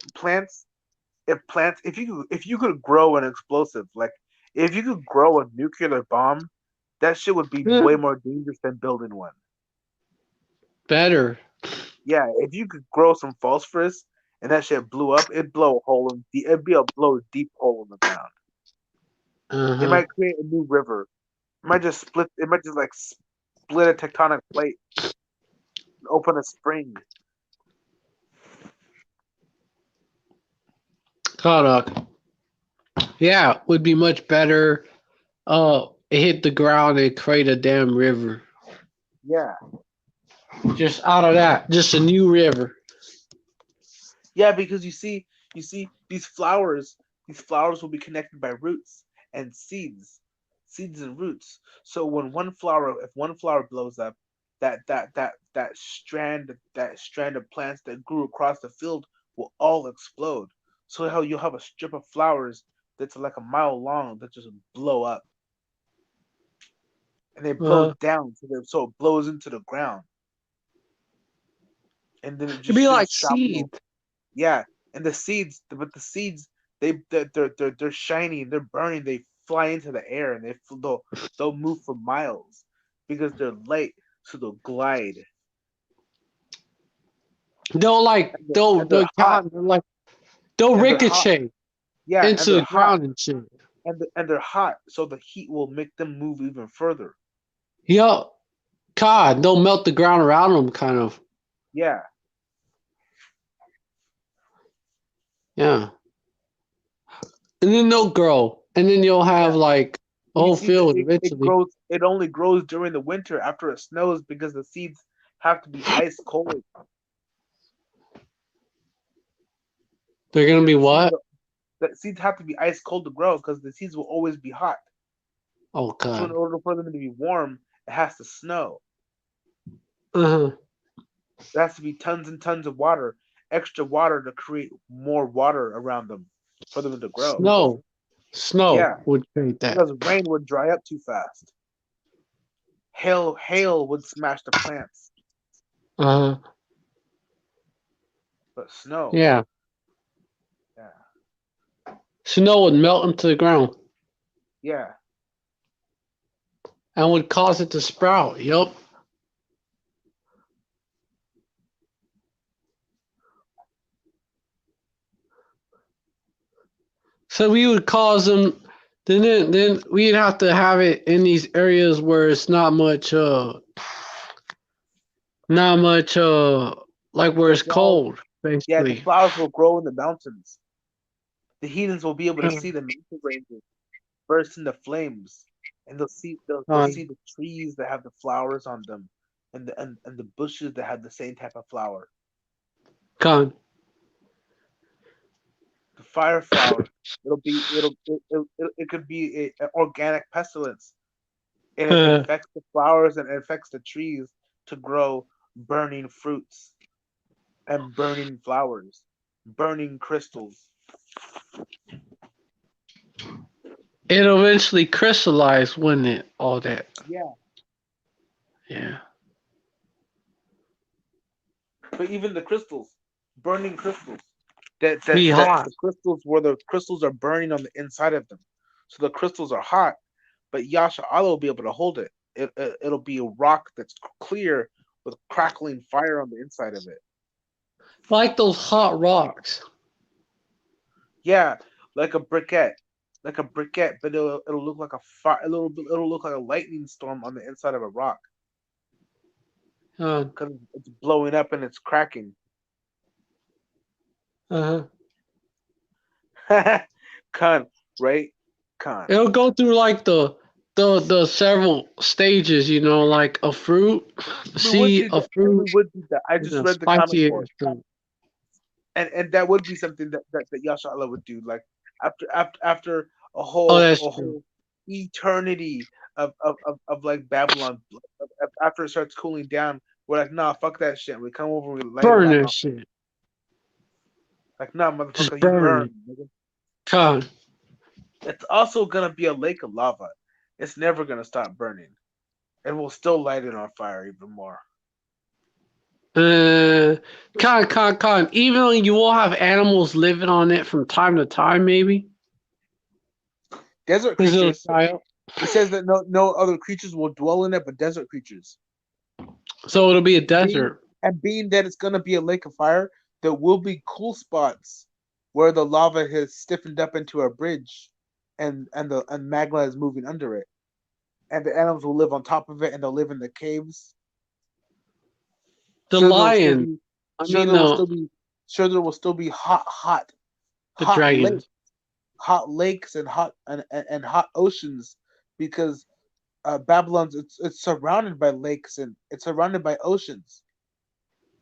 if you could grow an explosive, like if you could grow a nuclear bomb, that shit would be Yeah. way more dangerous than building one. Better. Yeah, if you could grow some phosphorus and that shit blew up, it'd be a blow a deep hole in the ground. It Uh-huh. might create a new river. It might just like split a tectonic plate, open a spring. Caught up. Yeah, would be much better. it hit the ground and create a damn river. Yeah, Just out of that, just a new river. yeah, because you see these flowers will be connected by roots and seeds and roots. So when if one flower blows up, that strand of plants that grew across the field will all explode. So how you'll have a strip of flowers that's like a mile long that just blow up, and they blow Uh, down so it blows into the ground, and then it it'd just be like shoots shrapnel. seeds. Yeah, and the seeds they're shiny and they're burning. They fly into the air and they'll move for miles because they're light, so they'll glide. They'll like they'll And they're they'll hot kind of like they'll and they're hot. ricochet Yeah, and into they're the hot ground and shit. and they're hot, so the heat will make them move even further. Yo, God, they'll melt the ground around them, kind of. Yeah, Yeah, and then they'll grow, and then you'll have yeah. like a You whole see that field eventually. it only grows during the winter after it snows because the seeds have to be ice cold They're gonna because be what? the seeds have to be ice cold to grow because the seeds will always be hot. Oh So in God. order for them to be warm, it has to snow. Uh-huh. There has to be tons and tons of water, extra water to create more water around them for them to grow. Snow. Yeah, Snow would create that. because rain would dry up too fast. Hail would smash the plants, Uh-huh. but snow, Yeah. yeah, Snow would melt into the ground yeah. and would cause it to sprout. Yup. So we would cause them. Then we'd have to have it in these areas where it's not much like where The it's flowers, cold, yeah, the basically. flowers will grow in the mountains. The heathens will be able to see the mountain ranges burst into flames, and they'll see Con, the trees that have the flowers on them, and the bushes that have the same type of flower. con. The fire flower, it could be an organic pestilence, and it infects the flowers and it affects the trees to grow burning fruits and burning flowers, burning crystals. It'll eventually crystallize, wouldn't it? All that. Yeah, Yeah. but even the crystals, burning crystals. Be That hot. the crystals where the crystals are burning on the inside of them, so the crystals are hot, but Yasha Allah will be able to hold it. It'll be a rock that's clear with crackling fire on the inside of it. Like those hot rocks. Yeah, like like a briquette, but it'll look like a fire. It'll look like a lightning storm on the inside of a rock Uh, because it's blowing up and it's cracking. uh-huh. Con, right? Con. It'll go through like the several stages, like a fruit. We would See do a that, and we fruit would do that. I and just a read the comic spicier for it, fruit. and that would be something that Yasha Allah would do. Like after Oh, that's a true. whole eternity of like Babylon, after it starts cooling down, we're like, nah, fuck that shit. We come over, we light it Burn back that on. shit. Like, nah, Just motherfucker, you burn burn. it. Nigga. God. It's also gonna be a lake of lava. It's never gonna stop burning. And we'll still light it on fire even more. Uh, con. Even though you will have animals living on it from time to time, maybe. Desert Because it'll creatures. dry up. It says that no other creatures will dwell in it but desert creatures. So it'll be a Being desert. being that it's gonna be a lake of fire, there will be cool spots where the lava has stiffened up into a bridge, and magma is moving under it, and the animals will live on top of it, and they'll live in the caves. The Sure, there will still lion. be. I Sure, mean, there will still be. Sure, there will still be the hot dragons. lakes, hot lakes, and hot oceans because Babylon's it's surrounded by lakes and it's surrounded by oceans.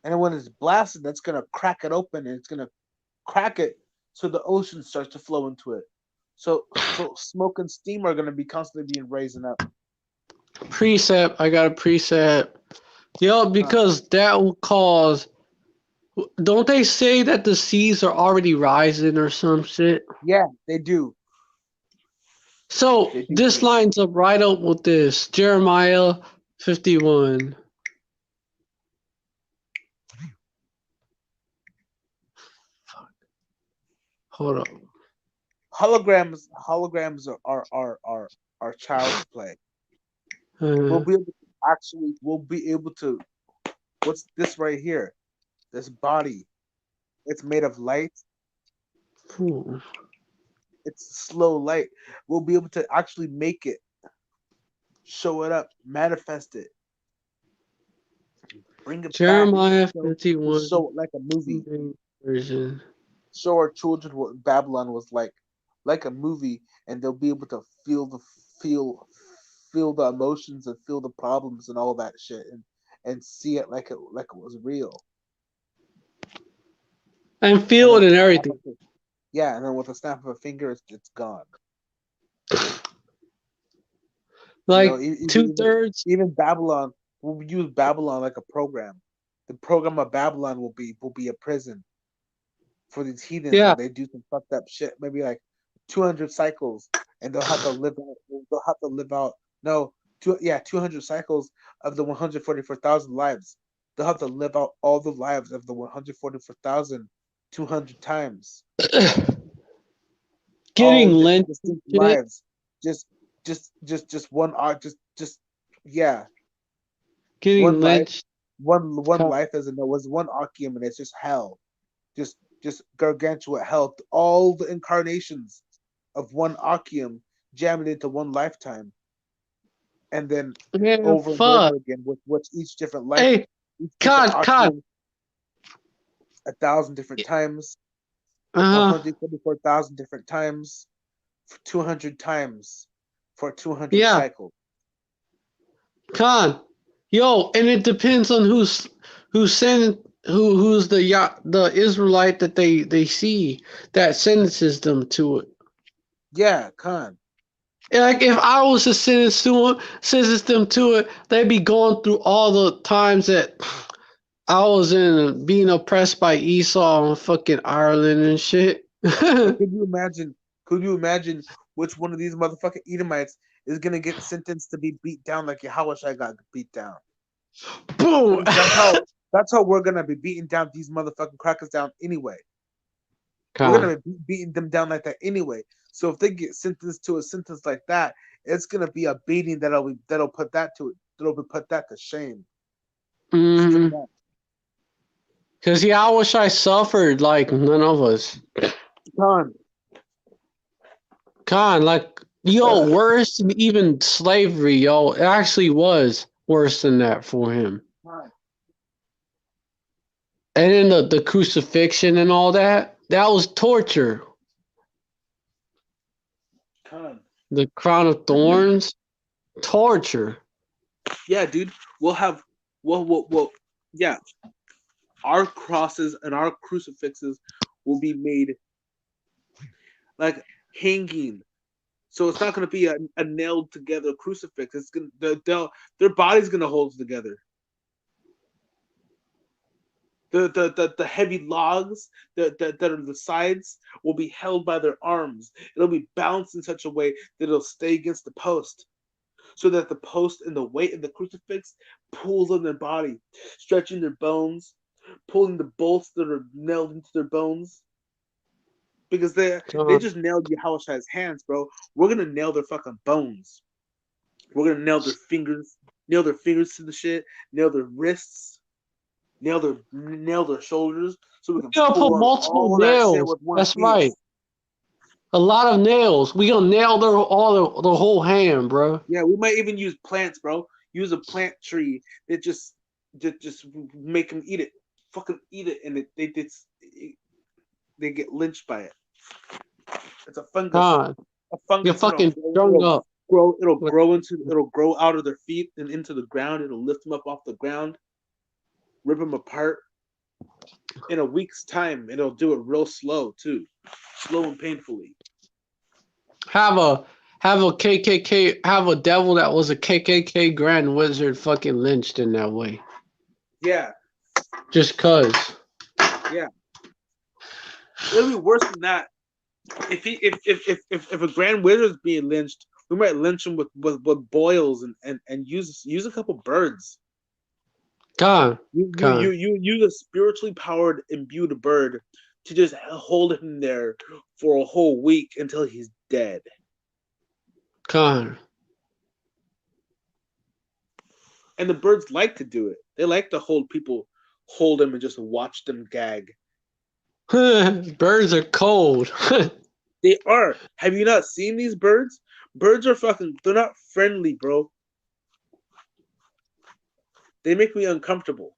And when it's blasted, that's gonna crack it open and it's gonna crack it so the ocean starts to flow into it. So smoke and steam are gonna be constantly being raising up. Precept. I got a precept. Yo, because that will cause. Don't they say that the seas are already rising or some shit? Yeah, they do. So They do. this lines up right up with this. Jeremiah 51. Hold up. Holograms are child's play. We'll be able to we'll be able to what's this right here? This body. It's made of light. Ooh. It's slow light. We'll be able to actually make it, show it up, manifest it, bring it Jeremiah back, 51 show it like a movie. version. Show our children what Babylon was like a movie, and they'll be able to feel feel the emotions and feel the problems and all that shit, and see it like it was real. And feel it and everything. Yeah, and then with a snap of a finger, it's gone. Like You know, 2/3. even Babylon, we'll use Babylon like a program. The program of Babylon will be a prison for these heathens Yeah. when they do some fucked up shit. Maybe like 200 cycles, and they'll have to live. They'll have to live out. No, 200 cycles of the 144,000 lives. They'll have to live out all the lives of the 144,000 200 times. Getting all lynched. distinct lives. Just one art. Just yeah. Getting One life. lynched. One life as it was one Archeum, and it's just hell. Just gargantuan hell. All the incarnations of one Archeum jammed into one lifetime, and then Man, over and over again with each different life. Hey, God. 1,000 different times, 144,000 different times, 200 times for 200 cycles. Khan, yo, and it depends on who's the Israelite that they see that sentences them to it. Yeah, Khan. Like if I was to sentence them to it, they'd be going through all the times that I was being oppressed by Esau and fucking Ireland and shit. Could you imagine? Could you imagine which one of these motherfucking Edomites is gonna get sentenced to be beat down like Yahushua got beat down? Boom. That's how we're gonna be beating down these motherfucking crackers down anyway. Come We're gonna be beating them down like that anyway. So if they get sentenced to a sentence like that, it's gonna be a beating that'll put that to shame. Mm-hmm. Because Yahushua suffered like none of us. Khan, like, yo, worse than even slavery, yo. It actually was worse than that for him. And then the crucifixion and all that was torture. The crown of thorns, torture. Yeah, dude. Yeah. Our crosses and our crucifixes will be made like hanging. So it's not going to be a nailed together crucifix. It's gonna their body's going to hold together. The heavy logs that are the sides will be held by their arms. It'll be balanced in such a way that it'll stay against the post, so that the post and the weight of the crucifix pulls on their body, stretching their bones, pulling the bolts that are nailed into their bones. Because they just nailed Yahushua's hands, bro. We're gonna nail their fucking bones. We're gonna nail their fingers to the shit, nail their wrists, nail their shoulders, so we can put multiple nails. That's right. A lot of nails. We gonna nail the whole hand, bro. Yeah, we might even use plants, bro. Use a plant tree that just make them eat it, fucking eat it, and they get lynched by it. It's a fungus. God. A fungus. You're fucking strung up. It'll grow out of their feet and into the ground. It'll lift them up off the ground, rip them apart. In a week's time, it'll do it real slow too, slow and painfully. Have a KKK, have a devil that was a KKK Grand Wizard fucking lynched in that way. Yeah. Just cause. Yeah. It'll be worse than that. If a Grand Wizard's being lynched, we might lynch him with boils and use a couple birds. God. You use a spiritually powered imbued bird to just hold him there for a whole week until he's dead. God. And the birds like to do it. They like to hold them and just watch them gag. Birds are cold. They are. Have you not seen these birds? Birds are they're not friendly, bro. They make me uncomfortable.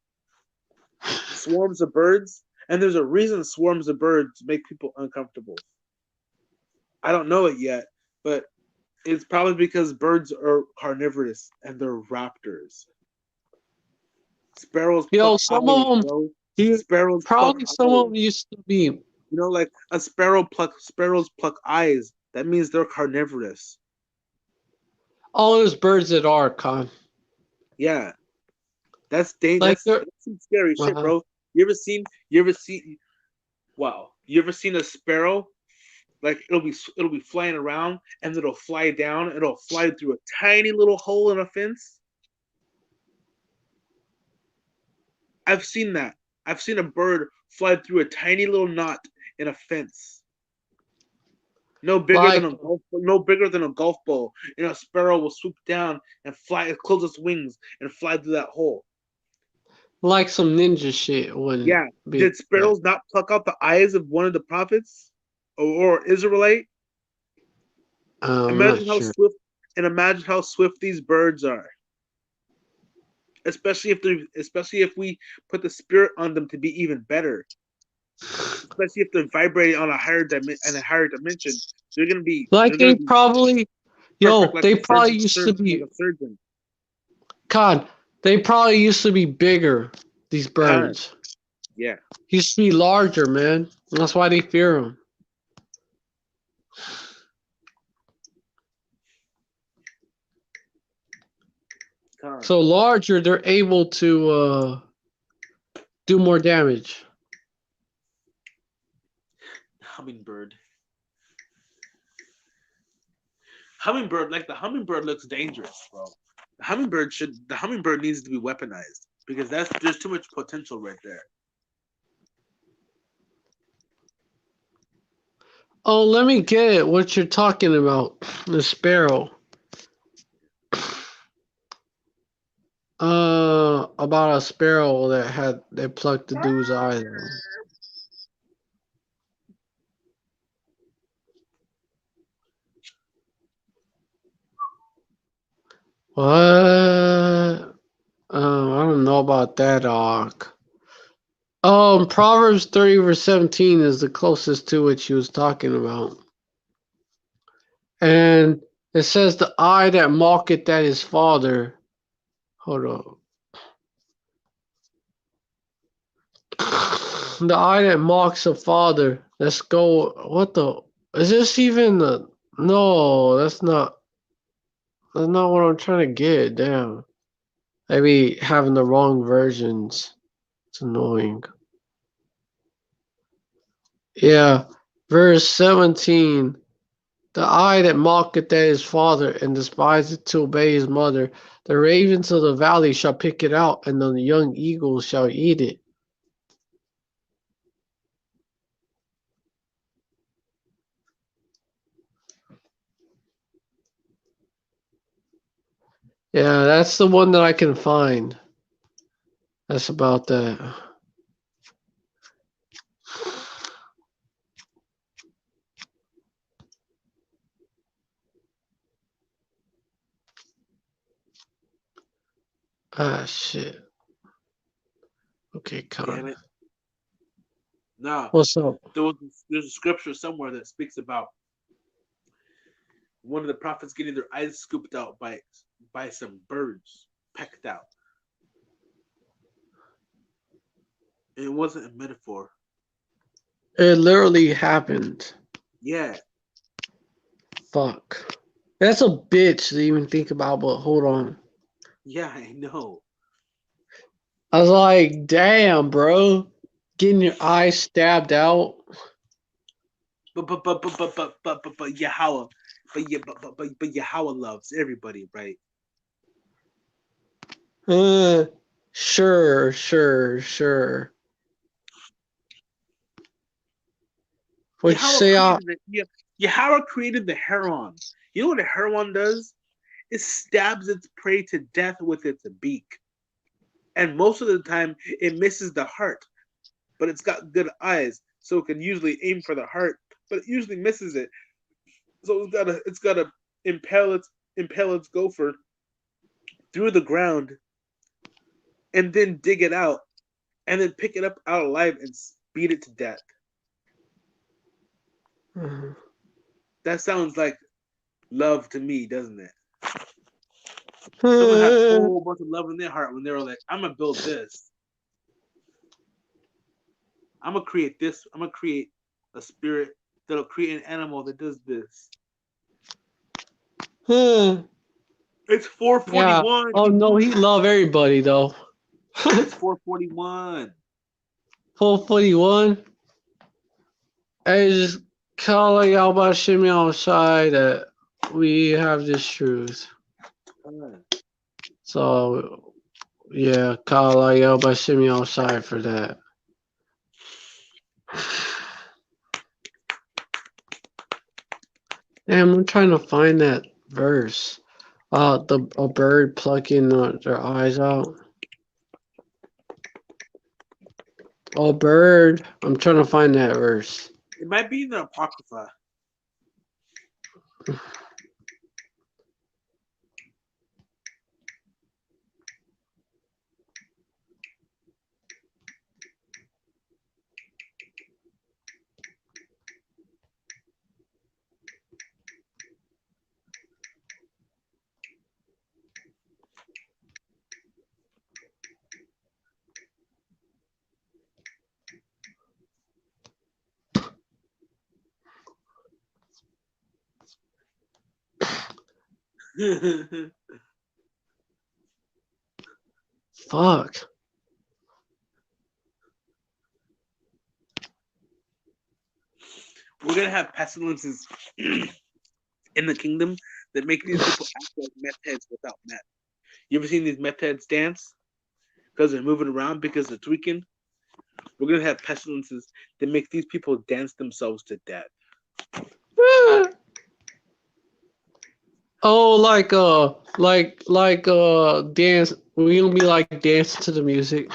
Swarms of birds, and there's a reason swarms of birds make people uncomfortable. I don't know it yet, but it's probably because birds are carnivorous and they're raptors. Sparrows Yo, some eyes, of them, bro. Sparrows probably some eyes. Of them used to be. You know, like sparrows pluck eyes. That means they're carnivorous. All those birds that are, Con. Yeah. That's dangerous. That's some scary shit, bro. You ever seen wow. You ever seen a sparrow? Like it'll be flying around and it'll fly down and it'll fly through a tiny little hole in a fence. I've seen that. I've seen a bird fly through a tiny little knot in a fence. No bigger than a golf ball. And a sparrow will swoop down and fly, close its wings and fly through that hole. Like some ninja shit. Yeah. Did sparrows not pluck out the eyes of one of the prophets or Israelite? Imagine how swift these birds are. Especially if we put the spirit on them to be even better. Especially if they're vibrating on a higher dimension, they're gonna be like they probably used to be like a surgeon. God, they probably used to be bigger. These birds, yeah, used to be larger, man. That's why they fear them. So larger, they're able to do more damage. Hummingbird, like the hummingbird looks dangerous, bro. The hummingbird needs to be weaponized because there's too much potential right there. Oh, let me get it. What you're talking about, the sparrow. About a sparrow they plucked the dude's eye out. What? I don't know about that, dog. Proverbs 30 verse 17 is the closest to what she was talking about. And it says, the eye that mocketh at his father. Hold on. The eye that mocks a father. Let's go. What the? Is this even the? No, that's not what I'm trying to get. Damn. Maybe having the wrong versions. It's annoying. Yeah. Verse 17. The eye that mocketh at his father and despiseth to obey his mother. The ravens of the valley shall pick it out, and the young eagles shall eat it. Yeah, that's the one that I can find. That's about that. Ah, shit. Okay, Damn it. No. What's up? There's a scripture somewhere that speaks about one of the prophets getting their eyes scooped out by some birds, pecked out. And it wasn't a metaphor. It literally happened. Yeah. Fuck. That's a bitch to even think about, but hold on. Yeah, I know. I was like, damn, bro. Getting your eyes stabbed out. But Yahweh, but Yahweh loves everybody, right? Uh, sure. What you Yahweh say? created Yahweh created the heron. You know what a heron does? It stabs its prey to death with its beak. And most of the time it misses the heart. But it's got good eyes, so it can usually aim for the heart, but it usually misses it. So it's gotta impale its gopher through the ground and then dig it out and then pick it up out alive and beat it to death. Uh, That sounds like love to me, doesn't it? Someone had a whole bunch of love in their heart when they were like, I'm gonna build this. I'm gonna create this. I'm gonna create a spirit that'll create an animal that does this. It's yeah. 441. Oh no, he love everybody though. It's 441. 441. Hey, just call y'all about shimmy outside that we have this truth. So yeah, call y'all about shimmy outside for that. Damn, I'm trying to find that verse. A bird plucking their eyes out. Oh, bird. I'm trying to find that verse. It might be in the Apocrypha. We're Fuck. gonna have pestilences in the kingdom that make these people act like meth heads without meth. You ever seen these meth heads dance? Because they're moving around because they're tweaking. We're gonna have pestilences that make these people dance themselves to death. Oh, dance. We gonna be like dancing to the music.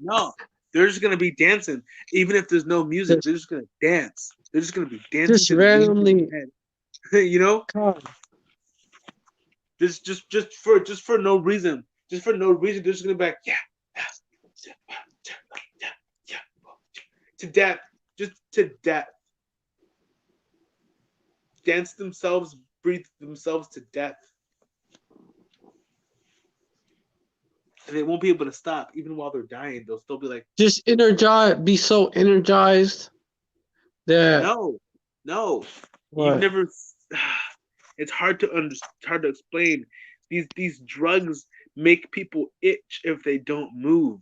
No, they're just gonna be dancing, even if there's no music. just, They're just gonna dance. They're just gonna be dancing just to the music in randomly. their head. You know, God. just for no reason. Just for no reason, they're just gonna be like, yeah, yeah, to death, just to death. Dance themselves, breathe themselves to death, and they won't be able to stop even while they're dying. They'll still be like, Just energize. Be so energized that no, no, you've what? never. It's hard to hard to explain. These drugs make people itch if they don't move.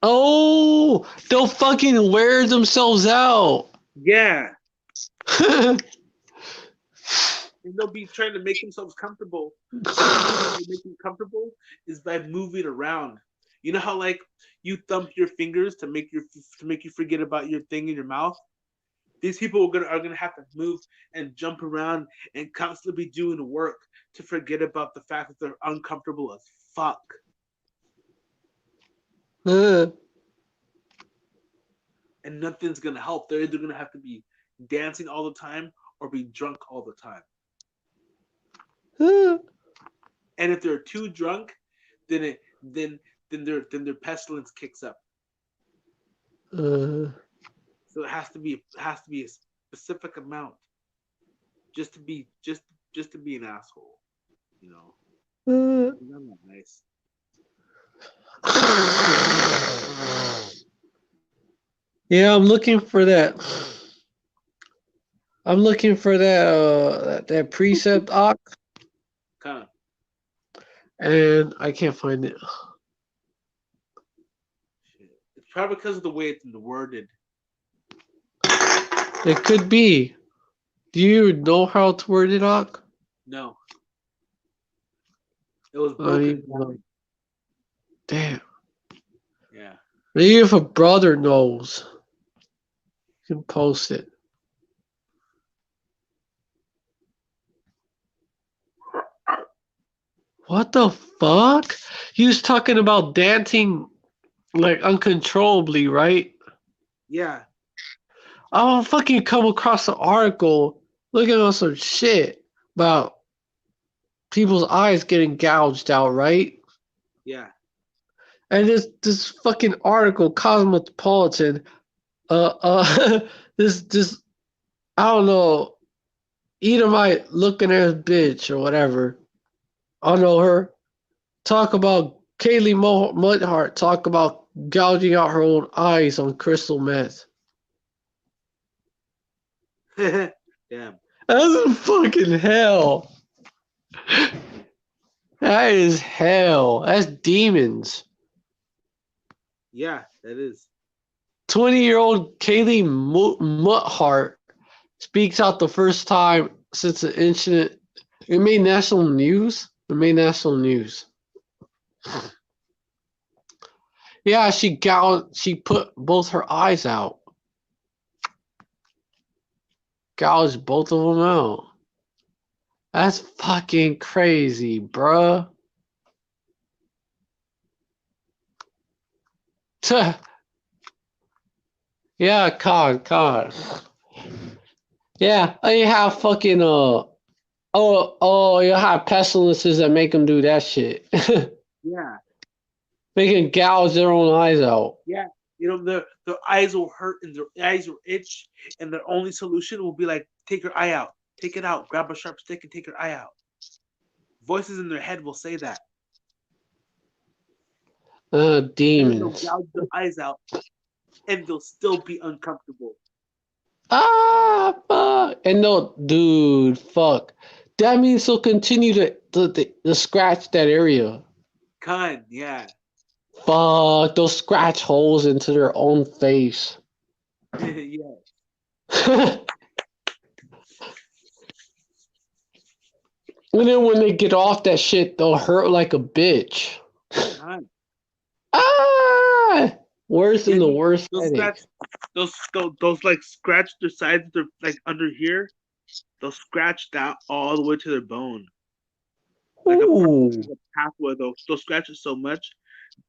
Oh, they'll fucking wear themselves out. Yeah, and they'll be trying to make themselves comfortable. But the only way they make them comfortable is by moving around. You know how like you thump your fingers to make you forget about your thing in your mouth. These people are gonna have to move and jump around and constantly be doing work to forget about the fact that they're uncomfortable as fuck. And nothing's gonna help. They're either gonna have to be dancing all the time or be drunk all the time. And if they're too drunk, then it then their pestilence kicks up. So it has to be a specific amount. just to be just to be an asshole, you know. Uh, I'm not nice. yeah, I'm looking for that. I'm looking for that precept ock, Kind of and I can't find it. shit. It's probably because of the way it's worded. It could be. Do you know how to word it, ock? No, it was I don't broken even know. down. Damn. Yeah. Maybe if a brother knows, you can post it. What the fuck? He was talking about dancing like uncontrollably, right? Yeah. I'll fucking come across an article looking at some shit about people's eyes getting gouged out, right? Yeah. And this fucking article, Cosmopolitan, this I don't know, Edomite looking ass bitch or whatever. I know her. Talk about Kaylee Mudhart. Talk about gouging out her own eyes on crystal meth. Damn. That's fucking hell. That is hell. That's demons. Yeah, that is. 20-year-old Kaylee Mudhart speaks out the first time since the incident. It made national news. It made national news. Yeah, she put both her eyes out. Gouged both of them out. That's fucking crazy, bruh. Tuh. Yeah, con. Yeah, you have fucking you have pestilences that make them do that shit. Yeah. They can gouge their own eyes out. Yeah. You know, their eyes will hurt and their eyes will itch, and their only solution will be like, take your eye out. Take it out. Grab a sharp stick and take your eye out. Voices in their head will say that. And then they'll Demons. gouge their eyes out and they'll still be uncomfortable. Ah, fuck. And no, dude, fuck. That means they'll continue to scratch that area. Yeah. Fuck, they'll scratch holes into their own face. Yeah. And then when they get off that shit, they'll hurt like a bitch. Con. Ah! Worse Yeah, than the worst those headache. scratch, those like scratch their sides, they're like under here. They'll scratch that all the way to their bone, Ooh. like a pathway. They'll scratch it so much,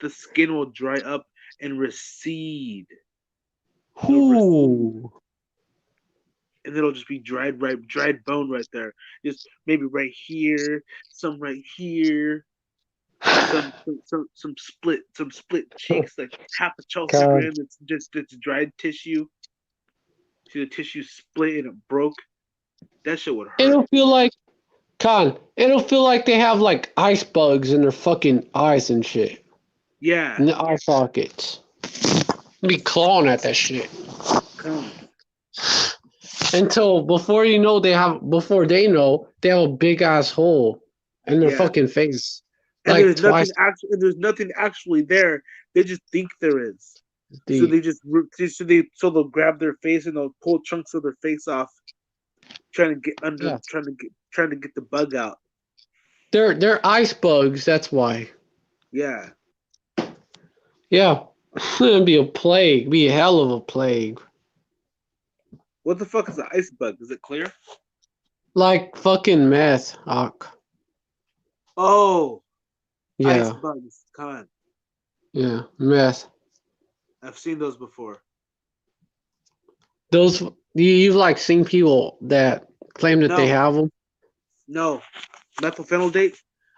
the skin will dry up and recede. It'll recede, Ooh. and it'll just be dried bone right there. Just maybe right here, some right here, some split cheeks, like half a Chelsea God. grin. It's dried tissue. See the tissue split and it broke. That shit would hurt. It'll feel like it'll feel like they have like ice bugs in their fucking eyes and shit. Yeah. In the eye sockets. Be clawing at that shit. Come. Until before they know, they have a big ass hole in their Yeah. fucking face. And Like twice there's nothing actually there. They just think there is. So the they'll grab their face and they'll pull chunks of their face off, yeah. trying to get the bug out. They're ice bugs, that's why. Yeah. Yeah. It'd be a plague. Be a hell of a plague. What the fuck is an ice bug? Is it clear? Like fucking meth. Oh, ice Yeah. bugs. Con. Yeah. Meth. I've seen those before. Those you've like seen people that claim that they No, have them. no. Methylphenidate.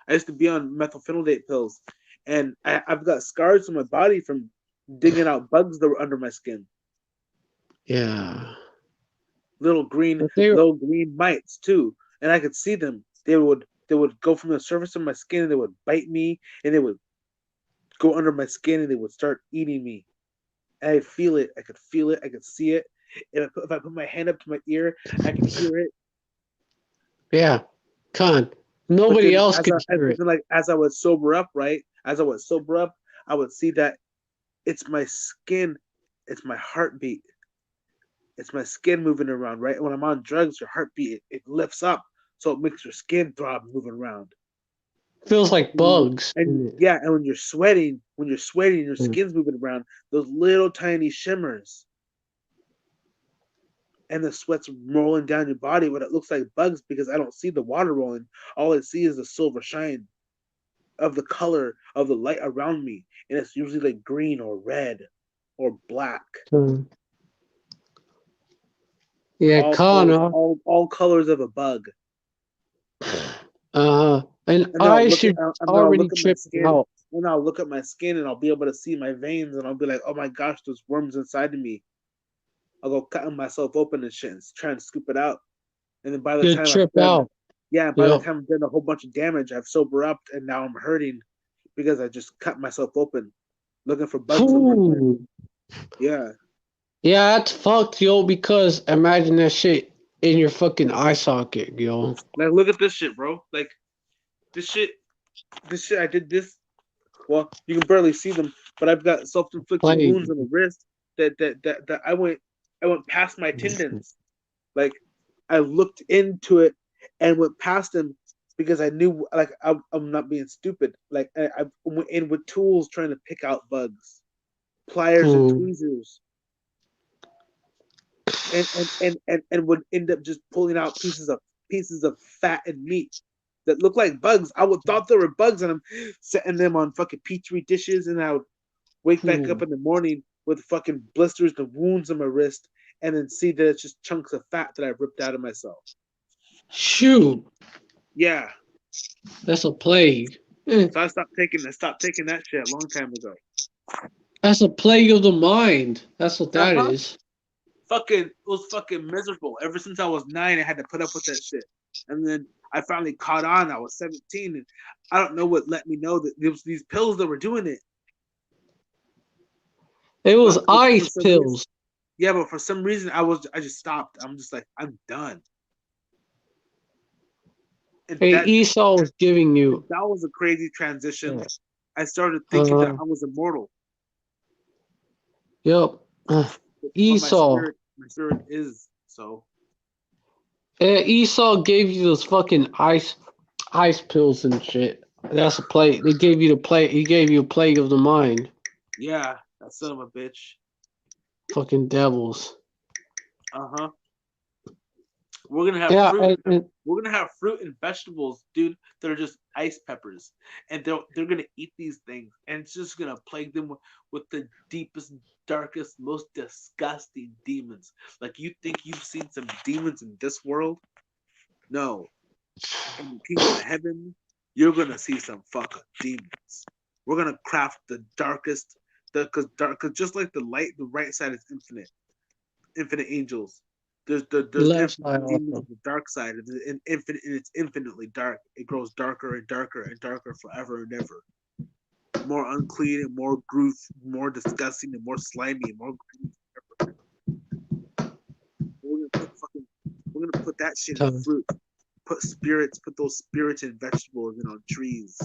I used to be on methylphenidate pills, and I've got scars on my body from digging out bugs that were under my skin. Yeah. little green But they little green mites too, and I could see them. They would go from the surface of my skin and they would bite me and they would go under my skin and they would start eating me. And I feel it. I could feel it. I could see it. If I put my hand up to my ear, I could hear it. yeah, con. But Nobody then else could hear but it. then like as I would sober up, right? As I would sober up, I would see that it's my skin, it's my heartbeat, it's my skin moving around, right? When I'm on drugs, your heartbeat it lifts up, so it makes your skin throb moving around. Feels like bugs And in it. yeah, and when you're sweating, your skin's moving around. Those little tiny shimmers, and the sweat's rolling down your body, but it looks like bugs because I don't see the water rolling. All I see is the silver shine of the color of the light around me, and it's usually like green or red or black, Mm. Yeah, all con. colors, all colors of a bug. And And then I should I'll already look at my trip skin, out. and I'll look at my skin, and I'll be able to see my veins, and I'll be like, oh my gosh, there's worms inside of me. I'll go cutting myself open and shit, and trying to scoop it out. And then by the You time I'm trip done, out. yeah, by the Yep. time I'm done a whole bunch of damage, I've sober up, and now I'm hurting because I just cut myself open, looking for bugs in my skin. Ooh. Yeah, Yeah, that's fucked, yo, because imagine that shit in your fucking eye socket, yo. like look at this shit, bro. Like this shit, I did this. Well, you can barely see them, but I've got self-inflicted wounds Plague. on the wrist that I went past my tendons. Like I looked into it and went past them because I knew like I'm not being stupid. Like I went in with tools trying to pick out bugs, pliers and Ooh. tweezers, and would end up just pulling out pieces of fat and meat that look like bugs. I would thought there were bugs and I'm setting them on fucking petri dishes, and I would wake back up Ooh. in the morning with fucking blisters and wounds on my wrist, and then see that it's just chunks of fat that I ripped out of myself. Shoot. Yeah. That's a plague. So I stopped taking that shit a long time ago. That's a plague of the mind. That's what that Uh-huh. is. It was fucking miserable. Ever since I was 9, I had to put up with that shit. And then I finally caught on. I was 17, and I don't know what let me know that there was these pills that were doing it. It was But for ice some reason, pills. yeah, but for some reason I just stopped. I'm just like, I'm done. And Hey, that Esau was giving you. that was a crazy transition. I started thinking that Uh, I was immortal, yep. but Esau. my spirit is so. Esau gave you those fucking ice pills and shit. That's a plague. They gave you the plague. He gave you a plague of the mind. Yeah, that son of a bitch. Fucking devils. Uh-huh. We're gonna have Yeah, fruit. and We're gonna have fruit and vegetables, dude, that are just ice peppers, and they're gonna eat these things, and it's just gonna plague them with the deepest, darkest, most disgusting demons. Like you think you've seen some demons in this world? No, in the kingdom of heaven, you're gonna see some fucking demons. We're gonna craft the darkest, because just like the light, the right side is infinite angels. There's left side infinite demons also. on the dark side, and infinite, and it's infinitely dark. It grows darker and darker and darker forever and ever. More unclean and more groove, more disgusting and more slimy and more. We're gonna put fucking, we're gonna put that shit in So, fruit. Put those spirits in vegetables and on trees.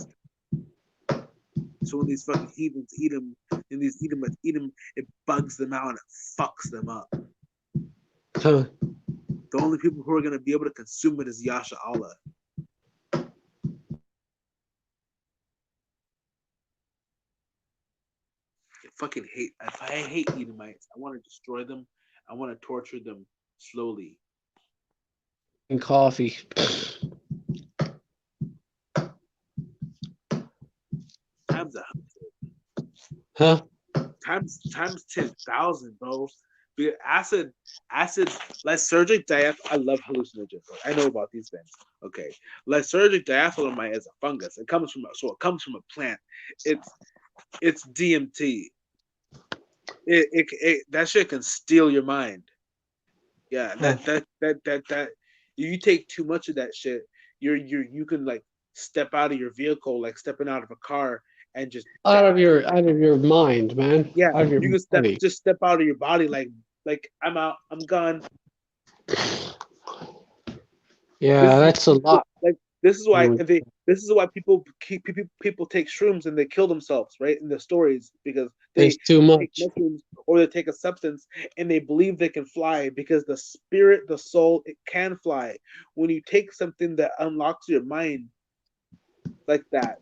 So when these fucking heathens eat them, and these eat them, it bugs them out and it fucks them up. so, The only people who are gonna be able to consume it is Yasha Allah. Fucking hate. If I hate Edomites, I want to destroy them. I want to torture them slowly. and coffee. Times Huh? times 10,000, bro. Because acid, lysergic dieth. I love hallucinogens. I know about these things. Okay, lysergic diethylamide is a fungus. It comes from a plant. It's DMT. That shit can steal your mind. Yeah, Huh. that if you take too much of that shit, you can like step out of your vehicle, like stepping out of a car and just die. Out of your mind, man. Yeah, Out of your you can body. step out of your body like I'm out, I'm gone. Yeah, This is that's a lot. like this is why people take shrooms and they kill themselves, right? In the stories because It's they too take much. mushrooms or they take a substance and they believe they can fly because the spirit, the soul, it can fly. When you take something that unlocks your mind like that,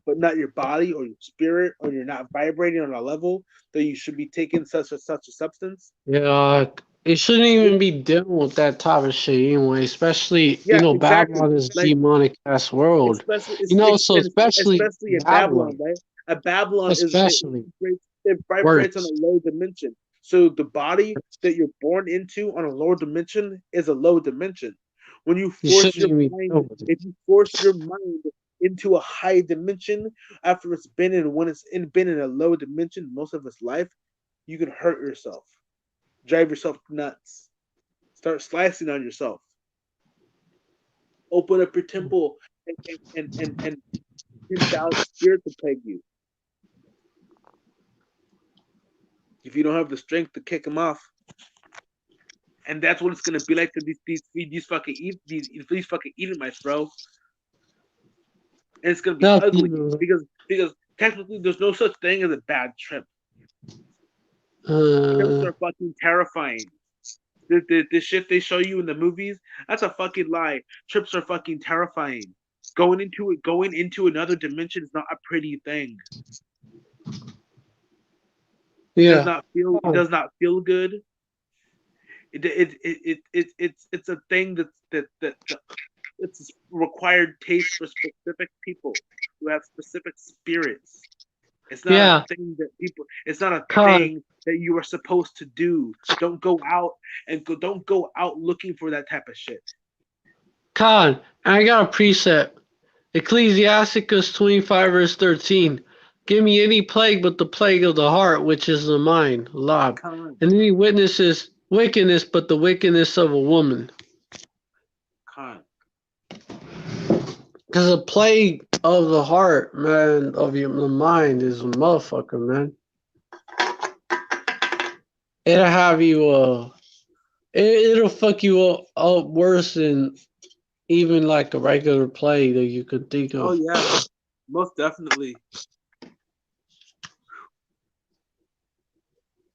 but not your body or your spirit, or you're not vibrating on a level that you should be taking such a substance. Yeah, it shouldn't even be dealing with that type of shit anyway. Especially, Yeah, exactly. Babylon is a Like demonic ass world. especially So especially especially in Babylon, Babylon, right? A Babylon especially it vibrates on worse. a low dimension. So the body that you're born into on a lower dimension is a low dimension. When you You force shouldn't your even mind, deal with it. if you force your mind into a high dimension after it's been in when it's been in a low dimension most of its life, you can hurt yourself, drive yourself nuts, start slicing on yourself, open up your temple and 10,000 spirits to peg you if you don't have the strength to kick them off. And that's what it's gonna be like for these fucking these fucking Edomites, bro. And it's gonna be Not ugly even. because technically there's no such thing as a bad trip. Trips Uh, are fucking terrifying. The shit they show you in the movies, that's a fucking lie. Trips are fucking terrifying. Going into another dimension is not a pretty thing. yeah. It Oh, does not feel good. It's a thing that it's required taste for specific people who have specific spirits. It's not a yeah. thing that people. It's not a Con, thing that you are supposed to do. Don't go out and go. Don't go out looking for that type of shit. I got a preset. Ecclesiasticus 25 verse 13. Give me any plague but the plague of the heart, which is the mind, Lob. Con, And any witnesses wickedness but the wickedness of a woman. con. Because a plague of the heart, man, of the mind is a motherfucker, man. It'll have you, it'll fuck you up worse than even like a regular plague that you could think Oh of. yeah, most definitely.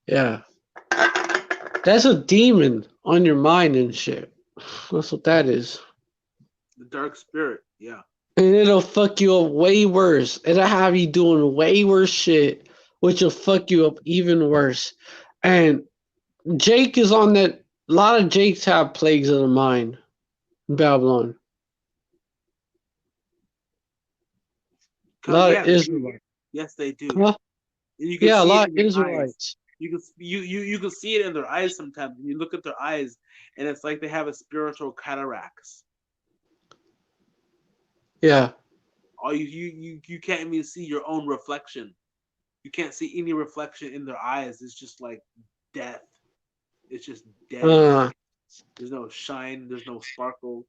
Yeah. That's a demon on your mind and shit. That's what that is. The dark spirit. Yeah. And it'll fuck you up way worse. It'll have you doing way worse shit, which will fuck you up even worse. And Jake is on that. A lot of Jakes have plagues of the mind in Babylon. A Con. lot of Yeah, they do. Israelites. Yes, they do. Huh? And you can Yeah, a see it lot in of their eyes. Israelites. You can see it in their eyes sometimes. You look at their eyes, and it's like they have a spiritual cataracts. Yeah. All you can't even see your own reflection. You can't see any reflection in their eyes. It's just like death. It's just dead. Uh, There's no shine. There's no sparkle.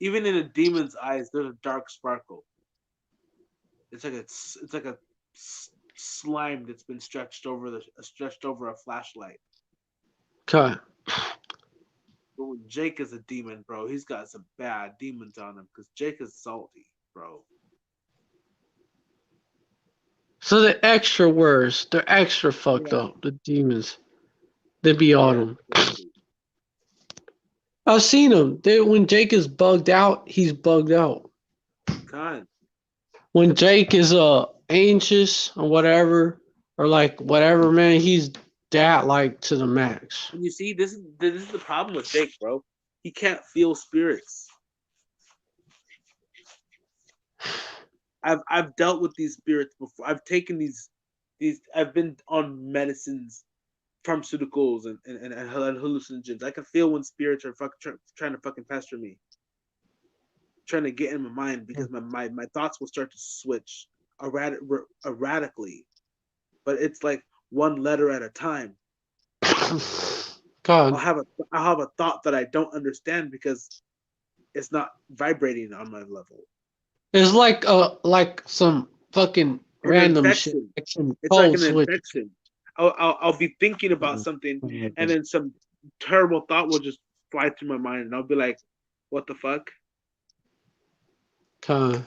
Even in a demon's eyes, there's a dark sparkle. It's like a slime that's been stretched over a flashlight. okay. But when Jake is a demon, bro, he's got some bad demons on him because Jake is salty, bro. So they're extra worse. They're extra fucked Yeah, up. The demons. They be on yeah, them. exactly. I've seen them. When Jake is bugged out, he's bugged out. Con. When Jake is anxious or whatever, or like whatever, man, he's that like to the max. And you see, this is the problem with Jake, bro. He can't feel spirits. I've dealt with these spirits before. I've taken these. I've been on medicines, pharmaceuticals, and hallucinogens. I can feel when spirits are trying to fucking pester me, trying to get in my mind because my thoughts will start to switch erratically. But it's like one letter at a time. God, I'll have a thought that I don't understand because it's not vibrating on my level. it's like some fucking An random shit, infection. like some It's like code an switch. infection. I'll be thinking about something, and then some terrible thought will just fly through my mind, and I'll be like, "What the fuck?" God.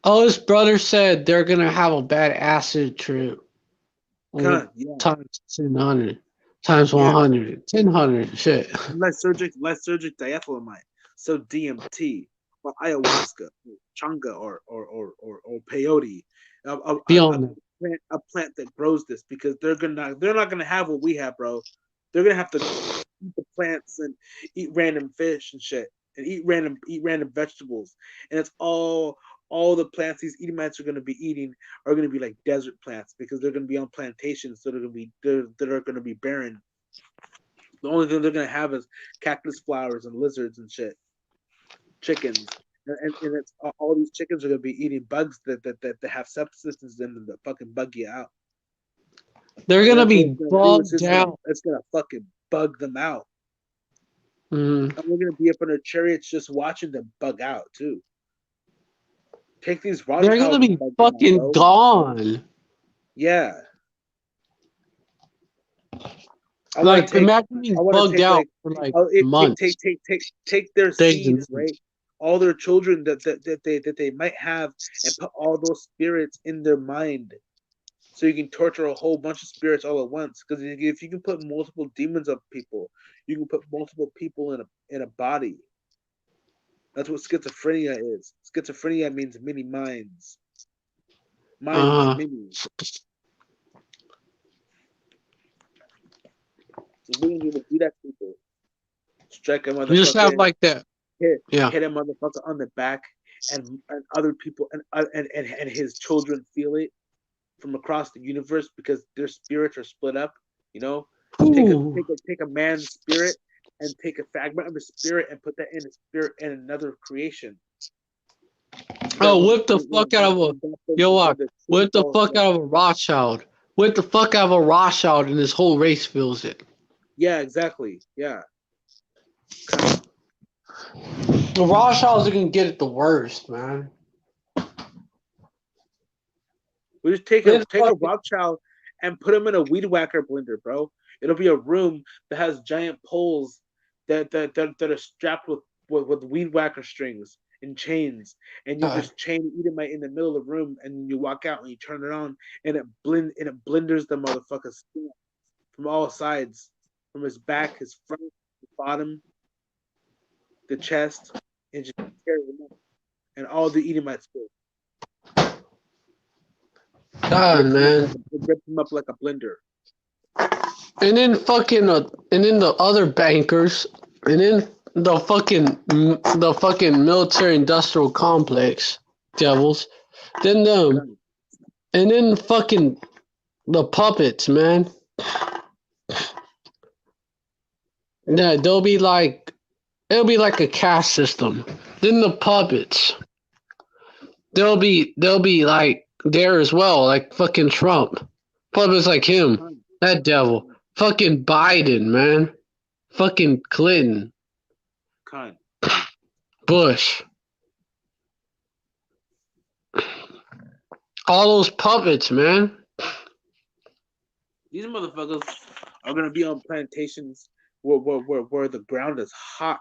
Oh, his brother said they're gonna have a bad acid trip. Kind yeah, Times 100. Times yeah. 100. 1,000. Shit. Lysergic diethylamide, so DMT, or ayahuasca, or changa, or peyote, a, a, Be a, on that. a plant that grows this because they're not gonna have what we have, bro. They're gonna have to eat the plants and eat random fish and shit and eat random vegetables, and it's all the plants these Edomites are going to be eating are going to be like desert plants because they're going to be on plantations that are going to be barren. The only thing they're going to have is cactus flowers and lizards and shit, chickens. And it's all these chickens are going to be eating bugs that have substances in them that fucking bug you out. They're And gonna that's what be it's gonna do. bugged out. It's gonna fucking bug them out. Mm. And we're gonna be up in our chariots just watching them bug out too. Take these They're gonna Rothschilds and be bug them out, fucking bro. gone. Yeah. I want Like, to take. imagine being I want to bugged take out like. for like I'll months. take their Days and seeds, right? months. All their children that they might have, and put all those spirits in their mind, so you can torture a whole bunch of spirits all at once. Because if you can put multiple demons of people, you can put multiple people in a body. That's what schizophrenia is. Schizophrenia means many minds. Minds Uh, many. So we're gonna do that to people. Strike a you just have motherfucker, like that. Yeah. hit a motherfucker on the back, and other people and his children feel it from across the universe because their spirits are split up. You know, Ooh. take a man's spirit and take a fragment of his spirit and put that in a spirit in another creation. So that Oh, whip the fuck out of a yo when the shit whip the falls fuck down. out of a Rothschild. Whip the fuck out of a Rothschild and this whole race feels it. Yeah, exactly. Yeah. The Rothschilds are gonna get it the worst, man. We just It's take a fucking Rothschild and put him in a weed whacker blender, bro. It'll be a room that has giant poles that are strapped with weed whacker strings and chains, and you God. just chain Edomite in the middle of the room, and you walk out and you turn it on, and it blenders the motherfucker's skin from all sides, from his back, his front, his bottom, the chest, and just tear him up, and all the Edomite spirit. God, man. It rips him up like a blender. And then fucking and then the other bankers, and then the fucking military industrial complex devils, then them, and then fucking the puppets, man. Yeah, it'll be like a caste system. Then the puppets, they'll be like there as well, like fucking Trump. Puppets like him, that devil. Fucking Biden, man. Fucking Clinton. Kind. Bush. All those puppets, man. These motherfuckers are gonna be on plantations where the ground is hot.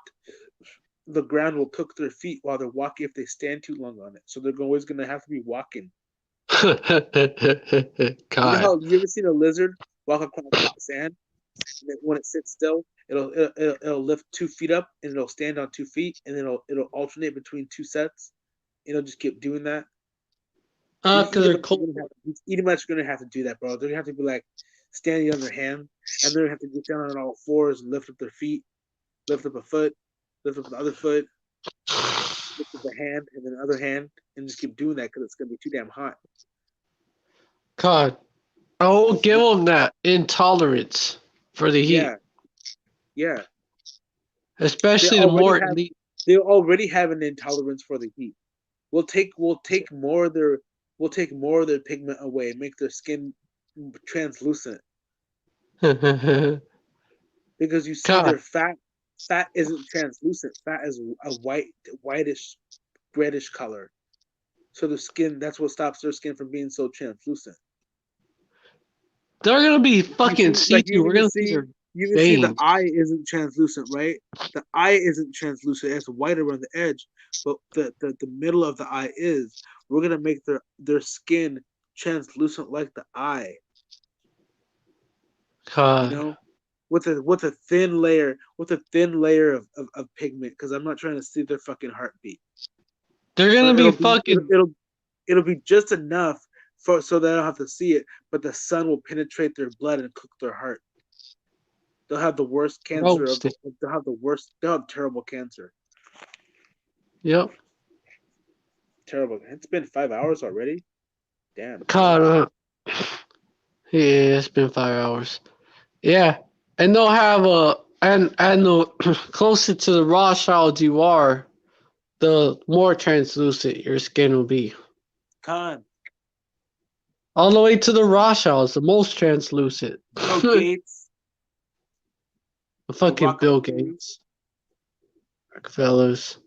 The ground will cook their feet while they're walking if they stand too long on it. So they're always gonna have to be walking. You know God. how you ever seen a lizard walk across hot sand? And when it sits still, it'll lift 2 feet up and it'll stand on 2 feet and then it'll alternate between two sets. It'll just keep doing that. These Because they're cold. Edomites are gonna have to do that, bro. They're gonna have to be like standing on their hand, and they're gonna have to get down on all fours and lift up their feet, lift up a foot, lift up the other foot, lift up the hand, and then the other hand, and just keep doing that because it's gonna be too damn hot. God. I won't give them that intolerance for the heat. Yeah, yeah. They Especially the already more have elite. they already have an intolerance for the heat. We'll take more of their pigment away, make their skin translucent. because you see God, their fat. Fat isn't translucent. Fat is a whitish, reddish color. So the skin, that's what stops their skin from being so translucent. they're gonna be You fucking see, see like through. We're gonna see their you even see the veins. eye isn't translucent, right? The eye isn't translucent; it's white around the edge, but the middle of the eye is. We're gonna make their skin translucent like the eye, you God, know, with a thin layer of pigment. Because I'm not trying to see their fucking heartbeat, they're gonna but be fucking. it'll be just enough for so that I don't have to see it, but the sun will penetrate their blood and cook their heart. They'll have the worst cancer of Roasted. they'll have the worst they'll have terrible cancer. Yep. Terrible. It's been 5 hours already. Damn. God, yeah, it's been 5 hours. Yeah, and they'll have a and the closer to the Rothschild you are, the more translucent your skin will be. Khan, All the way to the Rothschilds, the most translucent. Bill Gates, The the fucking Bill Rockefellers, Gates, Rockefellers,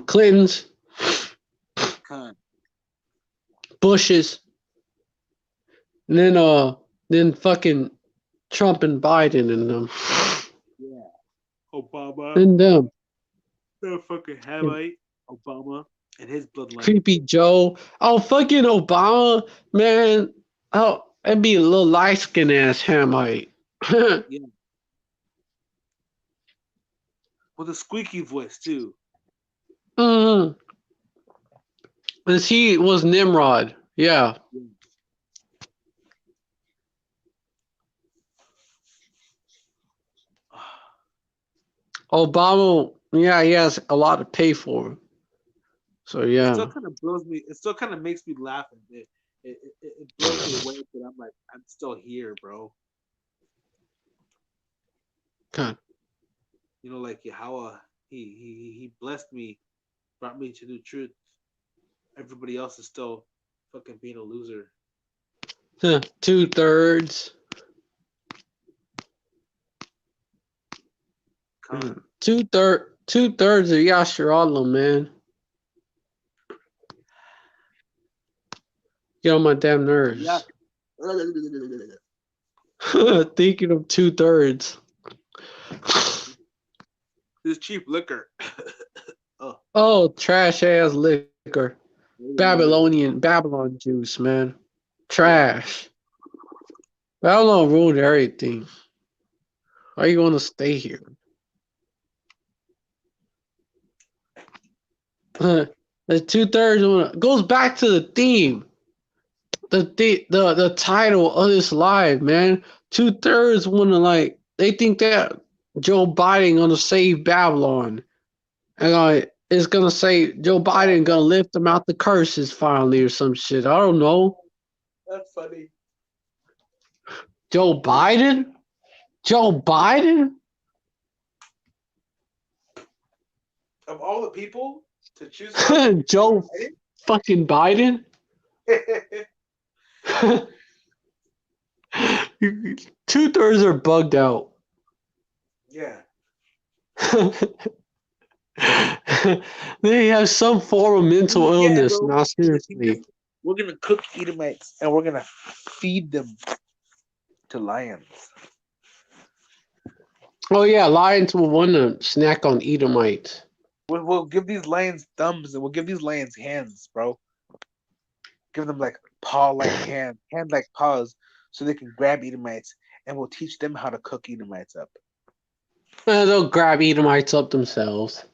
Clintons, Khan. Bushes, and then fucking Trump and Biden and them, Yeah. Obama, and them, the fucking and Hamite, Obama, and his bloodline. Creepy Joe. Oh, fucking Obama, man. Oh, it'd be a little light skinned ass Hamite. Yeah. With a squeaky voice too. mm. And he was Nimrod. Yeah. Yeah. Obama, yeah, he has a lot to pay for. So It still yeah. kind of blows me. It still kind of makes me laugh. It blows me away, but I'm like, I'm still here, bro. God. You know, like Yahweh, he blessed me, brought me to the truth. Everybody else is still fucking being a loser. 2/3. Con. Two thirds of Yasser Allah, man. Get on my damn Yeah. nerves. Thinking of 2/3. This cheap liquor. Oh. Oh, trash ass liquor. Babylon juice, man. Yeah. Trash. Babylon ruined everything. Why you want to stay here? The 2/3 one goes back to the theme. The title of this live, man. 2/3 want to like they think that Joe Biden gonna save Babylon, and it's gonna say Joe Biden gonna lift them out the curses finally or some shit. I don't know. That's funny. Joe Biden? Joe Biden? Of all the people to choose from, Joe fucking Biden? 2/3 are bugged out. yeah. They have some form of mental Yeah, illness. bro. Now, seriously. We're gonna cook Edomites and we're gonna feed them to lions. Oh, yeah, lions will want to snack on Edomites. We'll give these lions thumbs and we'll give these lions hands, bro. Give them like paw-like hands, hand-like paws, so they can grab Edomites, and we'll teach them how to cook Edomites up. They'll grab Edomites up themselves.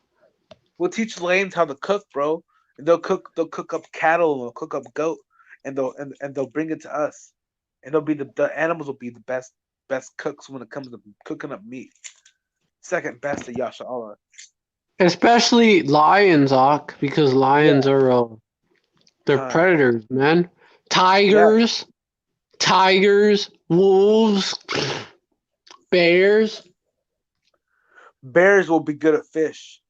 We'll teach lions how to cook, bro. And they'll cook up cattle, and they'll cook up goat, and they'll bring it to us. And they'll be the animals will be the best cooks when it comes to cooking up meat. Second best to Yasha Allah. Especially lions, Ak, because lions are they're predators, man. Tigers, wolves, bears. Bears will be good at fish.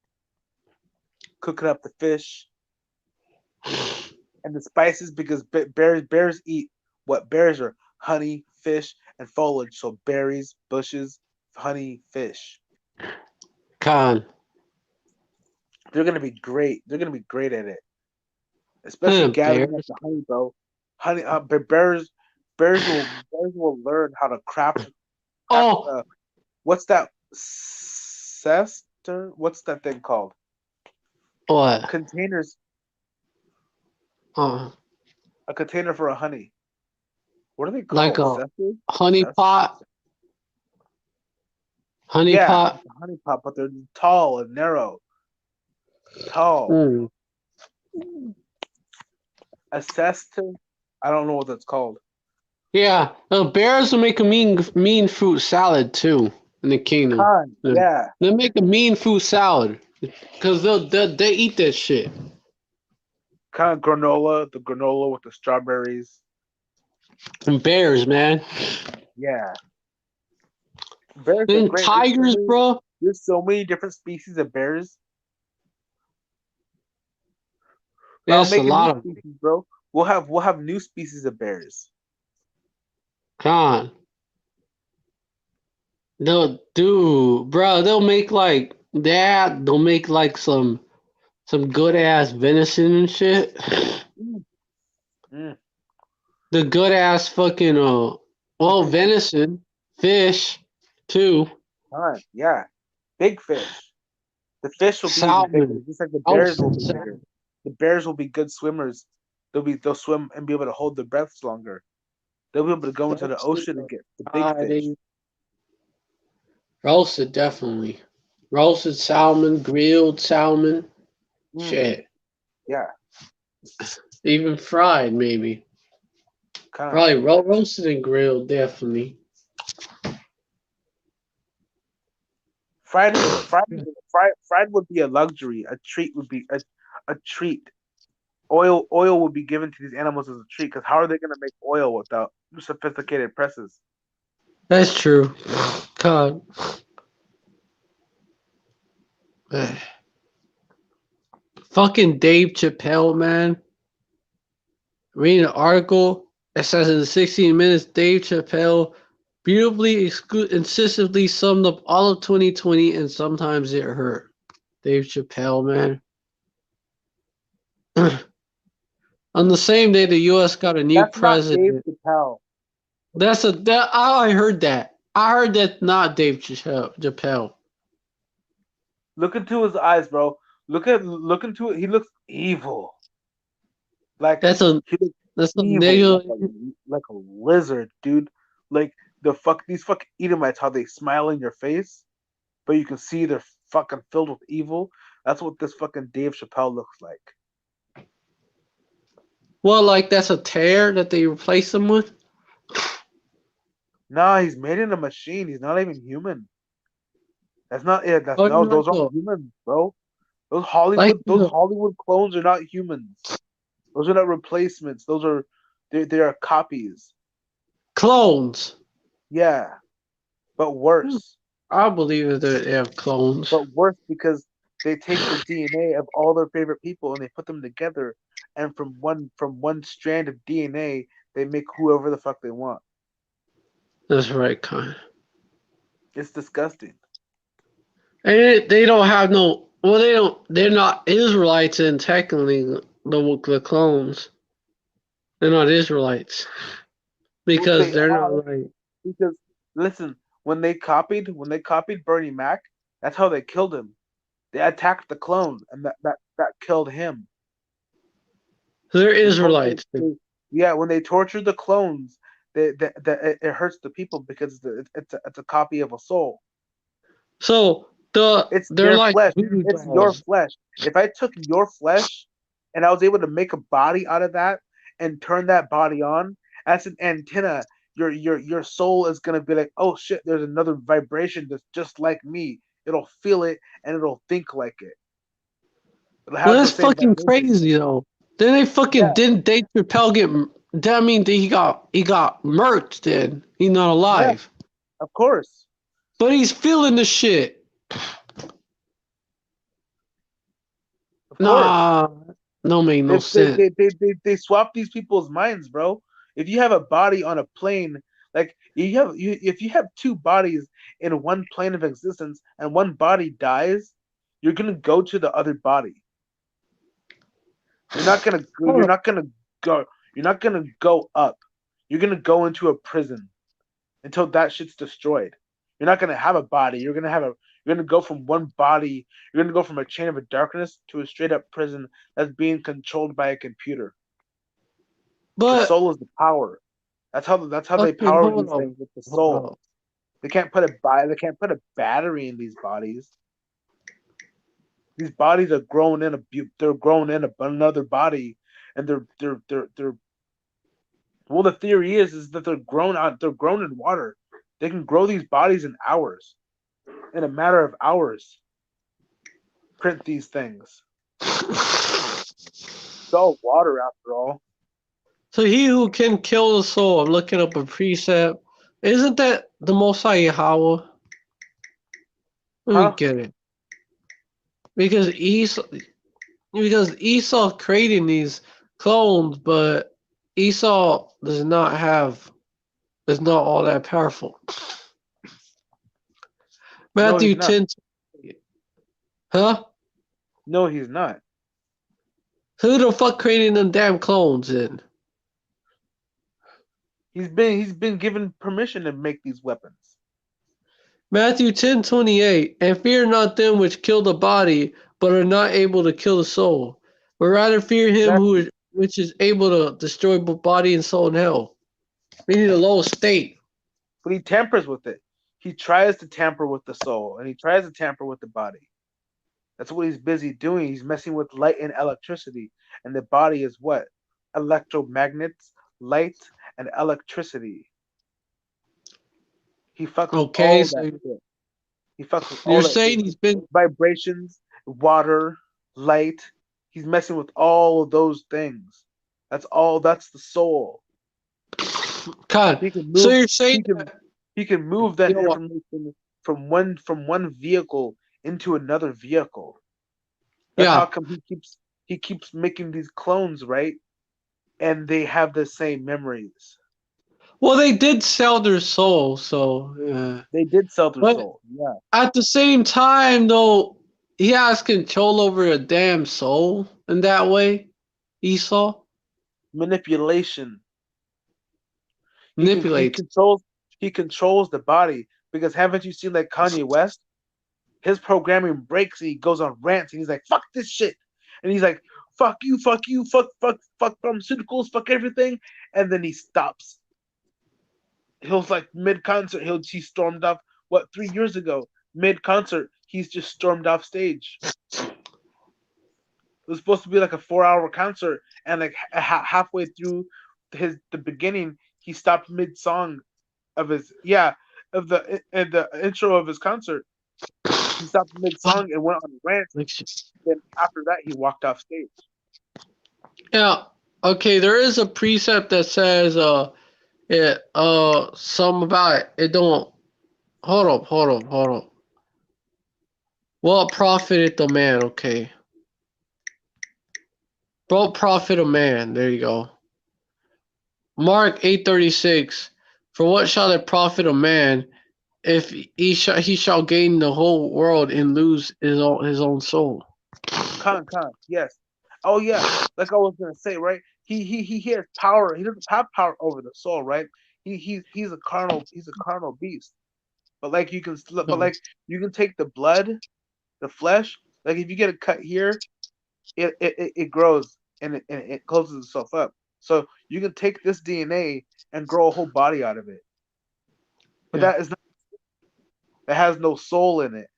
Cooking up the fish and the spices because bears eat what bears are: honey, fish, and foliage. So berries, bushes, honey, fish. Con. They're gonna be great. They're gonna be great at it, especially gathering up Bears. the honey, bro. Honey, bears will learn how to craft. Oh, What's that? Cester? What's that thing called? what? Containers. Uh, A container for a honey. What are they like called? a Cesters? honey Cest- pot. Honey Yeah, pot. like a honey pot, but they're tall and narrow. Tall. Mm. A cester? I don't know what that's called. Yeah, the bears will make a mean fruit salad too in the kingdom. Con. Yeah. Yeah. They'll make a mean fruit salad because they eat that shit. Kind of granola. The granola with the strawberries. And bears, man. Yeah. Bears are Then great. tigers, bro. There's so many different species of bears. I'll Yes, a make a new lot of species, bro. We'll have new species of bears. con. They'll do, bro. They'll make like that. They'll make like some good ass venison and shit. Mm. Mm. The good ass fucking well, venison, fish, too. Con. Yeah. Big fish. The fish will be even bigger, Salmon. just like the Oh, bears will be bigger. The bears will be good swimmers. They'll swim and be able to hold their breaths longer. They'll be able to go into the ocean and get the big fish. Roasted, definitely. Roasted salmon, grilled salmon, Mm. shit. Yeah, Even fried, maybe. kind of. Probably roasted and grilled, definitely. Fried would be a luxury. A treat would be a treat. Oil would be given to these animals as a treat. Because how are they going to make oil without sophisticated presses? That's true. God. Fucking Dave Chappelle, man. Reading an article that says in 16 minutes, Dave Chappelle beautifully, incisively summed up all of 2020, and sometimes it hurt. Dave Chappelle, man. On the same day, the U.S. got a new That's not Dave president. Chappelle. I heard that. I heard that not Dave Chappelle. Look into his eyes, bro. Look into it. He looks evil. Like That's a he looks that's a evil, nigga. like a lizard, dude. Like these fucking Edomites, how they smile in your face, but you can see they're fucking filled with evil. That's what this fucking Dave Chappelle looks like. Well, like that's a tear that they replace him with. Nah, he's made in a machine. He's not even human. That's not it. That's Oh, no, like those aren't humans, bro. Those Hollywood, those a Hollywood clones are not humans. Those are not replacements. They are copies. clones. Yeah, but worse. I believe that they have clones. But worse because they take the DNA of all their favorite people and they put them together, and from one strand of DNA they make whoever the fuck they want. That's right, kind. It's disgusting. And they don't have no. Well, they don't. They're not Israelites, and technically, the clones. They're not Israelites because They they're are not like. because listen, when they copied Bernie Mac, that's how they killed him. They attacked the clone, and that killed him. They're They tor- Israelites. yeah, when they tortured the clones, it hurts the people because it's a copy of a soul. So It's they're their like flesh. voodoo It's your dolls. flesh. If I took your flesh and I was able to make a body out of that and turn that body on, that's an antenna. Your soul is gonna be like, oh shit, there's another vibration that's just like me. It'll feel it and it'll think like it. It'll Well, have the that's same fucking vibration. crazy though. Then they fucking Yeah, didn't Dave Chappelle get. That mean that he got murked. Then he's not yeah, alive, of course, but he's feeling the shit. of course. Nah, no make no They they, sense. they they they they swap these people's minds, bro. If you have a body on a plane, Like if you have two bodies in one plane of existence and one body dies, you're gonna go to the other body. You're not gonna go. You're not gonna go. You're not gonna go up. You're gonna go into a prison until that shit's destroyed. You're not gonna have a body. You're gonna have a. You're gonna go from one body. You're gonna go from a chain of darkness to a straight up prison that's being controlled by a computer. The But soul is the power. That's how they okay, power hold these on, things with the hold soul. on. They can't put They can't put a battery in these bodies. These bodies are grown in they're grown in another body, and they're well. The theory is that they're grown in water. They can grow these bodies in hours, in a matter of hours. Print these things. It's all water after all. So he who can kill the soul. I'm looking up a precept. Isn't that the Most High Yahweh? Let me Huh? get it. Because Esau creating these clones, but Esau is not all that powerful. No, he's Matthew not. 10, huh? No, he's not. Who the fuck creating them damn clones then? He's been given permission to make these weapons. Matthew 10:28, and fear not them which kill the body, but are not able to kill the soul, but rather fear him Exactly. which is able to destroy both body and soul in hell. Meaning the lowest state. But he tampers with it. He tries to tamper with the soul, and he tries to tamper with the body. That's what he's busy doing. He's messing with light and electricity. And the body is what? Electromagnets, light, and electricity. He fucks with Okay, all so that shit. He fucks with you're all that shit. saying he's been Vibrations, water, light. He's messing with all of those things. That's the soul. God. He can So move you're saying he can that he can move that you know what? information from one vehicle into another vehicle. That's how Yeah. come he keeps making these clones, right? And they have the same memories. Well, they did sell their soul, so yeah. They did sell their But soul. Yeah. at the same time, though, he has control over a damn soul in that way. Esau Manipulation. He manipulates. controls the body because haven't you seen like Kanye West? His programming breaks and he goes on rants and he's like, fuck this shit. And he's like, fuck you, fuck pharmaceuticals, fuck everything. And then he stops. He'll like mid concert, he stormed off 3 years ago. Mid concert, he's just stormed off stage. It was supposed to be like a 4 hour concert, and like halfway through the beginning, he stopped mid song of his the intro of his concert. He stopped mid song and went on a rant. Then after that, he walked off stage. Yeah. Okay, there is a precept that says some about it. It don't hold up. What profited the man, okay. What profit a man, there you go. Mark 8:36. For what shall it profit a man if he shall gain the whole world and lose his own soul? Con, yes. Oh yeah, like I was gonna say, right? He has power. He doesn't have power over the soul, right? He's a carnal beast. But like No. you can take the blood, the flesh. Like if you get a cut here, it grows and it closes itself up. So you can take this DNA and grow a whole body out of it. But Yeah. that has no soul in it.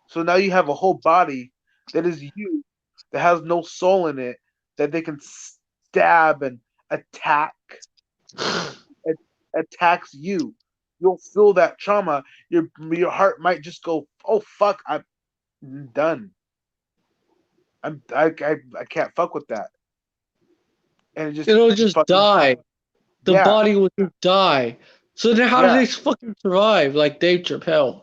So now you have a whole body that is you, that has no soul in it, that they can stab and attack. It attacks you. You'll feel that trauma. Your heart might just go, oh fuck, I'm done. I can't fuck with that. And it just It'll just fucking die. The yeah, body will just die. So then how do yeah. they fucking survive like Dave Chappelle?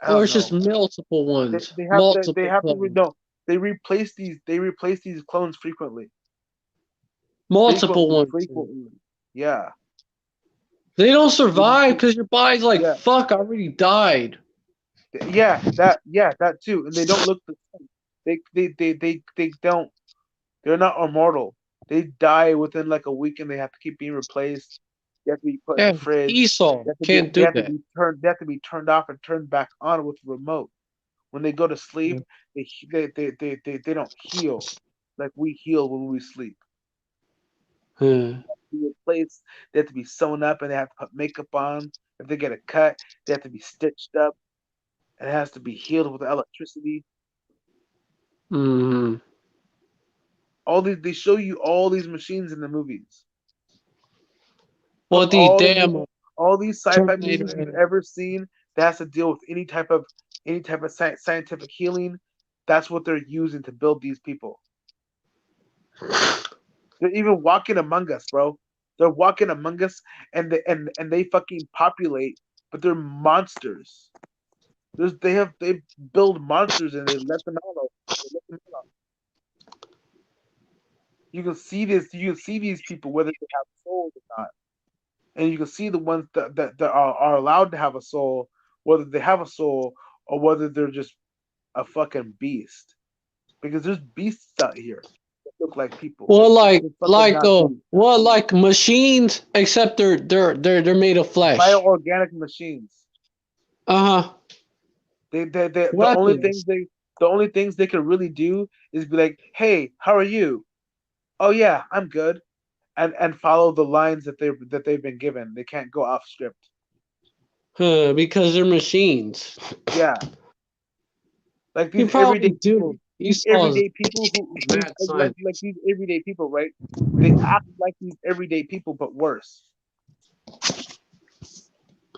I Or don't it's just know. multiple They, ones. they have to Multiple clones. no. They replace these clones frequently. Multiple ones. frequently. Yeah, They don't survive because your body's like, yeah, fuck, I already died. that too. And they don't look the same. They don't. They're not immortal. They die within like a week, and they have to keep being replaced. They have to be put in the Yeah, fridge. Esau can't do that. They have to be turned off and turned back on with the remote. When they go to sleep, they don't heal like we heal when we sleep. Huh. Be replaced. They have to be sewn up, and they have to put makeup on. If they get a cut, they have to be stitched up. And it has to be healed with electricity. Mm-hmm. All these they show you all these machines in the movies. Well, the damn All these sci-fi movies you've Terminator. ever seen that has to deal with any type of scientific healing. That's what they're using to build these people. They're even walking among us, bro. They're walking among us, and they fucking populate, but they're monsters. They build monsters and they let them out. They let them out. You can see this. You can see these people whether they have souls or not, and you can see the ones that are allowed to have a soul, whether they have a soul or whether they're just a fucking beast. Because there's beasts out here that look like people. Well, They're fucking not beasts. well, like machines, except they're made of flesh. Bioorganic machines. Uh-huh. Weapons. The only things they can really do is be like, hey, how are you? Oh yeah, I'm good. And follow the lines that they've been given. They can't go off script. Huh, because they're machines. Yeah. Like You these everyday probably people, do. Esau's mad science. like these everyday people, right? They act like these everyday people, but worse.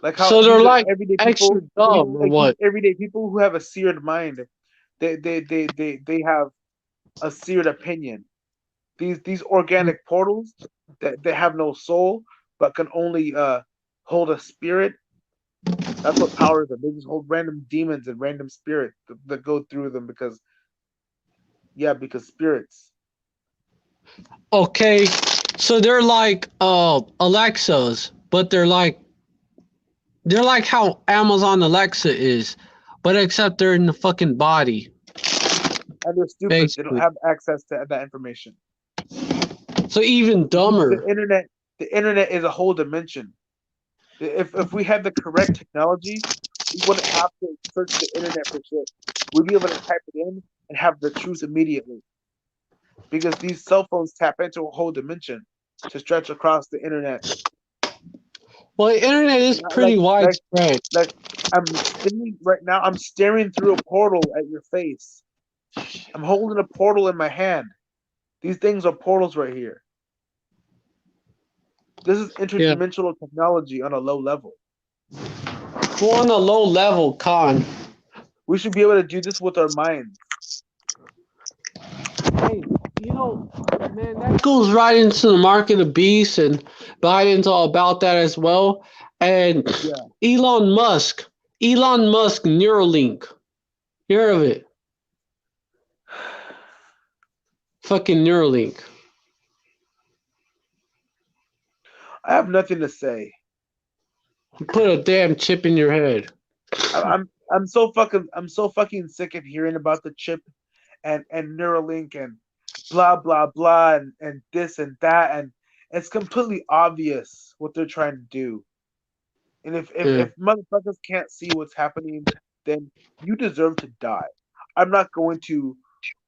Like how So they're these are like everyday extra people, dumb or like these what? everyday people who have a seared mind. They have a seared opinion. These organic portals that have no soul but can only hold a spirit. That's what powers them. They just hold random demons and random spirits that go through them because spirits. Okay, so they're like Alexas, but they're like how Amazon Alexa is, but except they're in the fucking body, And they're stupid. They don't basically. have access to that information. So even The dumber. internet is a whole dimension. If we had the correct technology, we wouldn't have to search the internet for shit. We'd be able to type it in and have the truth immediately. Because these cell phones tap into a whole dimension to stretch across the internet. Well, the internet is Like pretty like widespread. like I'm staring right now. I'm staring through a portal at your face. I'm holding a portal in my hand. These things are portals right here. This is Yeah. interdimensional technology on a low level. Well, on a low level, con. We should be able to do this with our minds. Hey, you know, man, that goes right into the market of beasts, and Biden's all about that as well. And Yeah. Elon Musk, Neuralink. You heard of it? Fucking Neuralink. I have nothing to say. Put a damn chip in your head. I'm so fucking sick of hearing about the chip and Neuralink and blah blah blah and this and that, and it's completely obvious what they're trying to do. And Yeah. if motherfuckers can't see what's happening, then you deserve to die. I'm not going to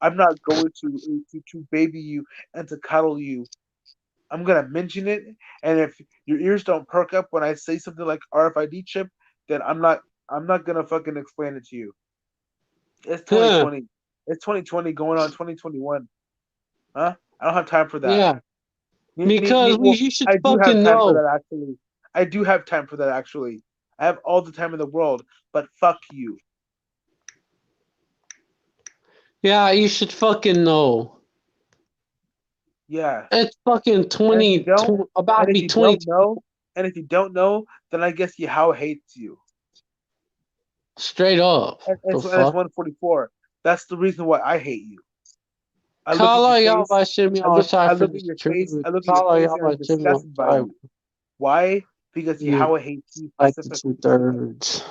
I'm not going to baby you and to cuddle you. I'm gonna mention it, and if your ears don't perk up when I say something like RFID chip, then I'm not gonna fucking explain it to you. It's Huh. 2020. It's 2020 going on 2021. Huh? I don't have time for that. Yeah. Because Well, you should I do have fucking time for know. that actually. I do have time for that actually. I have all the time in the world, but fuck you. Yeah, you should fucking know. Yeah. It's fucking And if you don't, about to and if be you 20 don't know, and if you don't know, then I guess Yahweh hates you. straight up. And The it's fuck? 144. That's the reason why I hate you. I look at your Kala y'all face. by shimmy on I side for look at this your face. truth. I look at your Kala face, y'all and I'm by shimmy on disgusted by side. you. Why? Because You Yahweh hates you like the specifically. 2/3.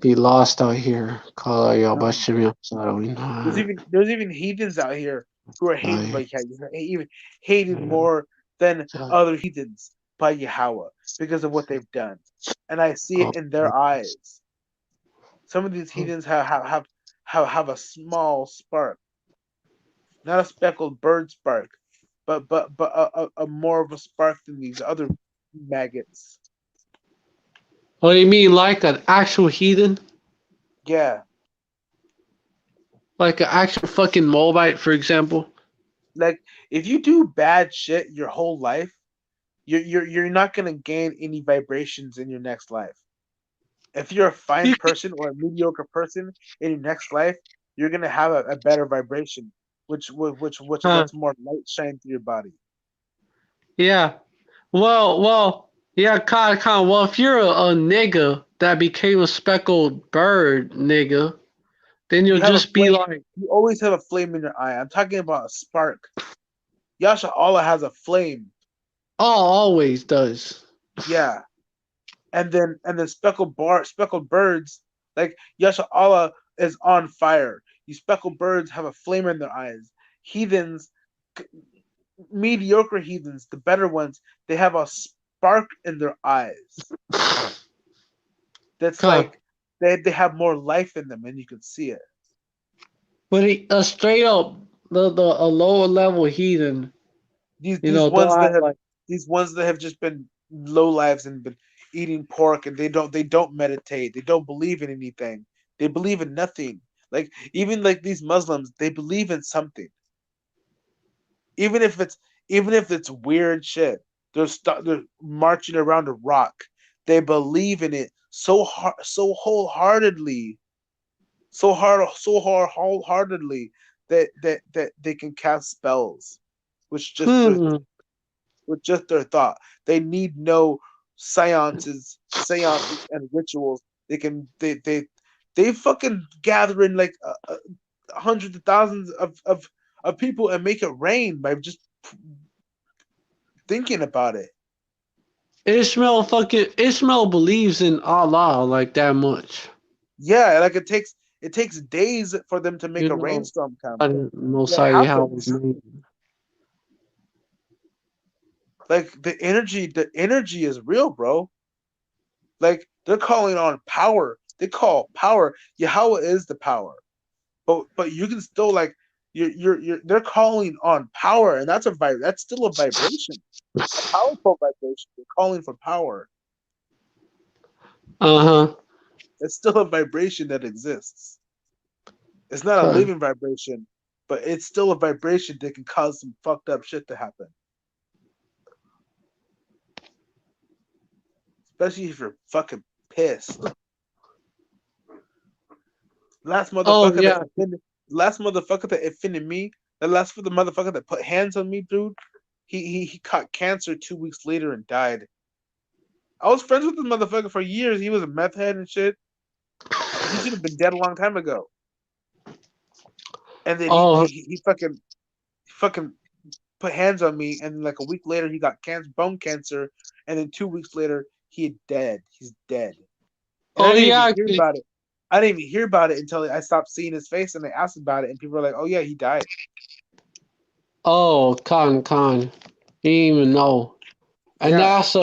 Be lost out here. Kala y'all by No. shimmy on side. We not. There's even heathens out here who are hated by Yahweh, even hated more than other heathens by Yahweh because of what they've done, and I see it in their eyes. Some of these heathens have a small spark, not a speckled bird spark, but a more of a spark than these other maggots. What do you mean, like an actual heathen? Yeah, Like an actual fucking Moabite, for example? like if you do bad shit your whole life, you're not gonna gain any vibrations in your next life. If you're a fine person or a mediocre person in your next life, you're gonna have a better vibration, which Huh? lets more light shine through your body. Yeah. Well, yeah, kind. Well, if you're a nigga that became a speckled bird, nigga, then you'll You have a just be flame. like, You always have a flame in your eye. I'm talking about a spark. Yasha Allah has a flame. oh, always does. Yeah, and then speckled birds, like Yasha Allah is on fire. You speckled birds have a flame in their eyes. Heathens, mediocre heathens, the better ones, they have a spark in their eyes. That's Huh. like they have more life in them, and you can see it. But a straight up, a lower level heathen, These you these know, they'll ones that have have like, these ones that have just been low lives and been eating pork, and they don't meditate. They don't believe in anything. They believe in nothing. Like even like these Muslims, they believe in something. Even if it's even if it's weird shit. They're marching around a rock. They believe in it so wholeheartedly, wholeheartedly that they can cast spells, which just their hmm, with just their thought. They need no seances and rituals. They fucking gather in like hundreds of thousands of people and make it rain by just thinking about it. Ishmael believes in Allah like that much. Yeah, like it takes days for them to make You a know, rainstorm come. I didn't know And it how it was happens. made. Like the energy is real, bro. Like they're calling on power. They call power. Yahweh is the power. But you can still like you're they're calling on power, and that's still a vibration, a powerful vibration. They're calling for power. Uh It's still a vibration that exists. It's not a huh. living vibration, but it's still a vibration that can cause some fucked up shit to happen. Especially if you're fucking pissed. Last Oh motherfucker that yeah. offended last motherfucker that offended me, the last for the motherfucker that put hands on me, dude, he caught cancer 2 weeks later and died. I was friends with this motherfucker for years. He was a meth head and shit. He should have been dead a long time ago. And then Oh he fucking put hands on me, and like a week later he got bone cancer, and then 2 weeks later he dead. He's dead, and I oh didn't even yeah. hear about it. I didn't even hear about it until I stopped seeing his face, and they asked about it, and people were like, "Oh yeah, he died." Oh, Con. He didn't even know. And Yeah, that's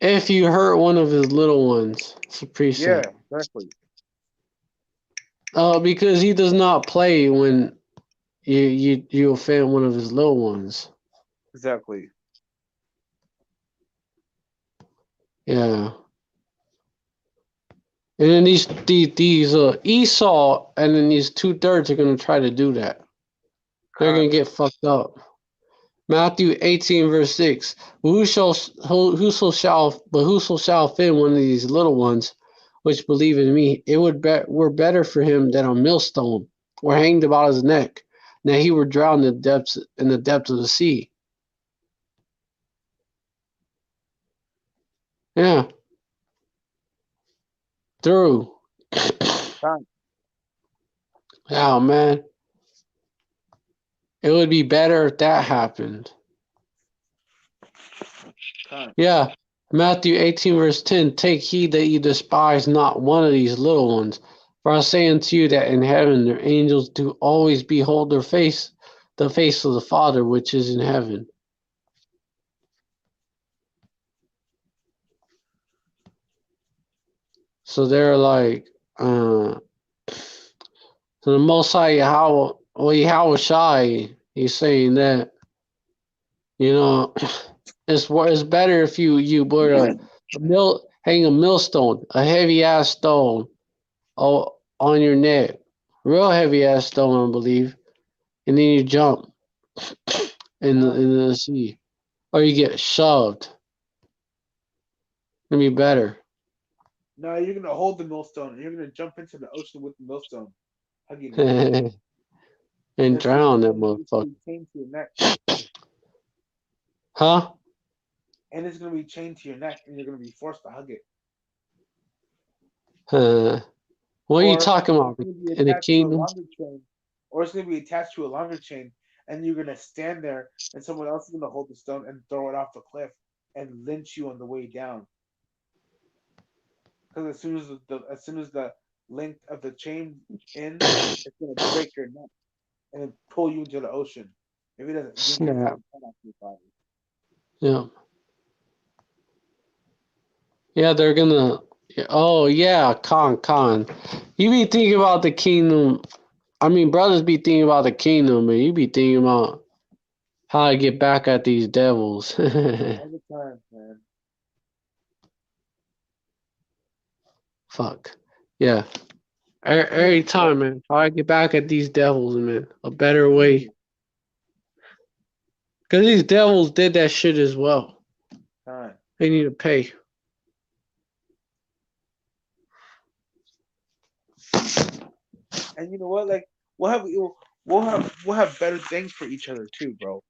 if you hurt one of his little ones, it's a yeah, precept. exactly, Because he does not play when you offend one of his little ones. exactly. Yeah. And then these Esau and then these 2/3 are gonna try to do that. They're gonna Con, get fucked up. Matthew 18 verse 6. Whoso shall offend one of these little ones which believe in me, it were better for him than a millstone were hanged about his neck, and that he were drowned in the depths of the sea. Yeah, through. con. Oh man. It would be better if that happened. Con. Yeah. Matthew 18, verse 10, take heed that you despise not one of these little ones. For I say unto you that in heaven their angels do always behold the face of the Father which is in heaven. So they're like, so the Most High Yahweh Shai, he's saying that, it's better if you put hang a millstone, a heavy ass stone, on your neck, real heavy ass stone, I believe, and then you jump in the sea, or you get shoved. It'd be better. No, you're gonna hold the millstone and you're gonna jump into the ocean with the millstone, hugging it. And It's gonna drown be that and it's gonna motherfucker. be chained to your neck. Huh? And it's gonna be chained to your neck and you're gonna be forced to hug it. What are you Or talking it's about? gonna be In the attached to a kingdom? longer chain. Or it's gonna be attached to a longer chain and you're gonna stand there and someone else is gonna hold the stone and throw it off the cliff and lynch you on the way down. Because as soon as the length of the chain ends, it's gonna break your neck and then pull you into the ocean. If it doesn't yank your Snap. fucking head off your body. Yeah. Yeah, they're gonna. Oh yeah, Con. You be thinking about the kingdom. I mean, brothers be thinking about the kingdom, but you be thinking about how to get back at these devils. All the time, man. Fuck. Yeah. Every time, man. How to get back at these devils, man. A better way. Because these devils did that shit as well. Time. They need to pay. And you know what? Like we'll have better things for each other too, bro.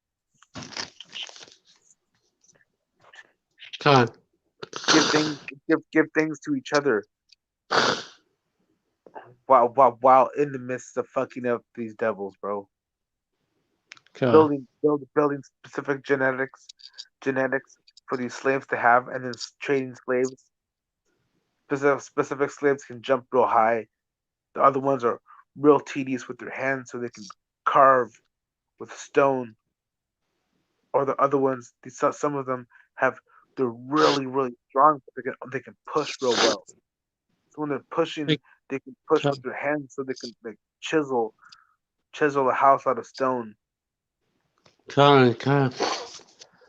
Con. Give things give things to each other while in the midst of fucking up these devils, bro. Con. Building specific genetics for these slaves to have, and then trading slaves. Specific slaves can jump real high. The other ones are real tedious with their hands, so they can carve with stone. Or the other ones, some of them they're really strong, but they can push real well. So when they're pushing, they can push with their hands, so they can like chisel a house out of stone. Con.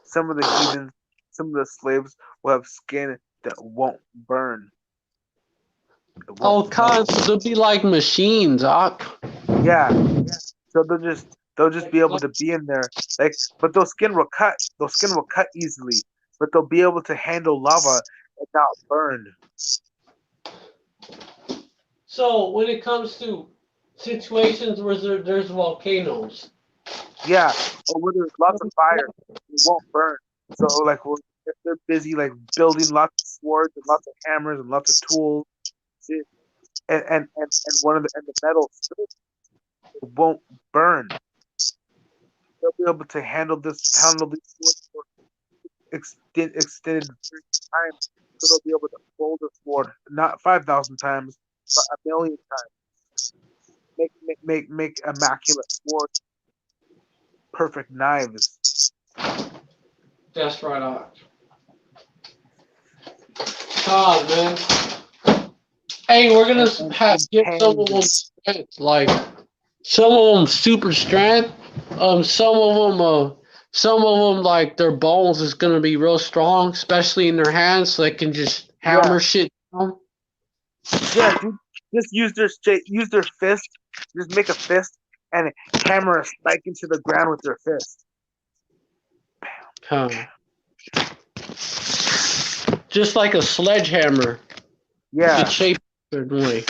Some of the heathens, some of the slaves will have skin that won't burn. It won't Oh, smell. Con, so they'll be like machines, Ock. Yeah. So they'll just be able to be in there. Like, but those skin will cut. Those skin will cut easily, but they'll be able to handle lava and not burn. So when it comes to situations where there's volcanoes, Yeah. Or where there's lots of fire, it won't burn. So like if they're busy like building lots of swords and lots of hammers and lots of tools, see, and one of the metal still won't burn. They'll be able to handle these swords for extended time. So they'll be able to fold a sword not 5,000 times, but a million times. Make immaculate swords, perfect knives. that's right, Ock. God, man. Hey, we're gonna get some of them strength, like some of them super strength. Some of them like their bones is gonna be real strong, especially in their hands, so they can just Yeah, hammer shit down. yeah, dude. Just use their fist. Just make a fist and hammer a spike into the ground with their fist. Huh. Just like a sledgehammer. Yeah, It's shaped a certain way.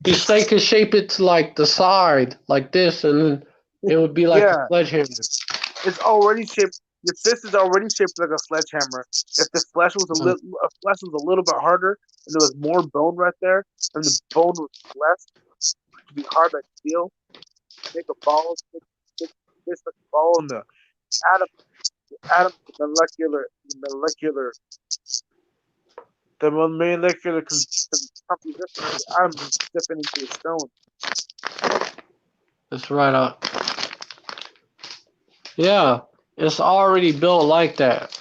They could shape it to like the side, like this, and then it would be like a yeah. sledgehammer. It's already shaped. Your fist is already shaped like a sledgehammer. If the flesh was a little bit harder and there was more bone right there, and the bone was less, to be hard like steel. Make a ball, this like a ball in the atom, atom, molecular, the molecular composition of the atom is different into a stone. It's right up. Yeah, it's already built like that.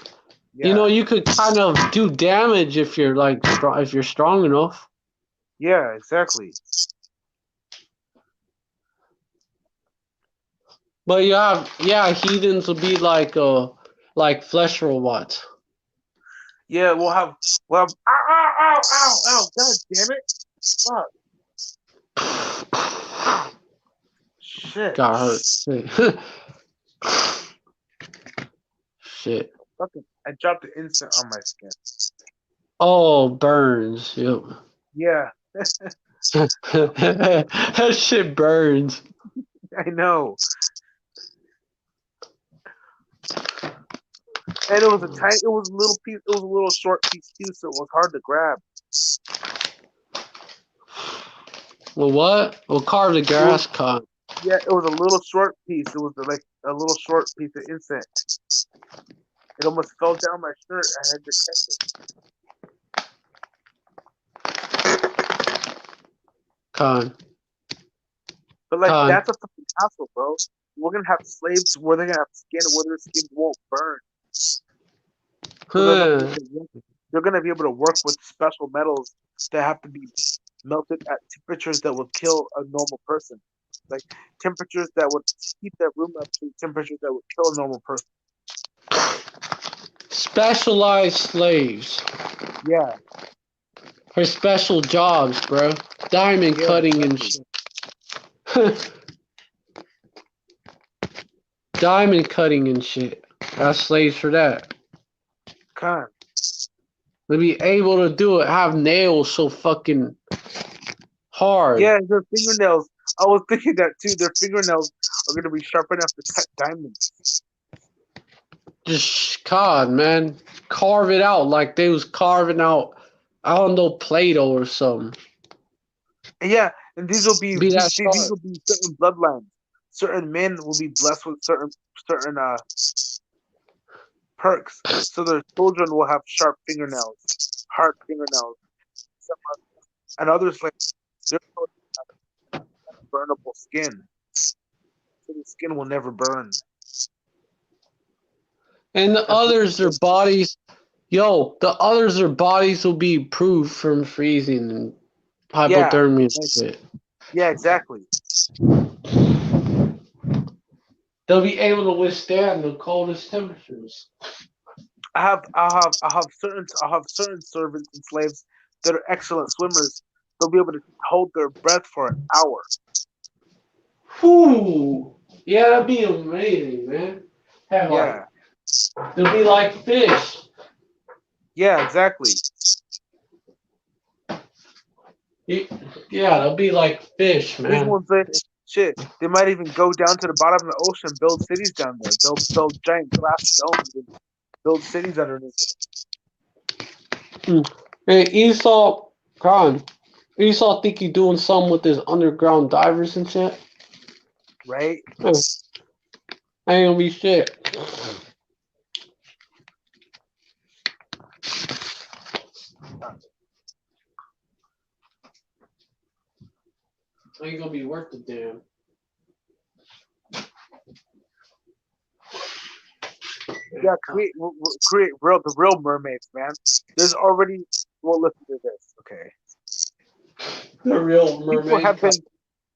Yeah. You know, you could kind of do damage if you're like if you're strong enough. Yeah, exactly. But yeah, heathens will be like flesh robots. Yeah, we'll have ow, ow, ow, ow, ow, god damn it. Fuck. Shit. Got hurt. Shit. Shit. Fucking, I dropped the instant on my skin. Oh, burns. Yep. Yeah, That shit burns. I know. And it was a little piece, it was a little short piece too, so it was hard to grab. Well, what? Well, carve the grass cut. Yeah, it was a little short piece. It was like a little short piece of insect. It almost fell down my shirt. I had to catch it. Con. But like that's a fucking hassle, bro. We're gonna have slaves where they're gonna have skin where their skin won't burn. So they're gonna be able to work with special metals that have to be melted at temperatures that would kill a normal person. Like temperatures that would keep that room up to temperatures that would kill a normal person. Specialized slaves. Yeah. For special jobs, bro. Diamond cutting and shit. Diamond cutting and shit. Got slaves for that. Con. To be able to do it, have nails so fucking hard. Yeah, their fingernails. I was thinking that too. Their fingernails are gonna be sharp enough to cut diamonds. Just God, man, carve it out like they was carving out, I don't know, Play-Doh or something. Yeah, and these will be certain bloodlines. Certain men will be blessed with certain perks, so their children will have sharp fingernails, hard fingernails, and others like they're burnable skin, so the skin will never burn. And the others, their bodies, their bodies will be proof from freezing and hypothermia and shit. Yeah, exactly. They'll be able to withstand the coldest temperatures. I'll have certain servants and slaves that are excellent swimmers. They'll be able to hold their breath for an hour. Whew. Yeah, that'd be amazing, man. They'll be like fish. Yeah, exactly. Yeah, they'll be like fish, man. These ones, they might even go down to the bottom of the ocean and build cities down there. They'll build giant glass domes and build cities underneath it. Hey, Esau think he doing something with his underground divers and shit. Right? Ain't gonna be shit. Ain't gonna be worth the damn. Yeah, create the real mermaids, man. There's already. Well, listen to this, okay? The real mermaid.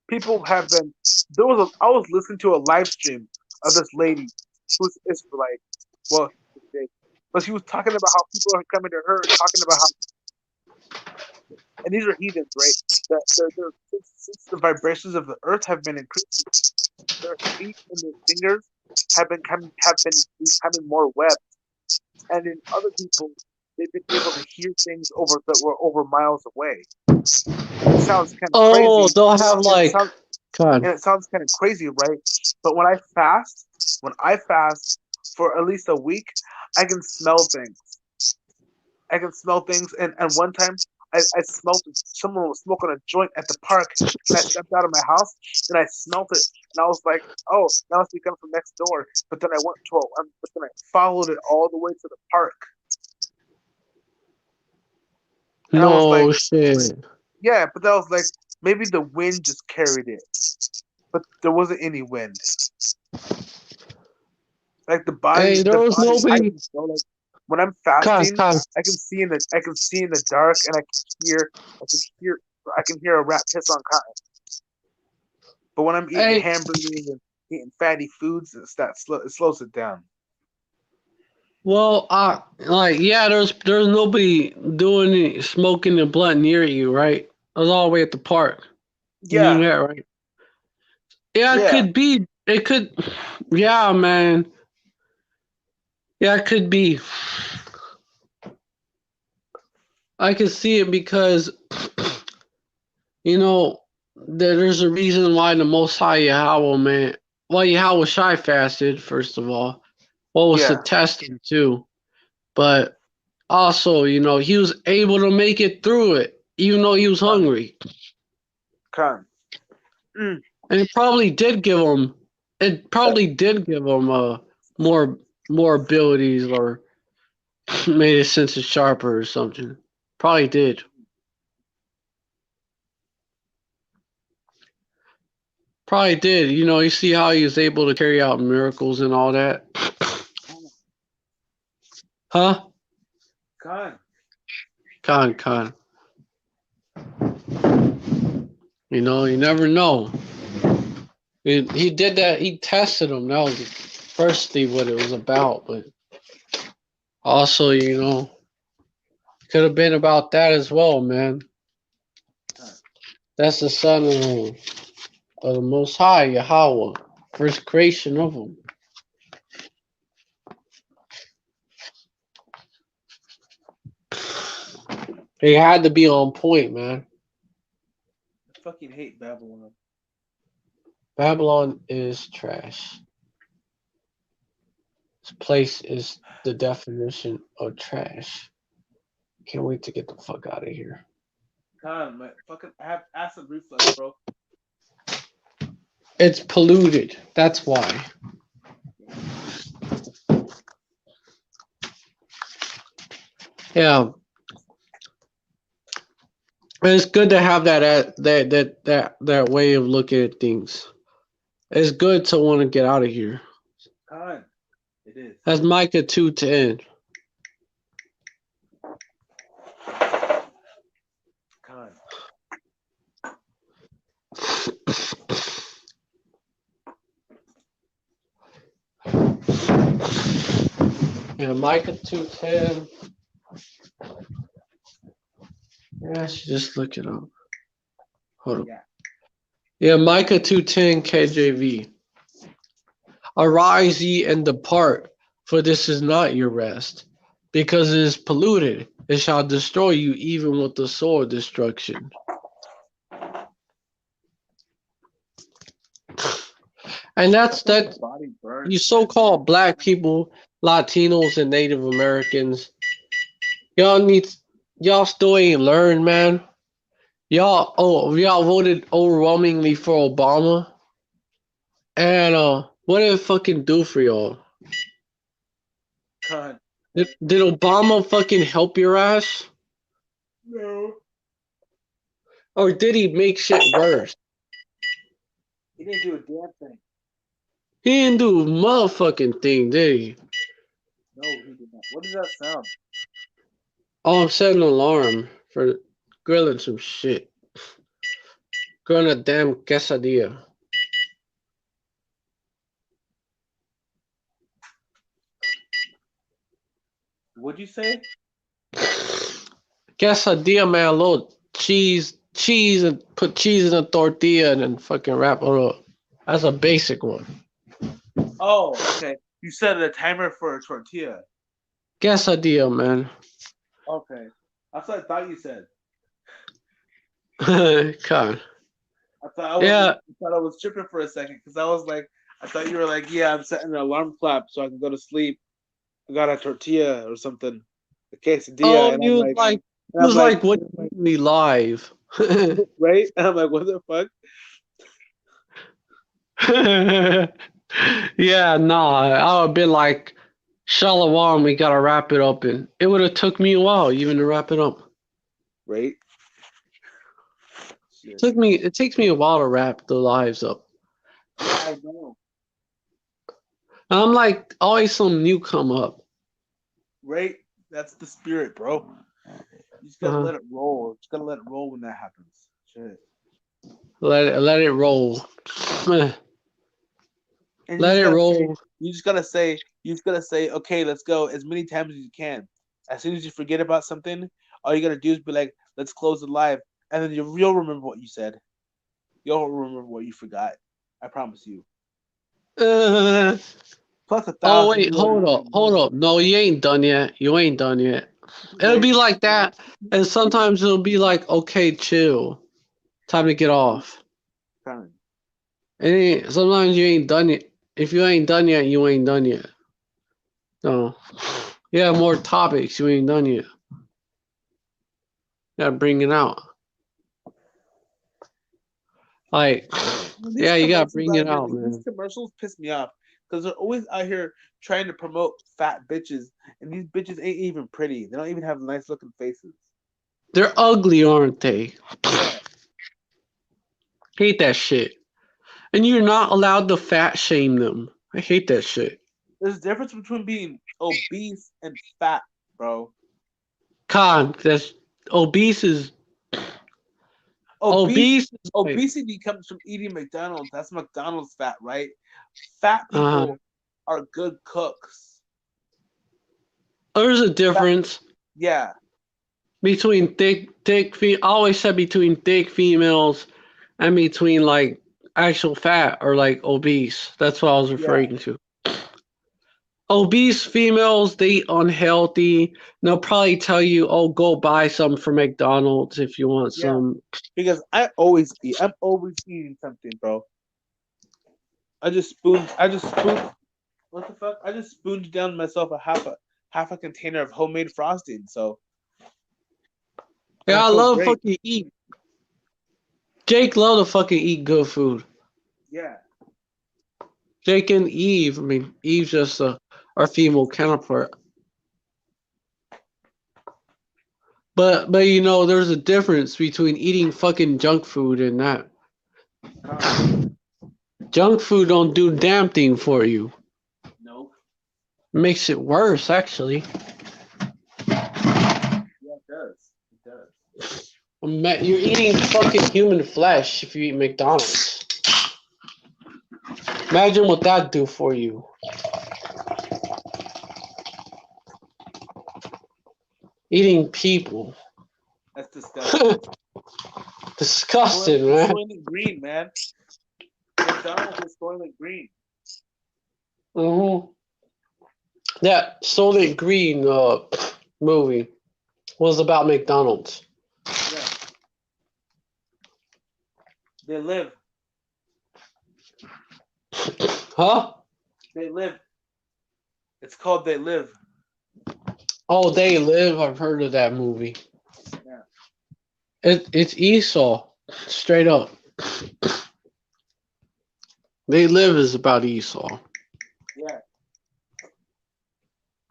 People have been. I was listening to a live stream of this lady who's Israelite. Well, but she was talking about how people are coming to her and talking about how. And these are heathens, right? Since the vibrations of the earth have been increasing, their feet and their fingers have been becoming more webbed, and in other people, they've been able to hear things that were over miles away. It sounds kind of crazy. Oh, they'll have and it sounds kind of crazy, right? But when I fast for at least a week, I can smell things. And one time I smelt someone was smoking a joint at the park, and I stepped out of my house and I smelt it, and I was like, oh, that must be coming from next door. But then I went to but then I followed it all the way to the park, and I was like, No shit. yeah, but that was like maybe the wind just carried it, but there wasn't any wind. Like Hey, there the was body nobody. movement, bro. Like when I'm Cons, fasting, cons. I can see in the dark, and I can hear I can hear a rat piss on cotton. But when I'm eating Hey, hamburgers and eating fatty foods, it slows it down. well, like, yeah, there's nobody doing smoking the blunt near you, right? I was all the way at the park. You knew Yeah, that, right? Yeah, it yeah, could be. It could. Yeah, man. Yeah, it could be. I can see it because, you know, there's a reason why the Most High Yahweh, man. Well, Yahweh Shai fasted, first of all. What was the yeah. testing, too? But also, he was able to make it through it, even though he was Con, hungry. con. Mm. And it probably did give him more abilities, or made his senses sharper or something. Probably did. Probably did. You see how he was able to carry out miracles and all that? Huh? Con. Con. You never know. He did that. He tested them. That was firstly what it was about. But also, could have been about that as well, man. That's the son of the Most High, Yahweh. First creation of him. He had to be on point, man. I fucking hate Babylon. Babylon is trash. This place is the definition of trash. Can't wait to get the fuck out of here. Con, my fucking I have acid reflux, bro. It's polluted. That's why. Yeah. It's good to have that way of looking at things. It's good to want to get out of here. Con, it is. That's Micah 2:10. Con. Yeah, Micah 2:10. Yeah, I should just look it up. Hold on. Yeah, Micah 2:10 KJV. Arise ye and depart, for this is not your rest, because it is polluted. It shall destroy you even with the sword destruction. And that's that. Body burns. You so-called black people, Latinos, and Native Americans, y'all still ain't learned, man. Y'all voted overwhelmingly for Obama, and what did it fucking do for y'all? Con. Did Obama fucking help your ass, No. or did he make shit worse? He didn't do a damn thing. He didn't do a motherfucking thing, did he? No, he did not. What does that sound? Oh, I'm setting an alarm for grilling some shit. Grilling a damn quesadilla. What'd you say? Quesadilla, man, a little cheese, and put cheese in a tortilla and then fucking wrap it up. That's a basic one. Oh, okay. You set a timer for a tortilla. Quesadilla, man. Okay. That's what I thought you said. God. I thought I was tripping for a second because I thought you were like, yeah, I'm setting an alarm clock so I can go to sleep. I got a tortilla or something, a quesadilla, Oh, and you I'm was like, like, and I'm like, what? me live. right? And I'm like, what the fuck? Yeah, nah, I would have been like, Shalom, we gotta wrap it up, and it would have took me a while even to wrap it up. Right? Shit. It takes me a while to wrap the lives up. I know. And I'm like, always some new come up. Right? That's the spirit, bro. You just gotta let it roll. Just gotta let it roll when that happens. Shit. Let it roll. And Let it roll. you just gotta say, okay, let's go as many times as you can. As soon as you forget about something, all you gotta do is be like, let's close the live, and then you'll remember what you said. You'll remember what you forgot. I promise you. Plus Oh 1,000 wait, more. hold up. No, you ain't done yet. You ain't done yet. It'll be like that, and sometimes it'll be like, okay, chill, time to get off. Fine. And sometimes you ain't done yet. If you ain't done yet, you ain't done yet. No, you have more topics. You ain't done yet. You gotta bring it out. Like, yeah, you gotta bring it out, man. These commercials piss me off because they're always out here trying to promote fat bitches, and these bitches ain't even pretty. They don't even have nice looking faces. They're ugly, aren't they? Hate that shit. And you're not allowed to fat shame them. I hate that shit. There's a difference between being obese and fat, bro. God, that's obese is obese is like, Obesity comes from eating McDonald's. That's McDonald's fat, right? Fat people are good cooks. There's a difference. Yeah. Between thick I always said between thick females and between like actual fat or like obese. That's what I was referring to. Obese females, they eat unhealthy. They'll probably tell you, "Oh, go buy some from McDonald's if you want some." Because I'm always eating something, bro. I just spooned. What the fuck? I just spooned down myself a half a container of homemade frosting. So yeah, I love fucking eat. Jake love to fucking eat good food. Yeah. Jake and Eve. I mean, Eve's just our female counterpart. But you know, there's a difference between eating fucking junk food and that. Junk food don't do damn thing for you. Nope. It makes it worse, actually. Yeah, it does. It does. You're eating fucking human flesh if you eat McDonald's. Imagine what that'd do for you. Eating people. That's disgusting. Disgusting, man. Soylent Green, man. McDonald's is Soylent Green. Mm-hmm. That Soylent Green movie was about McDonald's. Yeah. They live. Huh? They live. It's called They Live. Oh, They Live. I've heard of that movie. Yeah. It's Esau, straight up. They Live is about Esau. Yeah.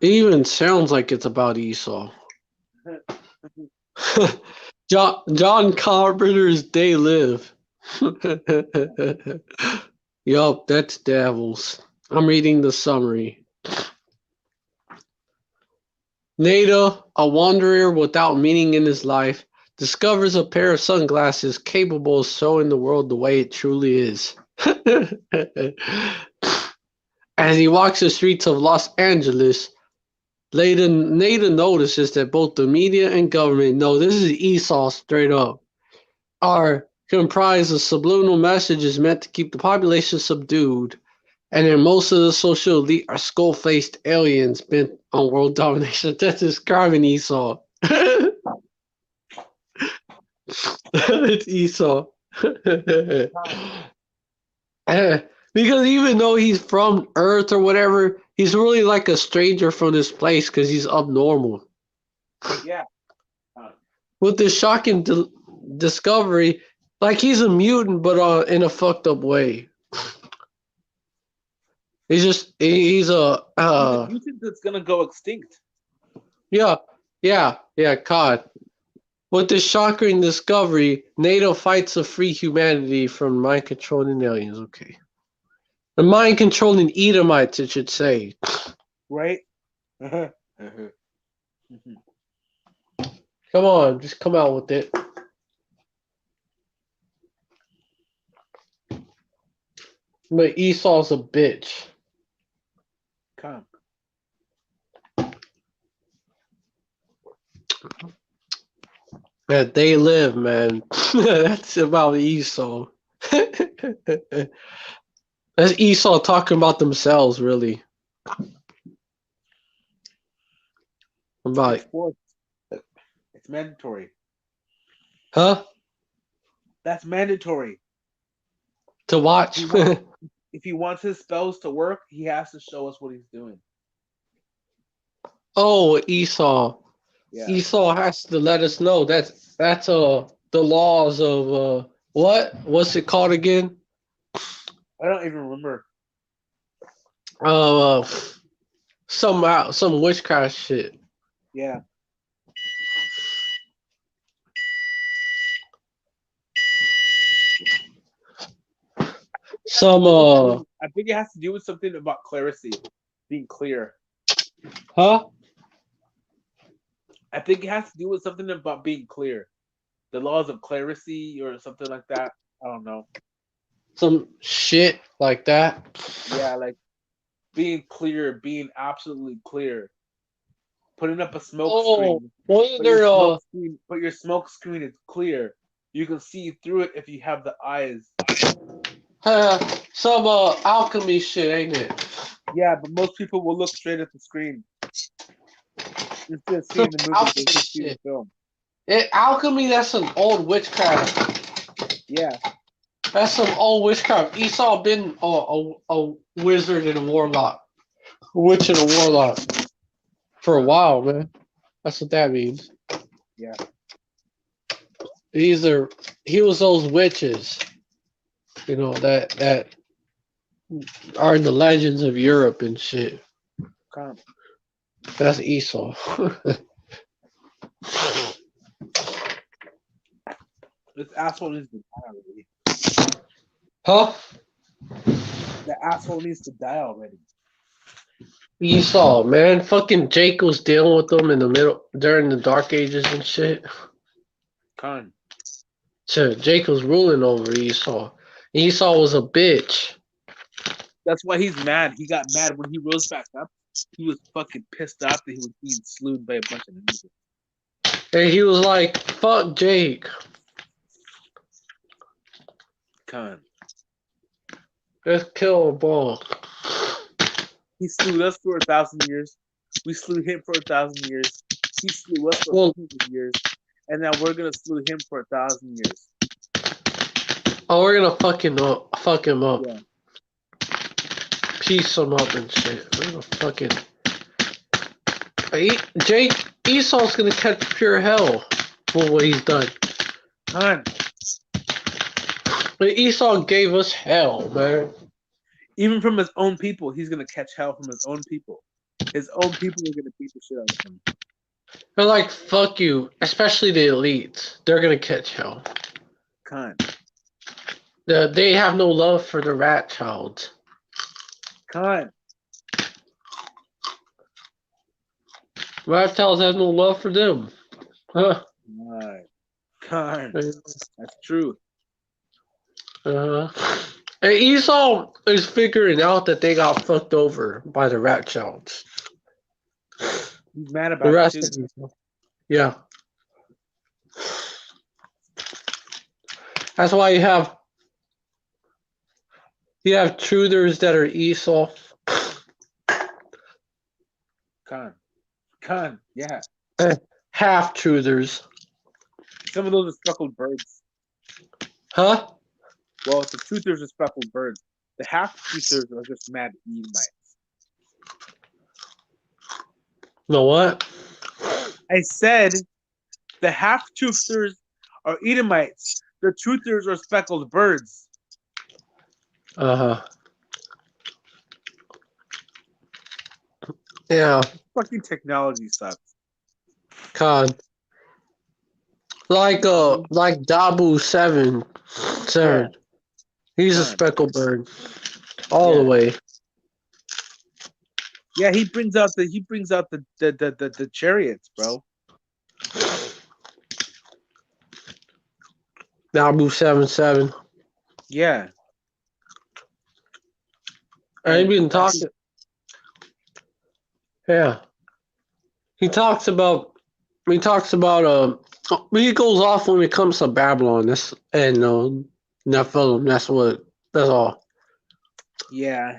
It even sounds like it's about Esau. John Carpenter's They Live. Yup, that's Devils. I'm reading the summary. Nada, a wanderer without meaning in his life, discovers a pair of sunglasses capable of showing the world the way it truly is. As he walks the streets of Los Angeles, Nada notices that both the media and government, no, this is Esau straight up, are comprised of subliminal messages meant to keep the population subdued, and then most of the social elite are skull-faced aliens bent on world domination. That's describing Esau. It's Esau. Because even though he's from Earth or whatever, he's really like a stranger from this place because he's abnormal. Yeah. with this shocking discovery, like he's a mutant, but in a fucked up way. He's a He's a mutant that's gonna go extinct. yeah, God. With this shocking discovery, NATO fights to free humanity from mind controlling aliens. Okay. The mind controlling Edomites, it should say. Right? Come on, just come out with it. But Esau's a bitch. Come. That they live, man. That's about Esau. That's Esau talking about themselves, really. About It's forced. It's mandatory. huh? That's mandatory. To watch. If he wants his spells to work, he has to show us what he's doing. Oh, Esau. Yeah. Esau has to let us know. That's the laws of what? What's it called again? I don't even remember. Some witchcraft shit. Yeah. I think it has to do with something about clarity, being clear. Huh? I think it has to do with something about being clear. The laws of clarity or something like that. I don't know. Some shit like that. Yeah, like being clear, being absolutely clear. Putting up a smoke screen. Wasn't there But your smoke screen is clear. You can see through it if you have the eyes. some alchemy shit, ain't it? Yeah, but most people will look straight at the screen. Instead of seeing the movie, they just see the film. Alchemy, that's some old witchcraft. Yeah. That's some old witchcraft. Esau been a wizard and a warlock. A witch and a warlock. For a while, man. That's what that means. Yeah. He was those witches. You know, that are in the legends of Europe and shit. Come. That's Esau. This asshole needs to die already. Huh? The asshole needs to die already. Esau, man. Fucking Jake was dealing with them in the middle during the Dark Ages and shit. Con. So Jake was ruling over Esau. Esau was a bitch. That's why he's mad. He got mad when he rose back up. He was fucking pissed off that he was being slewed by a bunch of niggas. And he was like, fuck Jake. Con. Let's kill them all. He slew us for 1,000 years. We slew him for 1,000 years. He slew us for 100 years. And now we're gonna slew him for 1,000 years. Oh, we're gonna fuck him up. Yeah. Piece him up and shit. We're gonna fucking Jake Esau's gonna catch pure hell for what he's done. Con. But Esau gave us hell, man. Even from his own people, he's gonna catch hell from his own people. His own people are gonna beat the shit out of him. They're like, fuck you, especially the elites. They're gonna catch hell. Con. They have no love for the rat child. Con. Rat childs have no love for them. Huh? Right. Con. That's true. And Esau is figuring out that they got fucked over by the rat childs. He's mad about The it rest too. of them. Yeah. That's why you have truthers that are Esau. Con. Yeah. Half truthers. Some of those are speckled birds. Huh? Well, the truthers are speckled birds. The half truthers are just mad Edomites. You know what? I said The half-truthers are Edomites. The truthers are speckled birds. Uh-huh. Yeah, Fucking technology sucks. God. Like Dabu seven. He's a God. speckled bird. All the Yeah. way. Yeah, he brings out the chariots, bro. Dabu 7. Yeah. And he And been talking. Yeah. He talks about he goes off when it comes to Babylon. That's and Nephilim. That's all. yeah.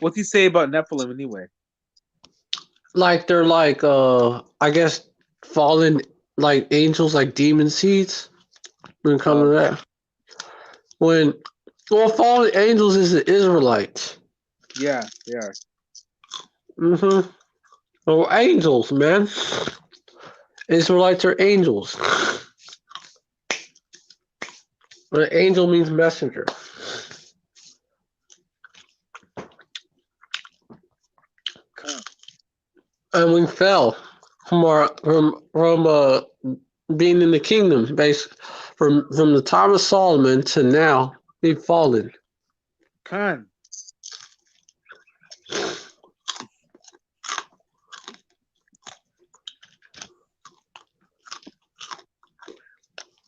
What's he say about Nephilim anyway? Like they're like I guess fallen like angels, like demon seeds. When it comes to that. Fallen angels is the Israelites. Yeah, they are. Mm-hmm. Well, angels, man. Israelites are angels. An angel means messenger. And we fell from being in the kingdom, from the time of Solomon to now, we've fallen. Khan.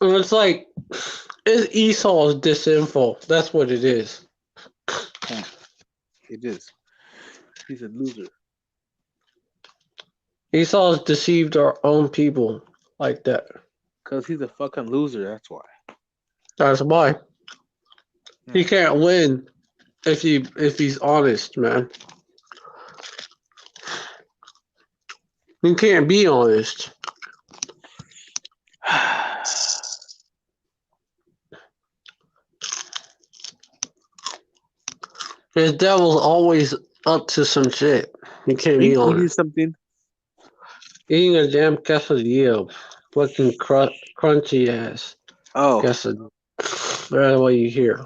And it's like it's Esau's disinfo. That's what it is. It is. He's a loser. Esau's deceived our own people like that. Cause he's a fucking loser. That's why. That's why he can't win if he's honest, man. He can't be honest. His devil's always up to some shit. He can't be Eating honest. something. Eating a damn quesadilla. Fucking crunchy ass Oh, quesadilla. That's what you hear.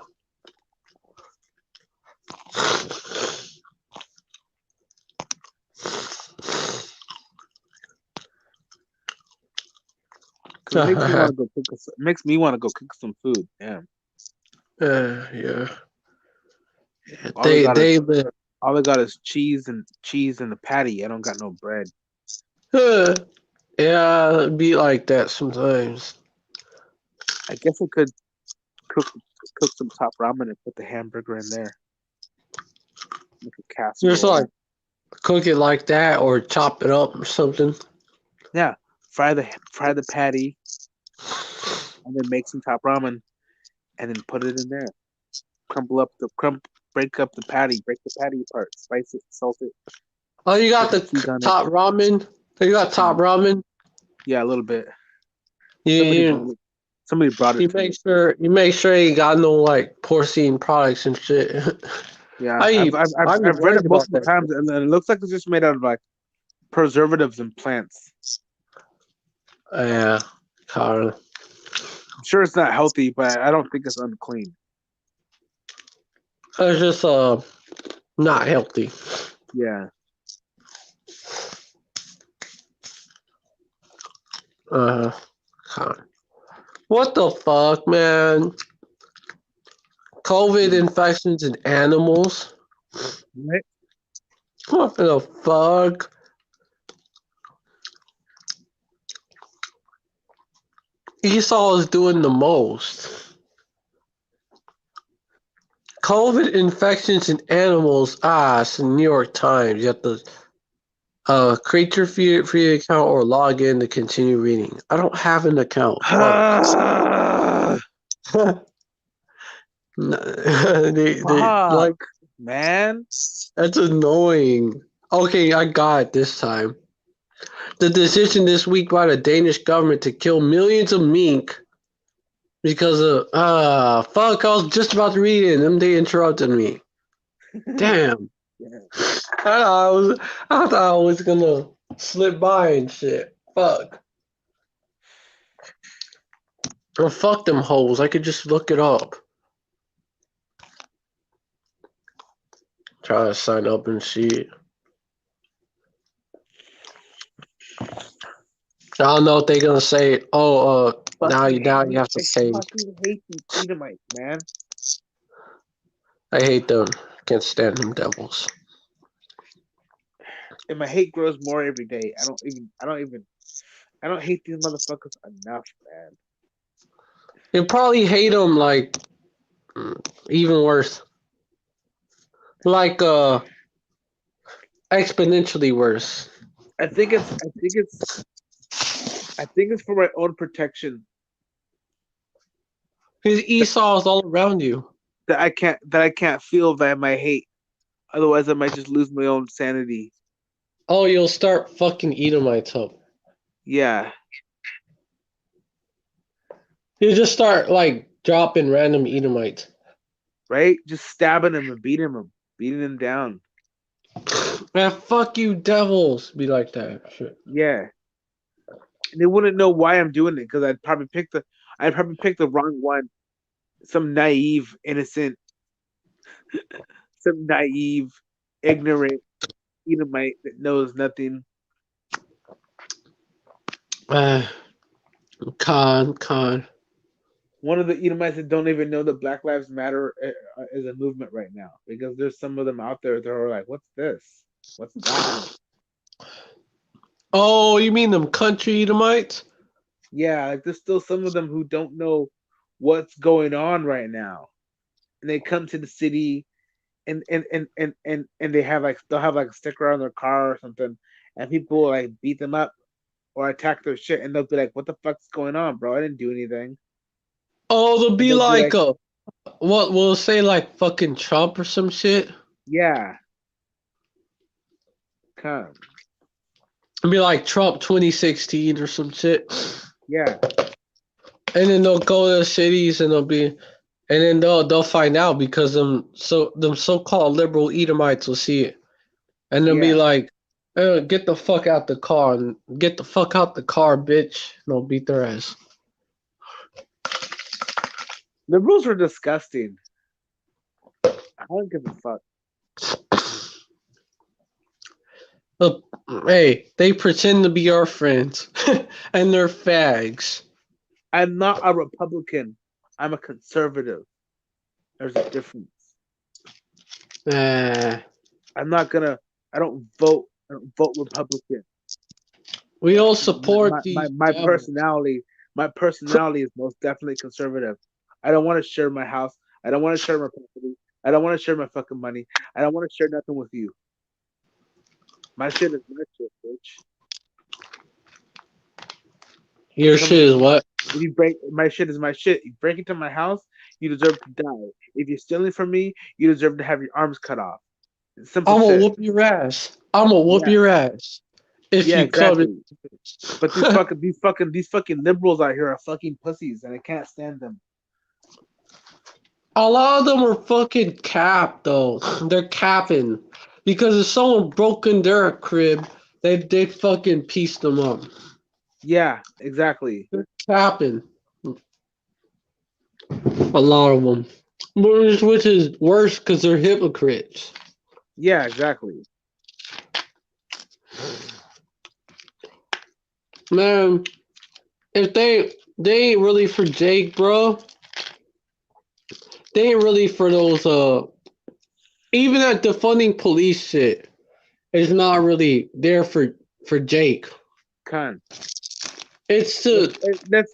cause it makes me want to go cook. Makes me want to go cook some food. Damn. Yeah. All I got They is live. all I got is cheese and a patty. I don't got no bread. Yeah, it'd be like that sometimes. I guess I could cook some top ramen and put the hamburger in there. Make a casserole. Just like cook it like that or chop it up or something. Yeah, fry the patty, and then make some top ramen, and then put it in there. Break up the patty, break the patty apart, spice it, salt it. Oh, you got Put the cheese on top ramen? You got top ramen? Yeah, a little bit. You Somebody brought it. you make sure you got no like porcine products and shit. Yeah, I've read it multiple times, and it looks like it's just made out of like preservatives and plants. Yeah, kind of. I'm sure it's not healthy, but I don't think it's unclean. It's just not healthy. Yeah. What the fuck, man? COVID infections in animals? Right? What the fuck? Esau is doing the most. COVID infections in animals. It's the New York Times. You have to create your free account or log in to continue reading. I don't have an account. they like, man. That's annoying. Okay, I got it this time. The decision this week by the Danish government to kill millions of mink because of fuck, I was just about to read it and then they interrupted me. Damn. I thought I was gonna slip by and shit. Fuck. Oh, fuck them hoes. I could just look it up. Try to sign up and see. I don't know if they're gonna say, "Oh, now you have to pay." fucking hate these Edomites, man. I hate them. Can't stand them devils. And my hate grows more every day. I don't hate these motherfuckers enough, man. You probably hate them like even worse, like exponentially worse. I think it's for my own protection Because Esau is all around you. that I can't feel that I might hate. Otherwise, I might just lose my own sanity. Oh, you'll start fucking Edomites up. Yeah, You just start like dropping random Edomites. right. Just stabbing them and beating them down. Man, fuck you, devils. Be like that. Shit. Yeah, and they wouldn't know why I'm doing it because I'd probably pick the wrong one. Some naive, innocent, some naive, ignorant Edomite that knows nothing. Con. One of the Edomites that don't even know that Black Lives Matter is a movement right now because there's some of them out there that are like, "What's this? What's that?" Oh, you mean them country Edomites? Yeah, like there's still some of them who don't know what's going on right now, and they come to the city, and they'll have like a sticker on their car or something, and people like beat them up or attack their shit, and they'll be like, "What the fuck's going on, bro? I didn't do anything." Oh, they'll And be they'll be like like, what we'll say like fucking Trump or some shit. "Yeah, come, It'll be like Trump 2016 or some shit. yeah, And then they'll go to the cities and then they'll find out because them so-called liberal Edomites will see it. And they'll be yeah." like, get the fuck out the car and get the fuck out the car, bitch. And they'll beat their ass. Liberals are disgusting. I don't give a fuck. Hey, they pretend to be our friends, and they're fags. I'm not a Republican. I'm a conservative. There's a difference. I'm not gonna. I don't vote. I don't vote Republican. We all support My these devils. my personality is most definitely conservative. I don't want to share my house. I don't want to share my property. I don't want to share my fucking money. I don't want to share nothing with you. My shit is my shit, bitch. Your shit is what? If you break my shit is my shit. You break into my house, you deserve to die. If you're stealing from me, you deserve to have your arms cut off. Simple I'm gonna shit. whoop your ass. I'm gonna whoop Yeah, your ass if yeah, you come. exactly. But these fucking liberals out here are fucking pussies, and I can't stand them. A lot of them are fucking capped though. They're capping because if someone broke in their crib, they fucking pieced them up. Yeah, exactly. They're capping. A lot of them, which is worse because they're hypocrites. Yeah, exactly. Man, if they ain't really for Jake, bro. They ain't really for those even that defunding police shit is not really there for Jake. Con. It's to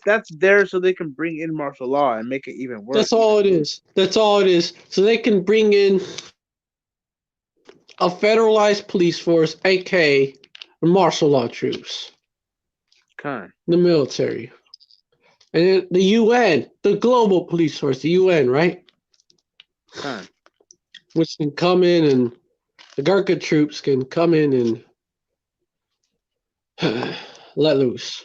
That's there so they can bring in martial law and make it even worse. That's all it is. That's all it is. So they can bring in a federalized police force, aka martial law troops, Con. the military, and then the UN, the global police force, the UN, right? Con. Which can come in and the Gurkha troops can come in and let loose.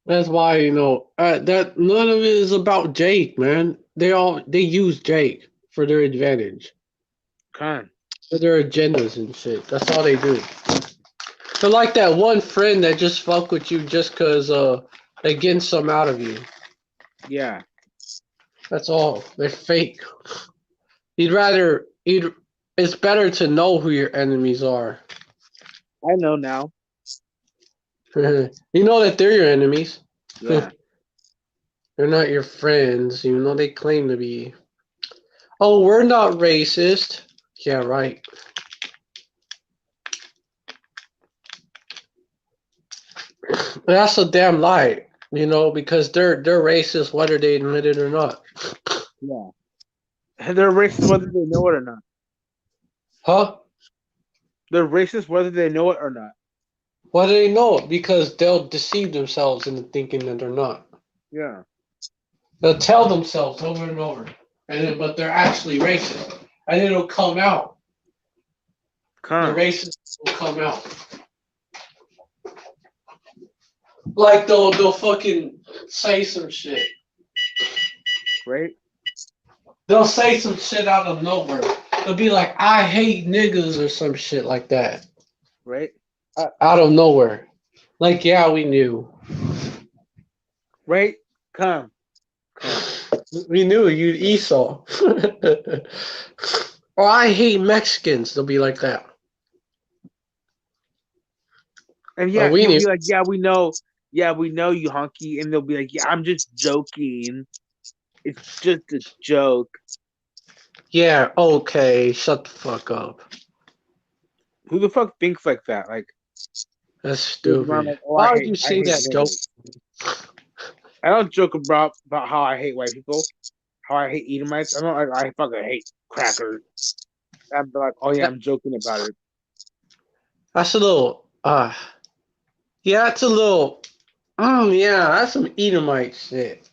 That's why that none of it is about Jake, man. They use Jake for their advantage, Con. for their agendas and shit. That's all they do. They're like that one friend that just fuck with you just cause they getting some out of you. Yeah. That's all. They're fake. You'd rather you'd it's better to know who your enemies are. I know now. You know that they're your enemies. Yeah. They're not your friends, even though they claim to be. Oh, we're not racist. Yeah, right. That's a damn lie, because they're racist whether they admit it or not. Yeah. And they're racist whether they know it or not. Huh? They're racist whether they know it or not. Why do they know it? Because they'll deceive themselves into thinking that they're not. Yeah. They'll tell themselves over and over, but they're actually racist, and it'll come out. The racist will come out. Like they'll fucking say some shit. Right? They'll say some shit out of nowhere. They'll be like, "I hate niggas" or some shit like that. Right? Out of nowhere. Like, yeah, we knew. Right? Come. We knew you'd Esau. Or I hate Mexicans. They'll be like that. And Or yeah, we you'll knew. be like, yeah, we know. Yeah, we know you, honky. And they'll be like, yeah, I'm just joking. It's just a joke. Yeah, okay, shut the fuck up. Who the fuck thinks like that? Like, That's goes around like, stupid. oh, Why would you say hate that joke? niggas. I don't joke about how I hate white people, how I hate Edomites. I don't like I fucking hate crackers. I'm like, oh yeah, I'm joking about it. That's a little, yeah, that's a little, yeah, that's some Edomite shit.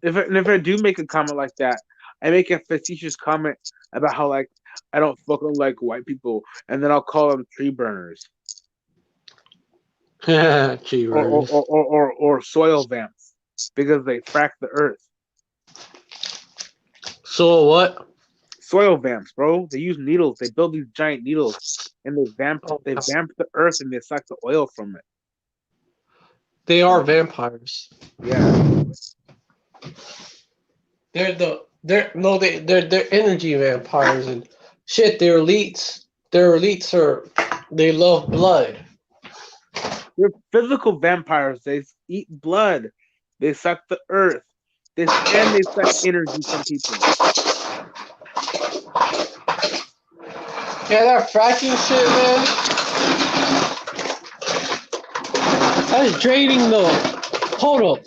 If I do make a comment like that, I make a facetious comment about how like I don't fucking like white people, and then I'll call them tree burners Cheers. or soil vamps because they frack the earth. So what? Soil vamps, bro. They use needles. They build these giant needles, and Oh, they vamp the earth, and they suck the oil from it. they are vampires. Yeah. They're energy vampires and shit. Their elites they love blood. They're physical vampires. They eat blood. They suck the earth. They suck energy from people. Yeah, that fracking shit, man. That's draining the. Hold up.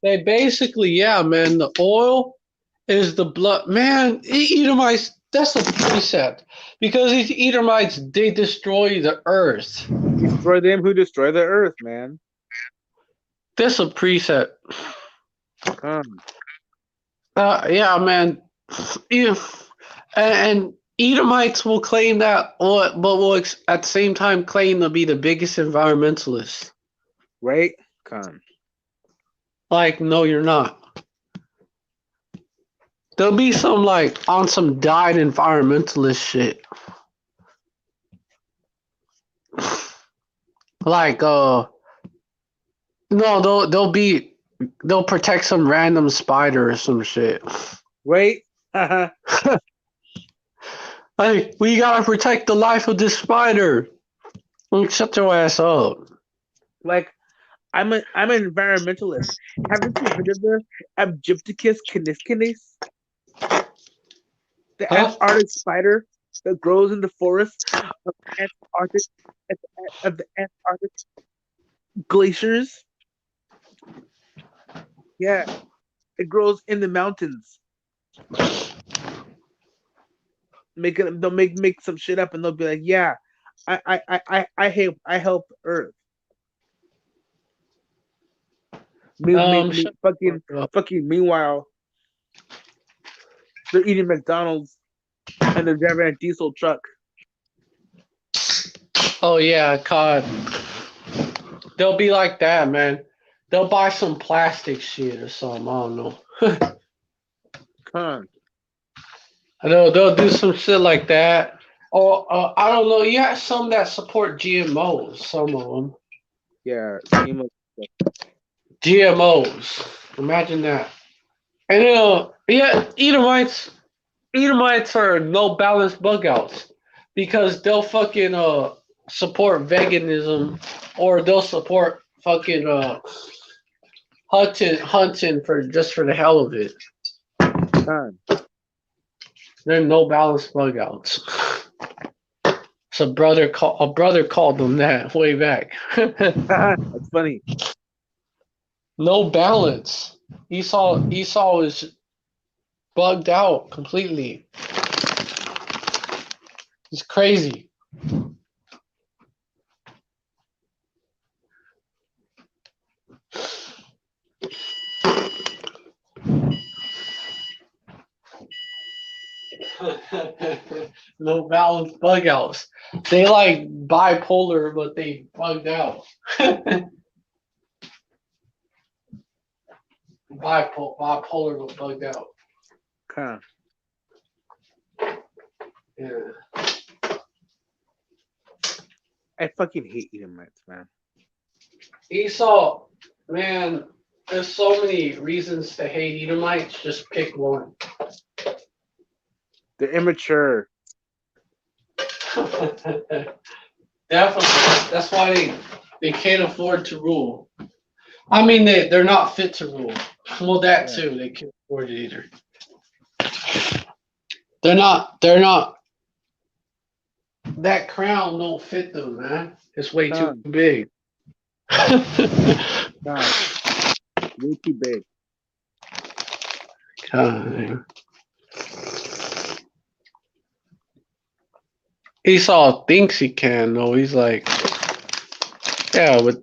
They basically, yeah, man. The oil is the blood, man. Edomites. That's a precept because these Edomites they destroy the earth. Destroy them who destroy the earth, man. That's a precept. Come. Yeah, man. Yeah. And Edomites will claim that, but will at the same time claim to be the biggest environmentalists. Right? Come. Like, no, you're not. There'll be some like on some died environmentalist shit. Like, no, they'll protect some random spider or some shit. Right? Like, we gotta protect the life of this spider. Like, shut your ass up. Like, I'm an environmentalist. Haven't you heard of the Abgypticus caniscines? The Antarctic spider that grows in the forest of Antarctic of the Antarctic glaciers. Yeah, it grows in the mountains. They'll make some shit up and they'll be like, yeah, I help Earth. Fucking meanwhile, they're eating McDonald's and they're driving a diesel truck. Oh yeah, God. They'll be like that, man. They'll buy some plastic shit or something. I don't know. Con. I know they'll do some shit like that. Or I don't know. You have some that support GMOs. Some of them. Yeah, GMOs. Imagine that. And yeah, Edomites are no balance bug outs because they'll fucking support veganism or they'll support fucking hunting for just for the hell of it. con. They're no balance bug outs. So a brother called them that way back. That's funny. No balance. Esau is bugged out completely. He's crazy. No balance bug outs. They like bipolar, but they bugged out. Bipolar, but bugged out. Con. Yeah. I fucking hate Edomites, man. Esau, man, there's so many reasons to hate Edomites. Just pick one. They're immature. Definitely. That's why they can't afford to rule. I mean, they're not fit to rule. Well, that Yeah. too. They can't afford it either. They're not. That crown don't fit them, man. It's way too big. Con. Way too big. God. Esau thinks he can, though. He's like, yeah, but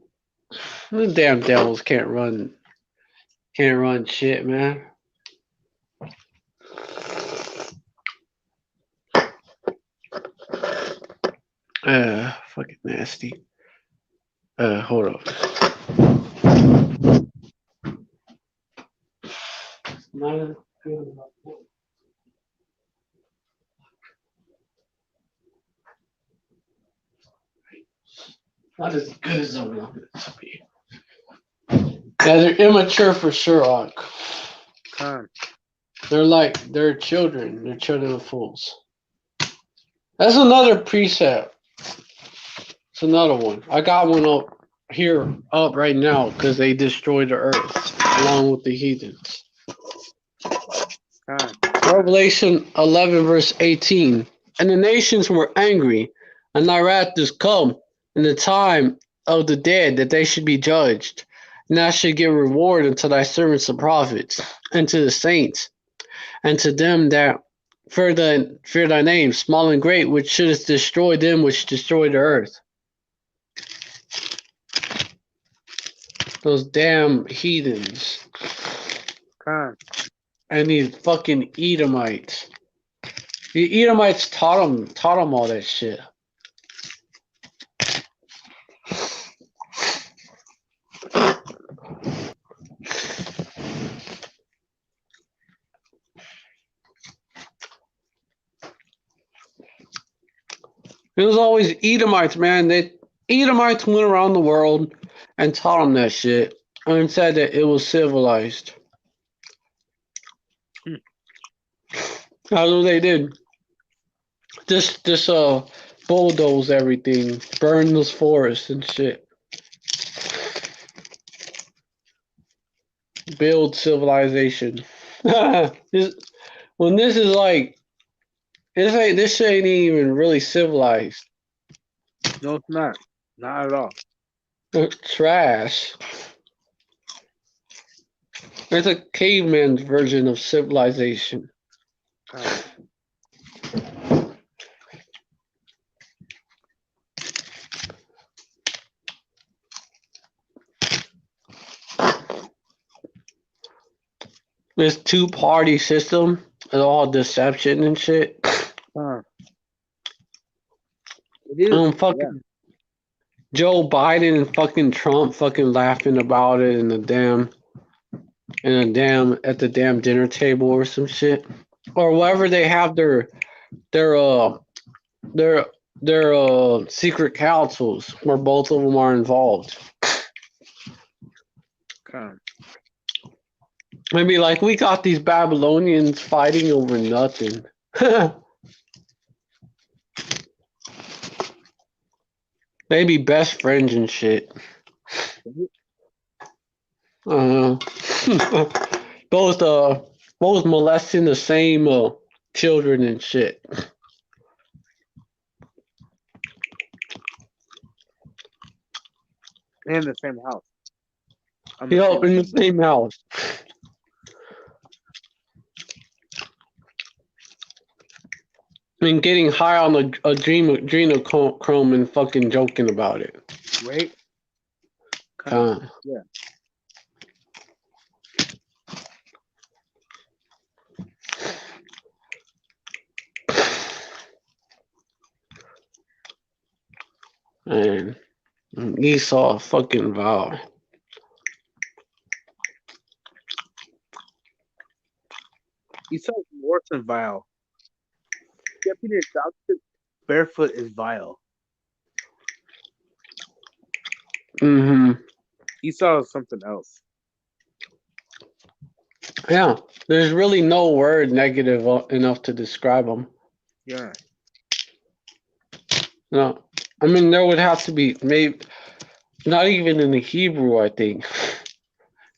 the damn devils can't run shit, man. Fucking nasty. Hold on. Not as good as I thought. Not as good as I wanted it to be. Yeah, they're immature for sure, Ark. Con. They're children. They're children of fools. That's another precept. It's another one. I got one up right now because they destroyed the earth along with the heathens. Con. Revelation 11 verse 18. And the nations were angry, and thy wrath is come, in the time of the dead that they should be judged. And thou should give reward unto thy servants the prophets, and to the saints, and to them that fear thy name, small and great, which shouldest destroy them which destroy the earth. Those damn heathens. Con. And these fucking Edomites. The Edomites taught them all that shit. It was always Edomites, man. Edomites went around the world and taught them that shit and said that it was civilized. That's what they did. Just bulldoze everything, burn those forests and shit. Build civilization. When this is like, this shit ain't even really civilized. No, it's not. Not at all. Trash. It's a caveman's version of civilization. Con. This two-party system is all deception and shit. Con. It is. Joe Biden and fucking Trump fucking laughing about it at the damn dinner table or some shit, or wherever they have their their secret councils where both of them are involved. Come. Maybe like we got these Babylonians fighting over nothing. Maybe best friends and shit. Uh, both both molesting the same children and shit. In the same house. Yup, in the same house. And getting high on adrenochrome and fucking joking about it. Right? Yeah. And Esau fucking vile. Esau's worse than vile. Getting adopted barefoot is vile. Mm-hmm. Esau is something else. Yeah, there's really no word negative enough to describe them. Yeah. No, I mean there would have to be maybe not even in the Hebrew. I think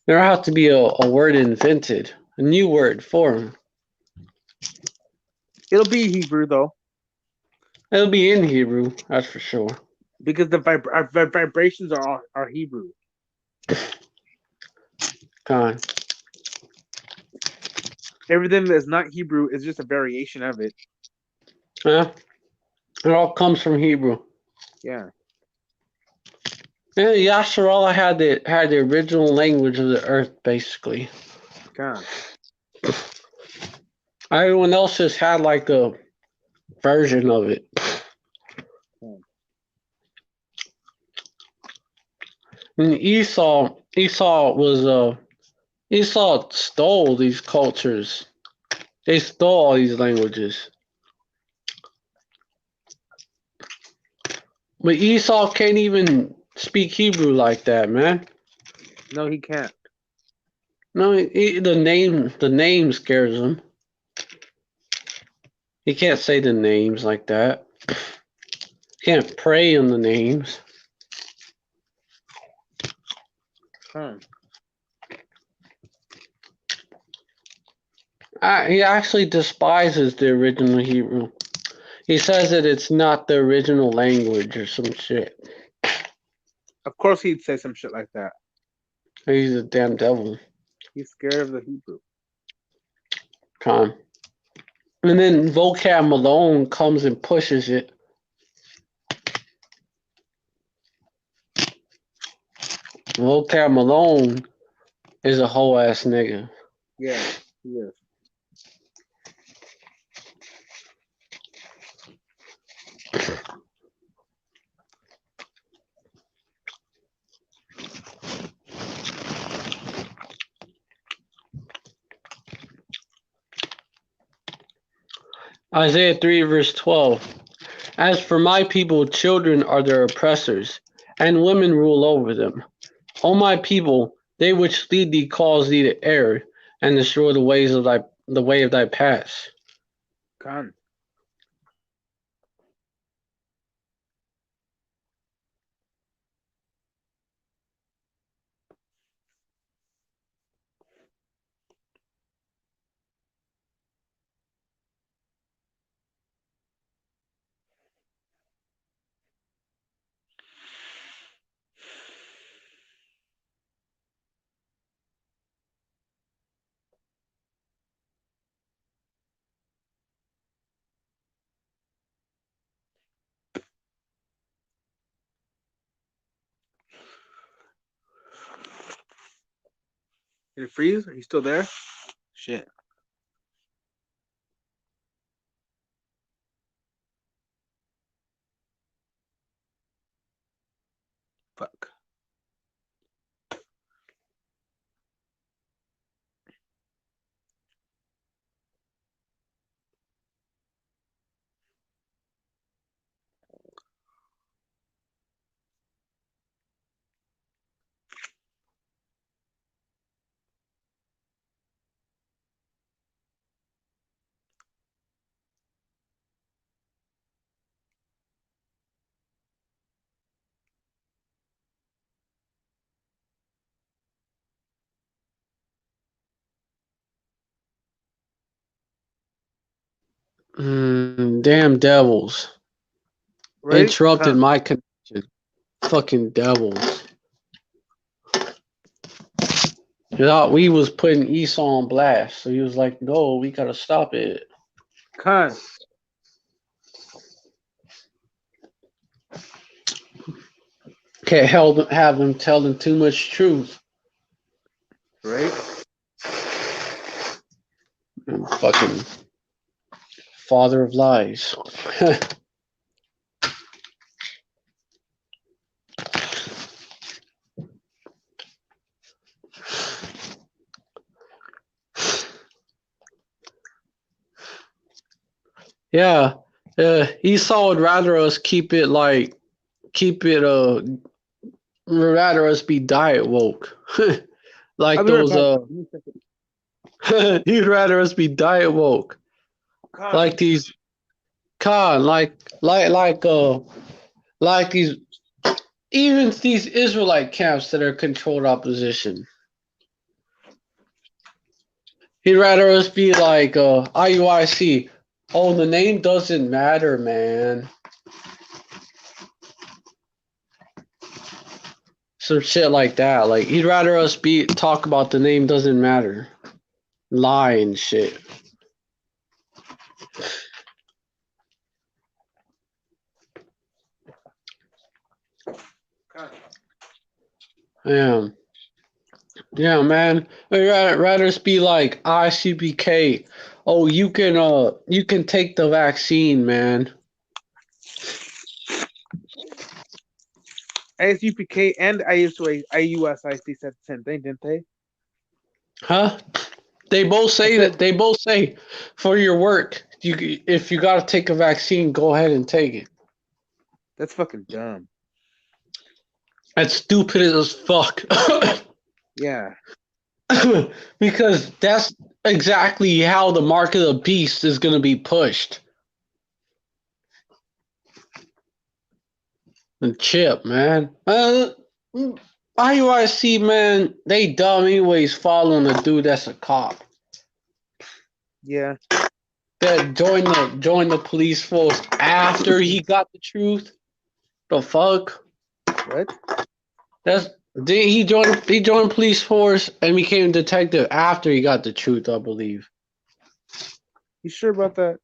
there would have to be a word invented, a new word for him. It'll be Hebrew though, It'll be in Hebrew, that's for sure. because our vibrations are Hebrew. Con. Everything that's not Hebrew is just a variation of it. Yeah, it all comes from Hebrew. Yeah. Yeah, Yasharallah had the original language of the earth, basically. God. Everyone else just had like a version of it. And Esau stole these cultures. They stole all these languages. But Esau can't even speak Hebrew like that, man. No, he can't. No, the name scares him. He can't say the names like that. Can't pray in the names. He actually despises the original Hebrew. He says that it's not the original language or some shit. Of course he'd say some shit like that. He's a damn devil. He's scared of the Hebrew. Con. And then Vocab Malone comes and pushes it. Vocab Malone is a whole ass nigga. Yeah, he is. Isaiah 3 verse 12. As for my people, children are their oppressors, and women rule over them. O my people, they which lead thee cause thee to err, and destroy the way of thy paths. Con. Did it freeze? Are you still there? Shit. Fuck. Damn devils. Right? Interrupted my connection. Fucking devils. Yeah, we was putting Esau on blast, so he was like, "No, we gotta stop it." Khan. Can't have them telling too much truth. Right? Fucking father of lies. Yeah, Esau would rather us rather us be diet woke, I'll like be right those back. Give me a second. he'd rather us be diet woke, Khan. like these con, like these even these Israelite camps that are controlled opposition. He'd rather us be like IUIC. Oh, the name doesn't matter, man. Some shit like that. Like he'd rather us talk about the name doesn't matter. Lie and shit. Khan. Yeah. Yeah, man. I'd rather us be like ICBK. Oh, you can take the vaccine, man. ASUPK and IUSIC said the same thing, didn't they? Huh? They both say that. They both say, for your work, if you gotta take a vaccine, go ahead and take it. That's fucking dumb. That's stupid as fuck. Yeah. Because that's exactly how the mark of the beast is gonna be pushed. The chip, man. IUIC, man, they dumb anyways following a dude that's a cop. Yeah. That joined the police force after he got the truth. The fuck? What? He joined police force and became a detective after he got the truth, I believe. You sure about that?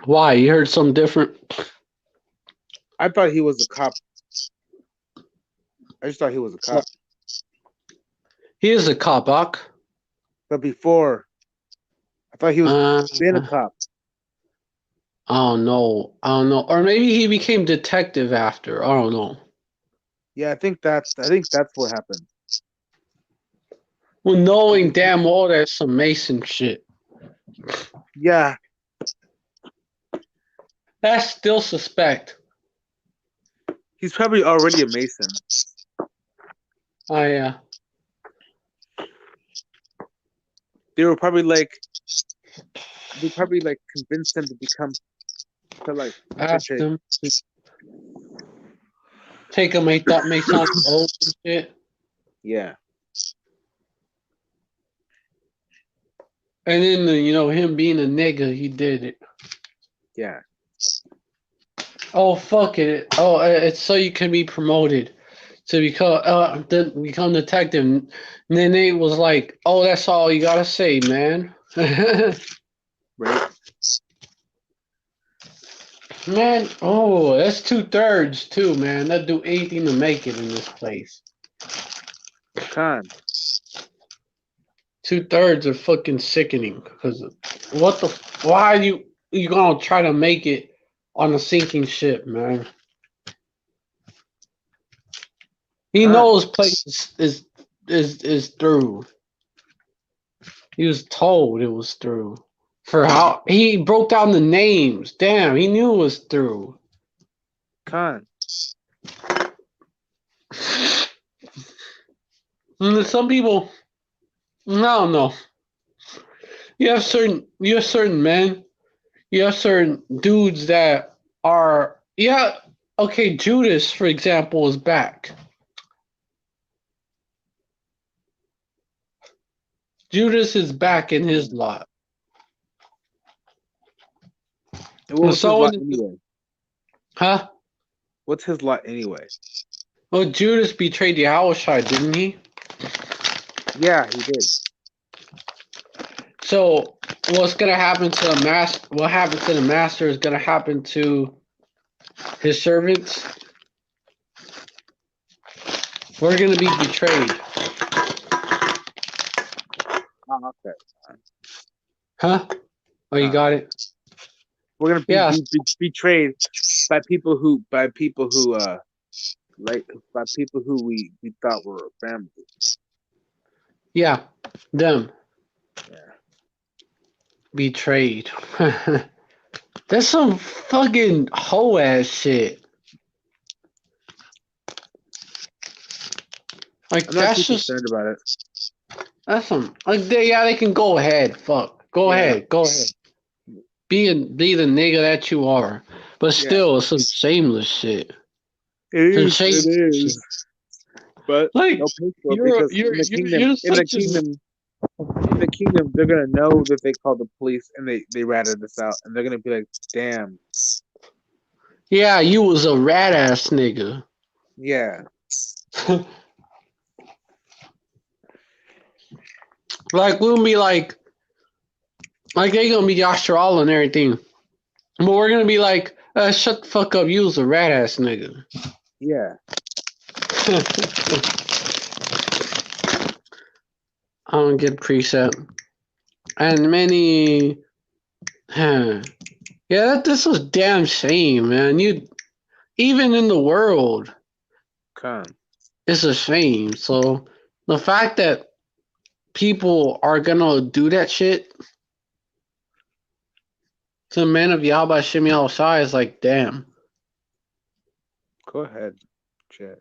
Why? You heard something different? I thought he was a cop. I just thought he was a cop. He is a cop, Buck. But before, I thought he was being a cop. I don't know. Or maybe he became detective after. I don't know. Yeah, I think that's what happened. Well, knowing damn well that's some Mason shit. Yeah. That's still suspect. He's probably already a Mason. Oh yeah. They probably convinced him to become Ask him. Take a Masonic oath and shit. Yeah. And then him being a nigga, he did it. Yeah. Oh fuck it! Oh, it's so you can be promoted to become detective. And then Nate was like, "Oh, that's all you gotta say, man." Right. Man, oh, that's 2/3 too, man. They'll do anything to make it in this place. Khan. 2/3 are fucking sickening. Because why are you gonna try to make it on a sinking ship, man? He Con. knows place is through. He was told it was through. For how he broke down the names. Damn, he knew it was through. Con. And some people, I don't know. You have certain men. You have certain dudes that are okay. Judas, for example, is back. Judas is back in his lot. And what was his So, lot anyway? huh? What's his lot anyway? Well, Judas betrayed Yahushua, didn't he? Yeah, he did. So, what's gonna happen to the master? What happened to the master is gonna happen to his servants. We're gonna be betrayed. Oh, okay. Huh? Oh, you got it? We're gonna Yeah. be betrayed by people who like by people who we thought were family. Yeah. Them. Yeah. Betrayed. That's some fucking hoe ass shit. Like, I'm not that's too just, concerned about it. that's some, like, they can go ahead. Fuck. Go ahead. Go ahead. Be the nigga that you are. But still, it's some shameless shit. It Some is. shameless It shit. is. But Like, no pay for it you're because in the kingdom, they're gonna know that they called the police and they ratted us out, and they're gonna be like, "Damn, yeah, you was a rat ass nigga. yeah, Like, we'll be like they gonna be Yashar and everything. But we're gonna be like, shut the fuck up, you was a rat ass nigga. yeah." I don't get precept. And many yeah, this was damn shame, man. You even in the world, Come, it's a shame. So the fact that people are gonna do that shit to the man of Yahweh Shemi Al Shai is like, damn. go ahead, chat,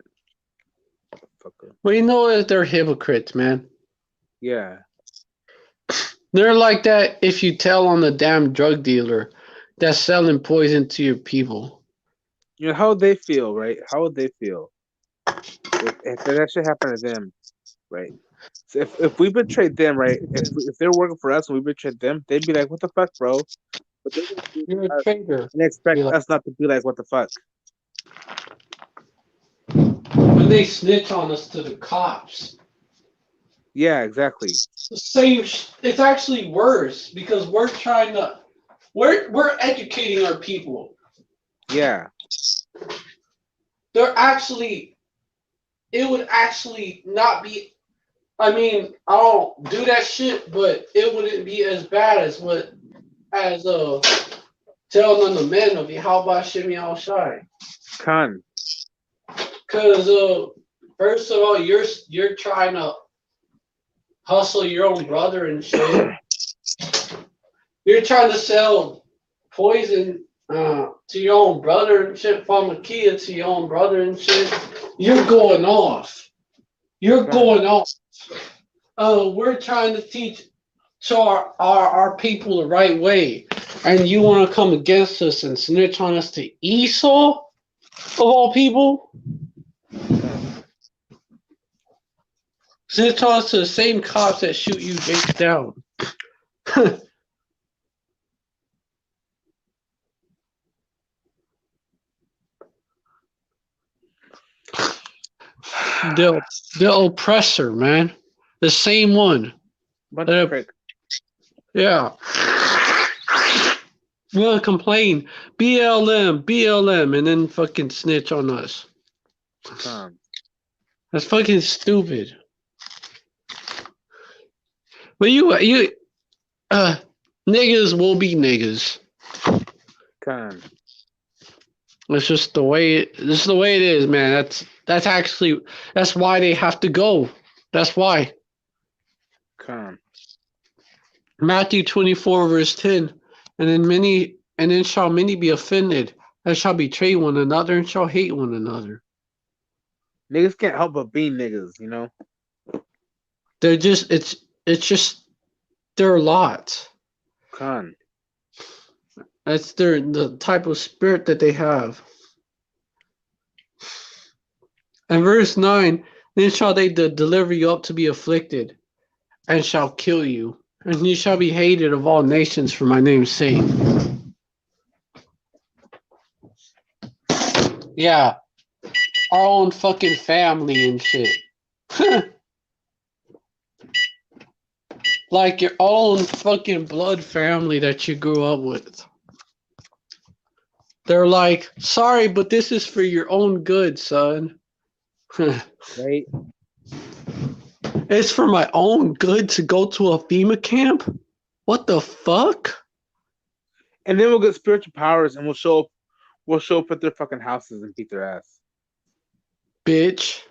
fucker. Well, you know that they're hypocrites, man. Yeah, They're like that if you tell on the damn drug dealer that's selling poison to your people. you know how would they feel, right? How would they feel if that shit happened to them, right? So if we betrayed them, right? If they're working for us and we betrayed them, they'd be like, "What the fuck, bro?" But they're gonna do it You're a to us traitor. and expect Like, us not to be like, "What the fuck?" when they snitch on us to the cops. Yeah, exactly. The same. It's actually worse because we're trying to. We're educating our people. Yeah, They're actually. It would actually not be. I mean, I don't do that shit, but it wouldn't be as bad as telling on the men of Yahweh Shemi Al Shai. con. Because first of all, you're trying to hustle your own brother and shit. You're trying to sell poison to your own brother and shit, pharmakia to your own brother and shit. You're going off. You're going off. We're trying to teach our people the right way, and you want to come against us and snitch on us to Esau of all people? Snitch on us to the same cops that shoot you Jake down. The oppressor, man. The same one. Bunch of prick. Yeah. You want to complain, BLM, and then fucking snitch on us. That's fucking stupid. But niggas will be niggas. It's just the way. This is the way it is, man. That's why they have to go. That's why. Con. Matthew 24 verse 10, and then shall many be offended, and shall betray one another, and shall hate one another. Niggas can't help but be niggas, you know? They're just it's just their lot. Con. That's the type of spirit that they have. And verse 9, then shall they deliver you up to be afflicted, and shall kill you, and you shall be hated of all nations for my name's sake. Yeah, our own fucking family and shit. Like your own fucking blood family that you grew up with. They're like, sorry, but this is for your own good, son. Right? It's for my own good to go to a FEMA camp? What the fuck? And then we'll get spiritual powers and we'll show up at their fucking houses and beat their ass. Bitch.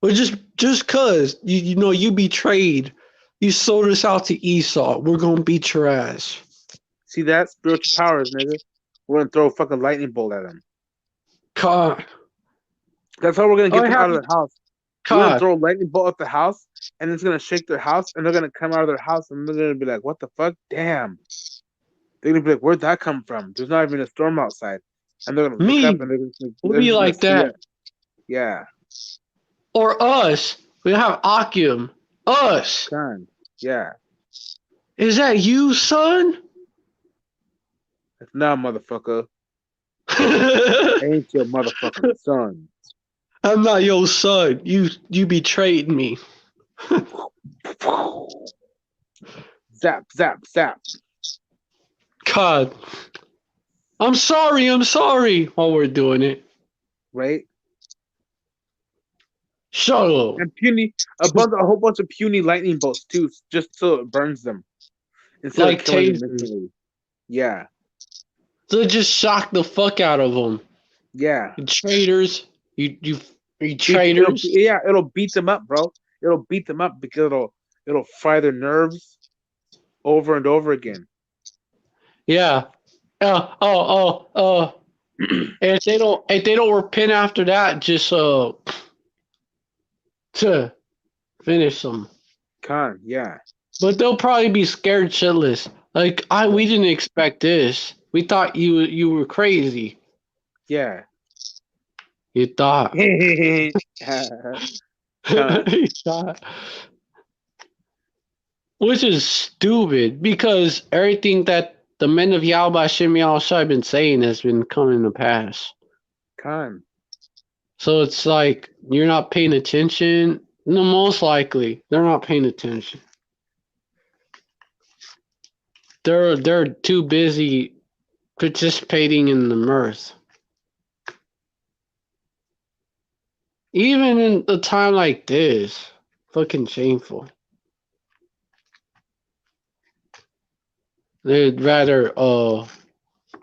Well, just cause you know you betrayed. You sold us out to Esau. We're gonna beat your ass. See that? Spiritual powers, nigga. We're gonna throw a fucking lightning bolt at them. God. That's how we're gonna get Oh, them out of their house. We're gonna God. throw a lightning bolt at the house, and it's gonna shake their house, and they're gonna come out of their house, and they're gonna be like, "What the fuck? Damn!" They're gonna be like, "Where'd that come from? There's not even a storm outside." And they're gonna look Me. up, and We'll they're be just gonna like see that. it. Yeah, Or us. We have Akim. Us. con. Yeah, Is that you, son? if not, motherfucker, ain't your motherfucking son. I'm not your son. You betrayed me. Zap, zap, zap. God. I'm sorry while we're doing it. Right? Shut up. And a whole bunch of puny lightning bolts too, just so it burns them instead Like of killing them tasers. instantly. Yeah, So just shock the fuck out of them. yeah. You traitors. You traitors. It'll beat them up, bro. It'll beat them up because it'll fry their nerves over and over again. Yeah. And if they don't repent after that, just to finish them. Con, yeah. But they'll probably be scared shitless. Like we didn't expect this. We thought you were crazy. Yeah. You thought. Con. You thought. Which is stupid because everything that the men of Yahweh Shem Yahushua have been saying has been coming to pass. Con. So it's like you're not paying attention. No, most likely they're not paying attention. They're too busy participating in the mirth. Even in a time like this, fucking shameful. They'd rather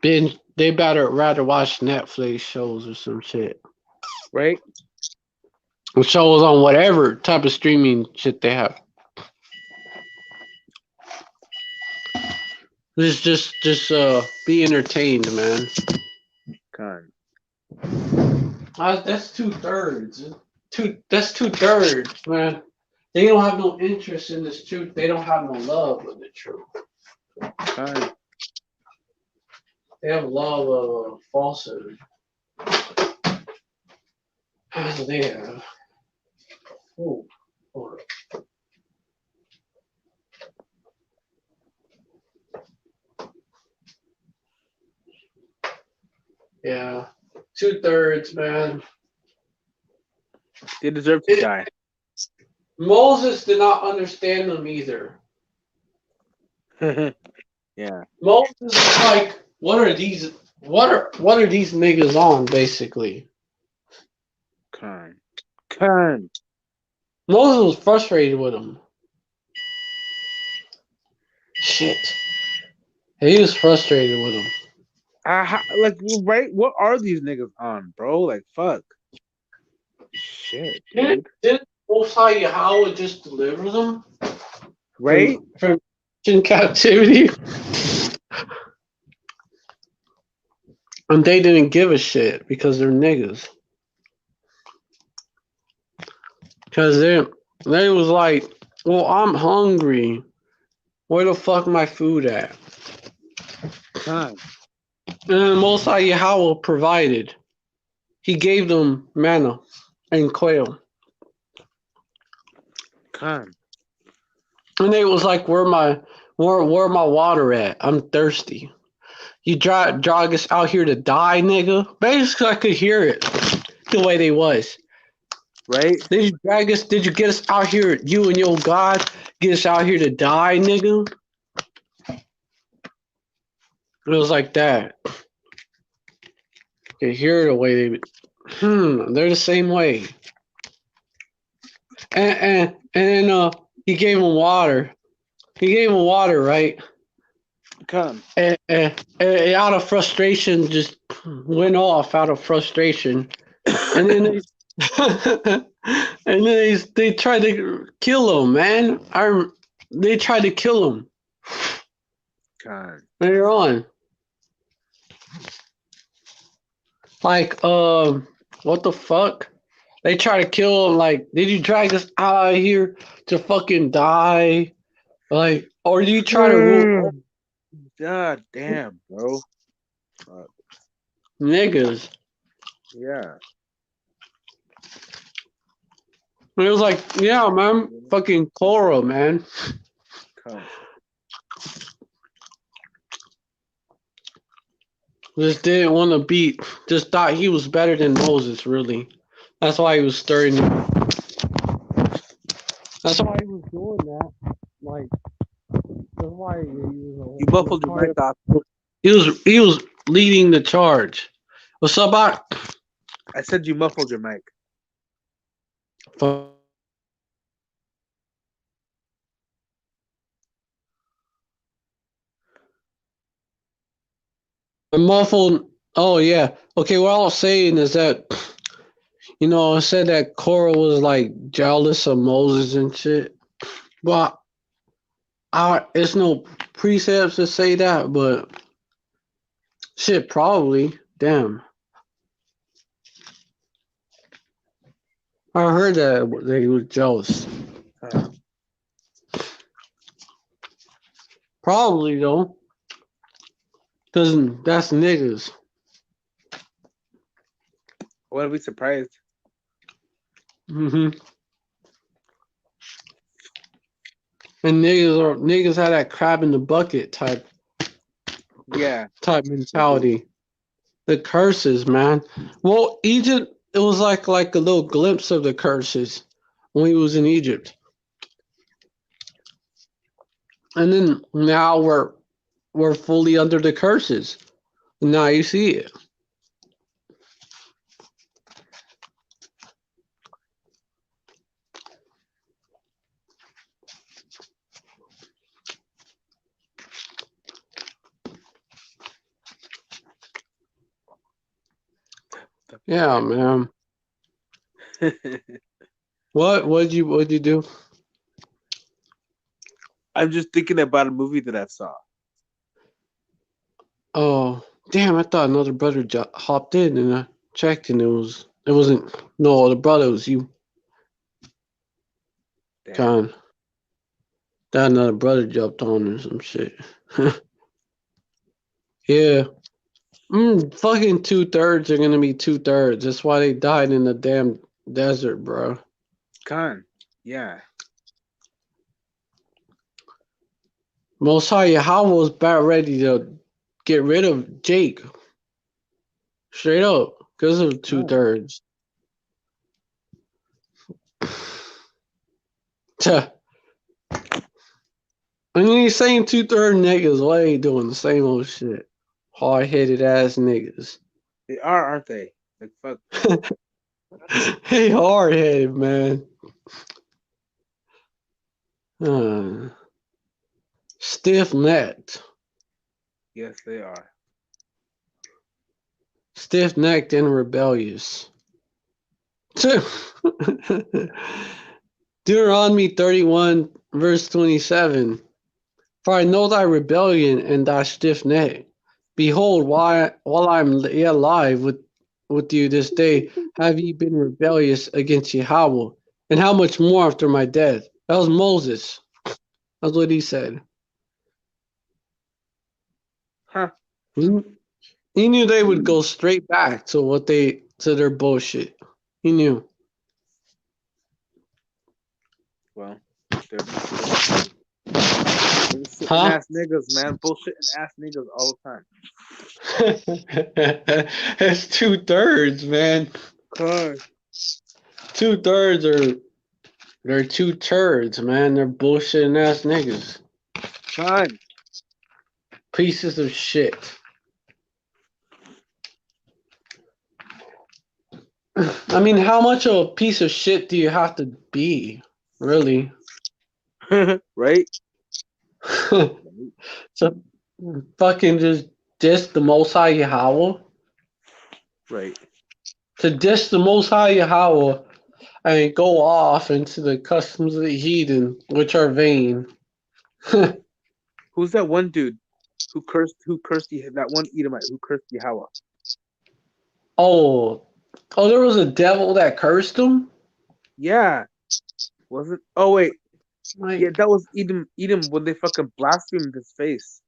they'd rather watch Netflix shows or some shit. Right? Or shows on whatever type of streaming shit they have. Just be entertained, man. Con. That's 2/3. That's 2/3, man. They don't have no interest in this truth. They don't have no love for the truth. Con. They have love of falsehood. That's what they have. Oh, hold up. Yeah, 2/3, man. They deserve to die. Moses did not understand them either. Yeah. Moses is like, what are these niggas on, basically? Con. Con. Moses was frustrated with him. Shit. He was frustrated with him. Like, right? What are these niggas on, bro? Like, fuck. Shit, dude. Didn't Osai Yahweh just deliver them Right? from in captivity? And they didn't give a shit because they're niggas. Because they was like, well, I'm hungry. Where the fuck my food at? Con. And Mosai Yahweh provided. He gave them manna and quail. Con. And they was like, where my water at? I'm thirsty. You drag us out here to die, nigga? Basically, I could hear it the way they was. Right? Did you drag us? Did you get us out here, you and your God, get us out here to die, nigga? It was like that. I could hear the way they. They're the same way. And then he gave them water. He gave them water, right? Con. And out of frustration, just went off out of frustration, and then they, and then they tried to kill him, man. They tried to kill him Con. later on. Like, what the fuck? They try to kill him. Like, did you drag us out of here to fucking die? Like, or do you try to rule God damn, bro. niggas? Yeah. And it was like, yeah, man, fucking Cora, man. Con. Just didn't want to beat. Just thought he was better than Moses, really. That's why he was stirring. That's why he was doing that. Like, that's why he was. You muffled your mic off. He was leading the charge. What's up, Bot? I said you muffled your mic. Muffled. Oh yeah. Okay. What I was saying is that I said that Korah was like jealous of Moses and shit. But it's no precepts to say that, but shit, probably. Damn. I heard that he was jealous. Probably though, cause that's niggas. I wouldn't be surprised. And niggas had that crab in the bucket type mentality. The curses, man. Well, Egypt, it was like a little glimpse of the curses when he was in Egypt. And then now we're fully under the curses. Now you see it. Yeah, man. What'd you do? I'm just thinking about a movie that I saw. Oh, damn! I thought another brother hopped in, and I checked, and it wasn't. No, the brother was you. Con. That another brother jumped on or some shit. Yeah. Fucking 2/3 are gonna be 2/3. That's why they died in the damn desert, bro. Con. Yeah. Most High Yahweh was about ready to get rid of Jake. Straight up. Because of 2/3. And he's saying 2/3 niggas. Why they doing the same old shit? Hard-headed ass niggas. They are, aren't they? Like, fuck. He hard-headed, man. Stiff-necked. Yes, they are. stiff-necked and rebellious. Deuteronomy 31, verse 27. For I know thy rebellion and thy stiff neck. Behold, while I am yet alive with you this day, have ye been rebellious against Yahweh? And how much more after my death? That was Moses. That's what he said. Huh. He knew they would go straight back to their bullshit. He knew. Well, they're bullshitting Huh? ass niggas, man. Bullshitting ass niggas all the time. That's 2/3, man. Cause 2/3 they're 2 turds, man. They're bullshitting ass niggas. son, Pieces of shit. I mean, how much of a piece of shit do you have to be? Really? right? So fucking just diss the Most High Yahweh? Right. To diss the Most High Yahweh and go off into the customs of the heathen, which are vain. Who's that one dude who cursed that one Edomite who cursed Yahweh? Oh, there was a devil that cursed him? Yeah. Was it? Oh wait. Like, Yeah, that was Edom when they fucking blasphemed his face.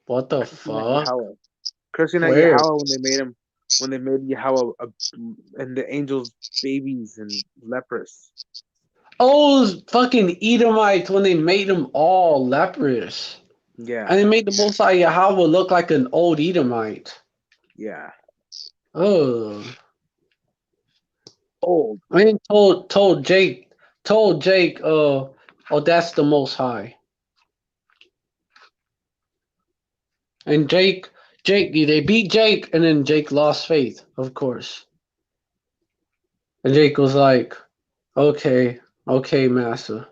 what the Cursing at fuck? Yahweh. Cursing at Where? Yahweh when they made Yahweh and the angels babies and leprous. Oh, those fucking Edomites when they made them all leprous. Yeah. And they made the Most High Yahweh look like an old Edomite. Yeah. Oh. Old. I mean, told Jake, oh, that's the Most High. And Jake, they beat Jake, and then Jake lost faith, of course. And Jake was like, okay, Massa.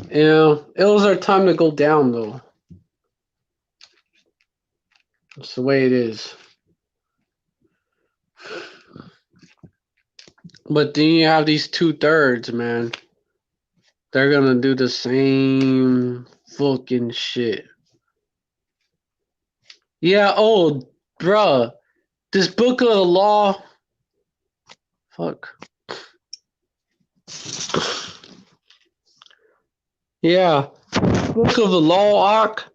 Yeah, it was our time to go down, though. That's the way it is. But then you have these 2/3, man. They're gonna do the same fucking shit. Yeah, oh, bruh. This book of the law. Fuck. Yeah. Book of the law, Ark.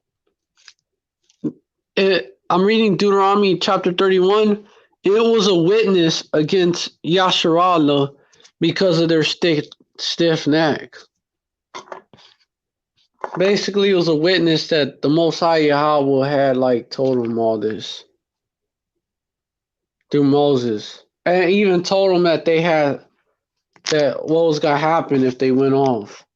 I'm reading Deuteronomy chapter 31. It was a witness against Yasharallah because of their stiff neck. Basically, it was a witness that the Most High Yahweh had told him all this through Moses, and even told him that what was gonna happen if they went off.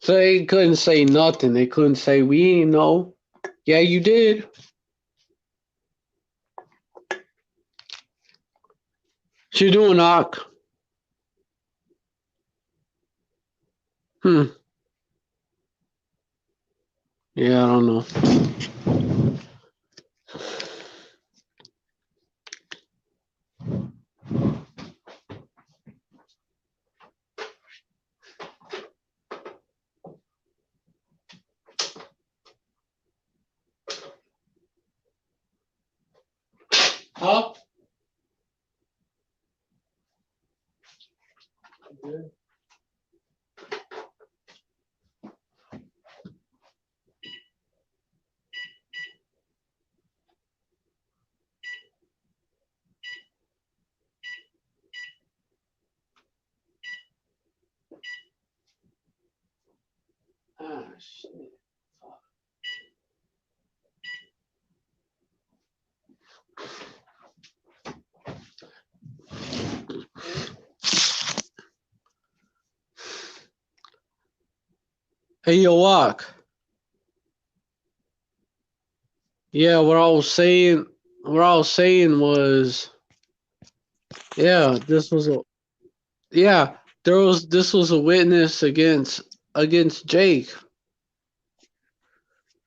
So they couldn't say nothing. They couldn't say we didn't know. Yeah, you did. What you doing, Ak? Yeah, I don't know. Huh? Good. Ah, shit. Hey, yo, Ak. Yeah, what I was saying was, yeah, this was a witness against against Jake.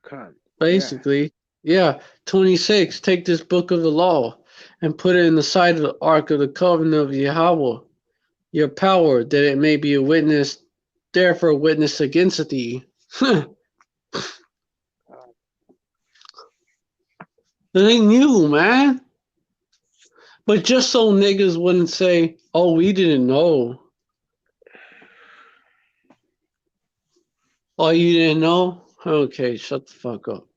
Con. Basically, yeah. 26. Take this book of the law and put it in the side of the ark of the covenant of Yahweh, your power, that it may be a witness, therefore a witness against thee. They knew, man. But just so niggas wouldn't say, oh, we didn't know. Oh, you didn't know? Okay, shut the fuck up.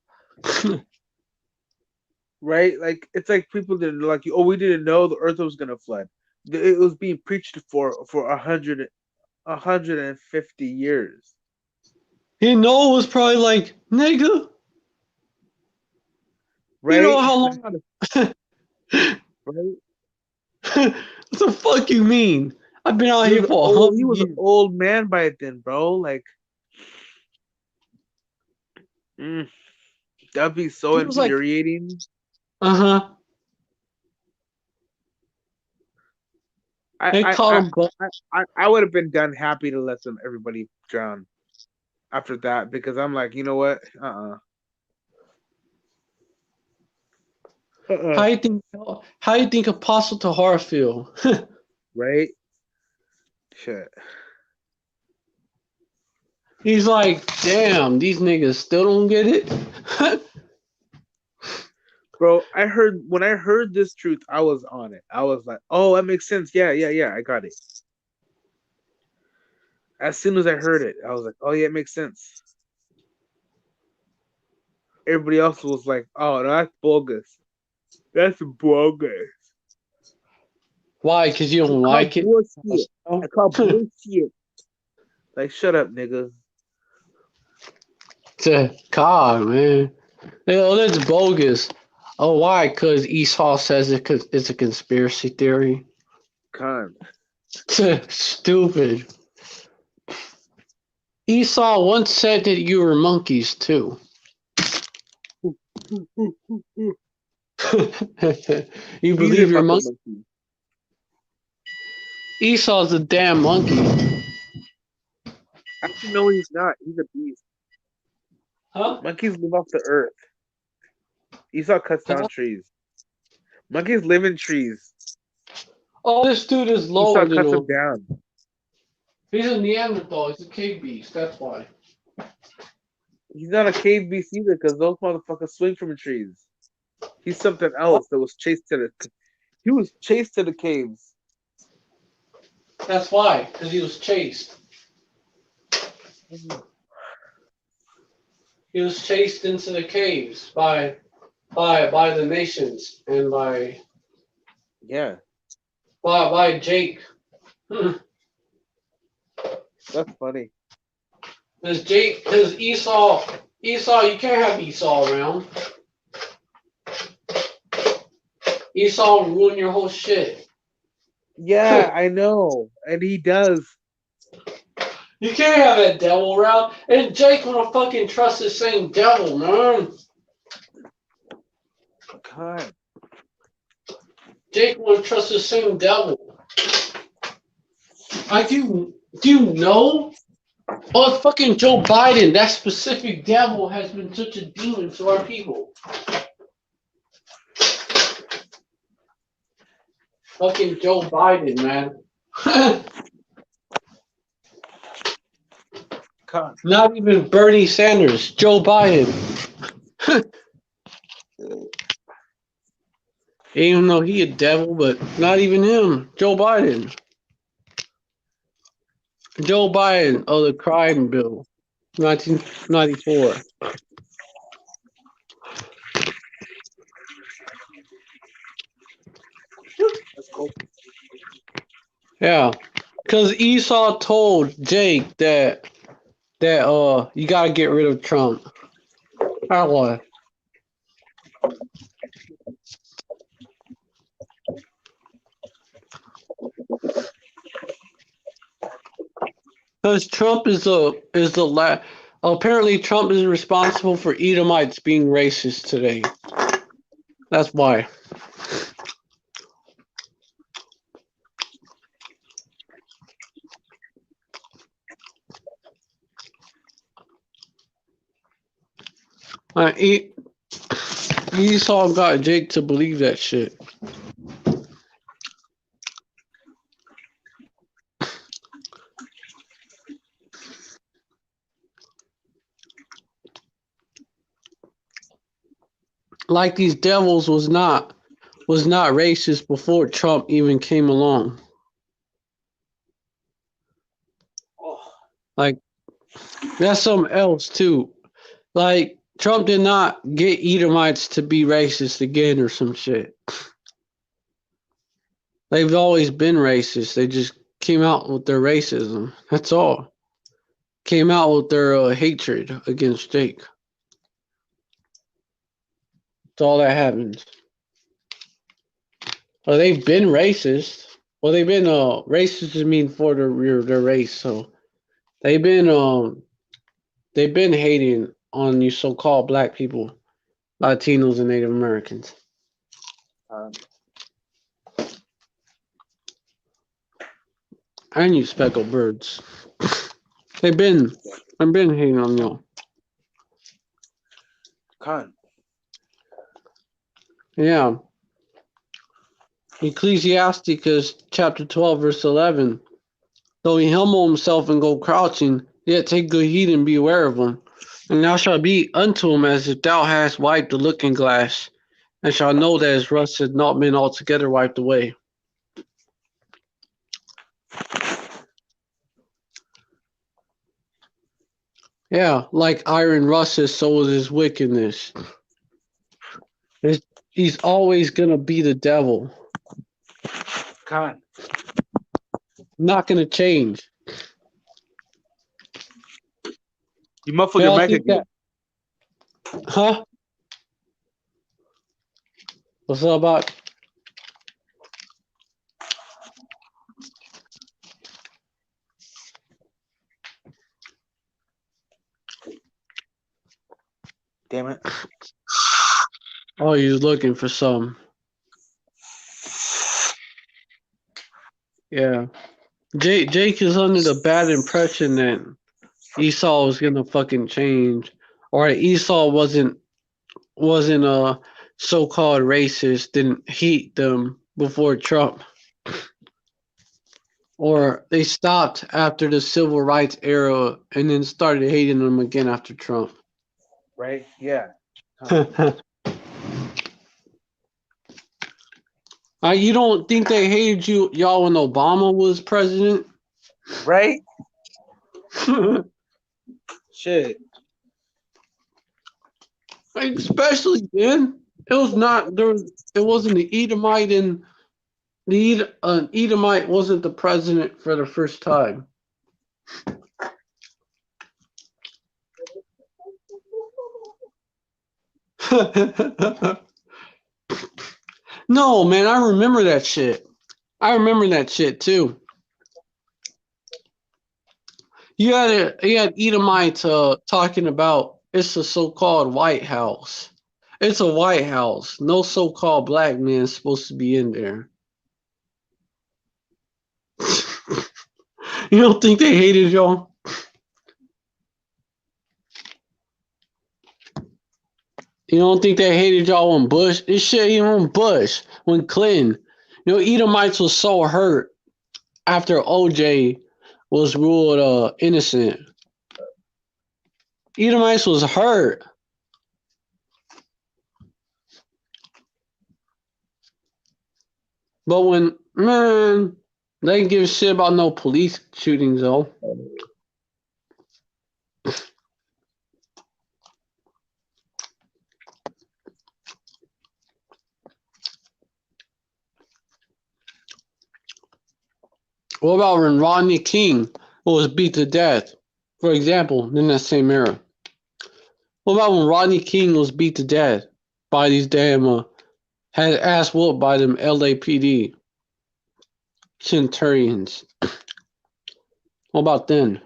Right? Like it's like people didn't like you. Oh, we didn't know the earth was gonna flood. It was being preached for 150 years. You know, it was probably like, nigga, Right? you know how long Right? what the fuck you mean? I've been out here for He 100 was an years. old man by then, bro. Like, that'd be so He was like, infuriating. uh-huh. I They I call I him Bo- I would have been done happy to let everybody drown after that because I'm like, you know what? How you think Apostle Tahar feel? Right? Shit. He's like, damn, these niggas still don't get it. Bro, when I heard this truth, I was on it. I was like, oh, that makes sense. Yeah, I got it. As soon as I heard it, I was like, oh yeah, it makes sense. Everybody else was like, oh, no, that's bogus. That's bogus. Why? Because you don't Call like it? bullshit. I call bullshit. Like, shut up, nigga. God, man. Oh, that's bogus. Oh, why? Because Esau says it's a conspiracy theory. Con. Stupid. Esau once said that you were monkeys, too. You He's a believe you're fucking monkey? monkey. Esau's a damn monkey. Actually, no, he's not. He's a beast. Huh? Monkeys live off the earth. Esau cuts down trees. Monkeys live in trees. Oh, this dude is Esau lower than cuts them him. down. He's a Neanderthal. He's a cave beast. That's why. He's not a cave beast either, because those motherfuckers swing from the trees. He's something else that was chased to the. He was chased to the caves. That's why. Because he was chased. He was chased into the caves by the nations and by Yeah, Jake. that's funny. Because Esau, you can't have Esau around. Esau will ruin your whole shit. Yeah, I know, and he does. You can't have that devil around. And Jake wanna fucking trust the same devil, man. God. Jake wanna trust the same devil. Do you know? Oh, fucking Joe Biden, that specific devil has been such a demon to our people. Fucking Joe Biden, man. God. Not even Bernie Sanders, Joe Biden. Even though he a devil, but not even him, Joe Biden. Joe Biden of the crime bill, 1994. That's cool. Yeah, because Esau told Jake that you gotta get rid of Trump. How what? Because Trump is apparently Trump is responsible for Edomites being racist today. That's why. Uh, E- Esau got Jake to believe that shit. Like these devils was not racist before Trump even came along. Oh, Like that's something else too. Like Trump did not get Edomites to be racist again or some shit. They've always been racist. They just came out with their racism. That's all. Came out with their hatred against Jake. That's all that happens. Well, they've been racist. Well, they've been racist is mean for their race. So they've been hating on you so-called black people, Latinos, and Native Americans. um, And you speckled birds. They've been hating on y'all. Khan. Yeah. Ecclesiasticus chapter 12, verse 11. Though he humble himself and go crouching, yet take good heed and be aware of him. And thou shalt be unto him as if thou hadst wiped the looking glass, and shalt know that his rust has not been altogether wiped away. Yeah, like iron rusted, so is his wickedness. He's always gonna be the devil. Khan. Not gonna change. You muffled your Y'all mic think again. that? Huh? What's up about? Damn it. Oh, you looking for some? Yeah. Jake is under the bad impression that Esau was gonna fucking change, or Esau wasn't a so-called racist, didn't hate them before Trump, or they stopped after the civil rights era and then started hating them again after Trump. Right? Yeah. Khan. You don't think they hated y'all when Obama was president? Right? Shit. Like, especially then, it was not there. It wasn't the Edomite, and Edomite wasn't the president for the first time. No, man, I remember that shit. I remember that shit too. You had Edomites talking about it's a so-called White House. It's a White House. No so-called black man is supposed to be in there. You don't think they hated y'all? You don't think they hated y'all when Bush? This shit even when Bush, when Clinton. Edomites was so hurt after OJ was ruled innocent. Edomites was hurt. But when, man, they didn't give a shit about no police shootings, though. What about when Rodney King was beat to death? For example, in that same era. What about when Rodney King was beat to death by these damn, had ass whooped by them LAPD centurions? What about then?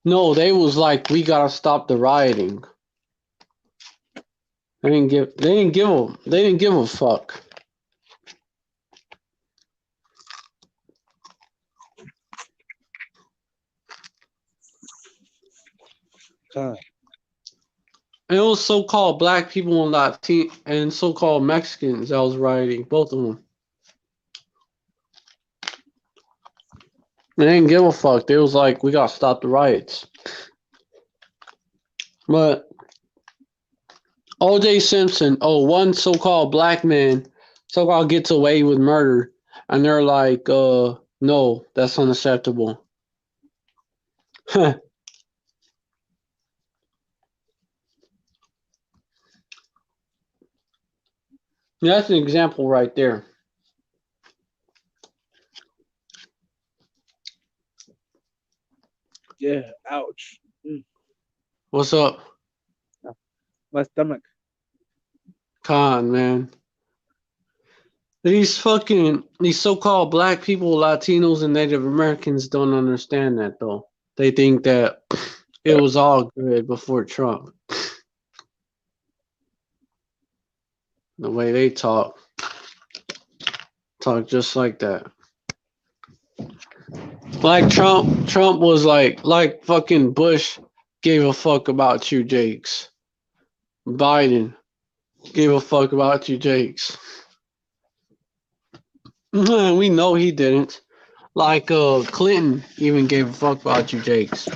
No, they was like, we gotta stop the rioting. They didn't give a fuck. God. It was so-called black people and Latin and so-called Mexicans that was rioting, both of them. They didn't give a fuck. They was like, we gotta stop the riots. But O.J. Simpson, one so-called black man, so-called gets away with murder, and they're like, no, that's unacceptable. That's an example right there. Yeah. Ouch. What's up? My stomach. Con, man. These so-called black people, Latinos, and Native Americans don't understand that, though. They think that it was all good before Trump. The way they talk just like that. Like Trump was like fucking Bush gave a fuck about you, Jakes. Biden gave a fuck about you, Jakes. We know he didn't. Like Clinton even gave a fuck about you, Jakes.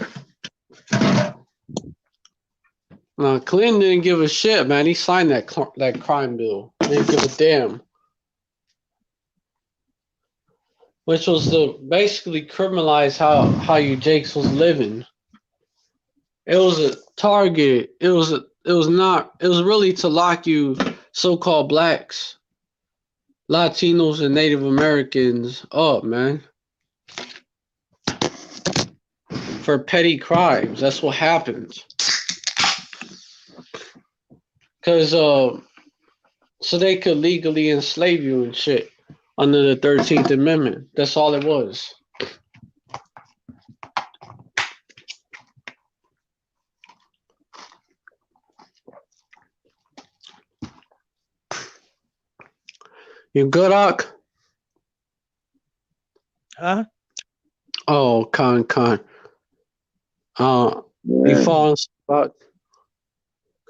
Clinton didn't give a shit, man. He signed that crime bill. He didn't give a damn. Which was to basically criminalize how you Jakes was living. It was a target. It was really to lock you so-called blacks, Latinos, and Native Americans up, man. For petty crimes. That's what happens. Cause so they could legally enslave you and shit under the 13th Amendment. That's all it was. You good, Ak? Huh? Oh, Con. You falling asleep?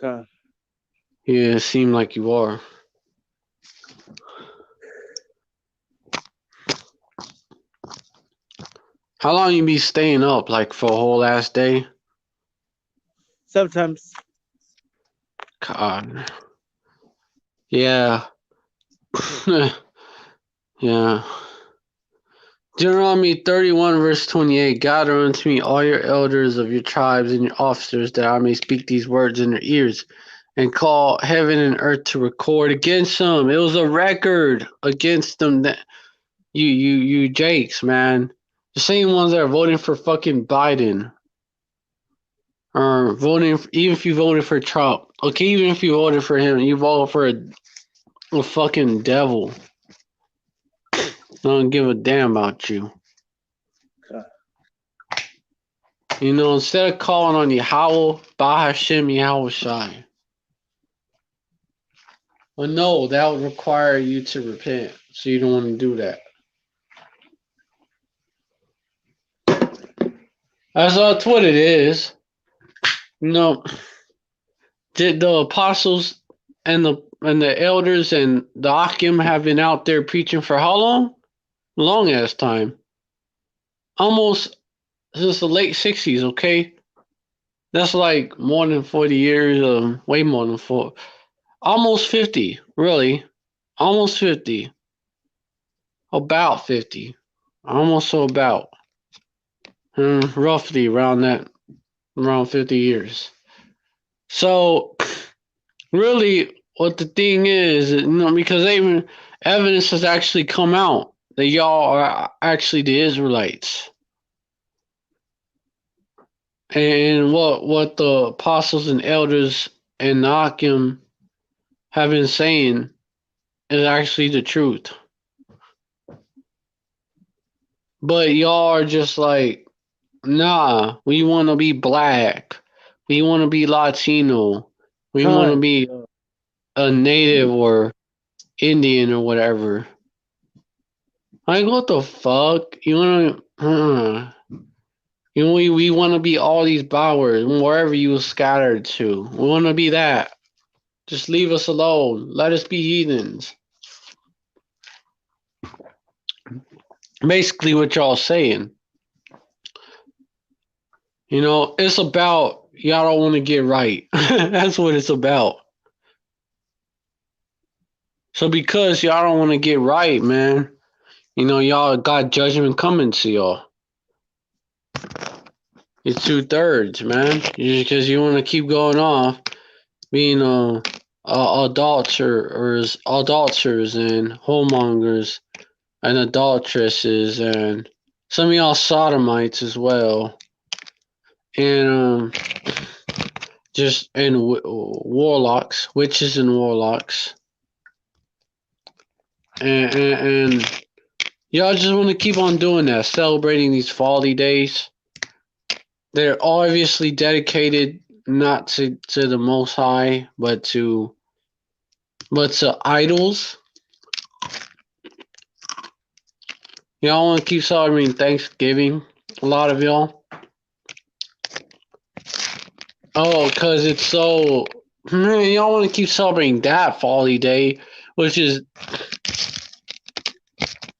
God. Yeah, it seemed like you are. How long you be staying up? Like for a whole ass day? Sometimes. God. Yeah. Yeah. Deuteronomy 31 verse 28. Gather unto me all your elders of your tribes and your officers, that I may speak these words in their ears, and call heaven and earth to record against them. It was a record against them. That you Jakes, man. The same ones that are voting for fucking Biden. Or voting, even if you voted for Trump. Okay, even if you voted for him, you voted for a fucking devil. I don't give a damn about you. God. You know, instead of calling on Yahweh, Bahashem Yahweh Shai. Well, no, that would require you to repent. So you don't want to do that. That's what it is. You know, the apostles and the elders and the Akim have been out there preaching for how long? Long ass time. Almost since the late 60s, okay? That's like more than 40 years, way more than 40. Almost 50, really. Almost 50. About 50. Almost so about. Roughly around 50 years. So, really, what the thing is, because even evidence has actually come out that y'all are actually the Israelites. And what the apostles and elders and the Akim have been saying is actually the truth. But y'all are just like, nah, we want to be black. We want to be Latino. We want to be a native or Indian or whatever. Like, what the fuck? You want to... You know, we want to be all these Bowers, wherever you scattered to. We want to be that. Just leave us alone. Let us be heathens. Basically, what y'all saying. You know, it's about y'all don't want to get right. That's what it's about. So because y'all don't want to get right, man, you know, y'all got judgment coming to y'all. It's 2/3, man. Because you want to keep going off being adulterers and whoremongers and adulteresses and some of y'all sodomites as well, and just and warlocks, witches and warlocks, and y'all just want to keep on doing that, celebrating these folly days. They're obviously dedicated not to the Most High, but to idols. Y'all want to keep celebrating Thanksgiving. A lot of y'all. Oh, because it's so. Man, y'all want to keep celebrating that folly day, which is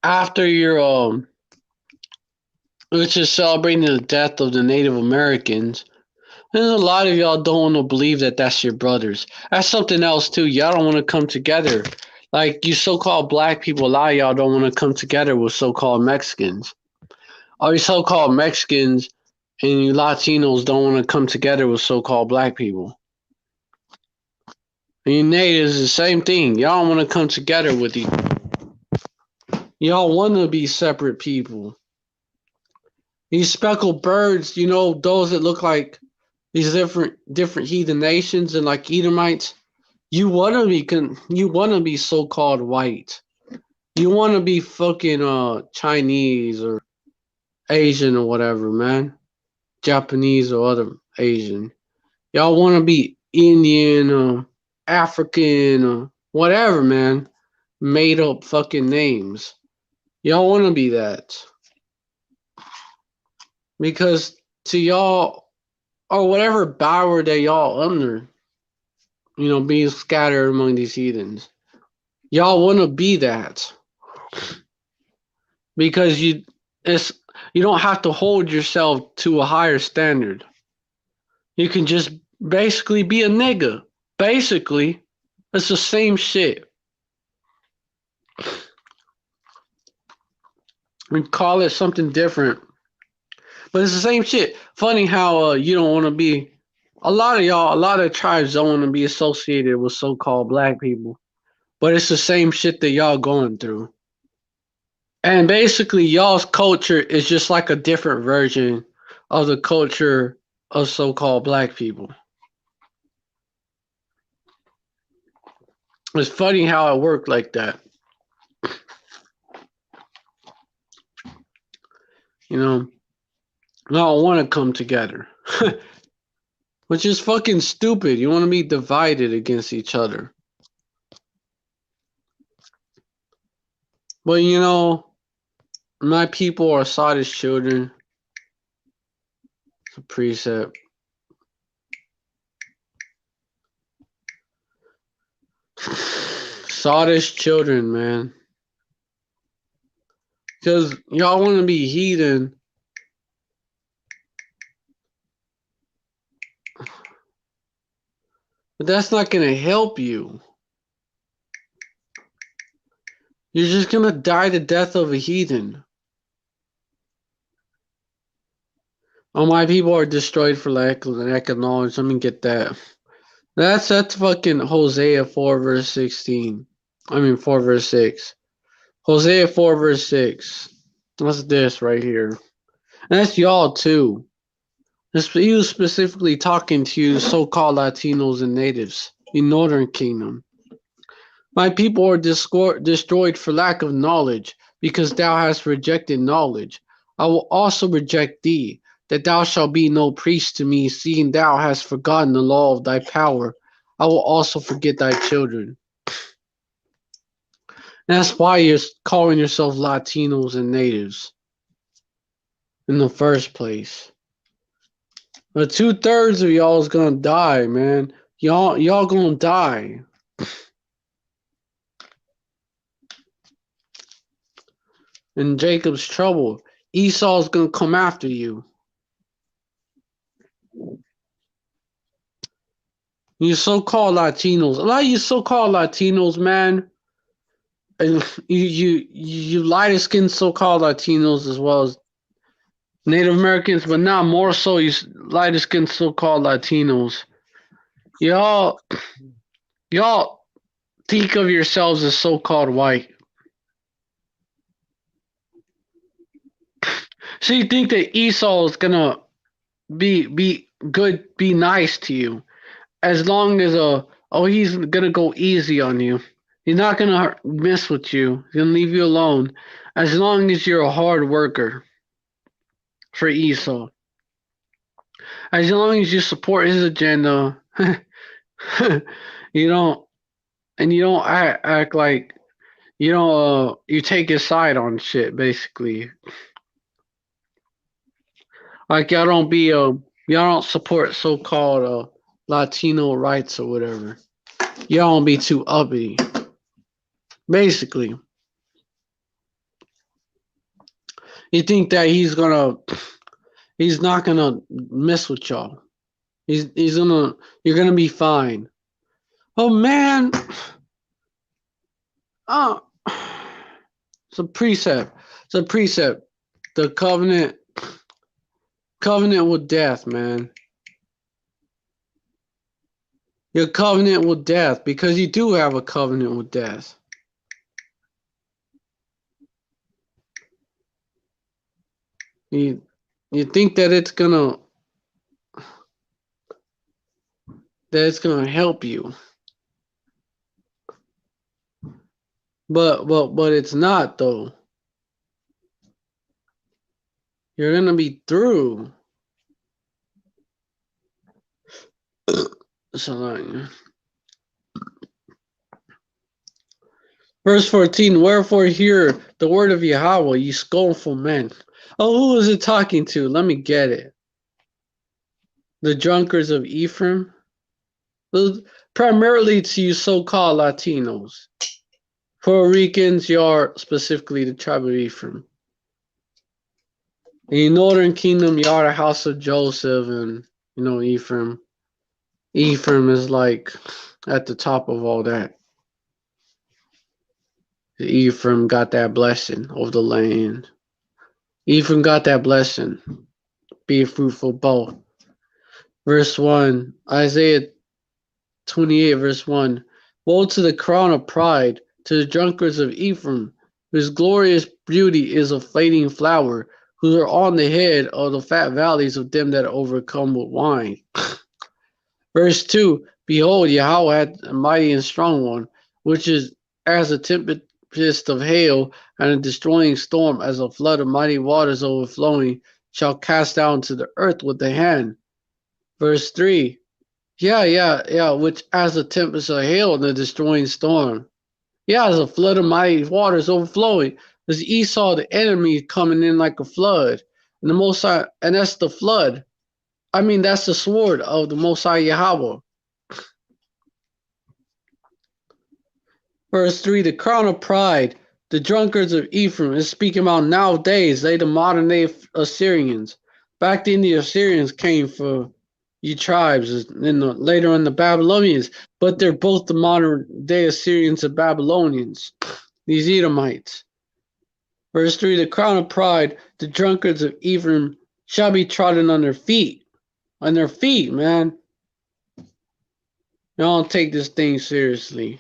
after your which is celebrating the death of the Native Americans. And a lot of y'all don't want to believe that that's your brothers. That's something else too. Y'all don't want to come together. Like you so-called black people, a lot of y'all don't want to come together with so-called Mexicans. All you so-called Mexicans and you Latinos don't want to come together with so-called black people. And you natives, the same thing. Y'all want to come together with each other. Y'all want to be separate people. These speckled birds, you know, those that look like these different heathen nations and like Edomites, you wanna be so-called white. You wanna be fucking Chinese or Asian or whatever, man. Japanese or other Asian. Y'all wanna be Indian or African or whatever, man. Made up fucking names. Y'all wanna be that. Because to y'all or whatever bower that y'all under, you know, being scattered among these heathens. Y'all want to be that because you don't have to hold yourself to a higher standard. You can just basically be a nigga. Basically, it's the same shit. We call it something different, but it's the same shit. Funny how you don't want to be. A lot of tribes don't want to be associated with so-called black people, but it's the same shit that y'all going through. And basically, y'all's culture is just like a different version of the culture of so-called black people. It's funny how it worked like that. You know, y'all want to come together, which is fucking stupid. You want to be divided against each other. But you know, my people are Sod's children. It's a precept. Sod's children, man. Because y'all want to be heathen. But that's not going to help you. You're just going to die the death of a heathen. Oh, my people are destroyed for lack of knowledge. Let me get that. That's fucking Hosea 4 verse 16. 4 verse 6. Hosea 4 verse 6. What's this right here? And that's y'all too. He was specifically talking to you so-called Latinos and natives in Northern Kingdom. My people are destroyed for lack of knowledge, because thou hast rejected knowledge. I will also reject thee, that thou shalt be no priest to me, seeing thou hast forgotten the law of thy power. I will also forget thy children. And that's why you're calling yourself Latinos and natives in the first place. But 2/3 of y'all is gonna die, man. Y'all gonna die. In Jacob's trouble. Esau's gonna come after you. You so-called Latinos. A lot of you so-called Latinos, man. And you lighter skinned so-called Latinos as well as Native Americans, but not more so you lighter skinned so-called Latinos. Y'all think of yourselves as so-called white. So you think that Esau is gonna be good, be nice to you, as long as he's gonna go easy on you. He's not gonna mess with you. He's gonna leave you alone, as long as you're a hard worker for Esau. As long as you support his agenda, you don't you don't act like you don't you take his side on shit basically. Like y'all don't support so-called Latino rights or whatever. Y'all don't be too uppity. Basically, you think that he's not gonna mess with y'all. You're gonna be fine. Oh man, oh, it's a precept. It's a precept. The covenant with death, man. Your covenant with death, because you do have a covenant with death. You think that it's gonna help you, but it's not though. You're gonna be through. So, verse 14, wherefore hear the word of Yahweh, ye scornful men. Oh, who is it talking to? Let me get it. The drunkards of Ephraim? Primarily to you so-called Latinos. Puerto Ricans, you are specifically the tribe of Ephraim. In the northern kingdom, you are the house of Joseph and, Ephraim. Ephraim is like at the top of all that. Ephraim got that blessing of the land. Ephraim got that blessing. Be fruitful both. Verse 1, Isaiah 28, verse 1. Woe to the crown of pride, to the drunkards of Ephraim, whose glorious beauty is a fading flower, who are on the head of the fat valleys of them that are overcome with wine. Verse 2, behold, Yahweh hath a mighty and strong one, which is as a tempest of hail and a destroying storm, as a flood of mighty waters overflowing, shall cast down to the earth with the hand. Verse 3, yeah, which as a tempest of hail and a destroying storm. Yeah, as a flood of mighty waters overflowing. There's Esau, the enemy, coming in like a flood. And the Most High, and that's the flood. I mean, that's the sword of the Most High Yahweh. Verse 3, the crown of pride, the drunkards of Ephraim, is speaking about nowadays, they the modern day Assyrians. Back then the Assyrians came for you tribes, later on the Babylonians, but they're both the modern day Assyrians and Babylonians, these Edomites. Verse 3, the crown of pride, the drunkards of Ephraim shall be trodden on their feet. On their feet, man. Y'all don't take this thing seriously.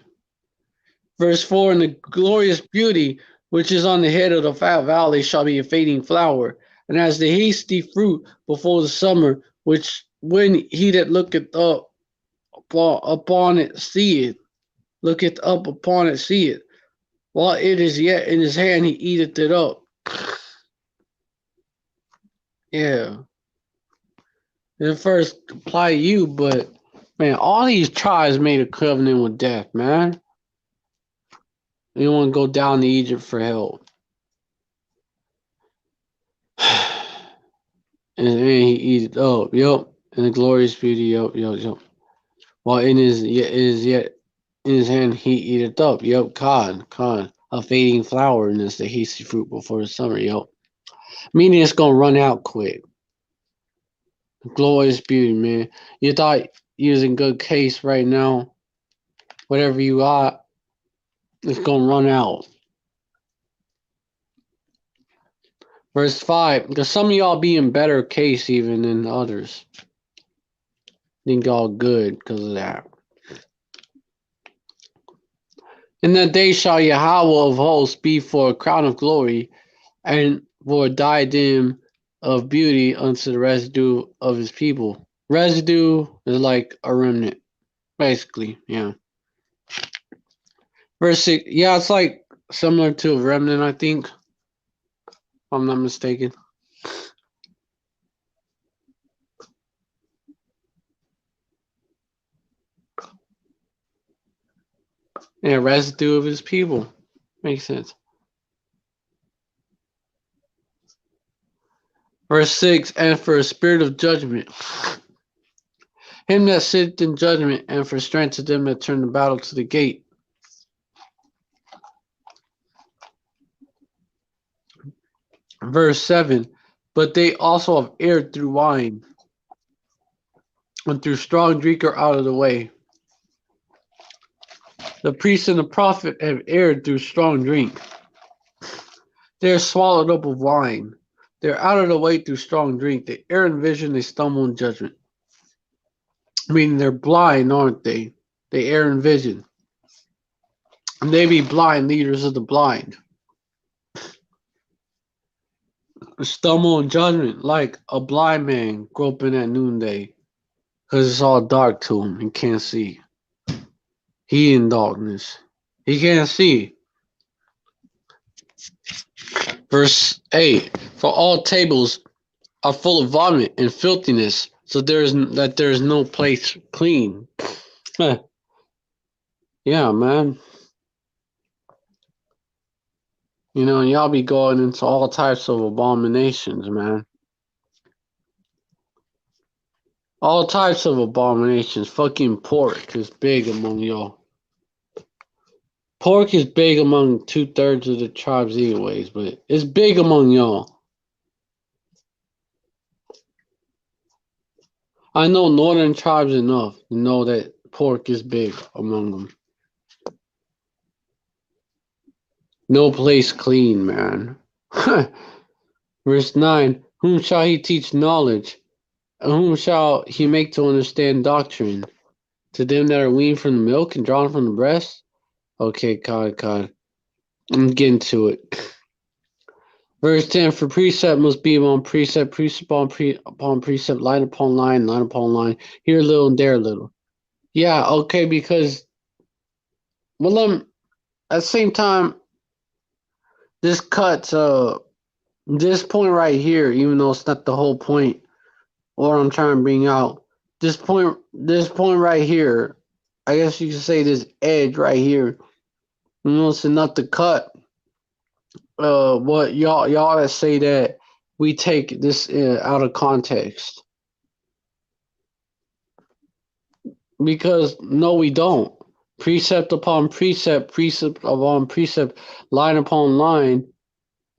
Verse 4, and the glorious beauty which is on the head of the fat valley shall be a fading flower, and as the hasty fruit before the summer, which when he that looketh up upon it seeth, looketh up upon it seeth, while it is yet in his hand he eateth it up. Yeah. It first apply to you, but man, all these tribes made a covenant with death, man. They want to go down to Egypt for help. And then he eat it up. Yep. and the glorious beauty, yup. While in his is yet in his hand he eateth up, yup, con, a fading flower, and it's the hasty fruit before the summer, yup. Meaning it's gonna run out quick. Glorious beauty, man. You thought you was in good case right now. Whatever you got, it's gonna run out. Verse 5, because some of y'all be in better case even than others. Think y'all good because of that. In that day shall Yahweh of hosts be for a crown of glory, and for a diadem of beauty unto the residue of his people. Residue is like a remnant, basically, yeah. Verse 6, yeah, it's like similar to a remnant, I think, if I'm not mistaken. Yeah, residue of his people. Makes sense. Verse 6, and for a spirit of judgment, him that sitteth in judgment, and for strength to them that turn the battle to the gate. Verse 7, but they also have erred through wine, and through strong drink are out of the way. The priest and the prophet have erred through strong drink. They are swallowed up of wine. They're out of the way through strong drink. They err in vision, they stumble in judgment. Meaning they're blind, aren't they? They err in vision. And they be blind leaders of the blind. Stumble in judgment like a blind man groping at noonday. Because it's all dark to him. He can't see. He in darkness. He can't see. Verse 8, for all tables are full of vomit and filthiness, so there is no place clean. Yeah, man. You know, y'all be going into all types of abominations, man. All types of abominations. Fucking pork is big among y'all. Pork is big among 2/3 of the tribes anyways, but it's big among y'all. I know northern tribes enough to know that pork is big among them. No place clean, man. Verse 9, whom shall he teach knowledge? And whom shall he make to understand doctrine? To them that are weaned from the milk and drawn from the breast? Okay, God. I'm getting to it. Verse 10, for precept must be upon precept, upon precept, line upon line upon line, here a little and there a little. Yeah, okay, because, well, at the same time, this cuts, this point right here, even though it's not the whole point, what I'm trying to bring out, this point right here, I guess you could say this edge right here, you know, it's enough to cut. What y'all that say that we take this out of context, because no, we don't. Precept upon precept, precept upon precept, line upon line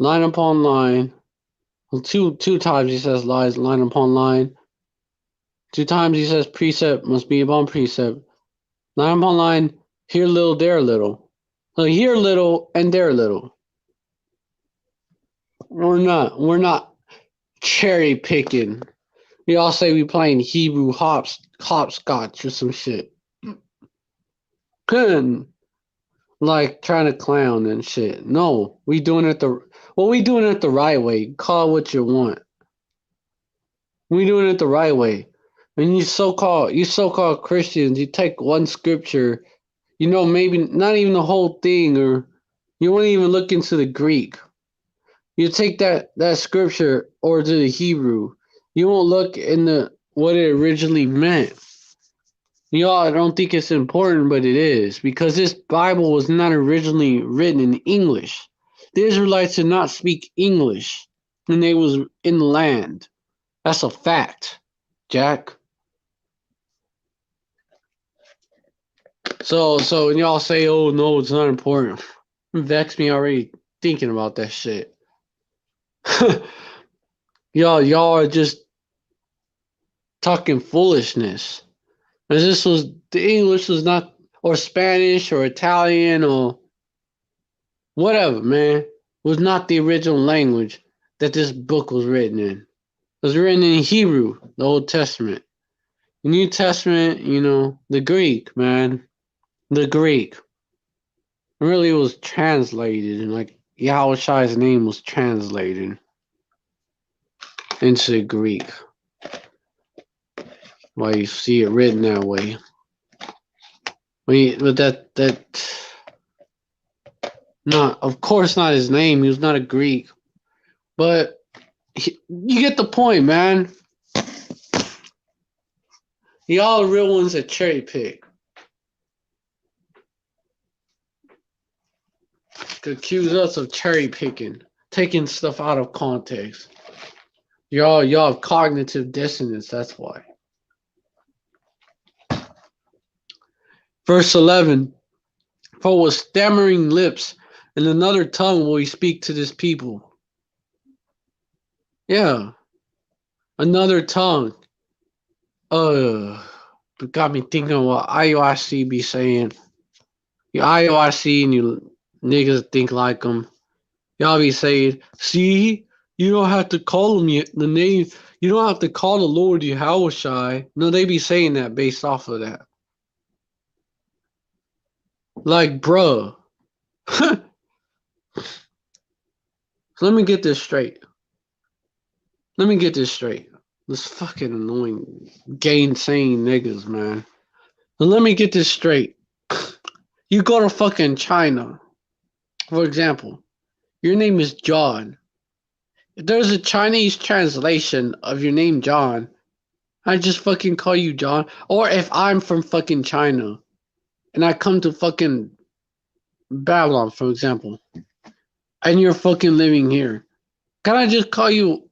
upon line. Well, two times he says line upon line. 2 times he says precept must be upon precept, line upon line. Here a little, there a little. So here a little and there a little. We're not cherry picking. We all say we playing Hebrew hopscotch or some shit. Like trying to clown and shit. No, we doing it the right way. Call it what you want. We doing it the right way. And you so-called Christians, you take one scripture, you know, maybe not even the whole thing, or you won't even look into the Greek. You take that scripture or to the Hebrew, you won't look in what it originally meant. Y'all don't think it's important, but it is, because this Bible was not originally written in English. The Israelites did not speak English when they was in the land. That's a fact, Jack. So when y'all say, "Oh no, it's not important," it vexed me already thinking about that shit. y'all are just talking foolishness. This was the English was not, or Spanish or Italian or whatever, man, was not the original language that this book was written in. It was written in Hebrew, the Old Testament. The New Testament, the Greek, man. The Greek. Really was translated, and like Yahweh's name was translated into Greek. Why you see it written that way. But not, of course not his name. He was not a Greek. But you get the point, man. Y'all are real ones that cherry pick. Accuse us of cherry picking, taking stuff out of context. Y'all have cognitive dissonance, that's why. Verse 11. For with stammering lips and another tongue will he speak to this people. Yeah. Another tongue. It got me thinking of what IOIC be saying. You IOIC and you niggas think like them. Y'all be saying, see, you don't have to call him the name. You don't have to call the Lord Yahushai. No, they be saying that based off of that. Like, bruh. Let me get this straight. This fucking annoying, gainsaying niggas, man. But let me get this straight. You go to fucking China, for example. Your name is John. If there's a Chinese translation of your name, John, I just fucking call you John. Or if I'm from fucking China and I come to fucking Babylon, for example, and you're fucking living here, can I just call you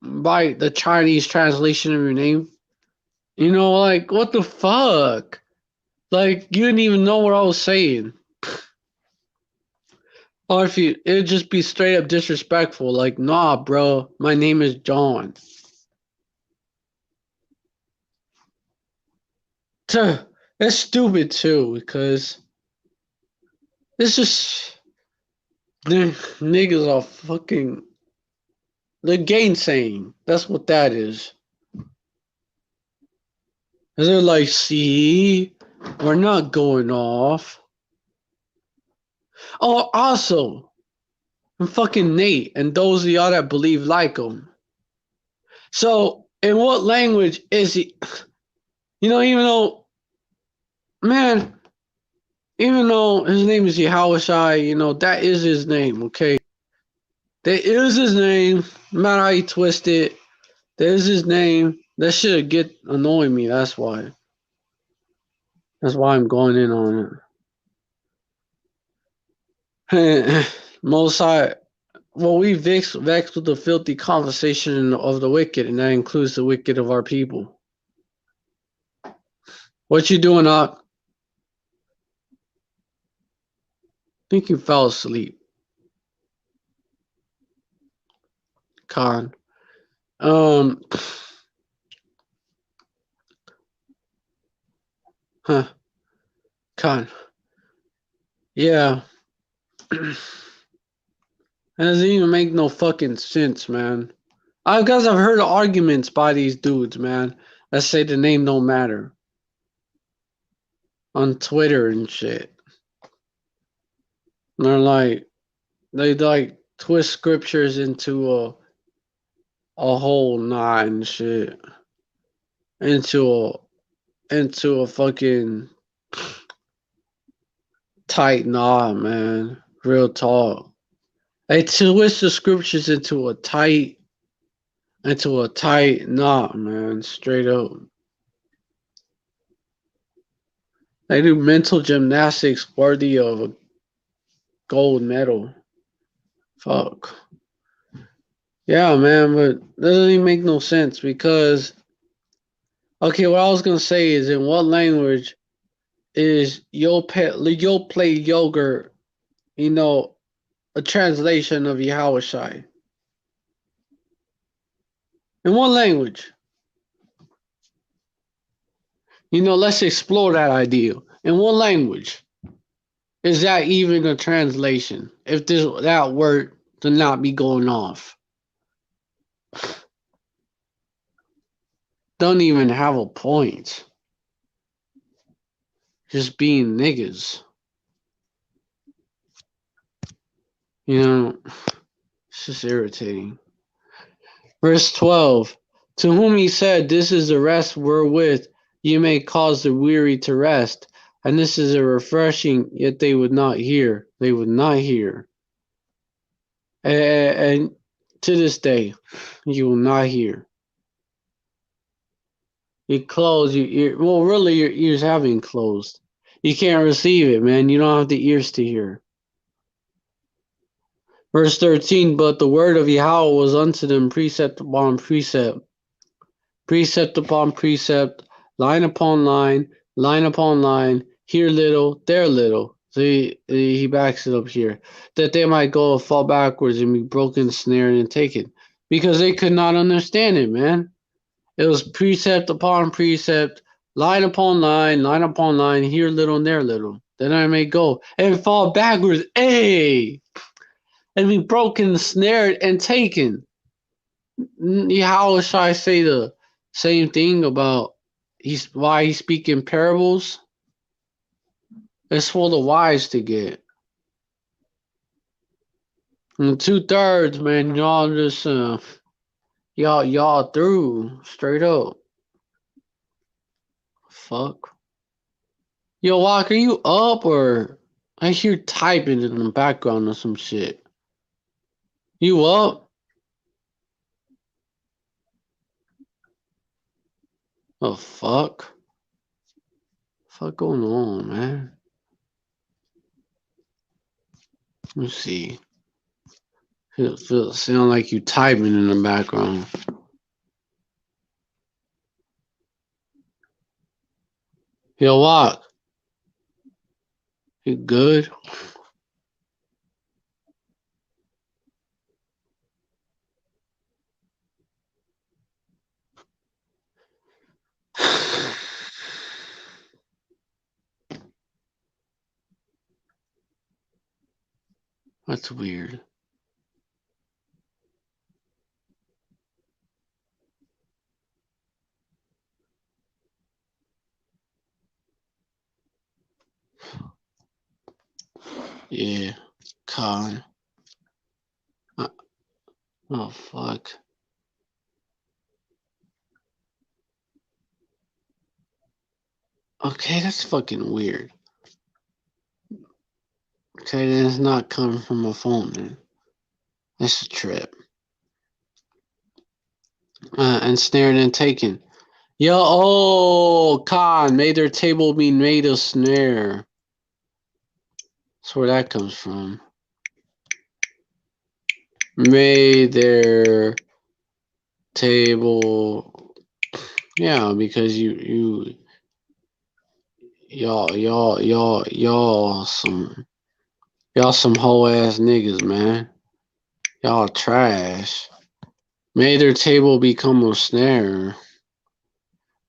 by the Chinese translation of your name? Like, what the fuck? Like, you didn't even know what I was saying. Or if it'd just be straight up disrespectful, like, nah, bro, my name is John. That's stupid too, because it's just the niggas are fucking, they're gainsaying. That's what that is. And they're like, see, we're not going off. Oh, also, I'm fucking Nate and those of y'all that believe like him. So, in what language is he? Even though his name is Yahushai, that is his name, okay? That is his name, no matter how you twist it. That is his name. That shit get annoying me, that's why. That's why I'm going in on it. Most High, well, we vexed with the filthy conversation of the wicked, and that includes the wicked of our people. What you doing, Doc? I think you fell asleep. Con. Con. Yeah. That doesn't even make no fucking sense, man. Because I've heard arguments by these dudes, man, that say the name don't matter. On Twitter and shit. And they twist scriptures into a whole knot and shit. Into a fucking tight knot, man. Real talk. They twist the scriptures into a tight knot, man. Straight up. They do mental gymnastics worthy of a gold medal. Fuck. Yeah, man, but that doesn't even make no sense because, okay, what I was gonna say is, in what language is you'll play yogurt, you know, a translation of Yahushai. In one language. You know, let's explore that idea. In one language. Is that even a translation? If that word to not be going off. Don't even have a point. Just being niggas. You know, it's just irritating. Verse 12. To whom he said, this is the rest wherewith you may cause the weary to rest, and this is a refreshing, yet they would not hear. They would not hear. And to this day, you will not hear. You close your ear. Well, really, your ears have been closed. You can't receive it, man. You don't have the ears to hear. Verse 13, but the word of Yahweh was unto them precept upon precept, precept upon precept, line upon line, line upon line, here little, there little. So he backs it up here. That they might go fall backwards and be broken, snared, and taken. Because they could not understand it, man. It was precept upon precept, line upon line, here little and there little. Then I may go and fall backwards, and be broken, snared, and taken. How should I say the same thing about why he's speaking parables? It's for the wise to get. And 2/3, man, y'all just y'all through straight up. Fuck. Yo, Walk, are you up or I hear typing in the background or some shit? You up? Oh fuck. Fuck going on, man? Let me see. Sound like you typing in the background. Yo, Walk. You good? That's weird. Yeah. Con. Oh fuck. Okay, that's fucking weird. Okay, then it's not coming from my phone, man. That's a trip. And snared and taken. Yo, oh, Khan, may their table be made a snare. That's where that comes from. May their table, yeah, because y'all some hoe ass niggas, man. Y'all trash. May their table become a snare.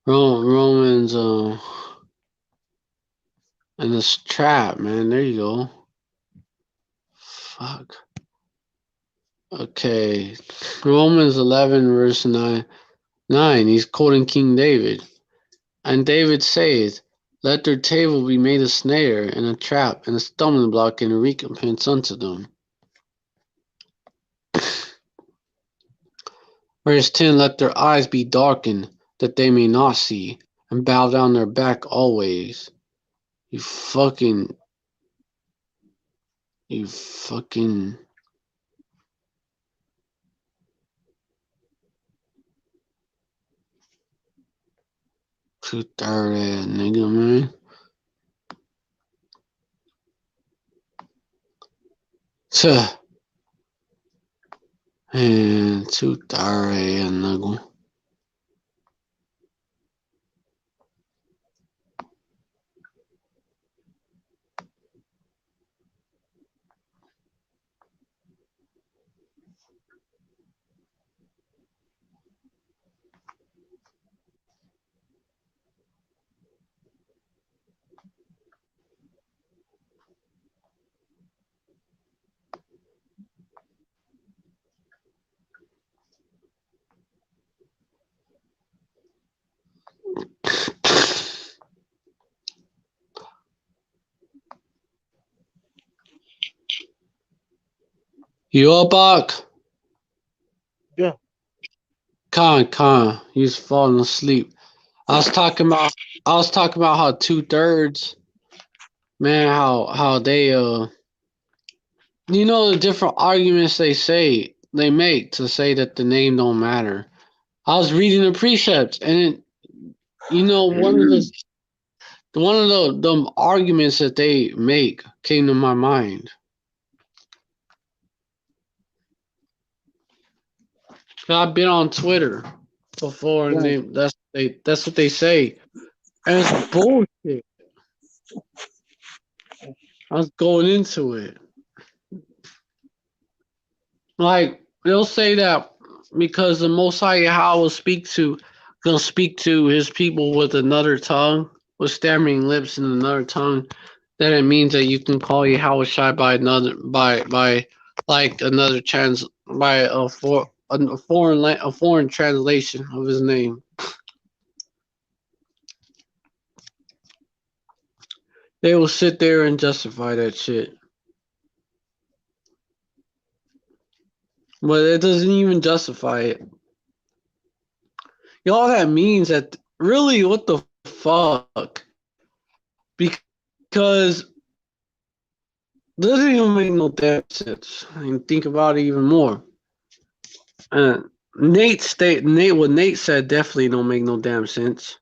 Romans, and this trap, man. There you go. Fuck. Okay. Romans 11, verse 9. He's quoting King David. And David saith, let their table be made a snare, and a trap, and a stumbling block, and a recompense unto them. Verse 10, let their eyes be darkened, that they may not see, and bow down their back always. You fucking 2/3 ass nigga, man. Tuh. And 2/3 ass nigga. You up, Ak? Yeah. Khan, he's falling asleep. I was talking about how 2/3, man, how they the different arguments they make to say that the name don't matter. I was reading the precepts, and one of the arguments that they make came to my mind. I've been on Twitter before, and that's what they say, and it's bullshit. I was going into it. Like, they'll say that because the Most High Yahweh gonna speak to his people with another tongue, with stammering lips and another tongue, then it means that you can call Yahweh Shai by another by like another by a foreign translation of his name. They will sit there and justify that shit. But it doesn't even justify it. All that means that really, what the fuck? Because it doesn't even make no damn sense. I mean, think about it even more. What Nate said definitely don't make no damn sense.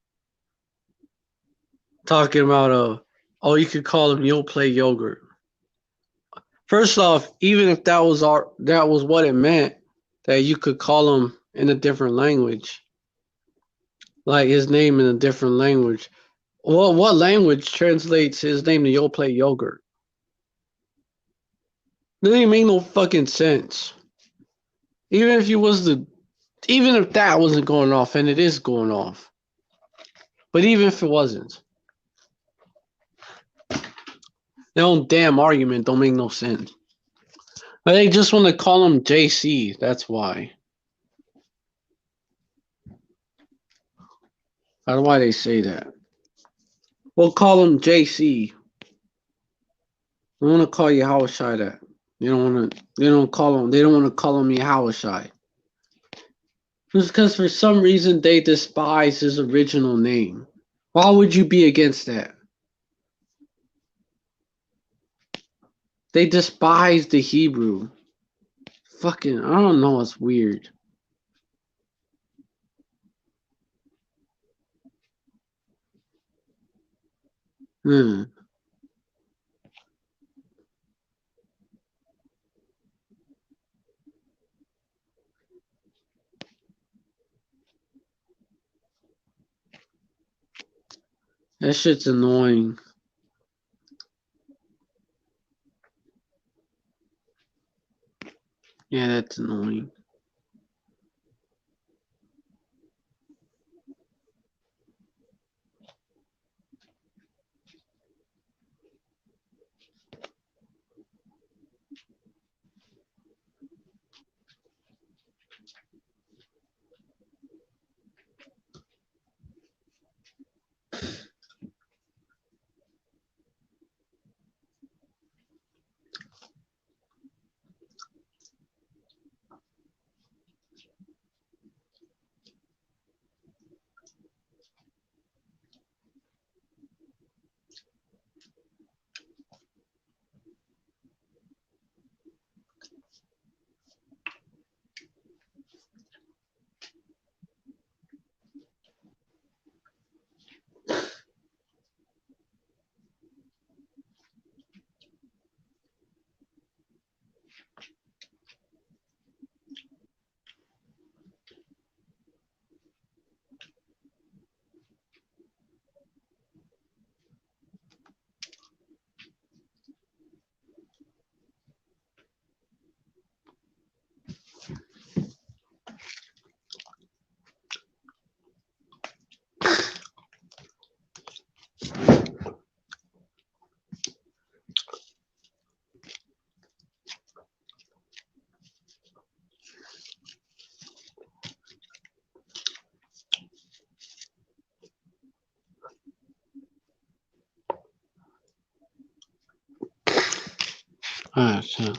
Talking about you could call him Yoplait Yogurt. First off, even if that was what it meant, that you could call him in a different language, like his name in a different language. Well, what language translates his name to Yoplait Yogurt? Doesn't even make no fucking sense. Even if that wasn't going off, and it is going off. But even if it wasn't, their own damn argument don't make no sense. But they just want to call him JC. That's why. That's why they say that. We'll call him JC. We want to call Yahweh Shai that. They don't want to call him Yahweh Shai. Just because for some reason they despise his original name. Why would you be against that? They despise the Hebrew. Fucking, I don't know, it's weird. That shit's annoying. Yeah, that's annoying. Alright, so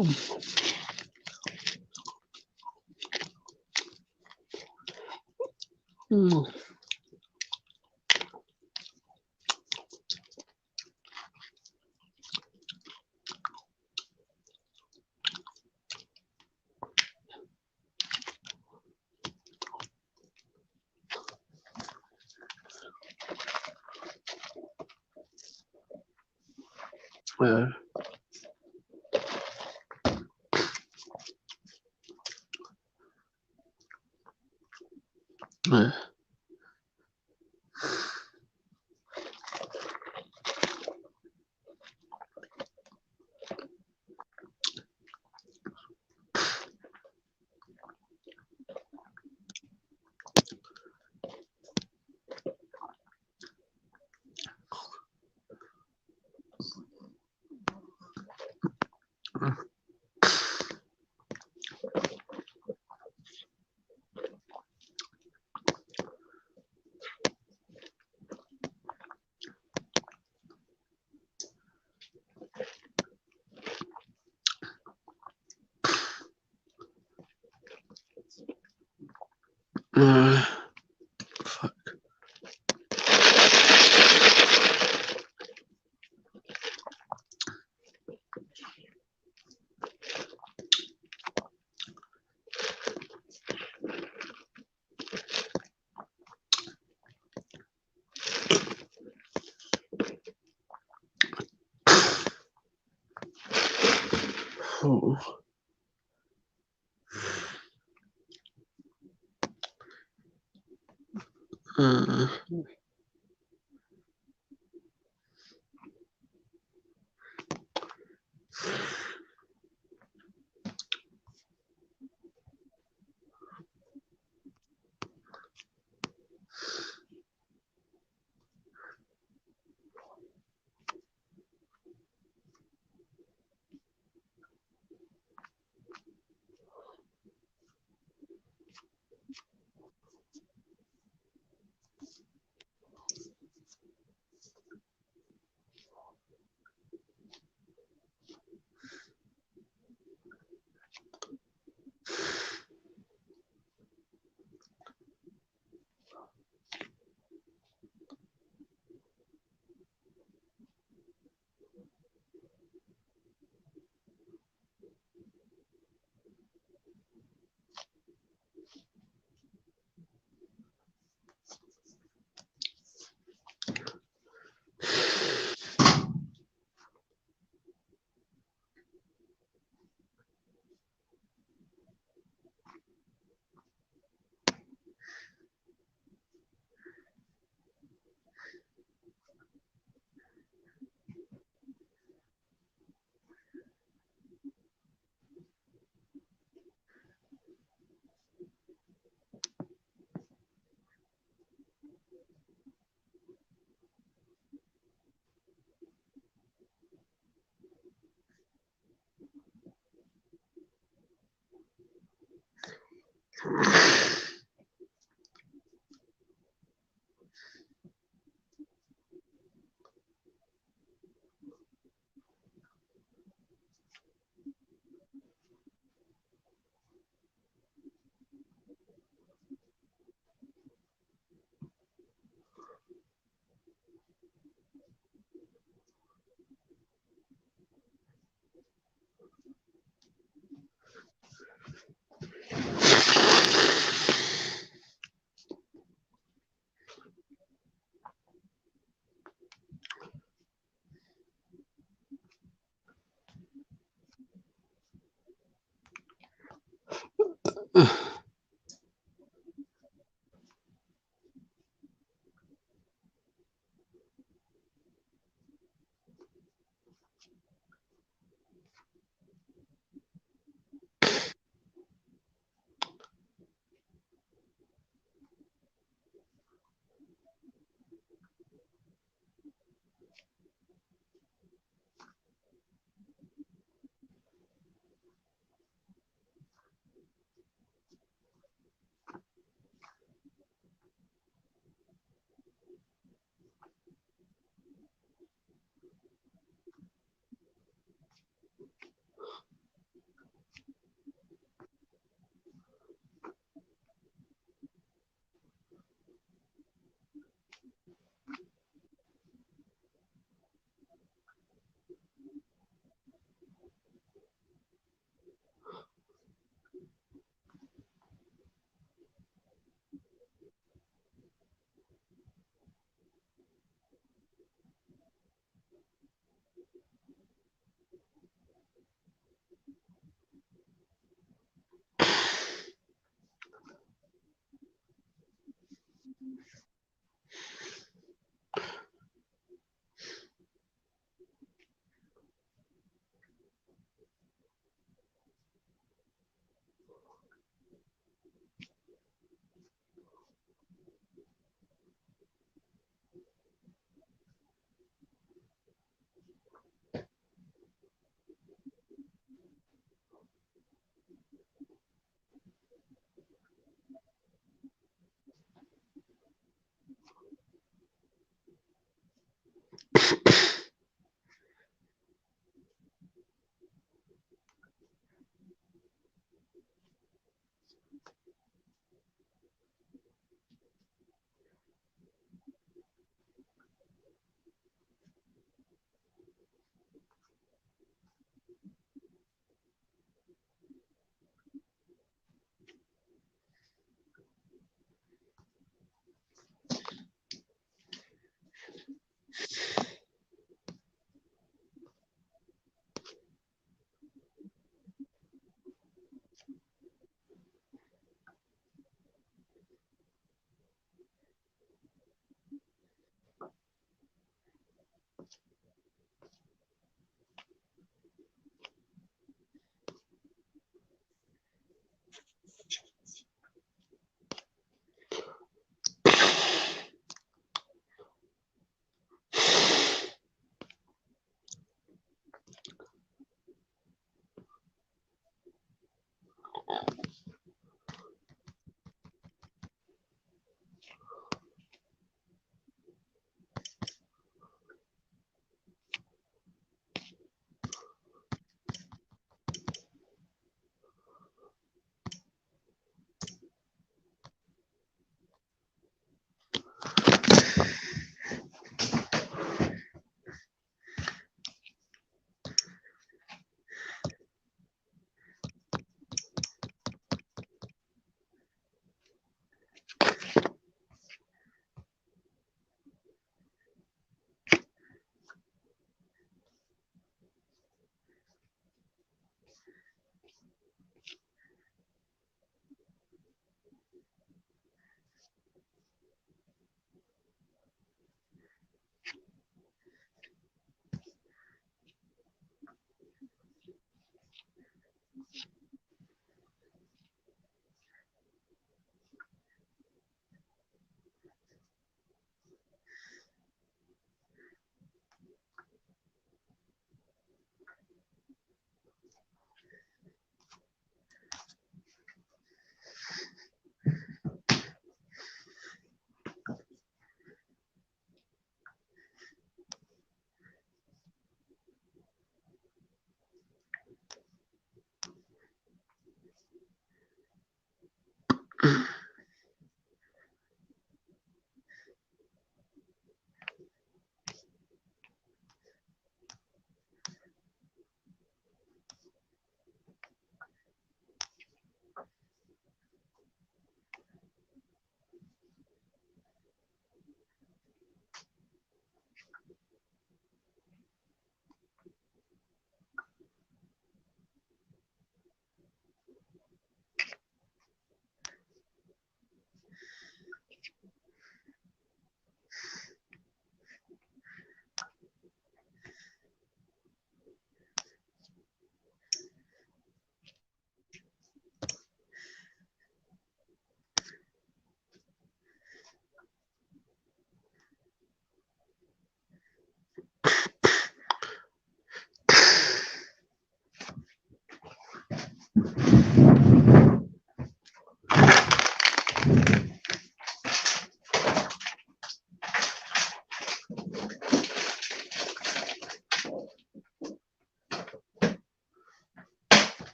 Mm. Uh, uh. Fuck. Oh. Uh.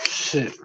Shit.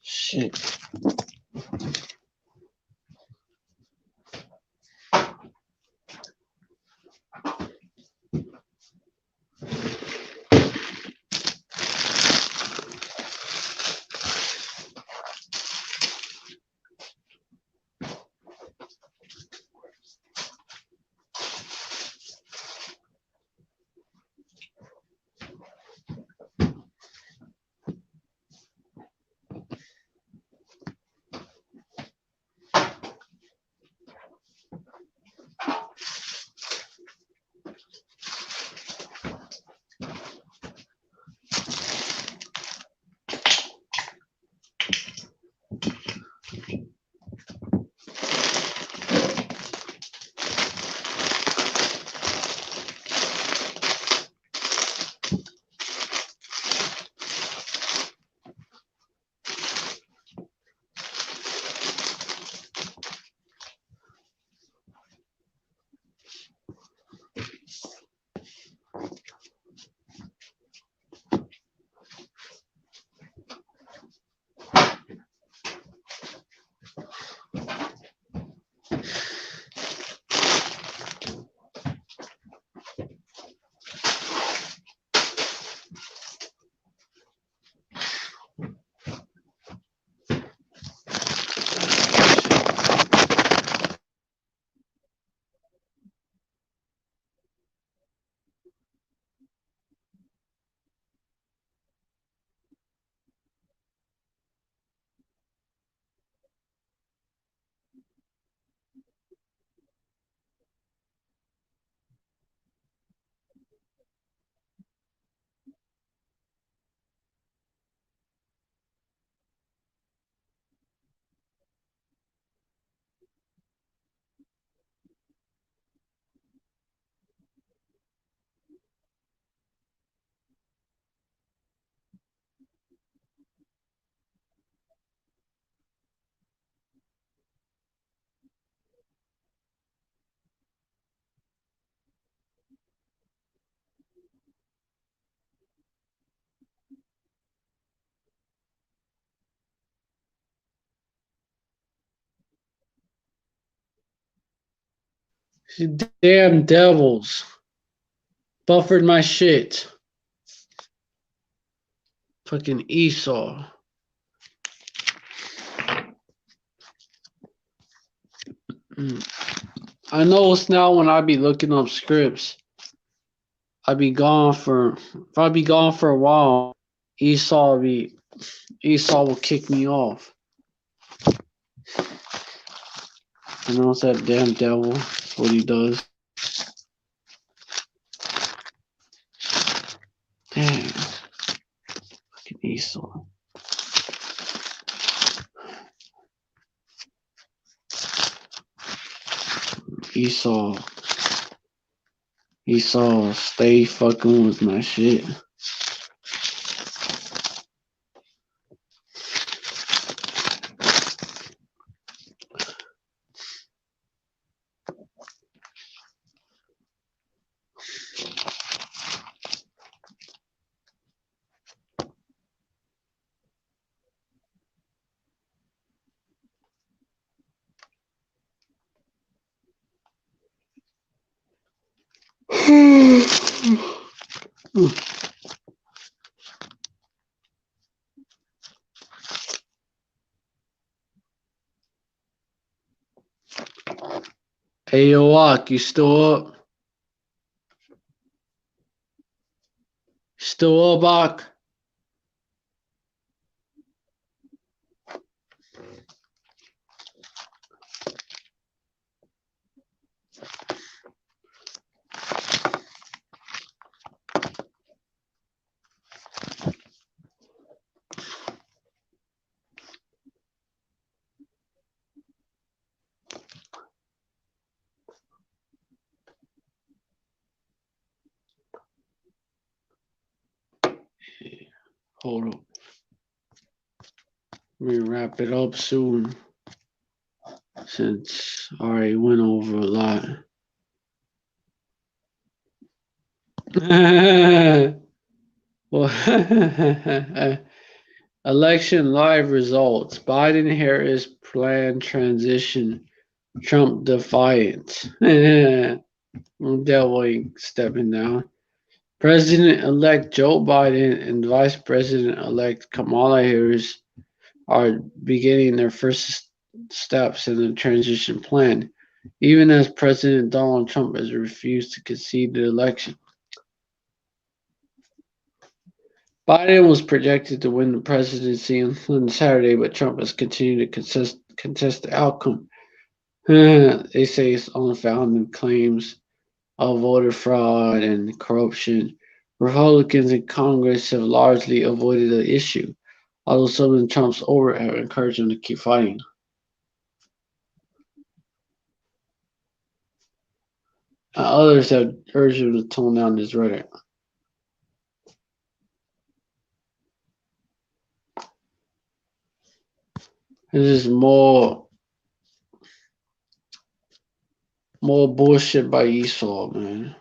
Shit. Damn devils. Buffered my shit. Fucking Esau. I know it's now when I be looking up scripts. If I be gone for a while, Esau will kick me off. I know it's that damn devil. That's what he does. Damn. Fucking Esau. Esau, stay fucking with my shit. Hey, yo, Ak, you still up? Still up, Ak? Hold up. We wrap it up soon. Since I already went over a lot. Well, election live results. Biden-Harris planned transition. Trump defiant. Definitely stepping down. President-elect Joe Biden and Vice President-elect Kamala Harris are beginning their first steps in the transition plan, even as President Donald Trump has refused to concede the election. Biden was projected to win the presidency on Saturday, but Trump has continued to contest the outcome. They say it's unfounded claims of voter fraud and corruption. Republicans in Congress have largely avoided the issue, although some of Trump's over have encouraged him to keep fighting. Others have urged him to tone down his rhetoric. This is more bullshit by Esau, man.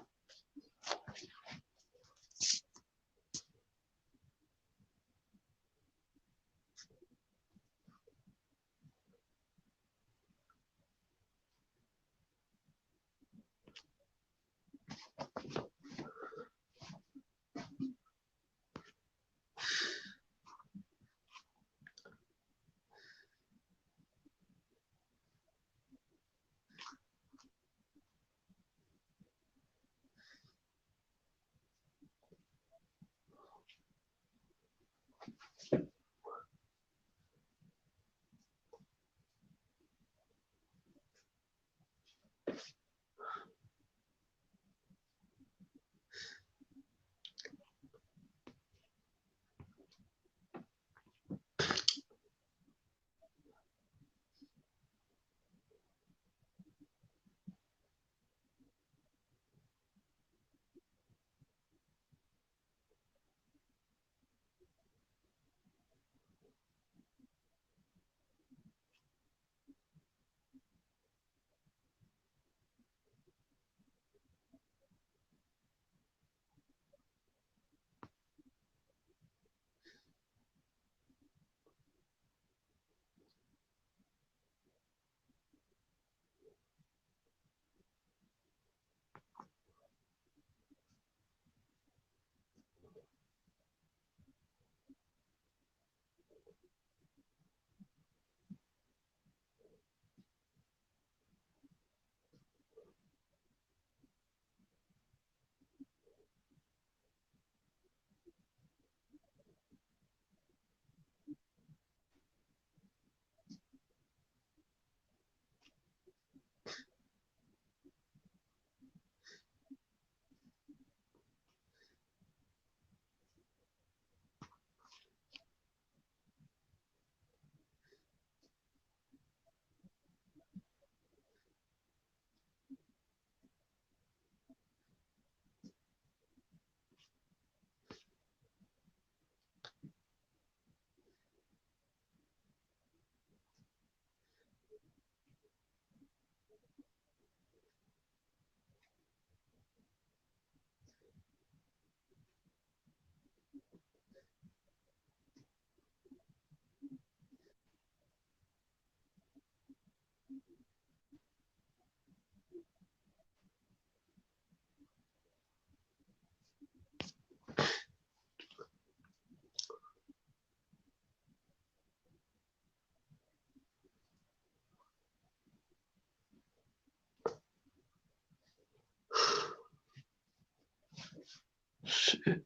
Shit.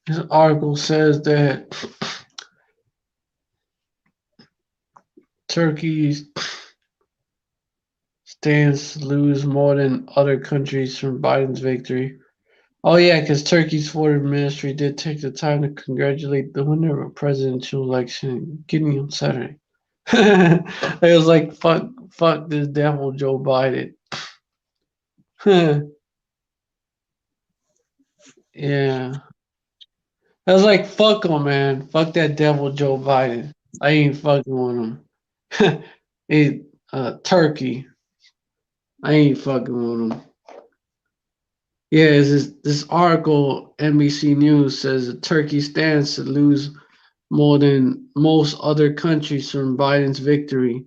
This article says that Turkey stands to lose more than other countries from Biden's victory. Oh yeah, because Turkey's foreign ministry did take the time to congratulate the winner of a presidential election in Guinea on Saturday. It was like fuck this devil Joe Biden. Yeah, I was like fuck him, man. Fuck that devil Joe Biden. I ain't fucking with him. It Turkey. I ain't fucking with him. Yeah, this article NBC News says that Turkey stands to lose more than most other countries from Biden's victory,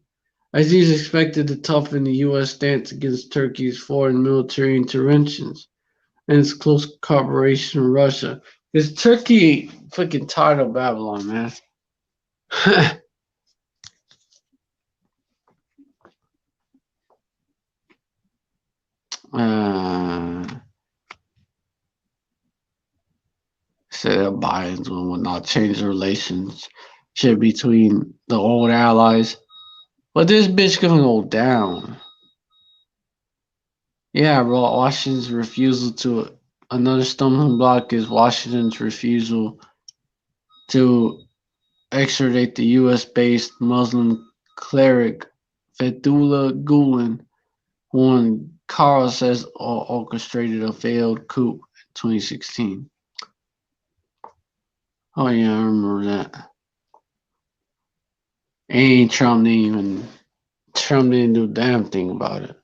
as he's expected to toughen the U.S. stance against Turkey's foreign military interventions and its close cooperation with Russia. Is Turkey fucking tired of Babylon, man? uh, Said that Biden's one would not change the relationship between the old allies. But this bitch gonna go down. Yeah, bro. Washington's refusal to another stumbling block is Washington's refusal to extradite the U.S.-based Muslim cleric Fethullah Gulen, who Carl says orchestrated a failed coup in 2016. Oh yeah, I remember that. And Trump didn't do a damn thing about it.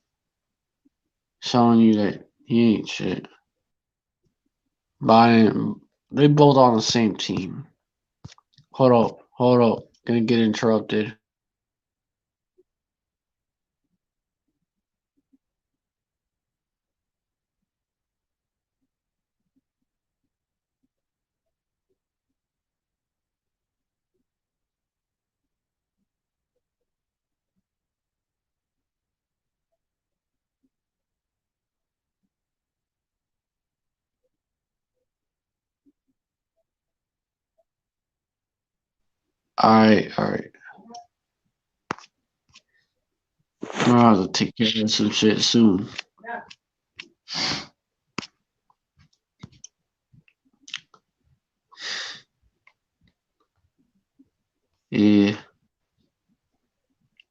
Showing you that he ain't shit. Biden, they both on the same team. Hold up. Gonna get interrupted. Alright. I'll have to take care of some shit soon. Yeah.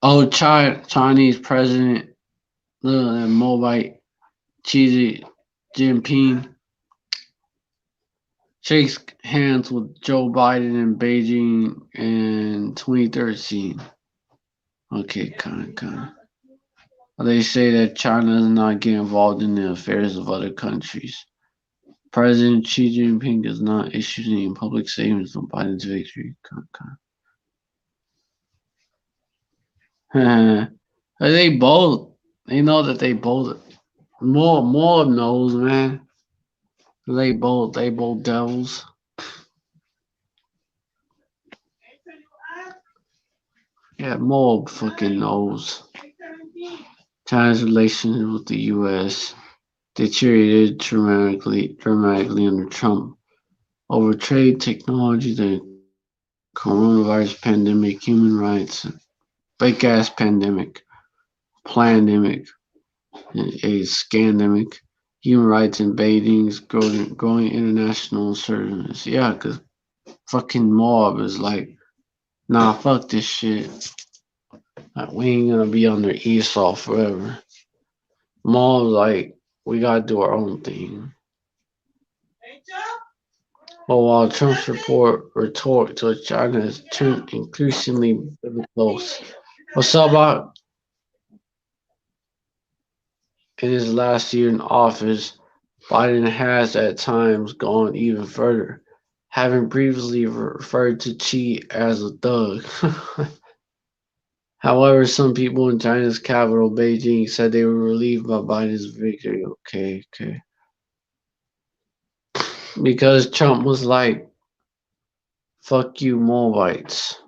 Oh, Chinese President Mobile Xi Jinping shakes hands with Joe Biden in Beijing in 2013. Okay, kind of. They say that China does not get involved in the affairs of other countries. President Xi Jinping does not issue any public statements on Biden's victory. They both. They know that they both. More knows, man. They both devils. Yeah, more fucking knows. China's relations with the U.S. deteriorated dramatically under Trump over trade, technology, the coronavirus pandemic, human rights, fake ass pandemic. a scandemic, human rights in Beijing's growing international insurgents. Yeah, because fucking mob is like, nah, fuck this shit. Like, we ain't gonna be under Esau forever. Mob's like, we gotta do our own thing. But while Trump's retort to China has turned increasingly close, what's up, about in his last year in office, Biden has at times gone even further, having previously referred to Xi as a thug. However, some people in China's capital, Beijing, said they were relieved by Biden's victory. Okay. Because Trump was like, fuck you, Moabites.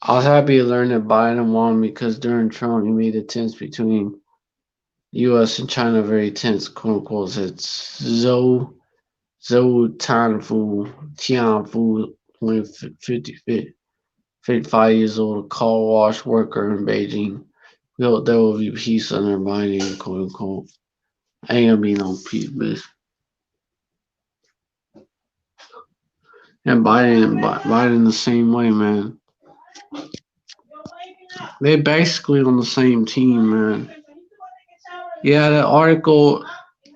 I was happy to learn that Biden won because during Trump, he made the tense between U.S. and China very tense, quote unquote, said Zhou Tianfu, 55 years old, a car wash worker in Beijing. We hope there will be peace under Biden, quote unquote. Ain't gonna be no peace, bitch. And Biden the same way, man. They basically on the same team, man. Yeah, the article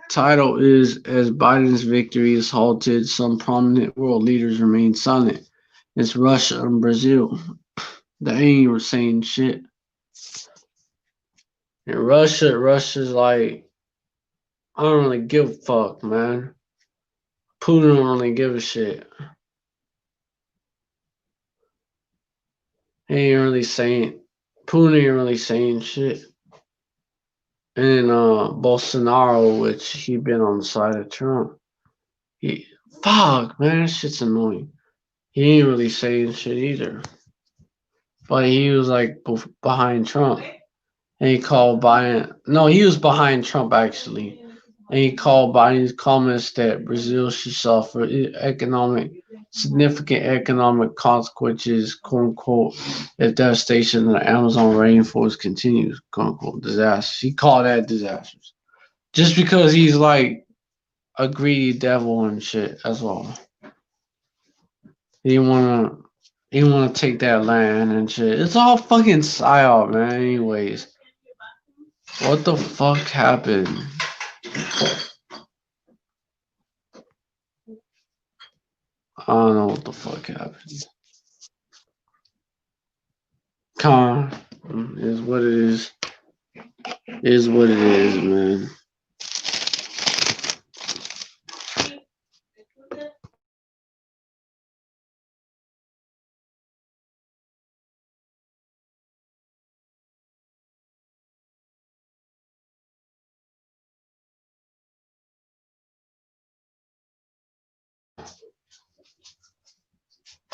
title is As Biden's Victory is Halted, Some Prominent World Leaders Remain Silent. It's Russia and Brazil. They ain't saying shit. And Russia's like, I don't really give a fuck, man. Putin don't really give a shit. He ain't really saying, Putin ain't really saying shit. And Bolsonaro, which he been on the side of Trump. Fuck, man, that shit's annoying. He ain't really saying shit either. But he was like behind Trump. And he called Biden. No, he was behind Trump actually. And he called Biden's comments that Brazil should suffer significant economic consequences, quote unquote, if devastation in the Amazon rainforest continues, quote unquote, disasters. He called that disasters. Just because he's like a greedy devil and shit. That's all. He didn't wanna take that land and shit. It's all fucking psyop, man. Anyways, what the fuck happened? I don't know what the fuck happened. Con is what it is. Is what it is, man.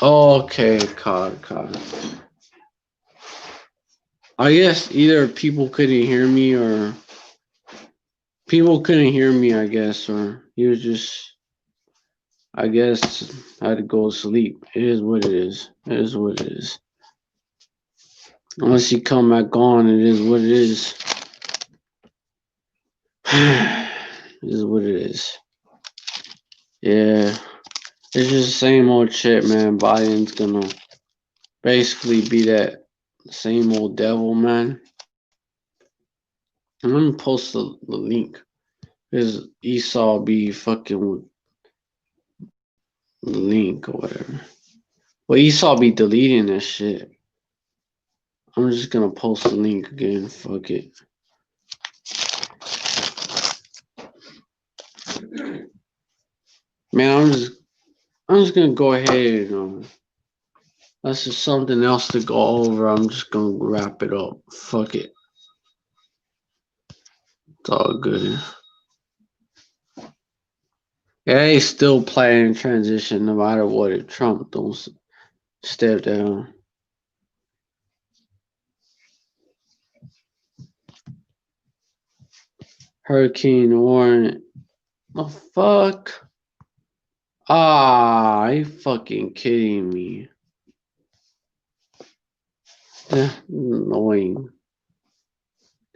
Okay, COD. I guess either people couldn't hear me or people couldn't hear me, I guess, or he was just, I guess, had to go to sleep. It is what it is. It is what it is. Unless he come back on, it is what it is. It is what it is. Yeah. It's just the same old shit, man. Biden's gonna basically be that same old devil, man. I'm gonna post the link. Because Esau be fucking with the link or whatever. Well, Esau be deleting this shit. I'm just gonna post the link again. Fuck it. Man, I'm just gonna go ahead and that's just something else to go over. I'm just gonna wrap it up. Fuck it. It's all good. Yeah, he's still playing transition no matter what. If Trump don't step down. Hurricane Warren. The fuck? Ah, are you fucking kidding me? Annoying.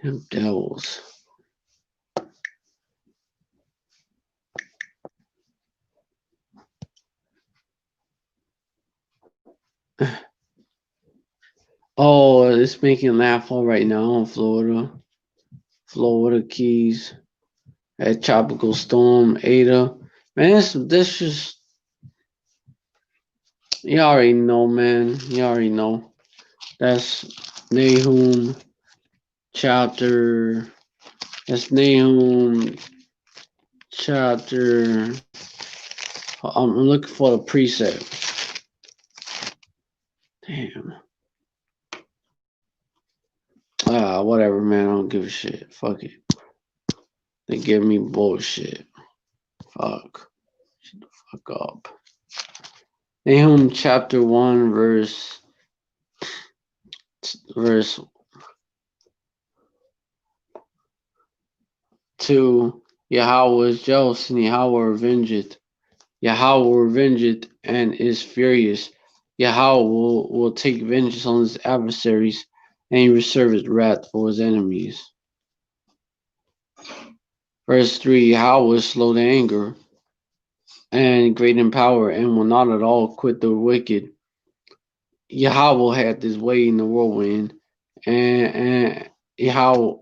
Them devils. Oh, it's making landfall right now in Florida. Florida Keys. That tropical storm Ada. Man, this is you already know, man. You already know. That's Nahum chapter. That's Nahum chapter. I'm looking for the precept. Damn. Whatever, man. I don't give a shit. Fuck it. They give me bullshit. Fuck. Shut the fuck up. Nahum chapter 1, verse 2. Yahweh is jealous and Yahweh revengeth. Yahweh revengeth and is furious. Yahweh will take vengeance on his adversaries and he reserve his wrath for his enemies. Verse 3. Yahweh is slow to anger and great in power and will not at all quit the wicked. Yahweh had his way in the whirlwind and Yahweh.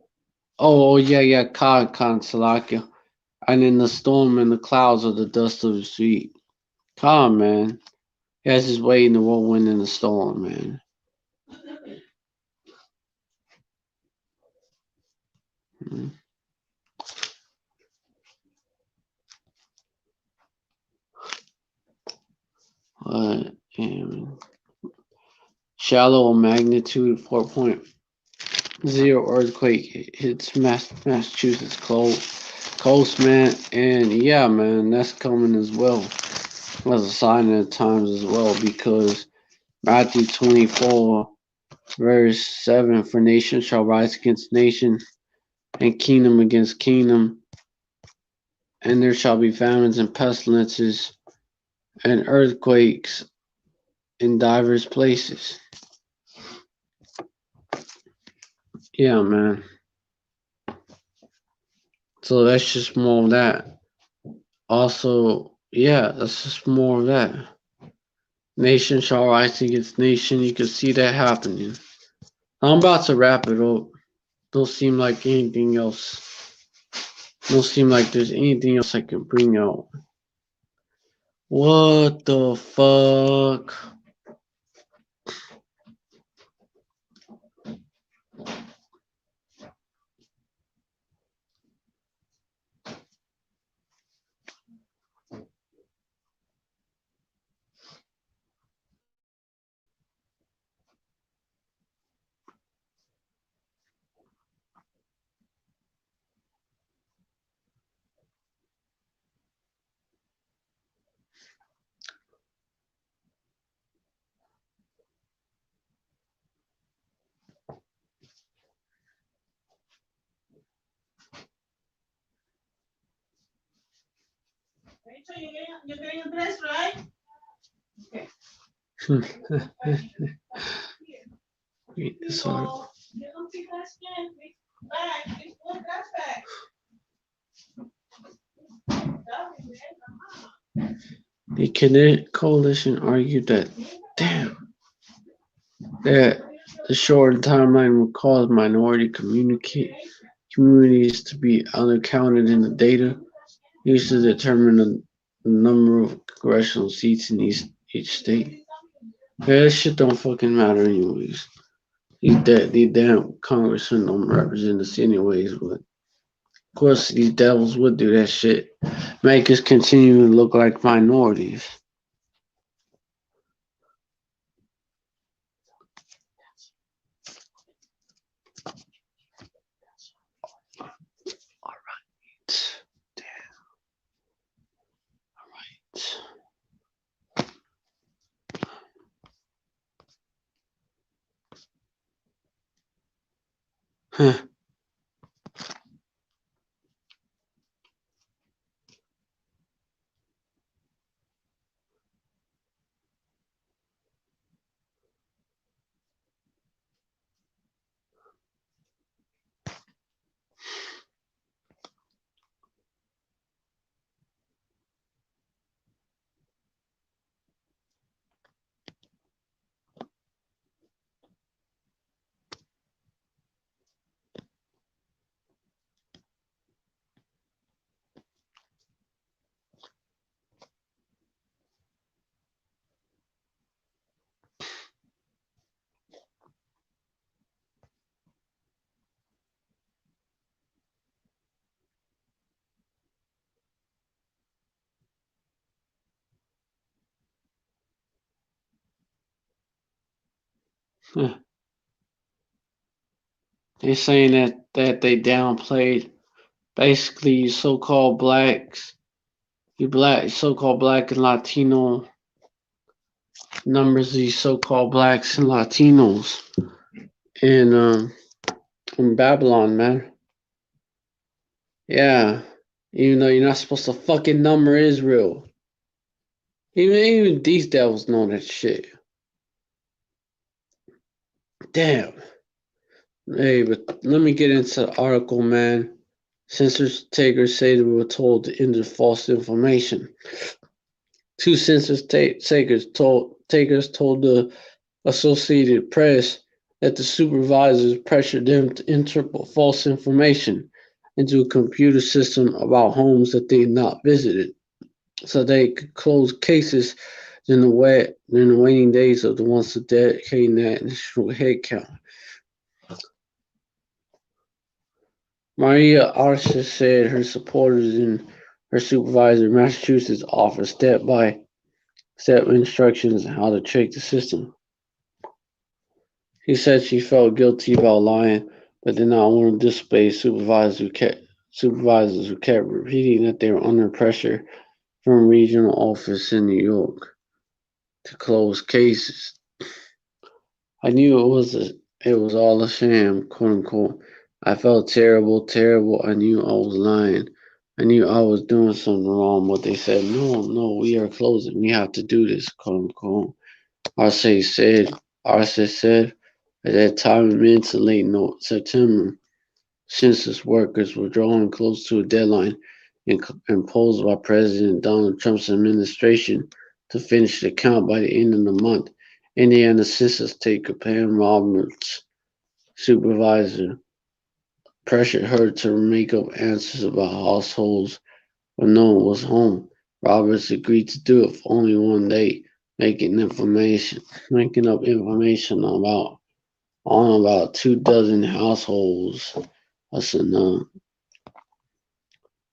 Oh yeah, Khan Salakia. And in the storm and the clouds of the dust of his feet. Khan, man. He has his way in the whirlwind and the storm, man. Shallow magnitude 4.0 earthquake hits Massachusetts coast, man. And yeah, man, that's coming as well. That's a sign of the times as well, because Matthew 24, verse 7, for nation shall rise against nation, and kingdom against kingdom, and there shall be famines and pestilences and earthquakes in divers places. Yeah, man. So that's just more of that. Also, yeah, that's just more of that. Nation shall rise against nation. You can see that happening. I'm about to wrap it up. Don't seem like anything else. Don't seem like there's anything else I can bring out. What the fuck? You're getting dressed, right? Okay. Read this article. The Kinetic Coalition argued that the shortened timeline would cause minority communities to be unaccounted in the data used to determine the number of congressional seats in each state. Yeah, that shit don't fucking matter anyways. These damn congressmen don't represent us anyways, but of course these devils would do that shit. Make us continue to look like minorities. Huh. They're saying that they downplayed basically you so-called blacks, you black, so-called black and Latino numbers, of these so-called blacks and Latinos in Babylon, man. Yeah, even though you're not supposed to fucking number Israel. Even these devils know that shit. Damn. Hey, but let me get into the article, man. Census takers say they were told to enter false information. Two census takers told the Associated Press that the supervisors pressured them to enter false information into a computer system about homes that they had not visited, so they could close cases in the waning days of the ones dedicating that national headcount. Maria Arce said her supporters and her supervisor in Massachusetts offered step-by-step instructions on how to trick the system. She said she felt guilty about lying, but did not want to disobey supervisors who kept repeating that they were under pressure from a regional office in New York to close cases. I knew it was all a sham, quote unquote. I felt terrible. I knew I was lying. I knew I was doing something wrong, but they said, no, we are closing. We have to do this, quote unquote. Arce said at that time in mid to late September, census workers were drawing close to a deadline imposed by President Donald Trump's administration to finish the count by the end of the month. Indiana census taker Pam Roberts, supervisor, pressured her to make up answers about households when no one was home. Roberts agreed to do it for only one day, making up information on about 24 households. That's enough.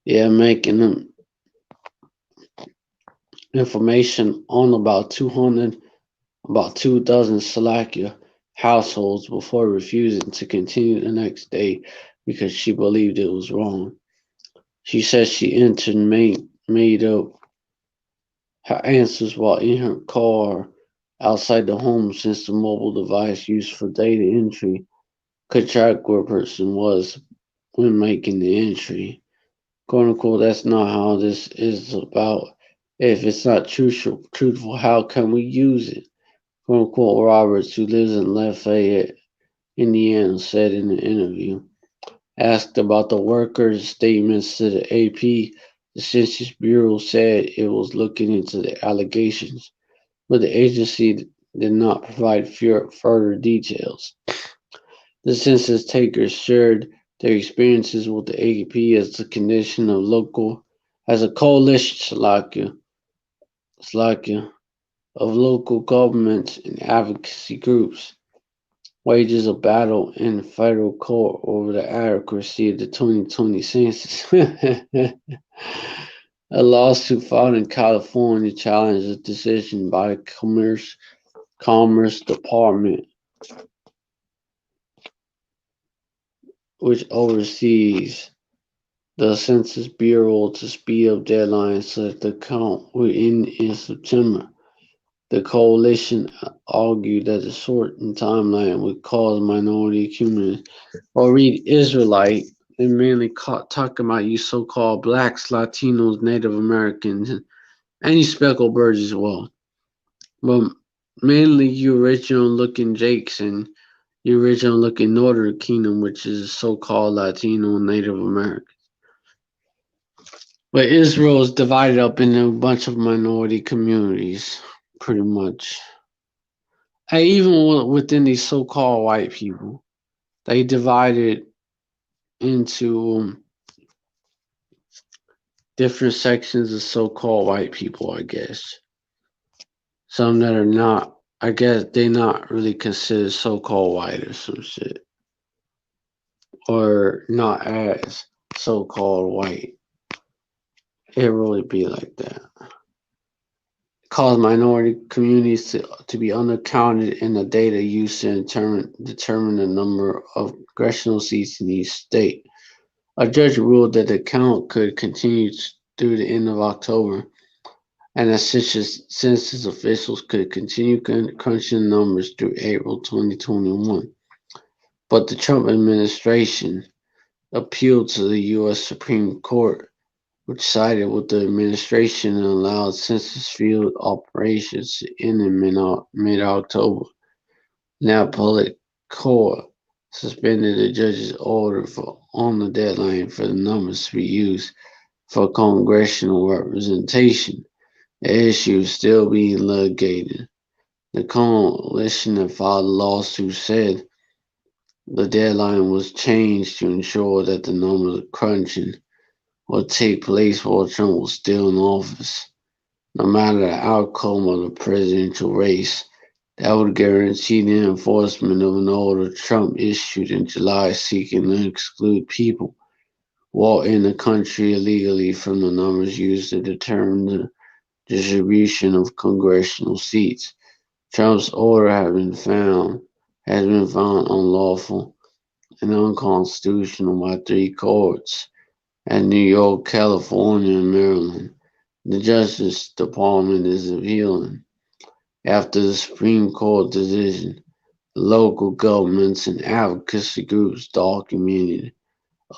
Yeah, making up information on about 24 Slovakia households before refusing to continue the next day because she believed it was wrong. She said she entered and made up her answers while in her car outside the home, since the mobile device used for data entry could track where a person was when making the entry. Quote unquote, that's not how this is about. If it's not truthful, how can we use it? Quote unquote, Roberts, who lives in Lafayette, Indiana, said in the interview. Asked about the workers' statements to the AP, the Census Bureau said it was looking into the allegations, but the agency did not provide further details. The census takers shared their experiences with the AP as a coalition Slovakia of local governments and advocacy groups wages a battle in federal court over the accuracy of the 2020 census. A lawsuit filed in California challenged a decision by the Commerce Department, which oversees the Census Bureau, to speed up deadlines so that the count would end in September. The coalition argued that the shortened timeline would cause minority communities, or read Israelite, and mainly talking about you so-called blacks, Latinos, Native Americans, and any speckled birds as well. But mainly you original-looking Jakes and you original-looking Northern Kingdom, which is so-called Latino and Native American. But Israel is divided up into a bunch of minority communities, pretty much. And even within these so-called white people, they divided into different sections of so-called white people, I guess. Some that are not, I guess they not really considered so-called white or some shit. Or not as so-called white. It really be like that. cause minority communities to be undercounted in the data used to determine the number of congressional seats in each state. A judge ruled that the count could continue through the end of October, and that census officials could continue crunching numbers through April 2021. But the Trump administration appealed to the U.S. Supreme Court, which sided with the administration and allowed census field operations to end in mid-October. Now, appellate court suspended the judge's order on the deadline for the numbers to be used for congressional representation. The issue is still being litigated. The coalition that filed the lawsuit said the deadline was changed to ensure that the numbers crunching would take place while Trump was still in office. No matter the outcome of the presidential race, that would guarantee the enforcement of an order Trump issued in July seeking to exclude people while in the country illegally from the numbers used to determine the distribution of congressional seats. Trump's order has been found unlawful and unconstitutional by 3 courts at New York, California, and Maryland. The Justice Department is appealing. After the Supreme Court decision, local governments and advocacy groups documented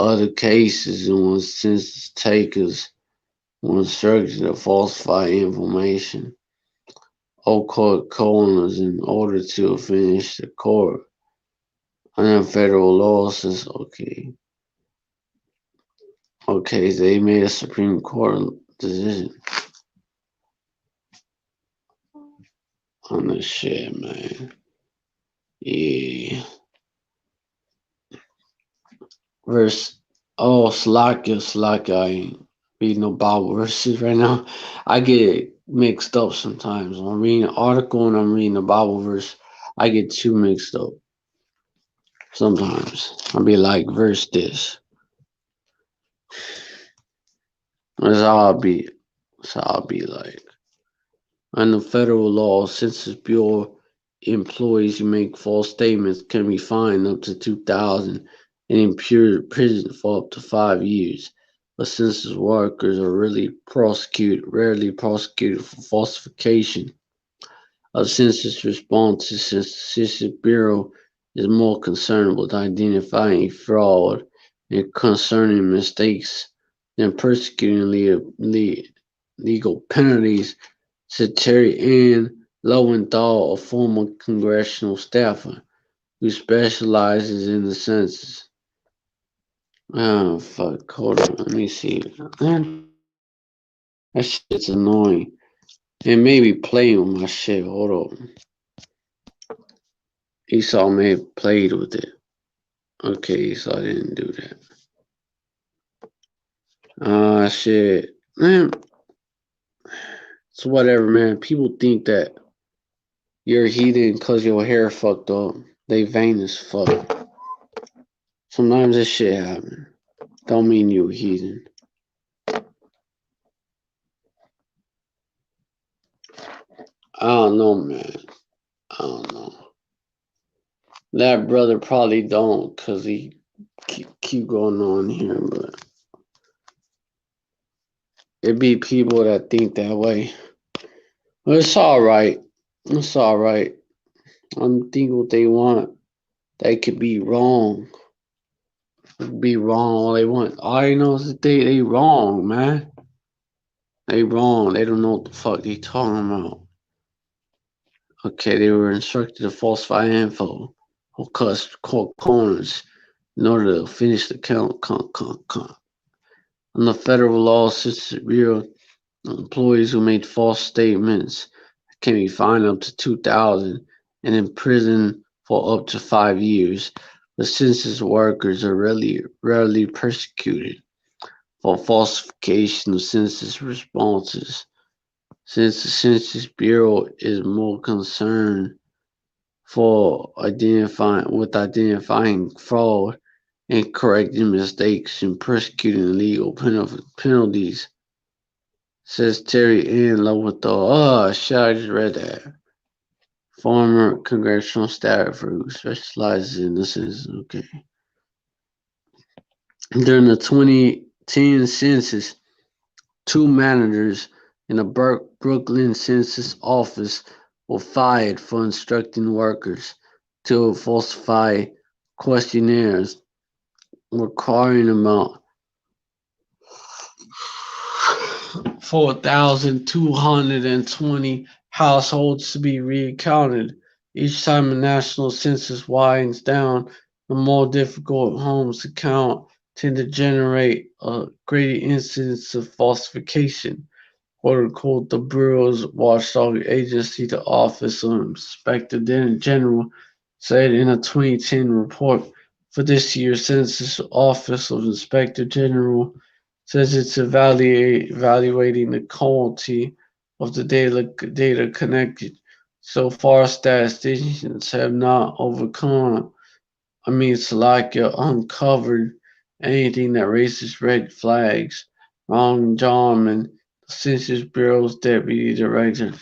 other cases in which census takers were instructed to falsify information or court coroners in order to finish the court. Under federal law says, okay, they made a Supreme Court decision on this shit, man. Yeah. Verse, Slakia, I ain't reading no Bible verses right now. I get mixed up sometimes. When I'm reading an article and I'm reading a Bible verse, I get too mixed up. Sometimes I'll be like, verse this. That's how I'll be. That's how I'll be like. Under federal law, Census Bureau employees who make false statements can be fined up to $2,000 and in prison for up to 5 years. But census workers are rarely prosecuted for falsification of census responses, since the Census Bureau is more concerned with identifying fraud and concerning mistakes than persecuting legal penalties, said Terry Ann Lowenthal, a former congressional staffer who specializes in the census. Oh, fuck. Hold on. Let me see. Man, that shit's annoying. It may be playing with my shit. Hold on. Esau may have played with it. Okay, Esau didn't do that. Shit. Man. It's whatever, man. People think that you're a heathen because your hair fucked up. They vain as fuck. Sometimes this shit happen. Don't mean you a heathen. I don't know, man. I don't know. That brother probably don't, because he keep going on here, but it be people that think that way. But it's alright. It's alright. I'm thinking what they want. They could be wrong. Be wrong all they want. All I know is that they wrong, man. They wrong. They don't know what the fuck they talking about. Okay, they were instructed to falsify info or cut corners in order to finish the count. Under federal law, Census Bureau employees who made false statements can be fined up to $2,000 and in prison for up to 5 years. But census workers are rarely persecuted for falsification of census responses, since the Census Bureau is more concerned for identifying fraud and correcting mistakes and persecuting legal penalties. Says Terry Ann Lowenthal. Oh, shit, I just read that. Former congressional staffer who specializes in this is okay. During the 2010 census, 2 managers in a Brooklyn census office were fired for instructing workers to falsify questionnaires requiring about 4,220 households to be recounted. Each time a national census winds down, the more difficult homes to count tend to generate a greater incidence of falsification. Quote-unquote, the Bureau's watchdog agency, the Office of Inspector General, said in a 2010 report for this year's census. Office of Inspector General says it's evaluating the quality of the data connected. So far, statisticians have not uncovered anything that raises red flags. Ron Jarman, the Census Bureau's deputy director,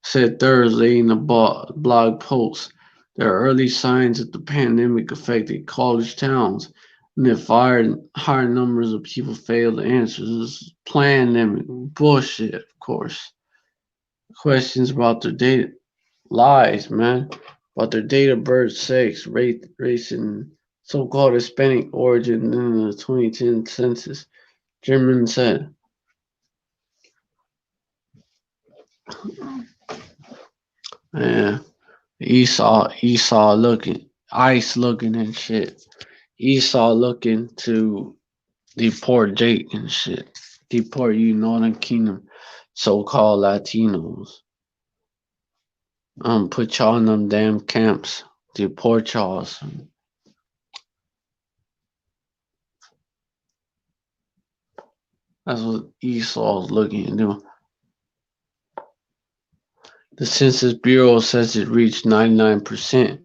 said Thursday in a blog post there are early signs that the pandemic affected college towns, and if higher numbers of people fail to answer this pandemic bullshit, of course. Questions about their data lies, man. About their date of birth, sex, race, and so-called Hispanic origin in the 2010 census. German said. Yeah, Esau looking, ICE looking and shit. Esau looking to deport Jake and shit. Deport you Northern Kingdom, so-called Latinos. Put y'all in them damn camps. Deport y'all. That's what Esau's looking to do. The Census Bureau says it reached 99%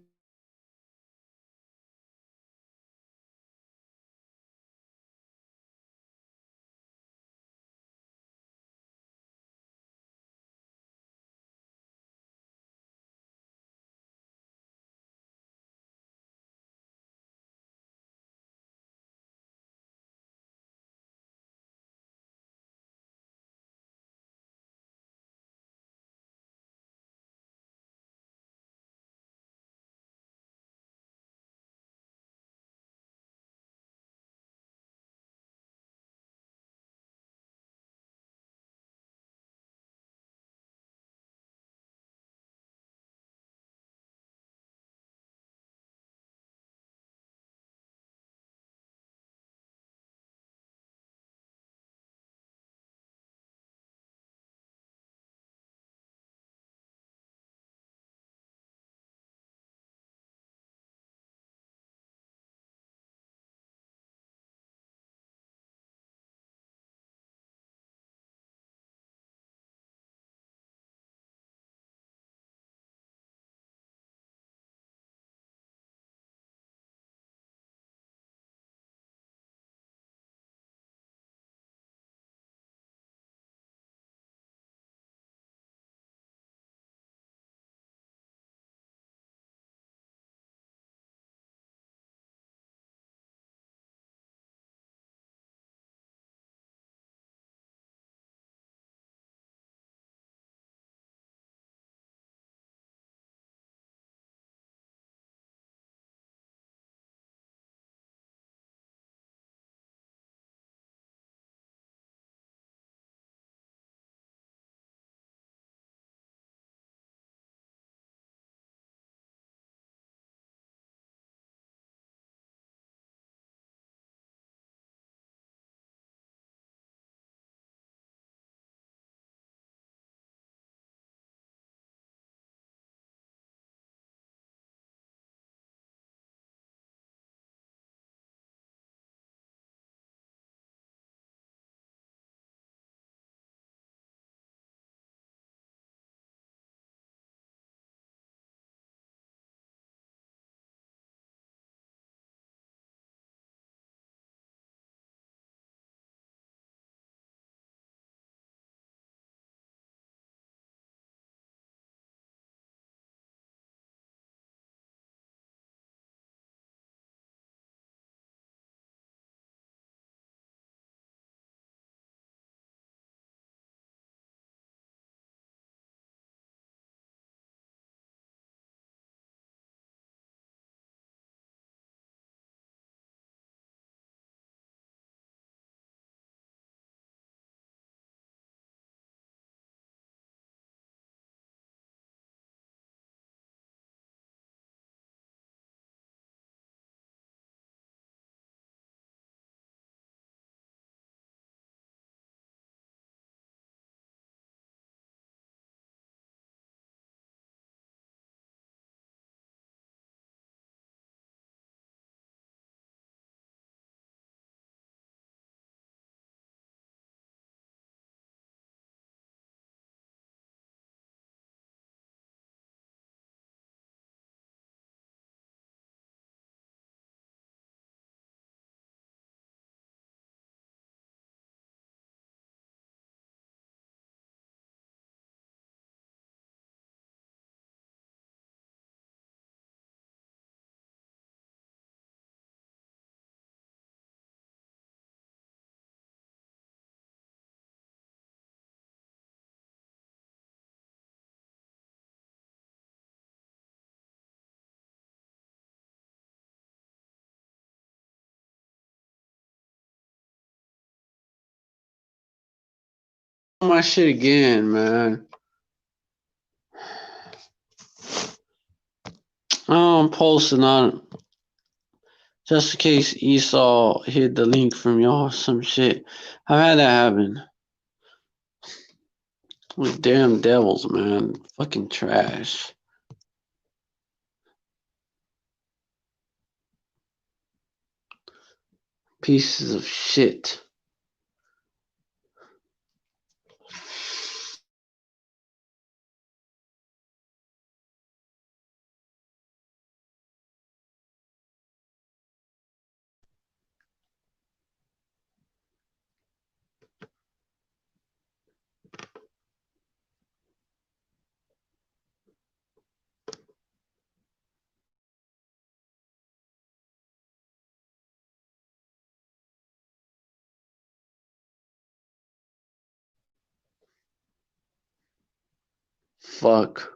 my shit again, man. I'm posting on just in case Esau hid the link from y'all or some shit. I've had that happen. With damn devils, man. Fucking trash. Pieces of shit. Fuck.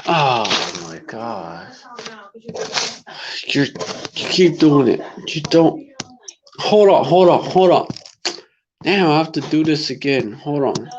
Oh my gosh. You keep doing it. You don't. Hold on. Damn, I have to do this again. Hold on.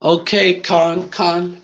Okay, Con.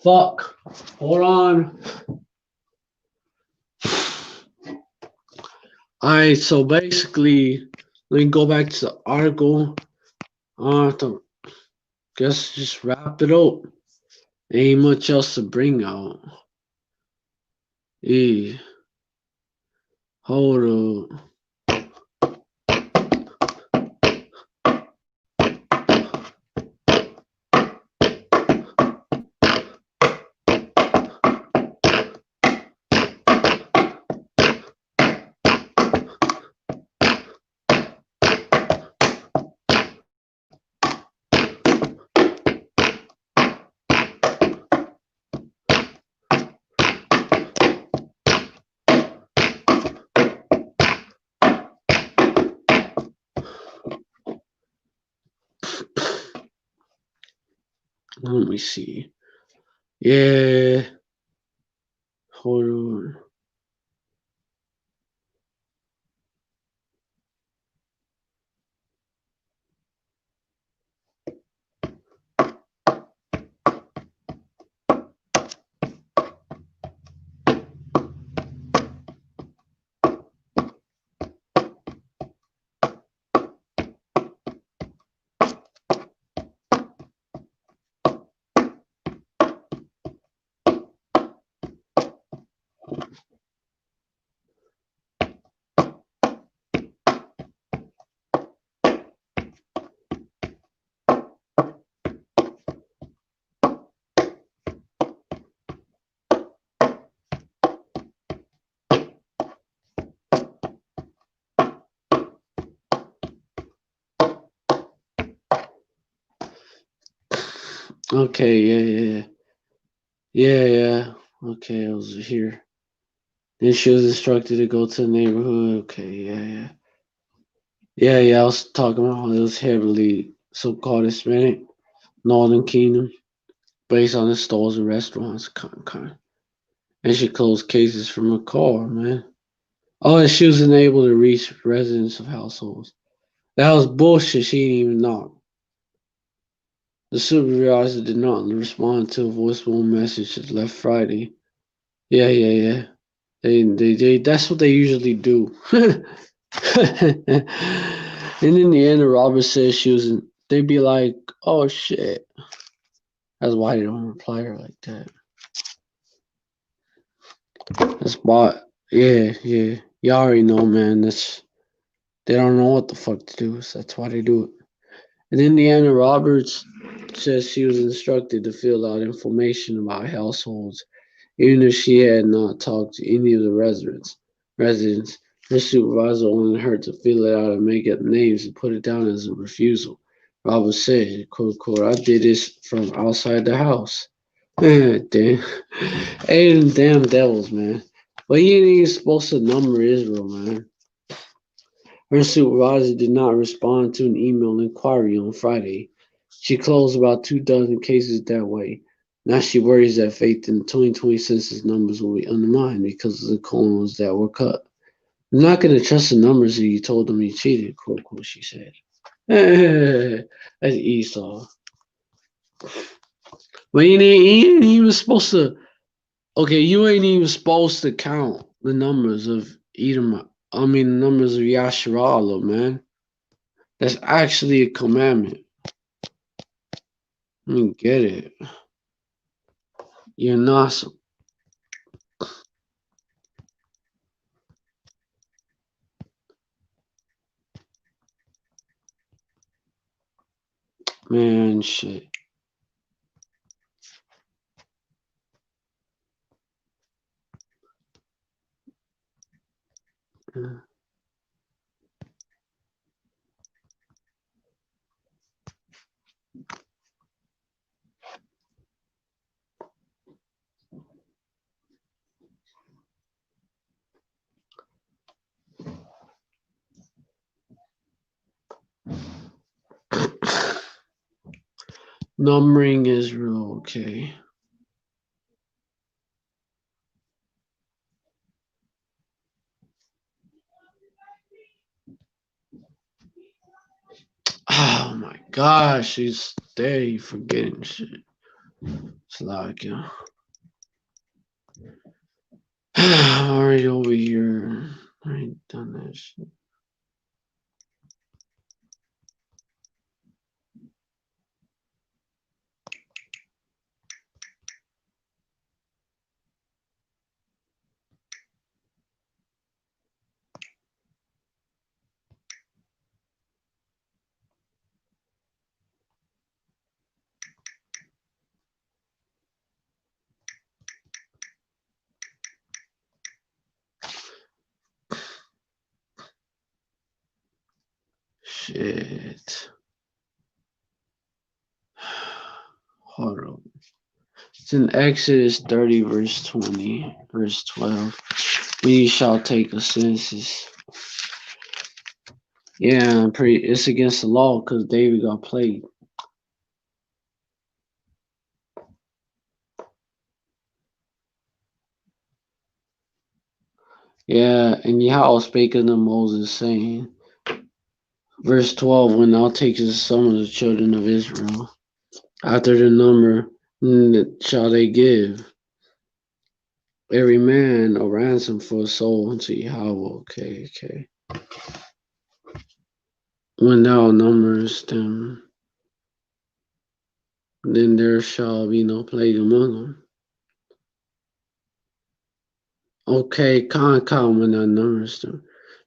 Fuck. Hold on. Alright, so basically, let me go back to the article. I have to guess just wrap it up. Ain't much else to bring out. Yeah. Hold up. Let me see. Yeah. Hold on. Okay, yeah. Okay, I was here. Then she was instructed to go to the neighborhood. Okay, yeah. I was talking about how it was heavily so-called Hispanic Northern Kingdom, based on the stores and restaurants, kind. And she closed cases from her car, man. Oh, and she was unable to reach residents of households. That was bullshit. She didn't even knock. The supervisor did not respond to a voicemail message left Friday. Yeah. They that's what they usually do. And in the end, the robber says she was. They'd be like, "Oh shit." That's why they don't reply her like that. That's why. Yeah. You already know, man. They don't know what the fuck to do. So that's why they do it. And Indiana Roberts says she was instructed to fill out information about households, even if she had not talked to any of the residents, her supervisor wanted her to fill it out and make up names and put it down as a refusal. Roberts said, quote, I did this from outside the house. Damn. Hey, them damn devils, man. But he ain't even supposed to number Israel, man. Her supervisor did not respond to an email inquiry on Friday. She closed about 2 dozen cases that way. Now she worries that faith in the 2020 census numbers will be undermined because of the colons that were cut. I'm not going to trust the numbers if you told them you cheated, quote, she said. That's Esau. But you ain't even supposed to. Okay, you ain't even supposed to count the numbers of Edom. I mean, the numbers of Yasharallah, man. That's actually a commandment. I mean, get it. You're not. Man, shit. Numbering Israel, okay. Oh my gosh, he's steady forgetting shit. It's like, I'm already over here. I ain't done that shit. Shit. Hold on. It's in Exodus 30, verse 20, verse 12. We shall take a census. Yeah, it's against the law because David got played. Yeah, and Yahweh spake unto Moses, saying, verse 12, when thou takest some of the children of Israel, after the number shall they give every man a ransom for a soul unto Yahweh. Okay. When thou numberest them, then there shall be no plague among them. Okay, con when thou numberest them.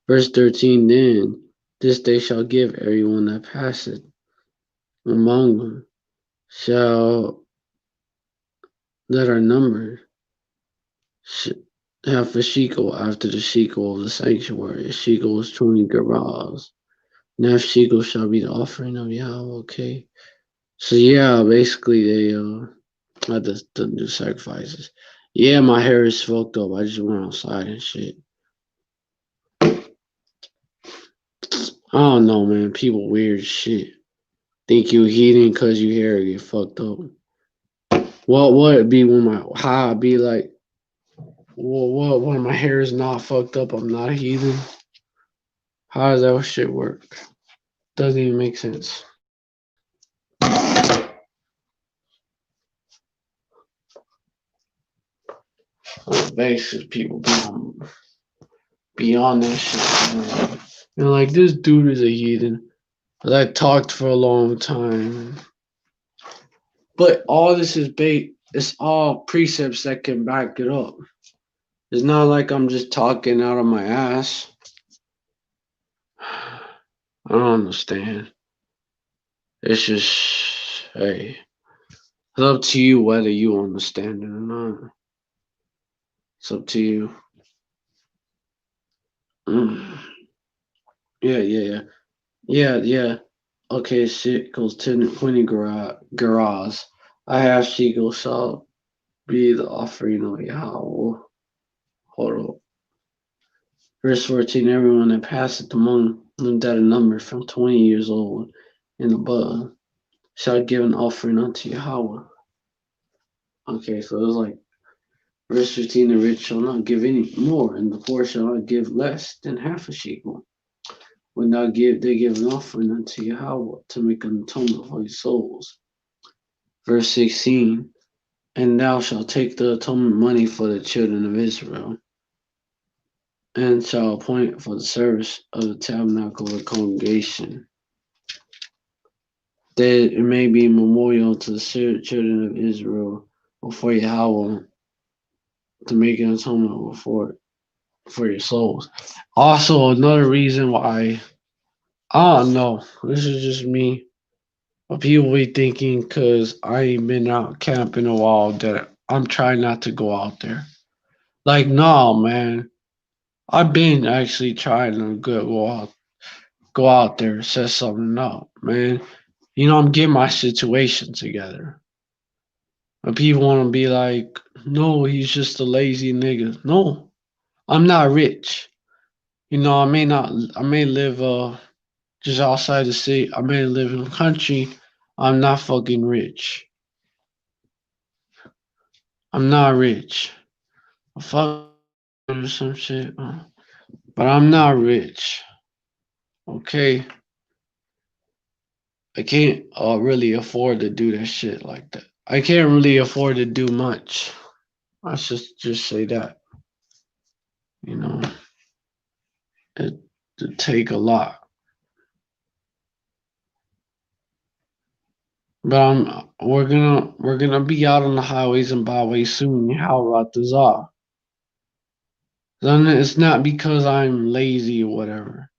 Verse 13, then this they shall give everyone that passeth among them, shall that are numbered half a shekel after the shekel of the sanctuary. A shekel is 20 gerahs. And half shekel shall be the offering of Yahweh. Okay. So yeah, basically they had to do sacrifices. Yeah, my hair is fucked up. I just went outside and shit. I don't know, man. People weird as shit. Think you heating because your hair get fucked up. What would it be when how I'd be like, what when my hair is not fucked up, I'm not a heathen? How does that shit work? Doesn't even make sense. Basically, people beyond that shit. And like, this dude is a heathen. I talked for a long time. But all this is it's all precepts that can back it up. It's not like I'm just talking out of my ass. I don't understand. It's just, hey, it's up to you whether you understand it or not. It's up to you. Yeah. Okay, shit goes 20 garage. I have shekel shall be the offering of Yahweh. Hold up. Verse 14, everyone that passeth among them that are numbered from 20 years old and above shall give an offering unto Yahweh. Okay, so it's like verse 15, the rich shall not give any more, and the poor shall not give less than half a shekel. When they give an offering unto Yahweh to make an atonement for your souls. Verse 16, and thou shalt take the atonement money for the children of Israel, and shall appoint for the service of the tabernacle of the congregation, that it may be a memorial to the children of Israel before Yahweh, to make an atonement for your souls. Also, another reason why, I don't know, this is just me, but people be thinking because I ain't been out camping a while that I'm trying not to go out there. Like, no, man. I've been actually trying to go out there, set something up, man. You know, I'm getting my situation together. But people want to be like, no, he's just a lazy nigga. No, I'm not rich. You know, I may live just outside the city. I may live in the country. I'm not fucking rich. I'm not rich. I fuck or some shit. But I'm not rich. Okay? I can't really afford to do that shit like that. I can't really afford to do much. I should just say that. You know, it take a lot. But we're gonna be out on the highways and byways soon. How Ratazar. Then it's not because I'm lazy or whatever.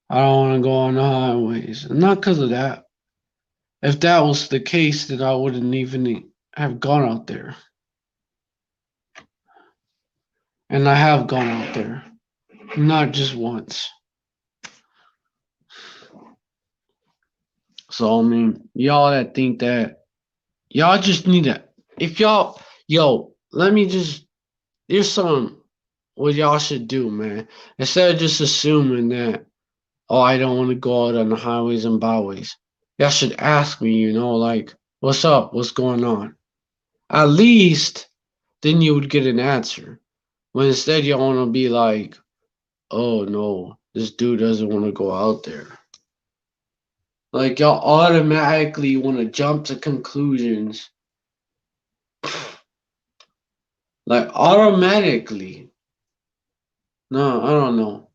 I don't want to go on the highways. Not because of that. If that was the case, then I wouldn't even have gone out there. And I have gone out there, not just once. So I mean, y'all that think that y'all just need to, if y'all, yo, let me just, here's some what y'all should do, man. Instead of just assuming that, oh, I don't want to go out on the highways and byways. Y'all should ask me, like, what's up? What's going on? At least then you would get an answer. When instead y'all want to be like, oh no, this dude doesn't want to go out there. Like y'all automatically want to jump to conclusions. Like automatically. No, I don't know.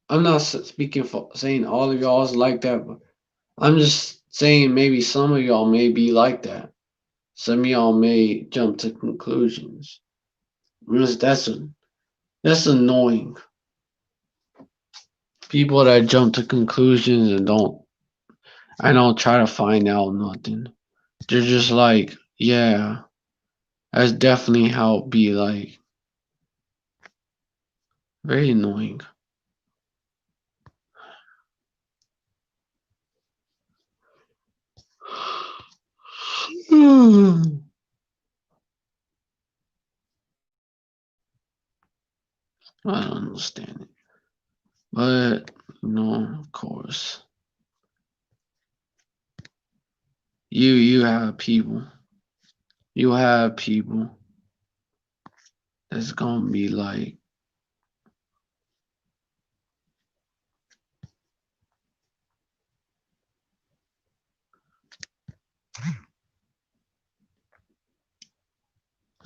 I'm not speaking for saying all of y'all is like that, but I'm just saying maybe some of y'all may be like that. Some of y'all may jump to conclusions. Because that's annoying. People that jump to conclusions and don't try to find out nothing. They're just like, yeah, that's definitely how it be like. Very annoying. I don't understand it. But, of course. You have people. You have people that's gonna be like,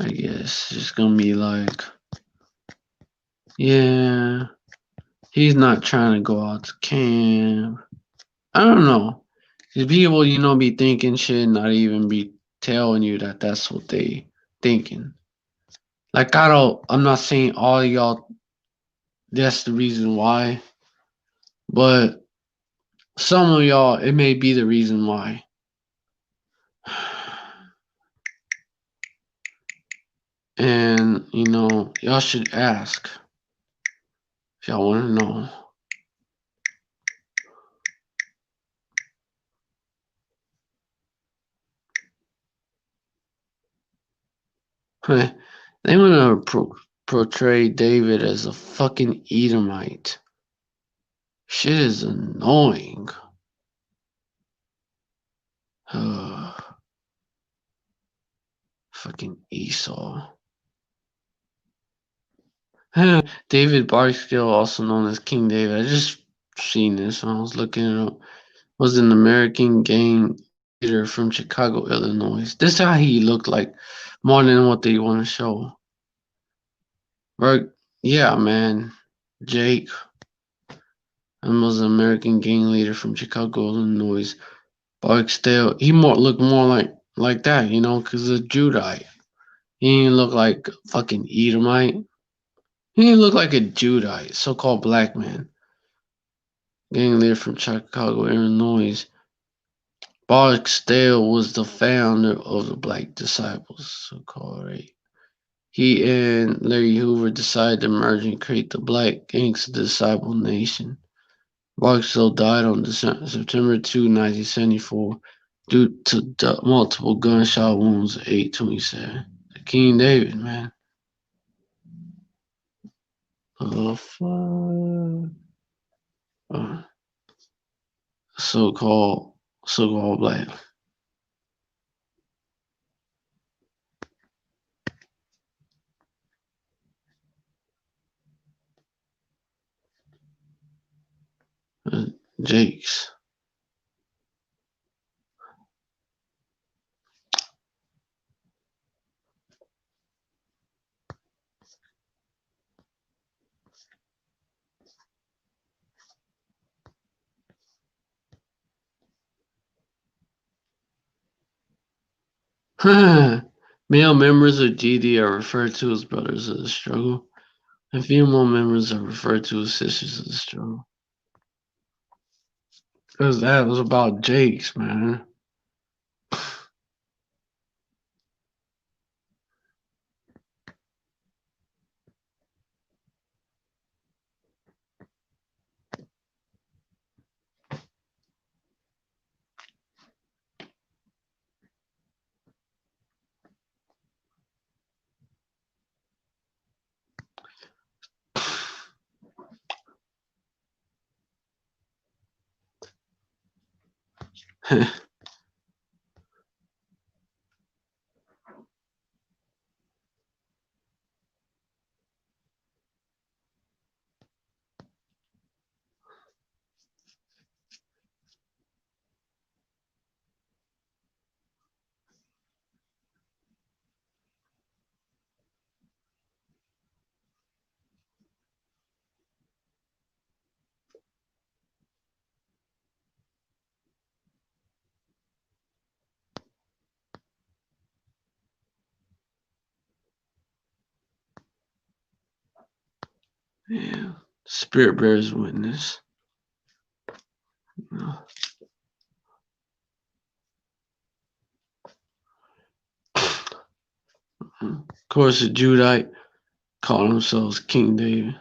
I guess it's gonna be like, yeah, he's not trying to go out to camp. I don't know. Cause people, be thinking shit, not even be telling you that that's what they thinking. Like I'm not saying all of y'all. That's the reason why, but some of y'all, it may be the reason why. And y'all should ask if y'all want to know. They want to portray David as a fucking Edomite. Shit is annoying. Fucking Esau. David Barksdale, also known as King David. I just seen this when I was looking it up. Was an American gang leader from Chicago, Illinois. This is how he looked like, more than what they want to show. Yeah, man. Jake was an American gang leader from Chicago, Illinois. Barksdale, he looked more like that, because a Judite. He didn't look like fucking Edomite. He didn't look like a Judite, so-called black man. Gang leader from Chicago, Illinois. Barksdale was the founder of the Black Disciples, so-called, right? He and Larry Hoover decided to merge and create the Black Gangster Disciple Nation. Barksdale died on September 2, 1974, due to multiple gunshot wounds at 8:27. King David, man. Oh, fuck. So-called black. Jakes. Male members of GD are referred to as brothers of the struggle, and female members are referred to as sisters of the struggle. Because that was about Jakes, man. Yeah. Spirit bears witness. Of course, the Judite call themselves King David.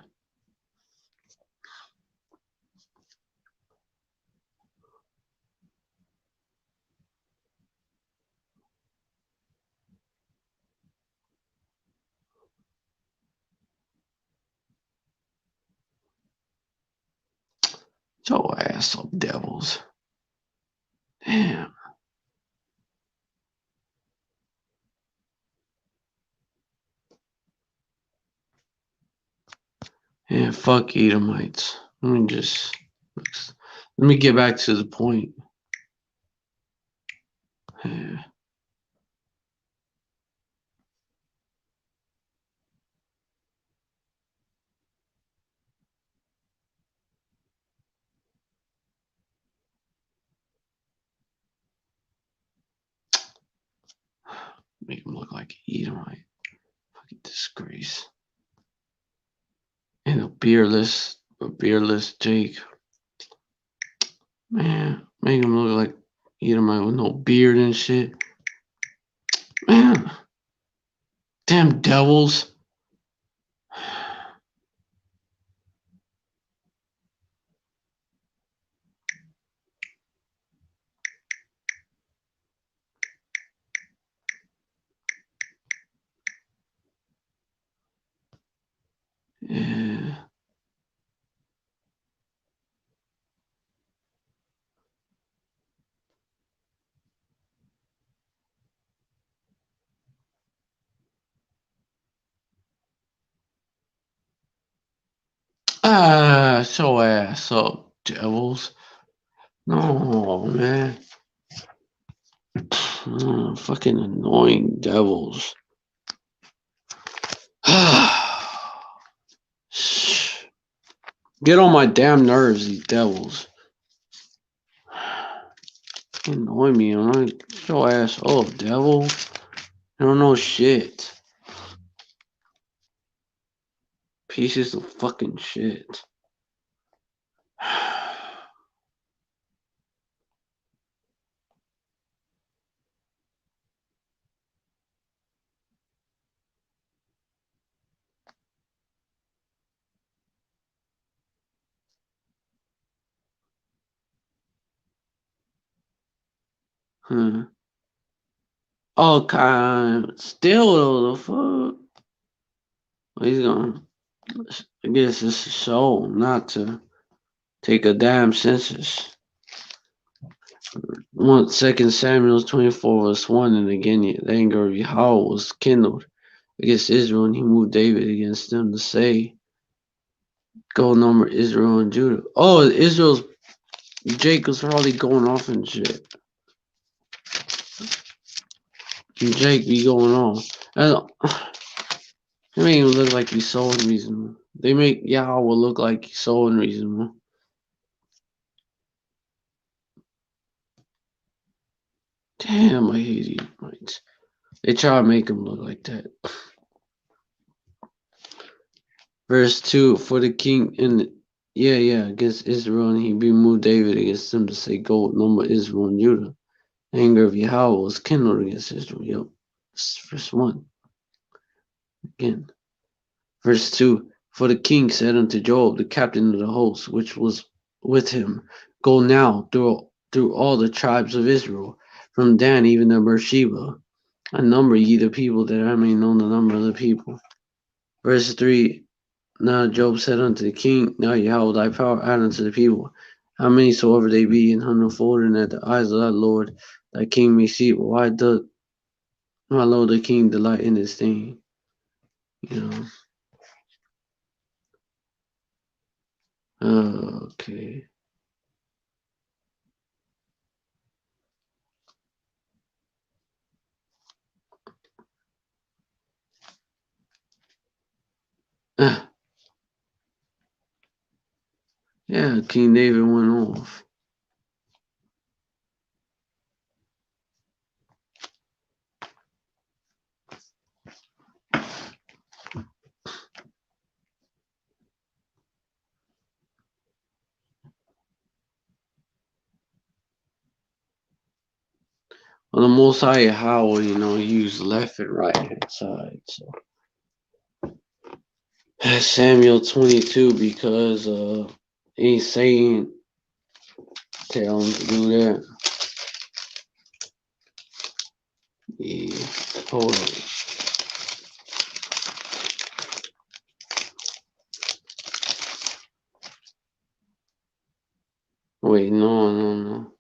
Your ass up, devils. Damn. Yeah, fuck Edomites. Let me get back to the point. Yeah. Make him look like an Edomite. Fucking disgrace. And a beerless Jake. Man, make him look like Edomite with no beard and shit. Man. Damn devils. Yeah. Ah, show ass up, devils. No, man. Oh, fucking annoying devils. Get on my damn nerves, these devils. Annoy me. I'm like, show ass up, devil. I don't know shit. Pieces of fucking shit. Okay, still the fuck. He's gonna. I guess it's a show, not to take a damn census. 2 Samuel 24 verse 1, and again the anger of Yahweh was kindled against Israel, and he moved David against them to say, go number Israel and Judah. Oh, Israel's Jacob's probably going off and shit. And Jake be going on. They make him look like he's so unreasonable. They make Yahweh look like he's so unreasonable. Damn, I hate Edomites. They try to make him look like that. Verse 2, for the king against Israel, and he removed David against them to say, go number Israel and Judah. The anger of Yahweh was kindled against Israel. Yep. Verse 1. Again. Verse 2, for the king said unto Joab, the captain of the host, which was with him, go now through all the tribes of Israel, from Dan even to Beersheba, and number ye the people, that I may know the number of the people. Verse 3, now Job said unto the king, now Yahweh thy power add unto the people, how many soever they be, in hundredfold, and that the eyes of thy Lord, thy king may see. Why doth my Lord the king delight in this thing? You know. Okay. Yeah, King David went off. Well, the Most High Yahweh, used left and right hand side. So Samuel 22, because ain't saying tell him to do that. Yeah, hold on. Wait, no.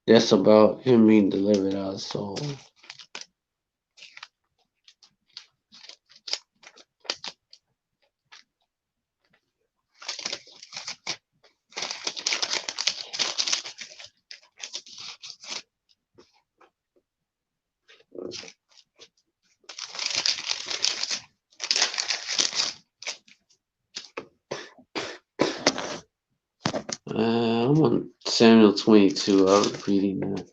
That's about him being delivered out of Saul. I'm on Samuel 22. I was reading that.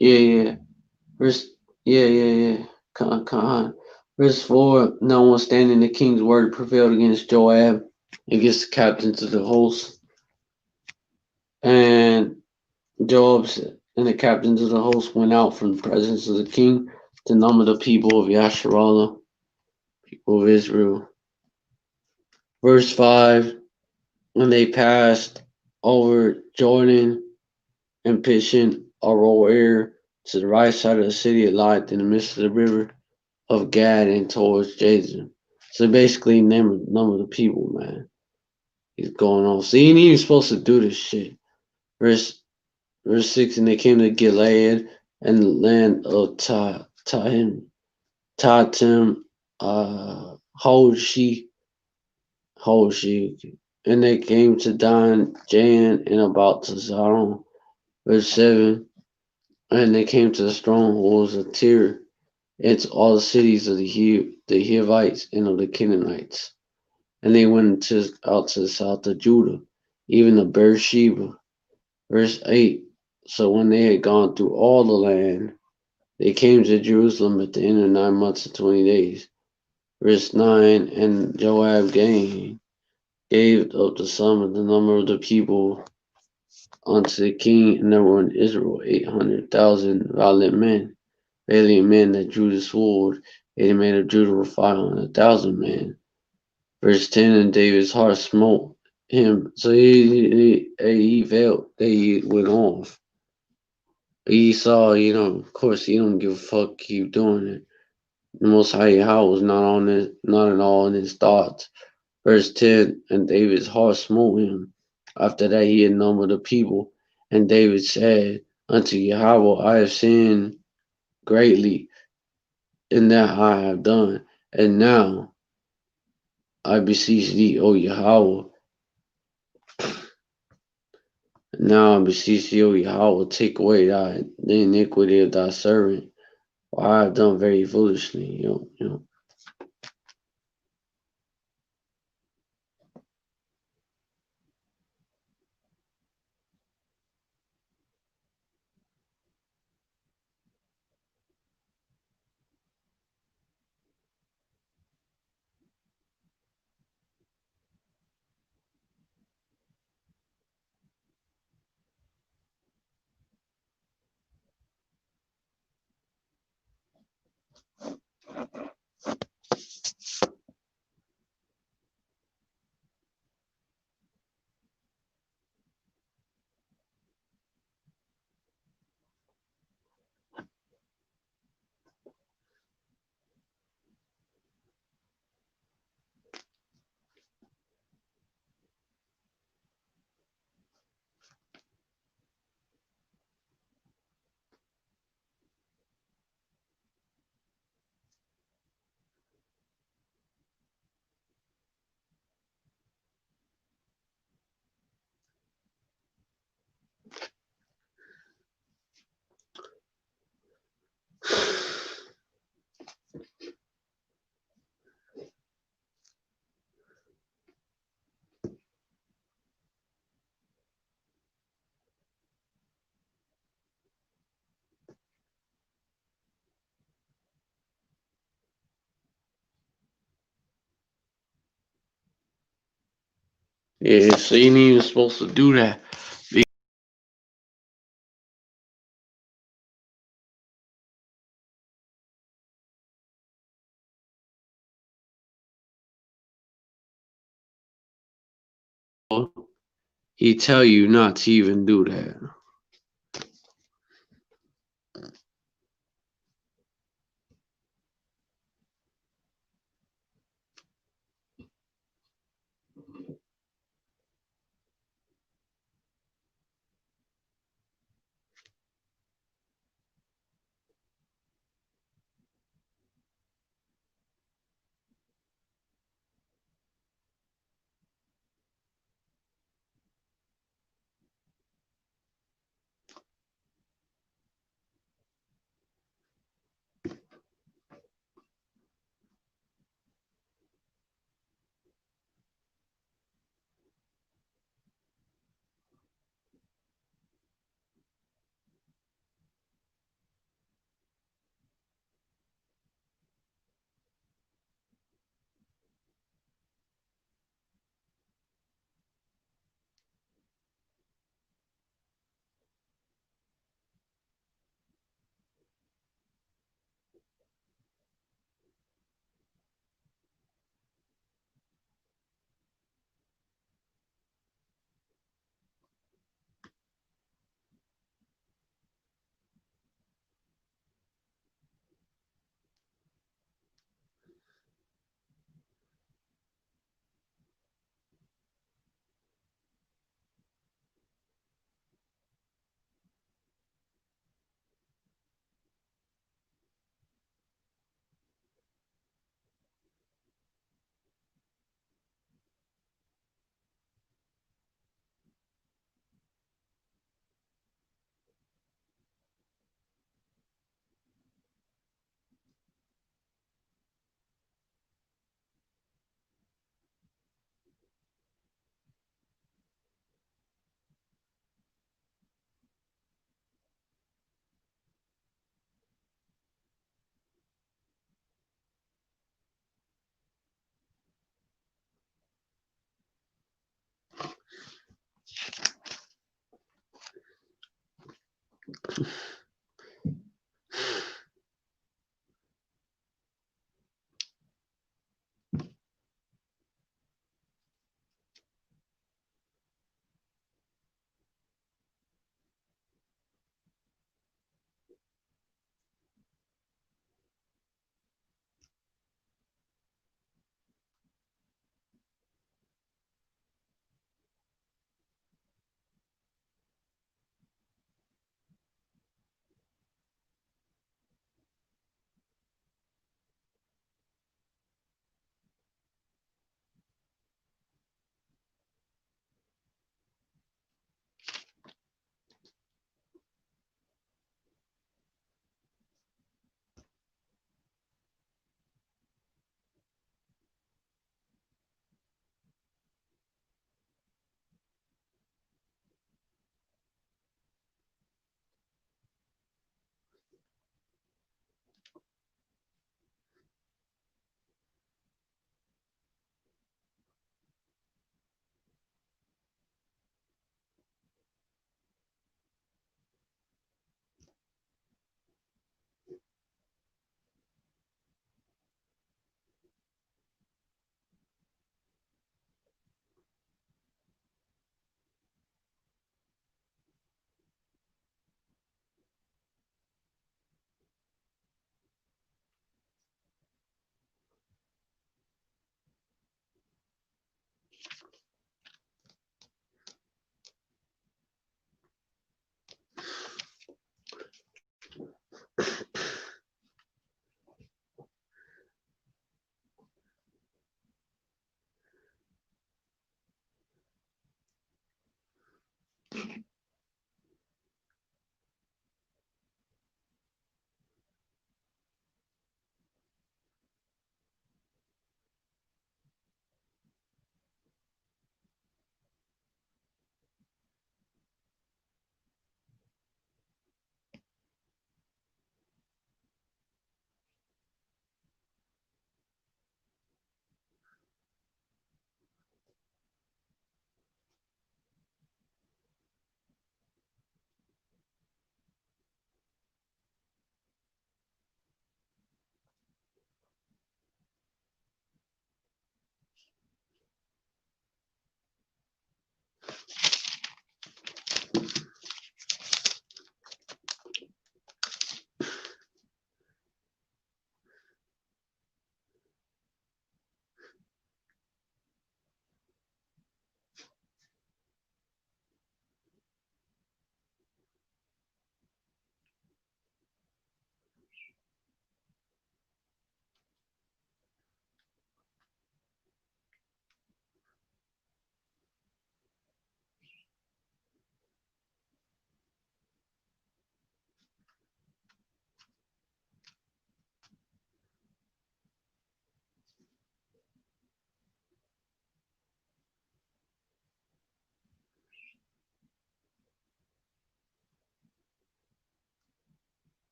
Yeah. Verse, yeah. Verse 4, notwithstanding the king's word prevailed against Joab, against the captains of the host. And Joab and the captains of the host went out from the presence of the king to number the people of Yasharallah, people of Israel. Verse 5, when they passed over Jordan and Pishon, Aroer, to the right side of the city, it lied in the midst of the river of Gad and towards Jason. So basically, number the people, man. He's going on. So he ain't even supposed to do this shit. Verse 6, and they came to Gilead and the land of Tatim, Hoshi, and they came to Dan, Jan, and about to Zaron. Verse 7, and they came to the strongholds of Tyre, and to all the cities of the Hivites and of the Canaanites. And they went out to the south of Judah, even to Beersheba. Verse 8, so when they had gone through all the land, they came to Jerusalem at the end of 9 months and 20 days. Verse 9, and Joab gained gave up the sum of the number of the people unto the king, and there were in Israel 800,000 valiant men that drew the sword. 80 men of Judah were 500,000 men. Verse 10, and David's heart smote him, so he felt that he went off. He saw, of course, he don't give a fuck, keep doing it. The Most High Yahweh was not at all in his thoughts. Verse 10, and David's heart smote him. After that he had numbered the people, and David said unto Yahweh, I have sinned greatly in that I have done, and now I beseech thee, O Yahweh. Now I beseech thee, O Yahweh, take away the iniquity of thy servant, for I have done very foolishly. Yeah, so you ain't even supposed to do that. He tell you not to even do that.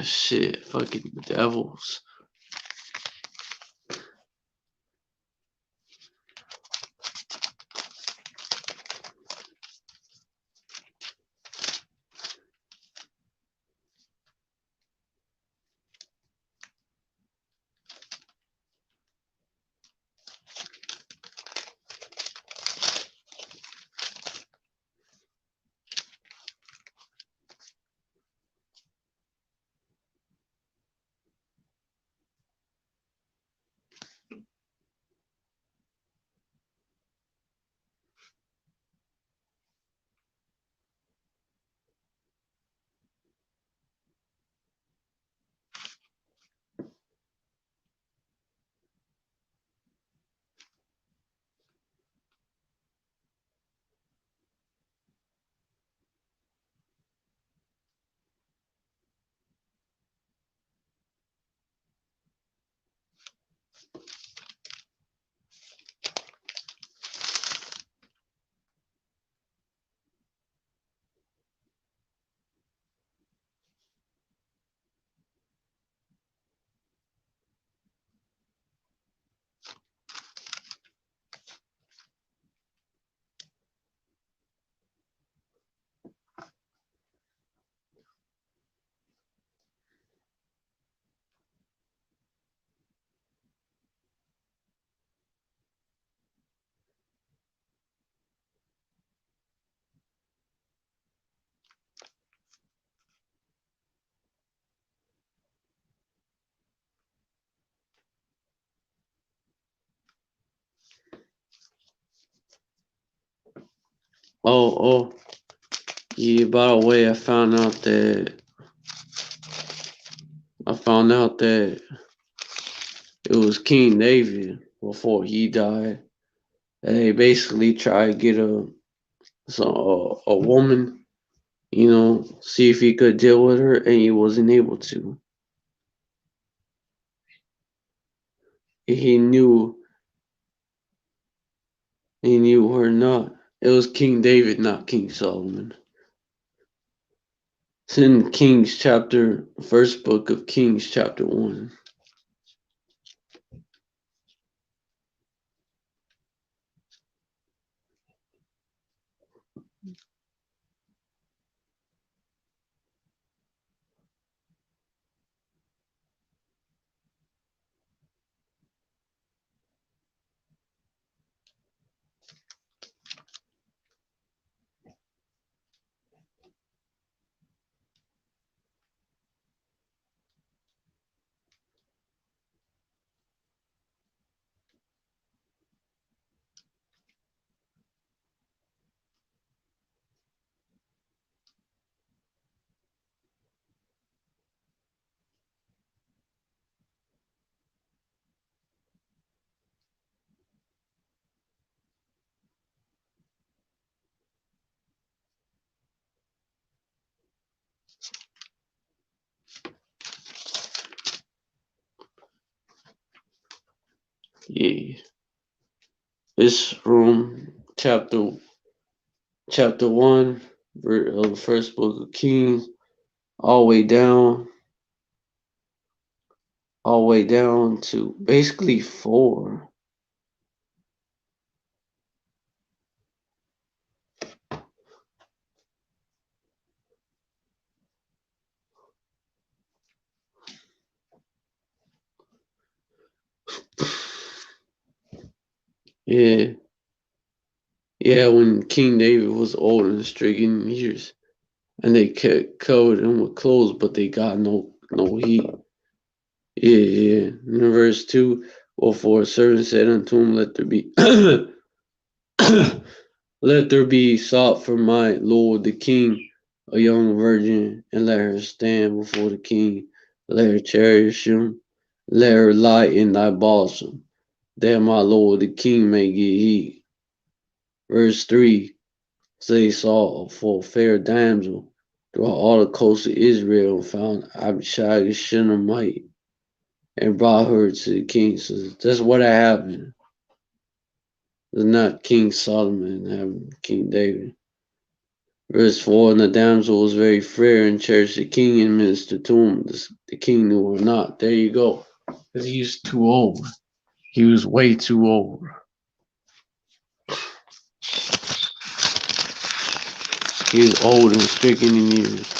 shit, fucking devils. Oh, yeah, by the way, I found out that it was King David before he died. And they basically tried to get a woman, see if he could deal with her, and he wasn't able to. He knew her not. It was King David, not King Solomon. It's in first book of Kings, chapter 1. Yeah. This room, chapter 1 of the first book of Kings, all the way down to basically 4. Yeah. Yeah, when King David was old and stricken in years, and they covered him with clothes, but they got no heat. Yeah. In verse 2, for a servant said unto him, let there be let there be sought for my lord the king a young virgin, and let her stand before the king. Let her cherish him, let her lie in thy bosom, that my lord the king may get heat. Verse 3, they saw for a fair damsel throughout all the coast of Israel, and found Abishai the Shunammite, and brought her to the king. So that's what happened. It's not King Solomon having King David. Verse 4, and the damsel was very fair and cherished the king and ministered to him. The king knew her not. There you go. Because he's too old. He was way too old. He is old and stricken in years.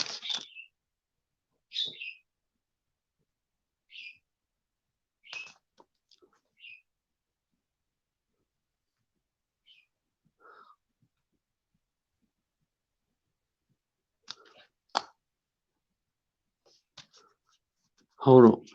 Hold on.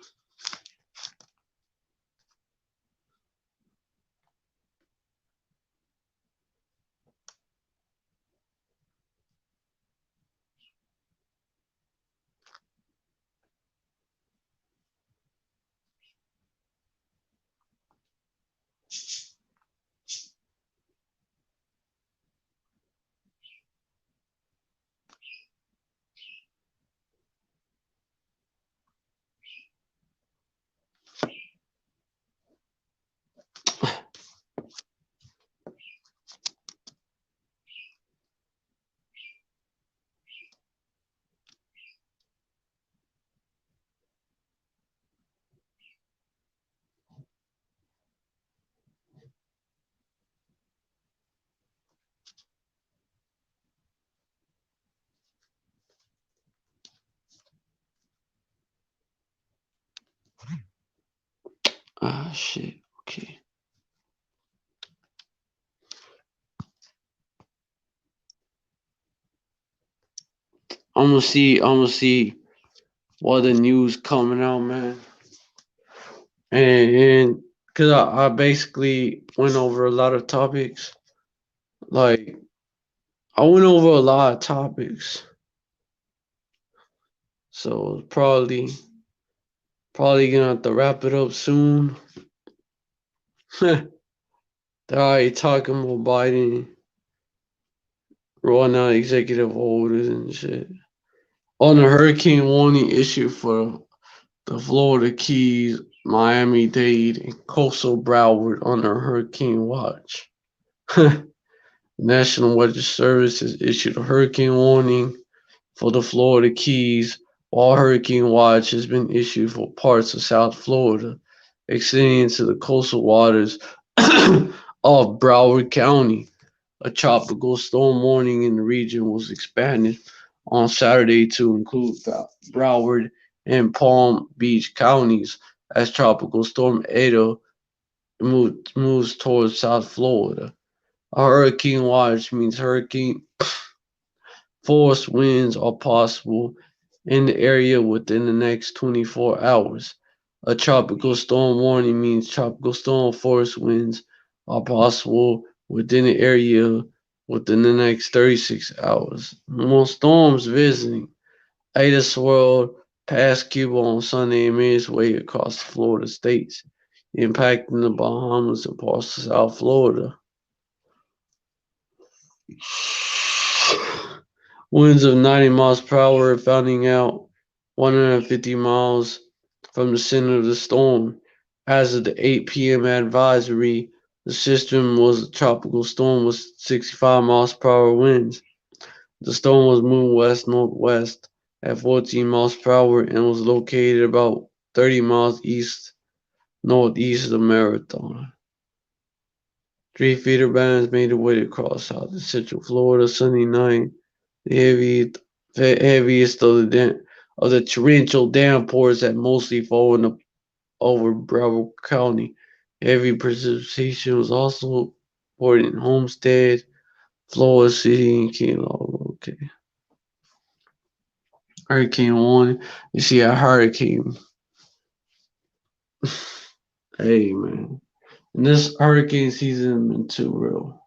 Ah, shit. Okay. I'm gonna see what the news coming out, man. And cause I basically went over a lot of topics. Like I went over a lot of topics. So probably gonna have to wrap it up soon. They're already talking about Biden rolling out executive orders and shit. On the hurricane warning issue for the Florida Keys, Miami-Dade, and coastal Broward under hurricane watch. National Weather Service has issued a hurricane warning for the Florida Keys, while hurricane watch has been issued for parts of South Florida, extending into the coastal waters of Broward County. A tropical storm warning in the region was expanded on Saturday to include Broward and Palm Beach counties as Tropical Storm Ada moves towards South Florida. A hurricane watch means hurricane force winds are possible in the area within the next 24 hours. A tropical storm warning means tropical storm force winds are possible within the area within the next 36 hours. More storms visiting. Ada swirled past Cuba on Sunday and made its way across the Florida states, impacting the Bahamas and parts of South Florida. Winds of 90 miles per hour, finding out 150 miles from the center of the storm. As of the 8 p.m. advisory, the system was a tropical storm with 65 miles per hour winds. The storm was moving west-northwest at 14 miles per hour and was located about 30 miles east-northeast of Marathon. 3 feeder bands made their way across south and central Florida Sunday night. The heaviest of the torrential downpours had mostly fallen over Broward County. Heavy precipitation was also reported in Homestead, Florida City, and Kinloch. Okay. Hurricane 1. You see a hurricane. Hey, man. And this hurricane season has been too real.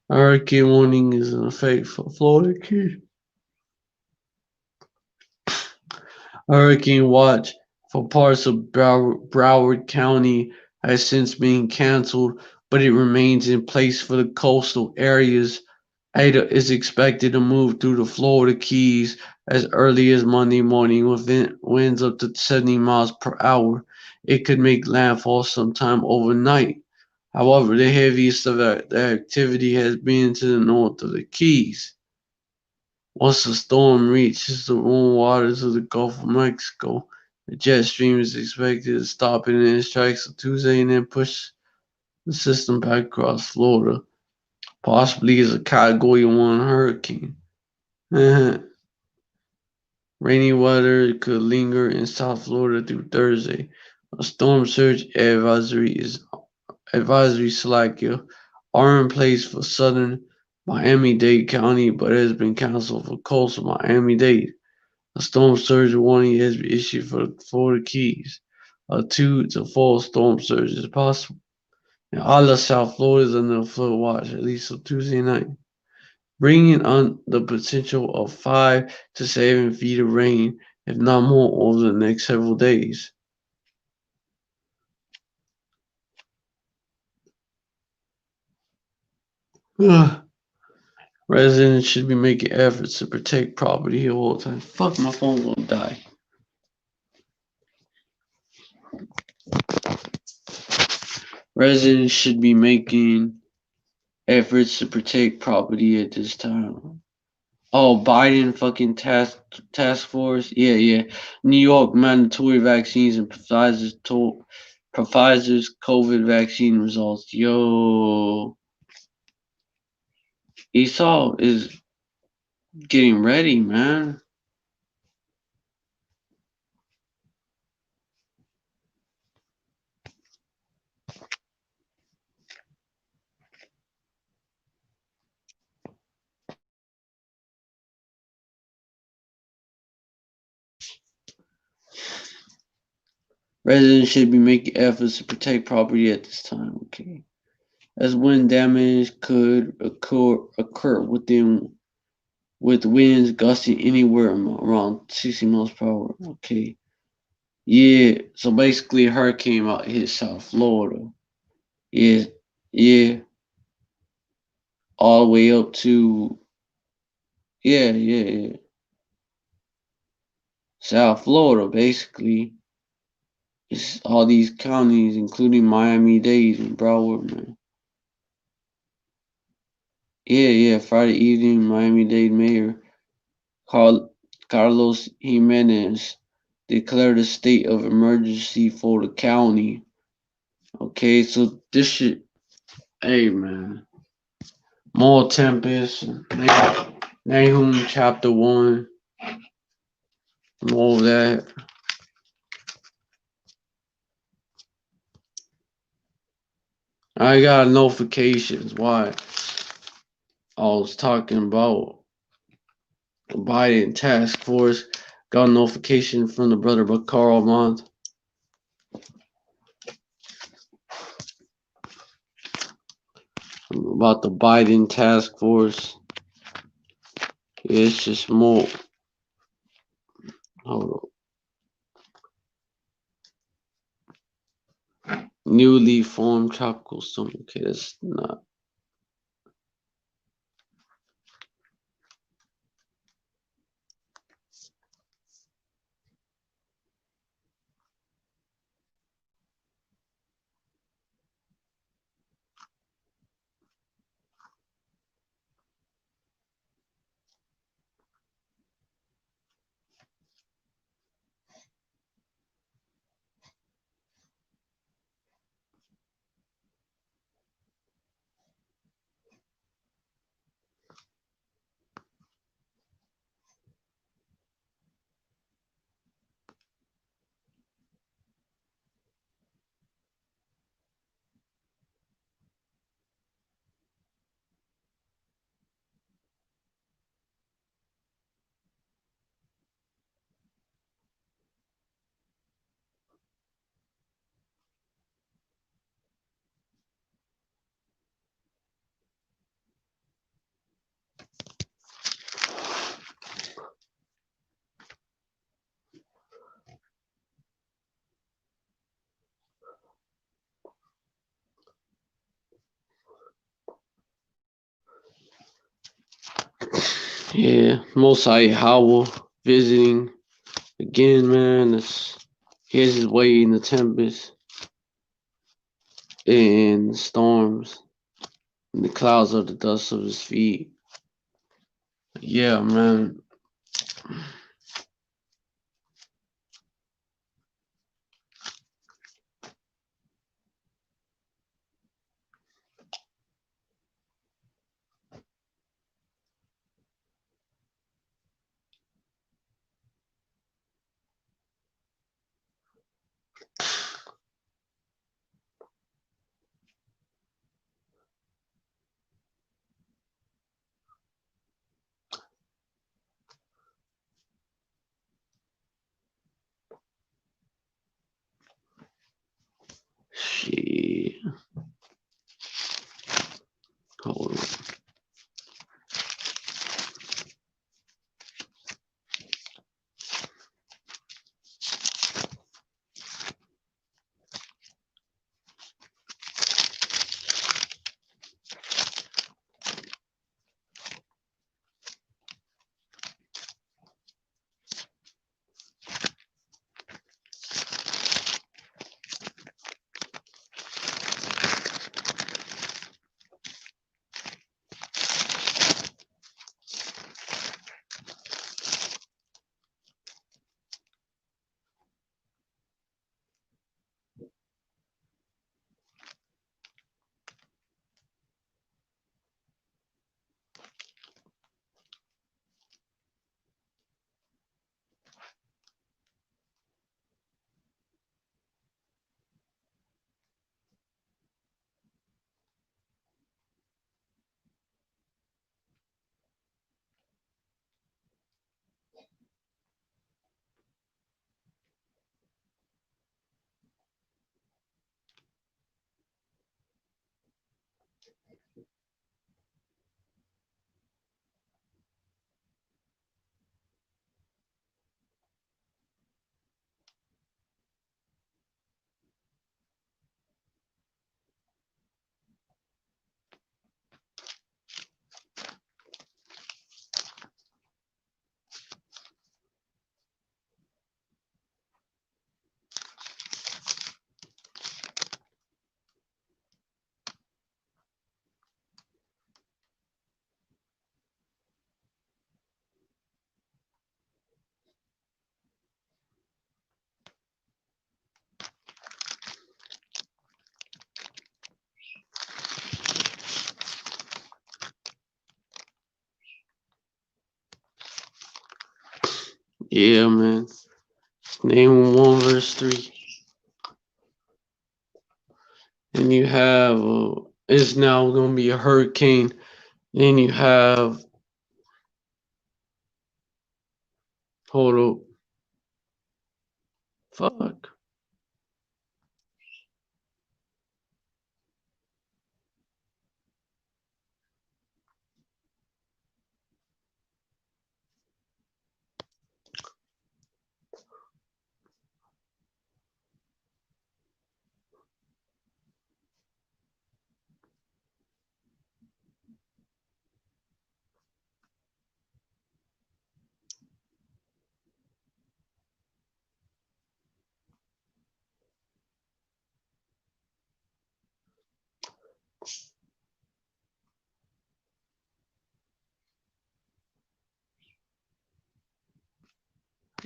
A hurricane warning is in effect for Florida Keys. A hurricane watch for parts of Broward County has since been canceled, but it remains in place for the coastal areas. Ada is expected to move through the Florida Keys as early as Monday morning with winds up to 70 miles per hour. It could make landfall sometime overnight. However, the heaviest of the activity has been to the north of the Keys. Once the storm reaches the warm waters of the Gulf of Mexico, the jet stream is expected to stop in its tracks on Tuesday and then push the system back across Florida, possibly as a Category 1 hurricane. Rainy weather could linger in South Florida through Thursday. A storm surge advisory are in place for southern Miami-Dade County, but has been canceled for coastal Miami-Dade. A storm surge warning has been issued for the Florida Keys. A 2 to 4 storm surge is possible. And all of South Florida is under flood watch at least till Tuesday night, bringing on the potential of 5 to 7 feet of rain, if not more, over the next several days. Residents should be making efforts to protect property at all times. Fuck, my phone's gonna die. Residents should be making efforts to protect property at this time. Oh, Biden fucking task force. Yeah. New York mandatory vaccines and Pfizer's COVID vaccine results. Yo, Esau is getting ready, man. Residents should be making efforts to protect property at this time, okay? As wind damage could occur with winds gusting anywhere around 60 miles per hour, okay? Yeah, so basically a hurricane might hit South Florida. Yeah. All the way up to, yeah. South Florida, basically. It's all these counties, including Miami-Dade and Broward, man. Yeah. Friday evening, Miami-Dade Mayor Carlos Jimenez declared a state of emergency for the county. Okay, so this shit, hey, man. More Tempest, Nahum chapter 1, more of that. I got notifications. Why? I was talking about the Biden task force. Got a notification from the brother Bakar Ahmad. About the Biden task force. It's just more. Hold on. Newly formed tropical storm. Okay, that's not. Yeah, Mosai Howell visiting again, man. Here's his way in the Tempest. in storms, and the clouds are the dust of his feet. Yeah, man. Shit. Hold on. Yeah, man. Name 1 verse 3. And you have it's now gonna be a hurricane. Then you have hold up. Fuck.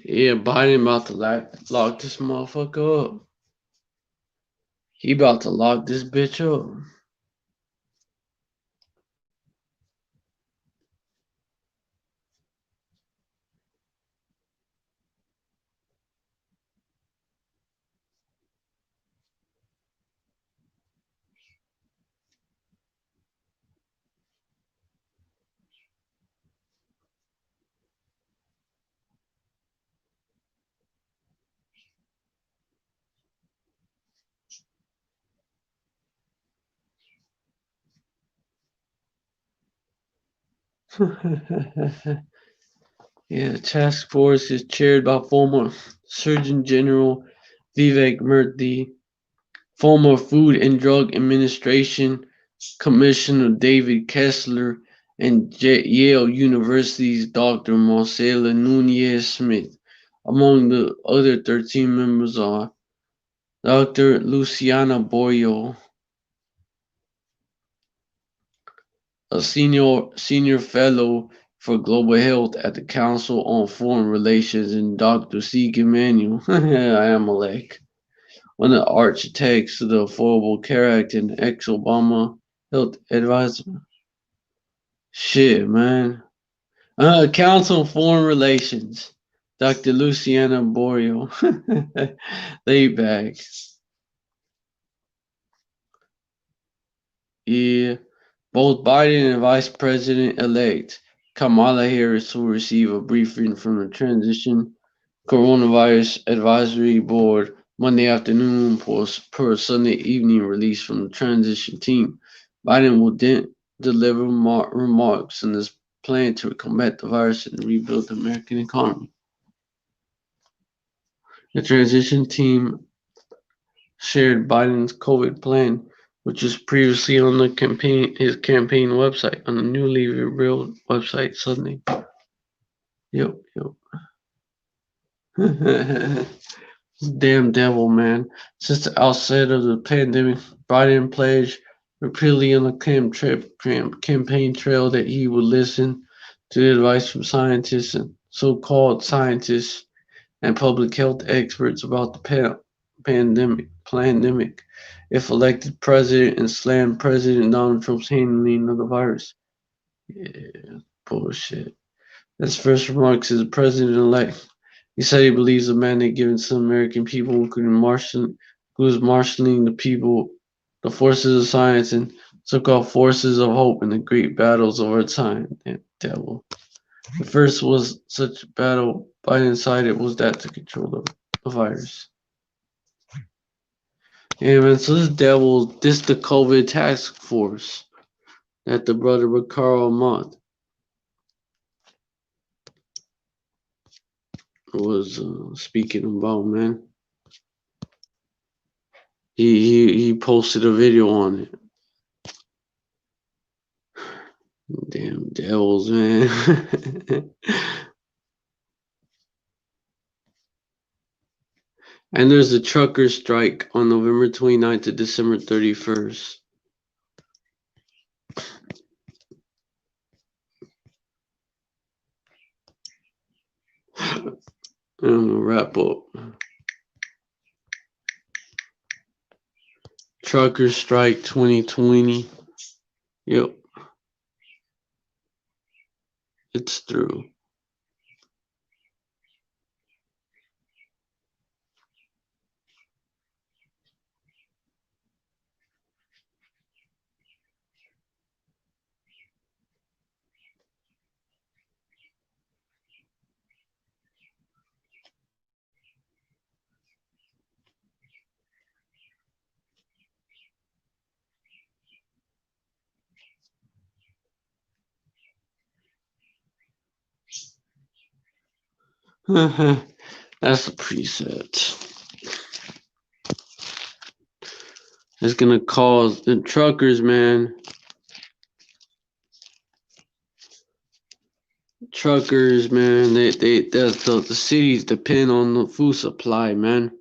Yeah, Biden about to lock this motherfucker up. He about to lock this bitch up. Yeah, the task force is chaired by former Surgeon General Vivek Murthy, former Food and Drug Administration Commissioner David Kessler, and Yale University's Dr. Marcela Nunez Smith. Among the other 13 members are Dr. Luciana Boyle, a senior fellow for global health at the Council on Foreign Relations, and Dr. Seek Emanuel Amalek, one of the architects of the Affordable Care Act and ex-Obama health advisor. Shit, man. Council on Foreign Relations, Dr. Luciana Borio. Laid back. Yeah. Both Biden and Vice President-elect Kamala Harris will receive a briefing from the Transition Coronavirus Advisory Board Monday afternoon per Sunday evening release from the transition team. Biden will then deliver remarks on his plan to combat the virus and rebuild the American economy. The transition team shared Biden's COVID plan, which was previously on his campaign website, on the newly rebuilt website Sunday. Yep. Damn devil, man. Since the outset of the pandemic, Biden pledged repeatedly on the campaign trail that he would listen to the advice from scientists and so-called scientists and public health experts about the pandemic if elected president, and slam President Donald Trump's handling of the virus. Yeah, bullshit. His first remarks as president-elect. He said he believes the mandate given to American people, including marshaling the people, the forces of science, and so-called forces of hope in the great battles of our time. Damn devil. The first was such a battle Biden decided was that to control the virus. Yeah, man, so this the COVID task force that the brother of Karl Mott was speaking about, man. He posted a video on it. Damn devils, man. And there's a trucker strike on November 29th to December 31st. I'm gonna wrap up. Trucker strike 2020. Yep. It's through. That's the preset. It's gonna cause the truckers, man. Truckers, man. The cities depend on the food supply, man.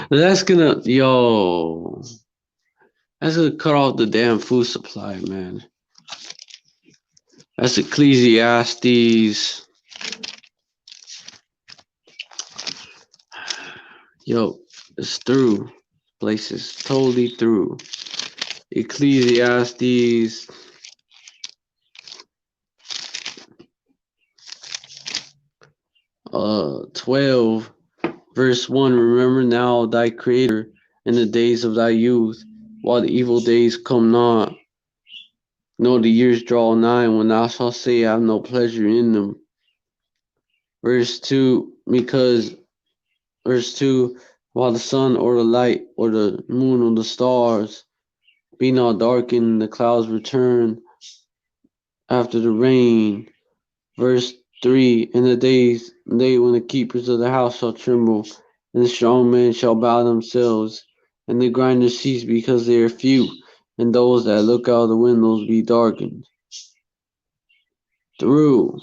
That's gonna cut off the damn food supply, man. That's Ecclesiastes. It's through. Place is totally through. Ecclesiastes 12 verse 1. Remember now thy Creator in the days of thy youth, while the evil days come not, nor the years draw nigh, when thou shalt say, I have no pleasure in them. Verse 2, while the sun or the light or the moon or the stars be not darkened, the clouds return after the rain. Verse 3, in the day when the keepers of the house shall tremble, and the strong men shall bow themselves, and the grinders cease because they are few, and those that look out of the windows be darkened. Through.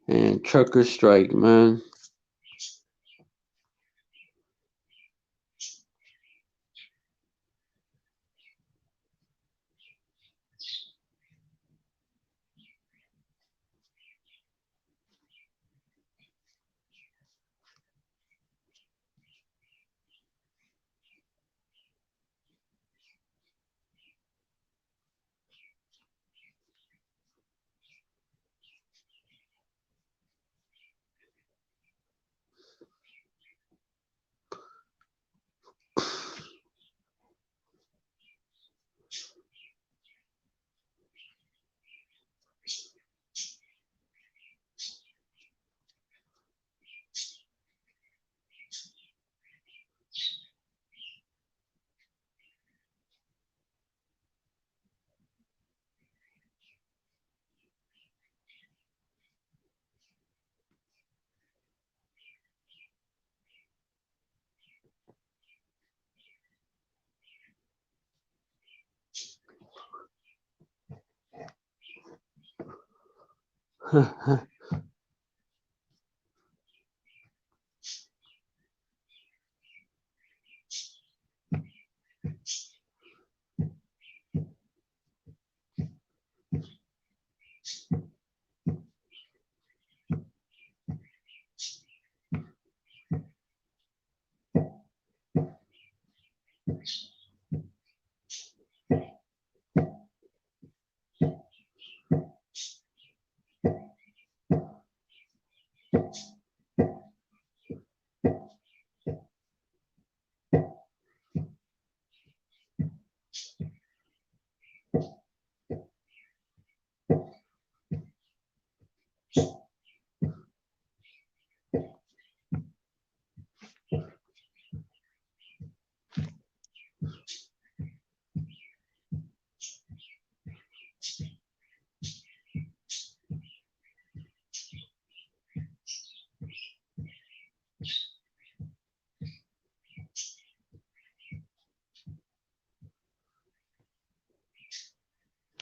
And trucker strike, man.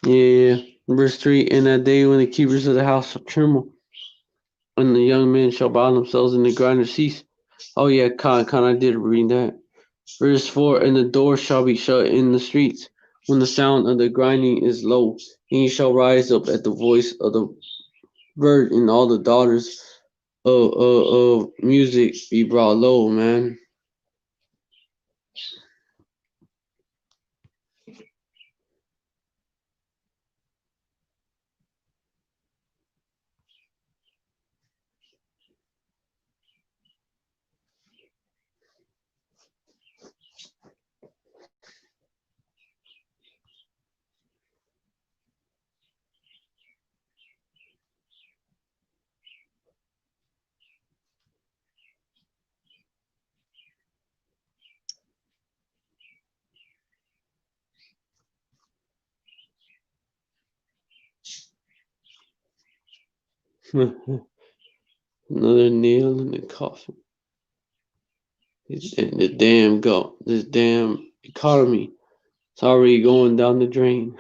Yeah. Verse 3, in that day when the keepers of the house shall tremble, and the young men shall bow themselves, and the grinders cease. Oh yeah, Con, I did read that. Verse 4, and the door shall be shut in the streets, when the sound of the grinding is low, and ye shall rise up at the voice of the bird, and all the daughters of music be brought low, man. Another nail in the coffin. And this damn economy, it's already going down the drain.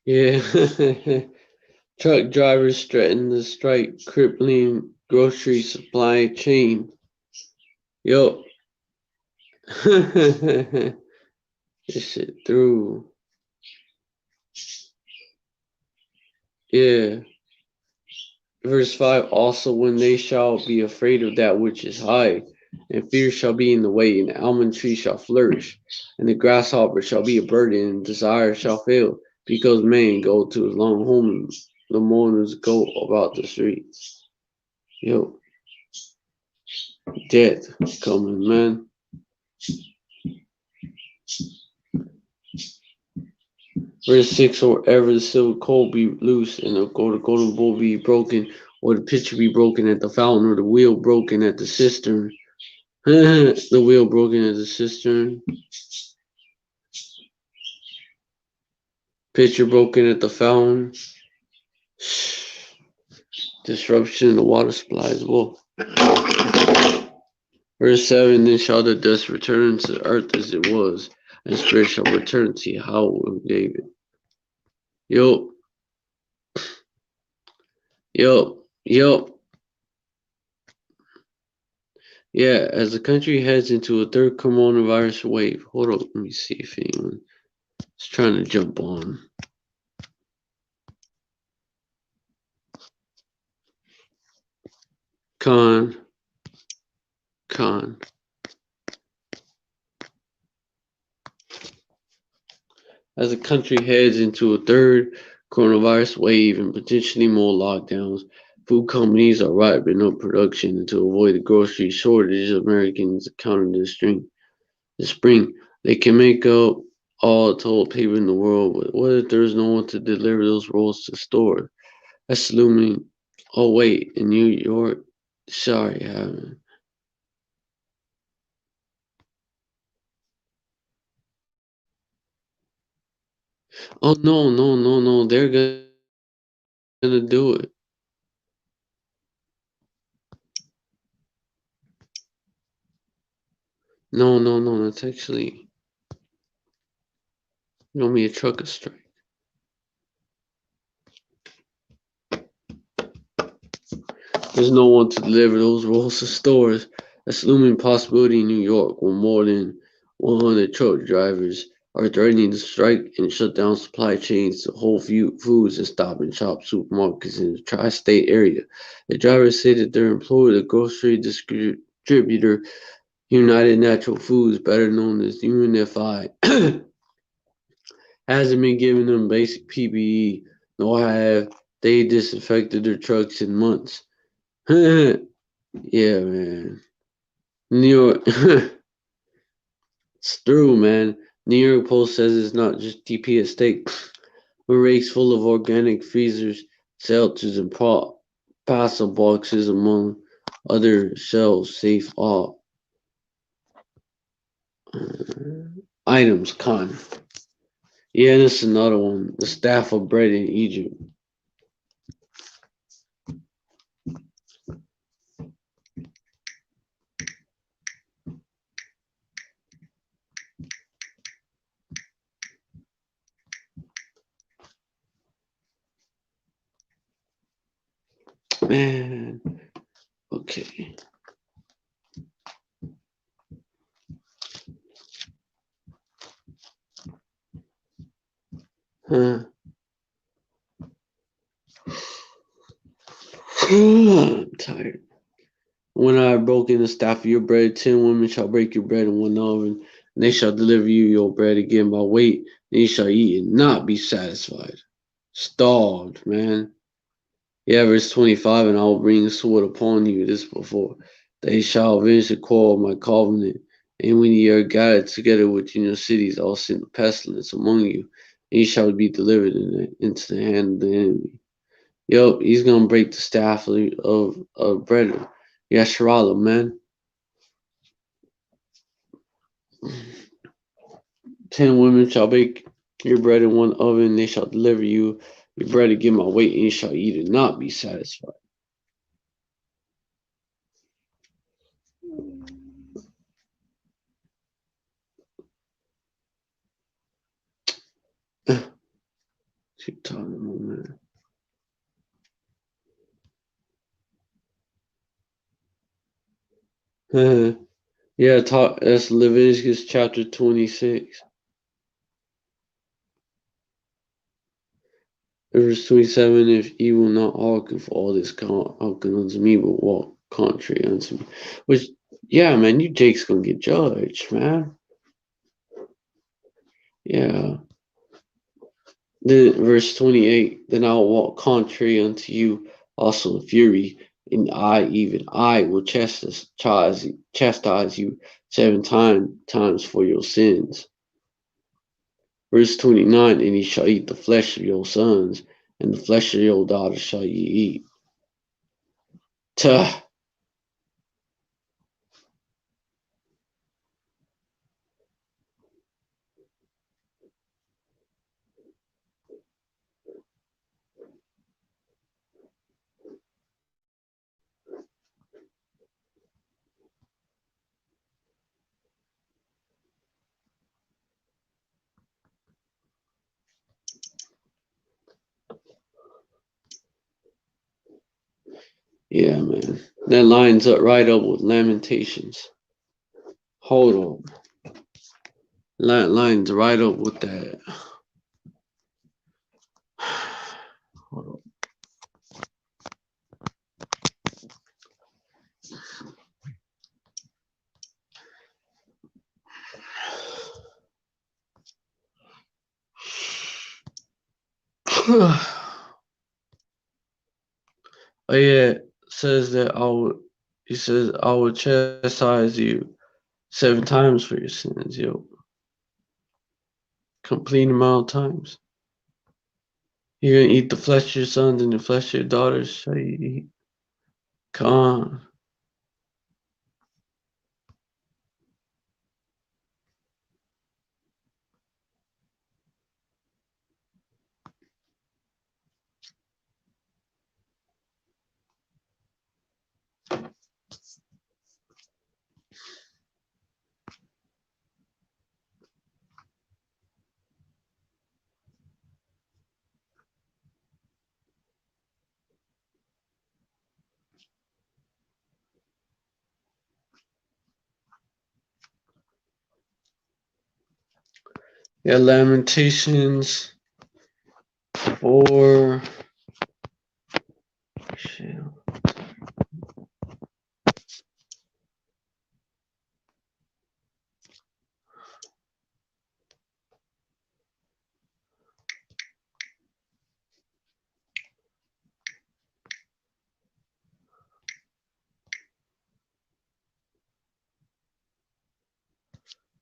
Yeah. Truck drivers threaten to strike, crippling grocery supply chain. Yup. This shit through. Yeah. Verse 5, also when they shall be afraid of that which is high, and fear shall be in the way, and the almond tree shall flourish, and the grasshopper shall be a burden, and desire shall fail, because man go to his long home, and the mourners go about the streets. Yo, death coming, man. Verse 6, or ever the silver coal be loose, and the golden bowl be broken, or the pitcher be broken at the fountain, or the wheel broken at the cistern. The wheel broken at the cistern. Pitcher broken at the fountain. Disruption in the water supply as well. Verse 7, then shall the dust return to the earth as it was, and spirit shall return to Yahweh of David. Yup, yup, yup. Yeah, as the country heads into a third coronavirus wave. Hold on, let me see if anyone is trying to jump on. Con. As the country heads into a third coronavirus wave and potentially more lockdowns, food companies are ramping up production to avoid the grocery shortage Americans encountered this spring. They can make up all the toilet paper in the world, but what if there's no one to deliver those rolls to the store? That's looming. Oh wait, in New York? Sorry, I haven't. Oh no, they're gonna do it. No, that's actually gonna be a trucker strike. There's no one to deliver those rolls to stores. That's a looming possibility in New York, where more than 100 truck drivers are threatening to strike and shut down supply chains to Whole Foods and Stop and Shop supermarkets in the tri-state area. The drivers say that their employer, the grocery distributor United Natural Foods, better known as UNFI, hasn't been giving them basic PPE, nor have they disinfected their trucks in months. Yeah, man. New York, it's through, man. New York Post says it's not just TP at stake. With rakes full of organic freezers, seltzers, and parcel boxes, among other shelves safe off items. Con. Yeah, this is another one. The staff of bread in Egypt. Man, okay. Huh. I'm tired. When I have broken the staff of your bread, 10 women shall break your bread in one oven, and they shall deliver you your bread again by weight, and you shall eat and not be satisfied. Starved, man. Yeah, verse 25, and I will bring a sword upon you, this before. They shall avenge the quarrel of my covenant, and when ye are gathered together within your cities, I will send a pestilence among you, and ye shall be delivered into the hand of the enemy. Yup, he's gonna break the staff of bread. Yasharala, man. 10 women shall bake your bread in one oven, they shall deliver you your bread again my weight, and you shall eat and not be satisfied. Keep talking, man. Yeah, that's Leviticus chapter 26. Verse 27, if ye will not hearken for all this hearken unto me, but walk contrary unto me. Which, yeah, man, you Jake's gonna get judged, man. Yeah. Then verse 28, then I will walk contrary unto you also in fury, and I will chastise you 7 times for your sins. Verse 29, and ye shall eat the flesh of your sons, and the flesh of your daughters shall ye eat. Tuh. Yeah, man. That lines up right up with Lamentations. Hold on. That lines right up with that. Hold on. Oh yeah, says that he says I will chastise you 7 times for your sins, yo. Complete amount of times. You're gonna eat the flesh of your sons and the flesh of your daughters shall you eat. Come on. Yeah, Lamentations 4. Shit.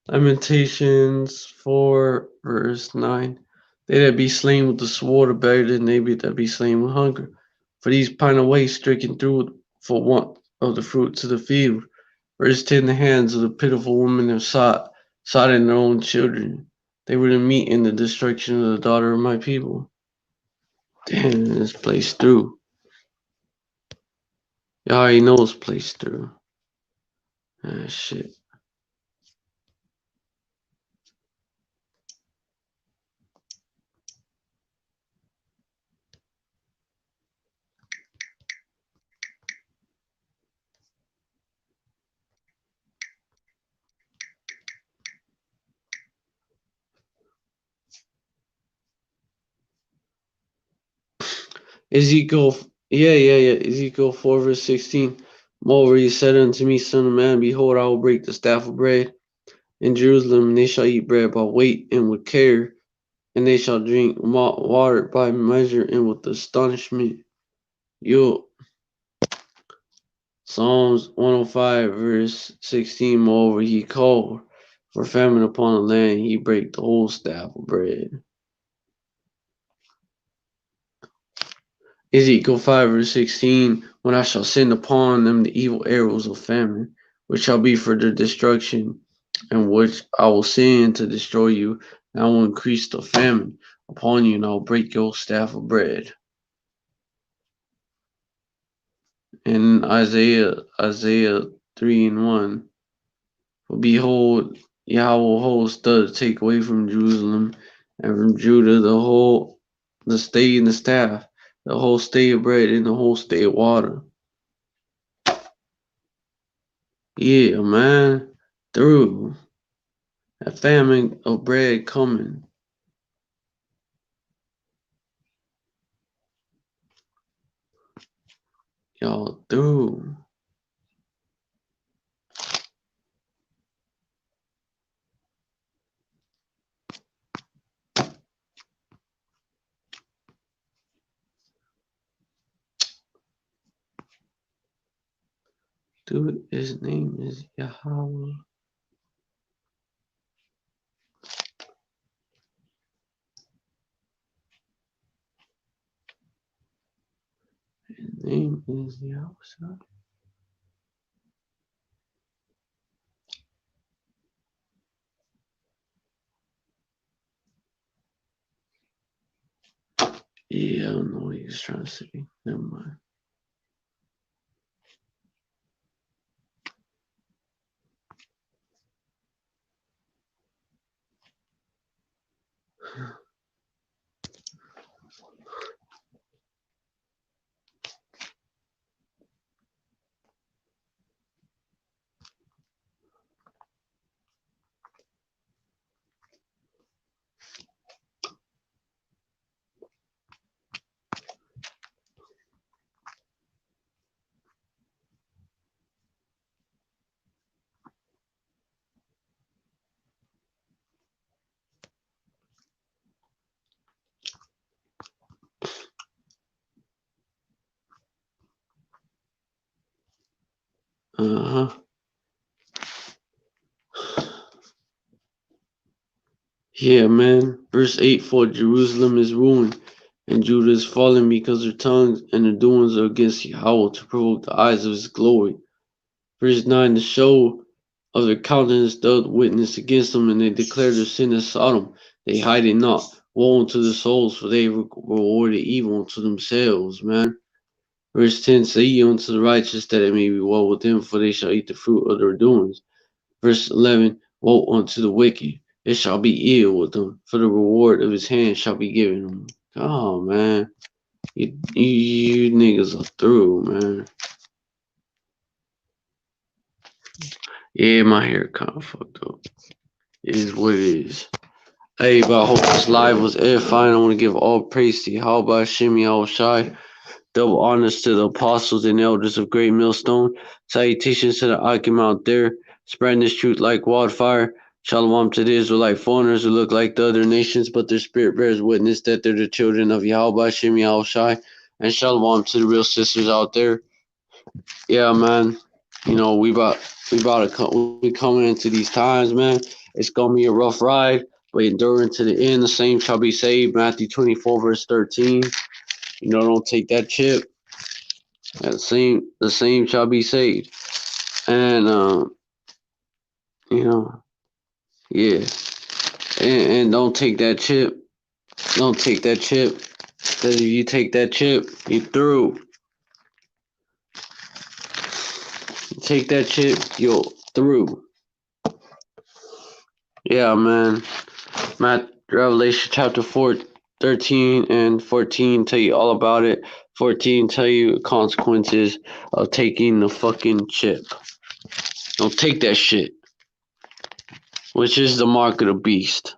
Lamentations 4, verse 9. They that be slain with the sword are better than they that be slain with hunger. For these pine away, stricken through for want of the fruits of the field. Verse 10. The hands of the pitiful women have sought in their own children. They were the meat in the destruction of the daughter of my people. Damn, this plays through. Y'all already know it's plays through. Ah, shit. Ezekiel, yeah. Ezekiel 4, verse 16. Moreover, he said unto me, Son of man, behold, I will break the staff of bread in Jerusalem, and they shall eat bread by weight and with care, and they shall drink water by measure and with astonishment. You Psalms 105, verse 16. Moreover, he called for famine upon the land, he brake the whole staff of bread. Ezekiel 5, verse 16. When I shall send upon them the evil arrows of famine, which shall be for their destruction, and which I will send to destroy you, and I will increase the famine upon you, and I will break your staff of bread. In Isaiah 3 and 1. For behold, Yahweh hosts doth take away from Jerusalem and from Judah the stay and the staff, the whole stay of bread and the whole stay of water. Yeah, man. Through a famine of bread coming. Y'all through. Dude, his name is Yahweh. His name is Yahweh. Yeah, I don't know what he was trying to say. Never mind. Uh-huh. Yeah, man. Verse 8, for Jerusalem is ruined, and Judah is fallen because their tongues and their doings are against Yahweh to provoke the eyes of his glory. Verse 9, the show of their countenance doth witness against them, and they declare their sin as Sodom. They hide it not. Woe unto their souls, for they rewarded evil unto themselves, man. Verse 10, say ye unto the righteous that it may be well with them, for they shall eat the fruit of their doings. Verse 11, woe unto the wicked, it shall be ill with them, for the reward of his hand shall be given him. Oh, man. You niggas are through, man. Yeah, my hair kind of fucked up. It is what it is. Hey, but I hope this live was edifying. I want to give all praise to Yahweh Shem Yahushai. Double honors to the apostles and elders of Great Millstone. Salutations to the Akim out there, spreading this truth like wildfire. Shalom to the Israelite foreigners who look like the other nations, but their spirit bears witness that they're the children of Yahweh Shem Yahushai. And shalom to the real sisters out there. Yeah, man. You know, we coming into these times, man. It's gonna be a rough ride, but enduring to the end, the same shall be saved. Matthew 24, verse 13. You know, don't take that chip. The same shall be saved. And you know, yeah. And don't take that chip. Don't take that chip. Because if you take that chip, you through. Take that chip, you're through. Yeah, man. Revelation chapter 13 and 14 tell you all about it. 14 tell you consequences of taking the fucking chip. Don't take that shit. Which is the mark of the beast.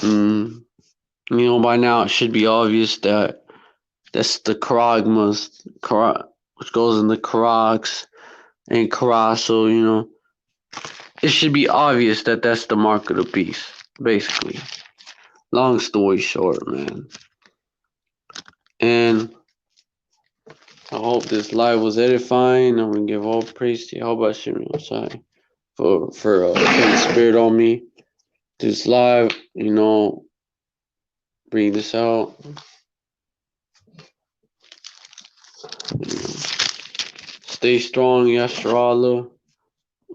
You know, by now it should be obvious that that's the charagmas, which goes in the charax and chara. So, you know, it should be obvious that that's the mark of the beast, basically. Long story short, man. And I hope this live was edifying. I'm gonna give all praise to Yahweh Shem Yosai for putting the spirit on me. This live, you know, bring this out. Stay strong, Yasharallah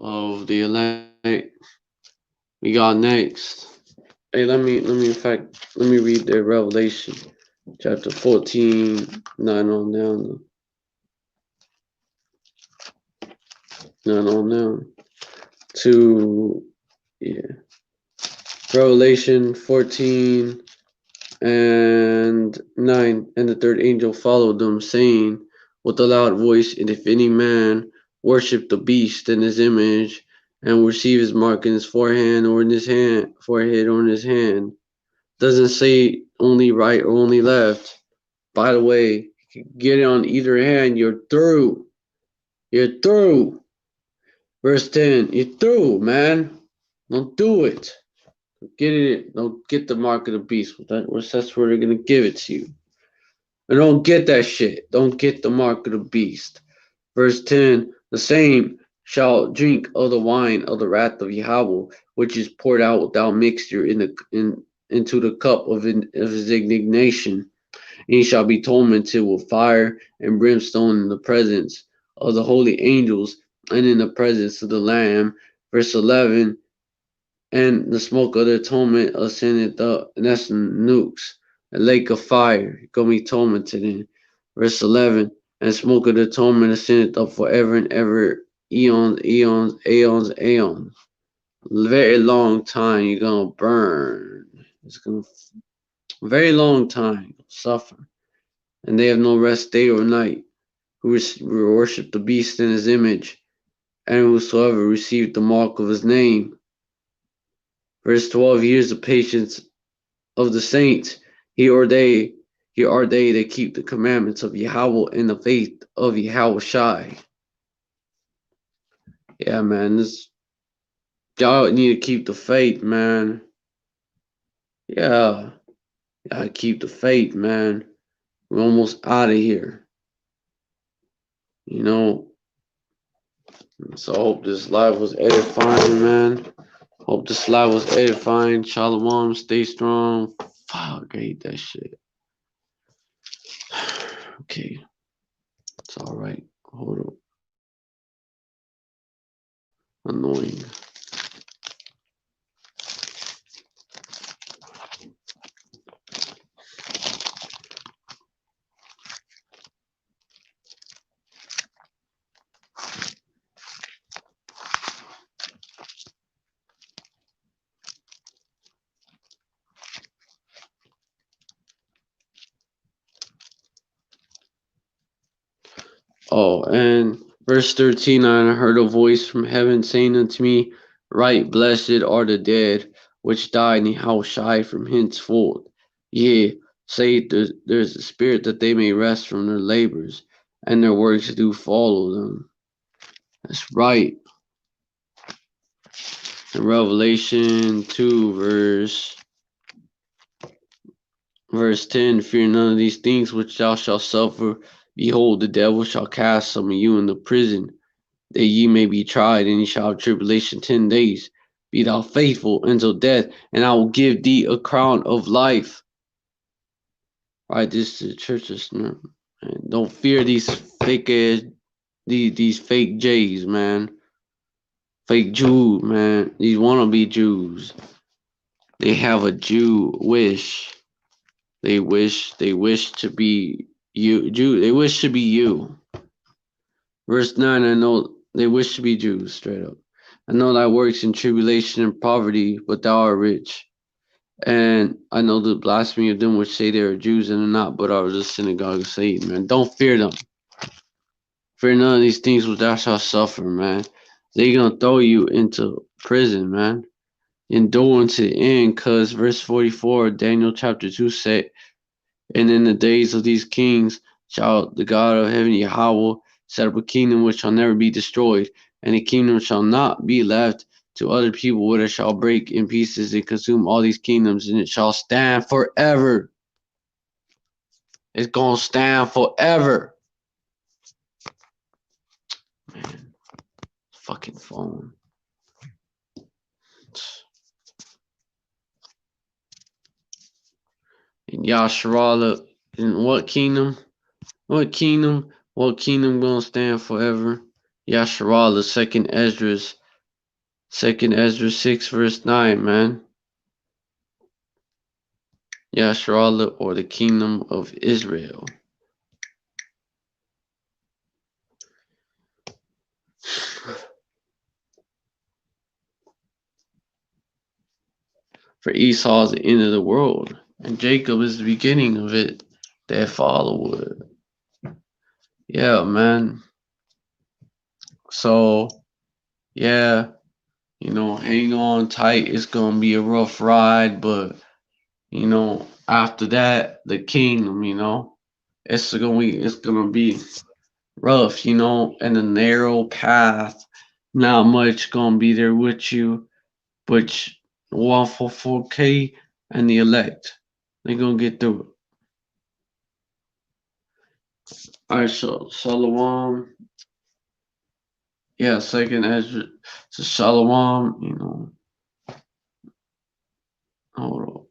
of the elect. We got next. Hey, let me read the Revelation chapter 14, 9 on down. 9 on down to Revelation 14 and 9. And the third angel followed them, saying with a loud voice, and if any man worship the beast and his image, and receive his mark in his forehead or in his hand, doesn't say only right or only left. By the way, get it on either hand, you're through. You're through. Verse 10, you're through, man. Don't do it. Don't get the mark of the beast. That's where they're gonna give it to you. And don't get that shit. Don't get the mark of the beast. Verse 10, the same shall drink of the wine of the wrath of Yahweh, which is poured out without mixture into the cup of his indignation. And he shall be tormented with fire and brimstone in the presence of the holy angels and in the presence of the Lamb. Verse 11, and the smoke of their torment ascended up, and that's nukes, a lake of fire, you're gonna be tormented in. Verse 11, and smoke of the torment ascended up forever and ever, eons, eons, aeons, aeons. Very long time you're gonna burn. It's gonna very long time suffer, and they have no rest day or night. Who worship the beast in his image, and whosoever received the mark of his name. Verse 12, here's the patience of the saints. Here are they that keep the commandments of Yahweh and the faith of Yahushai. Yeah, man, y'all need to keep the faith, man. Yeah, gotta keep the faith, man. We're almost out of here. You know, so I hope this live was edifying, man. Hope this live was edifying. Shalom, stay strong. Fuck, I hate that shit. Okay, it's alright. Hold on. Annoying. Oh, and verse 13, I heard a voice from heaven saying unto me, right, blessed are the dead, which died in how shy from henceforth. Yea, say there's a spirit that they may rest from their labors, and their works do follow them. That's right. In Revelation 2, verse 10, fear none of these things which thou shalt suffer. Behold, the devil shall cast some of you into prison, that ye may be tried, and ye shall have tribulation 10 days. Be thou faithful until death, and I will give thee a crown of life. Right, this is the churches, man. Don't fear these fake ass, these fake J's, man. Fake Jew, man. These wannabe Jews. They have a Jew wish. They wish to be you, Jew. They wish to be you. Verse 9, I know they wish to be Jews, straight up. I know thy works in tribulation and poverty, but thou art rich. And I know the blasphemy of them which say they are Jews and are not, but are the synagogue of Satan, man. Don't fear them. Fear none of these things which thou shalt suffer, man. They gonna throw you into prison, man. Endure unto the end, cause verse 44, Daniel chapter 2 said, and in the days of these kings shall the God of heaven, Yahweh, set up a kingdom which shall never be destroyed, and the kingdom shall not be left to other people, where it shall break in pieces and consume all these kingdoms, and it shall stand forever. It's gonna stand forever. Man, fucking phone. And Yasharala, in what kingdom? What kingdom? What kingdom gonna stand forever? Yasharala, second Esdras 6 verse 9, man. Yasharala, or the kingdom of Israel. For Esau is the end of the world, and Jacob is the beginning of it. That follow it. Yeah, man. So, yeah, hang on tight. It's gonna be a rough ride, but after that, the kingdom, it's gonna be rough, and a narrow path. Not much gonna be there with you, but 144K and the elect, they're gonna get through it. All right, so Shalom, yeah, second Ezra, so Shalom, hold on,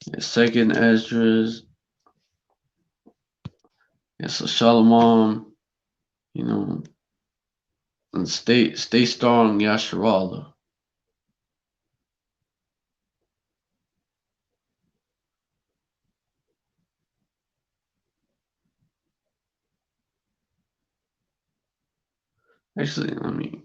yeah, second Ezra's, yeah, so Shalom, and stay strong, Yasharallah. Actually, let me.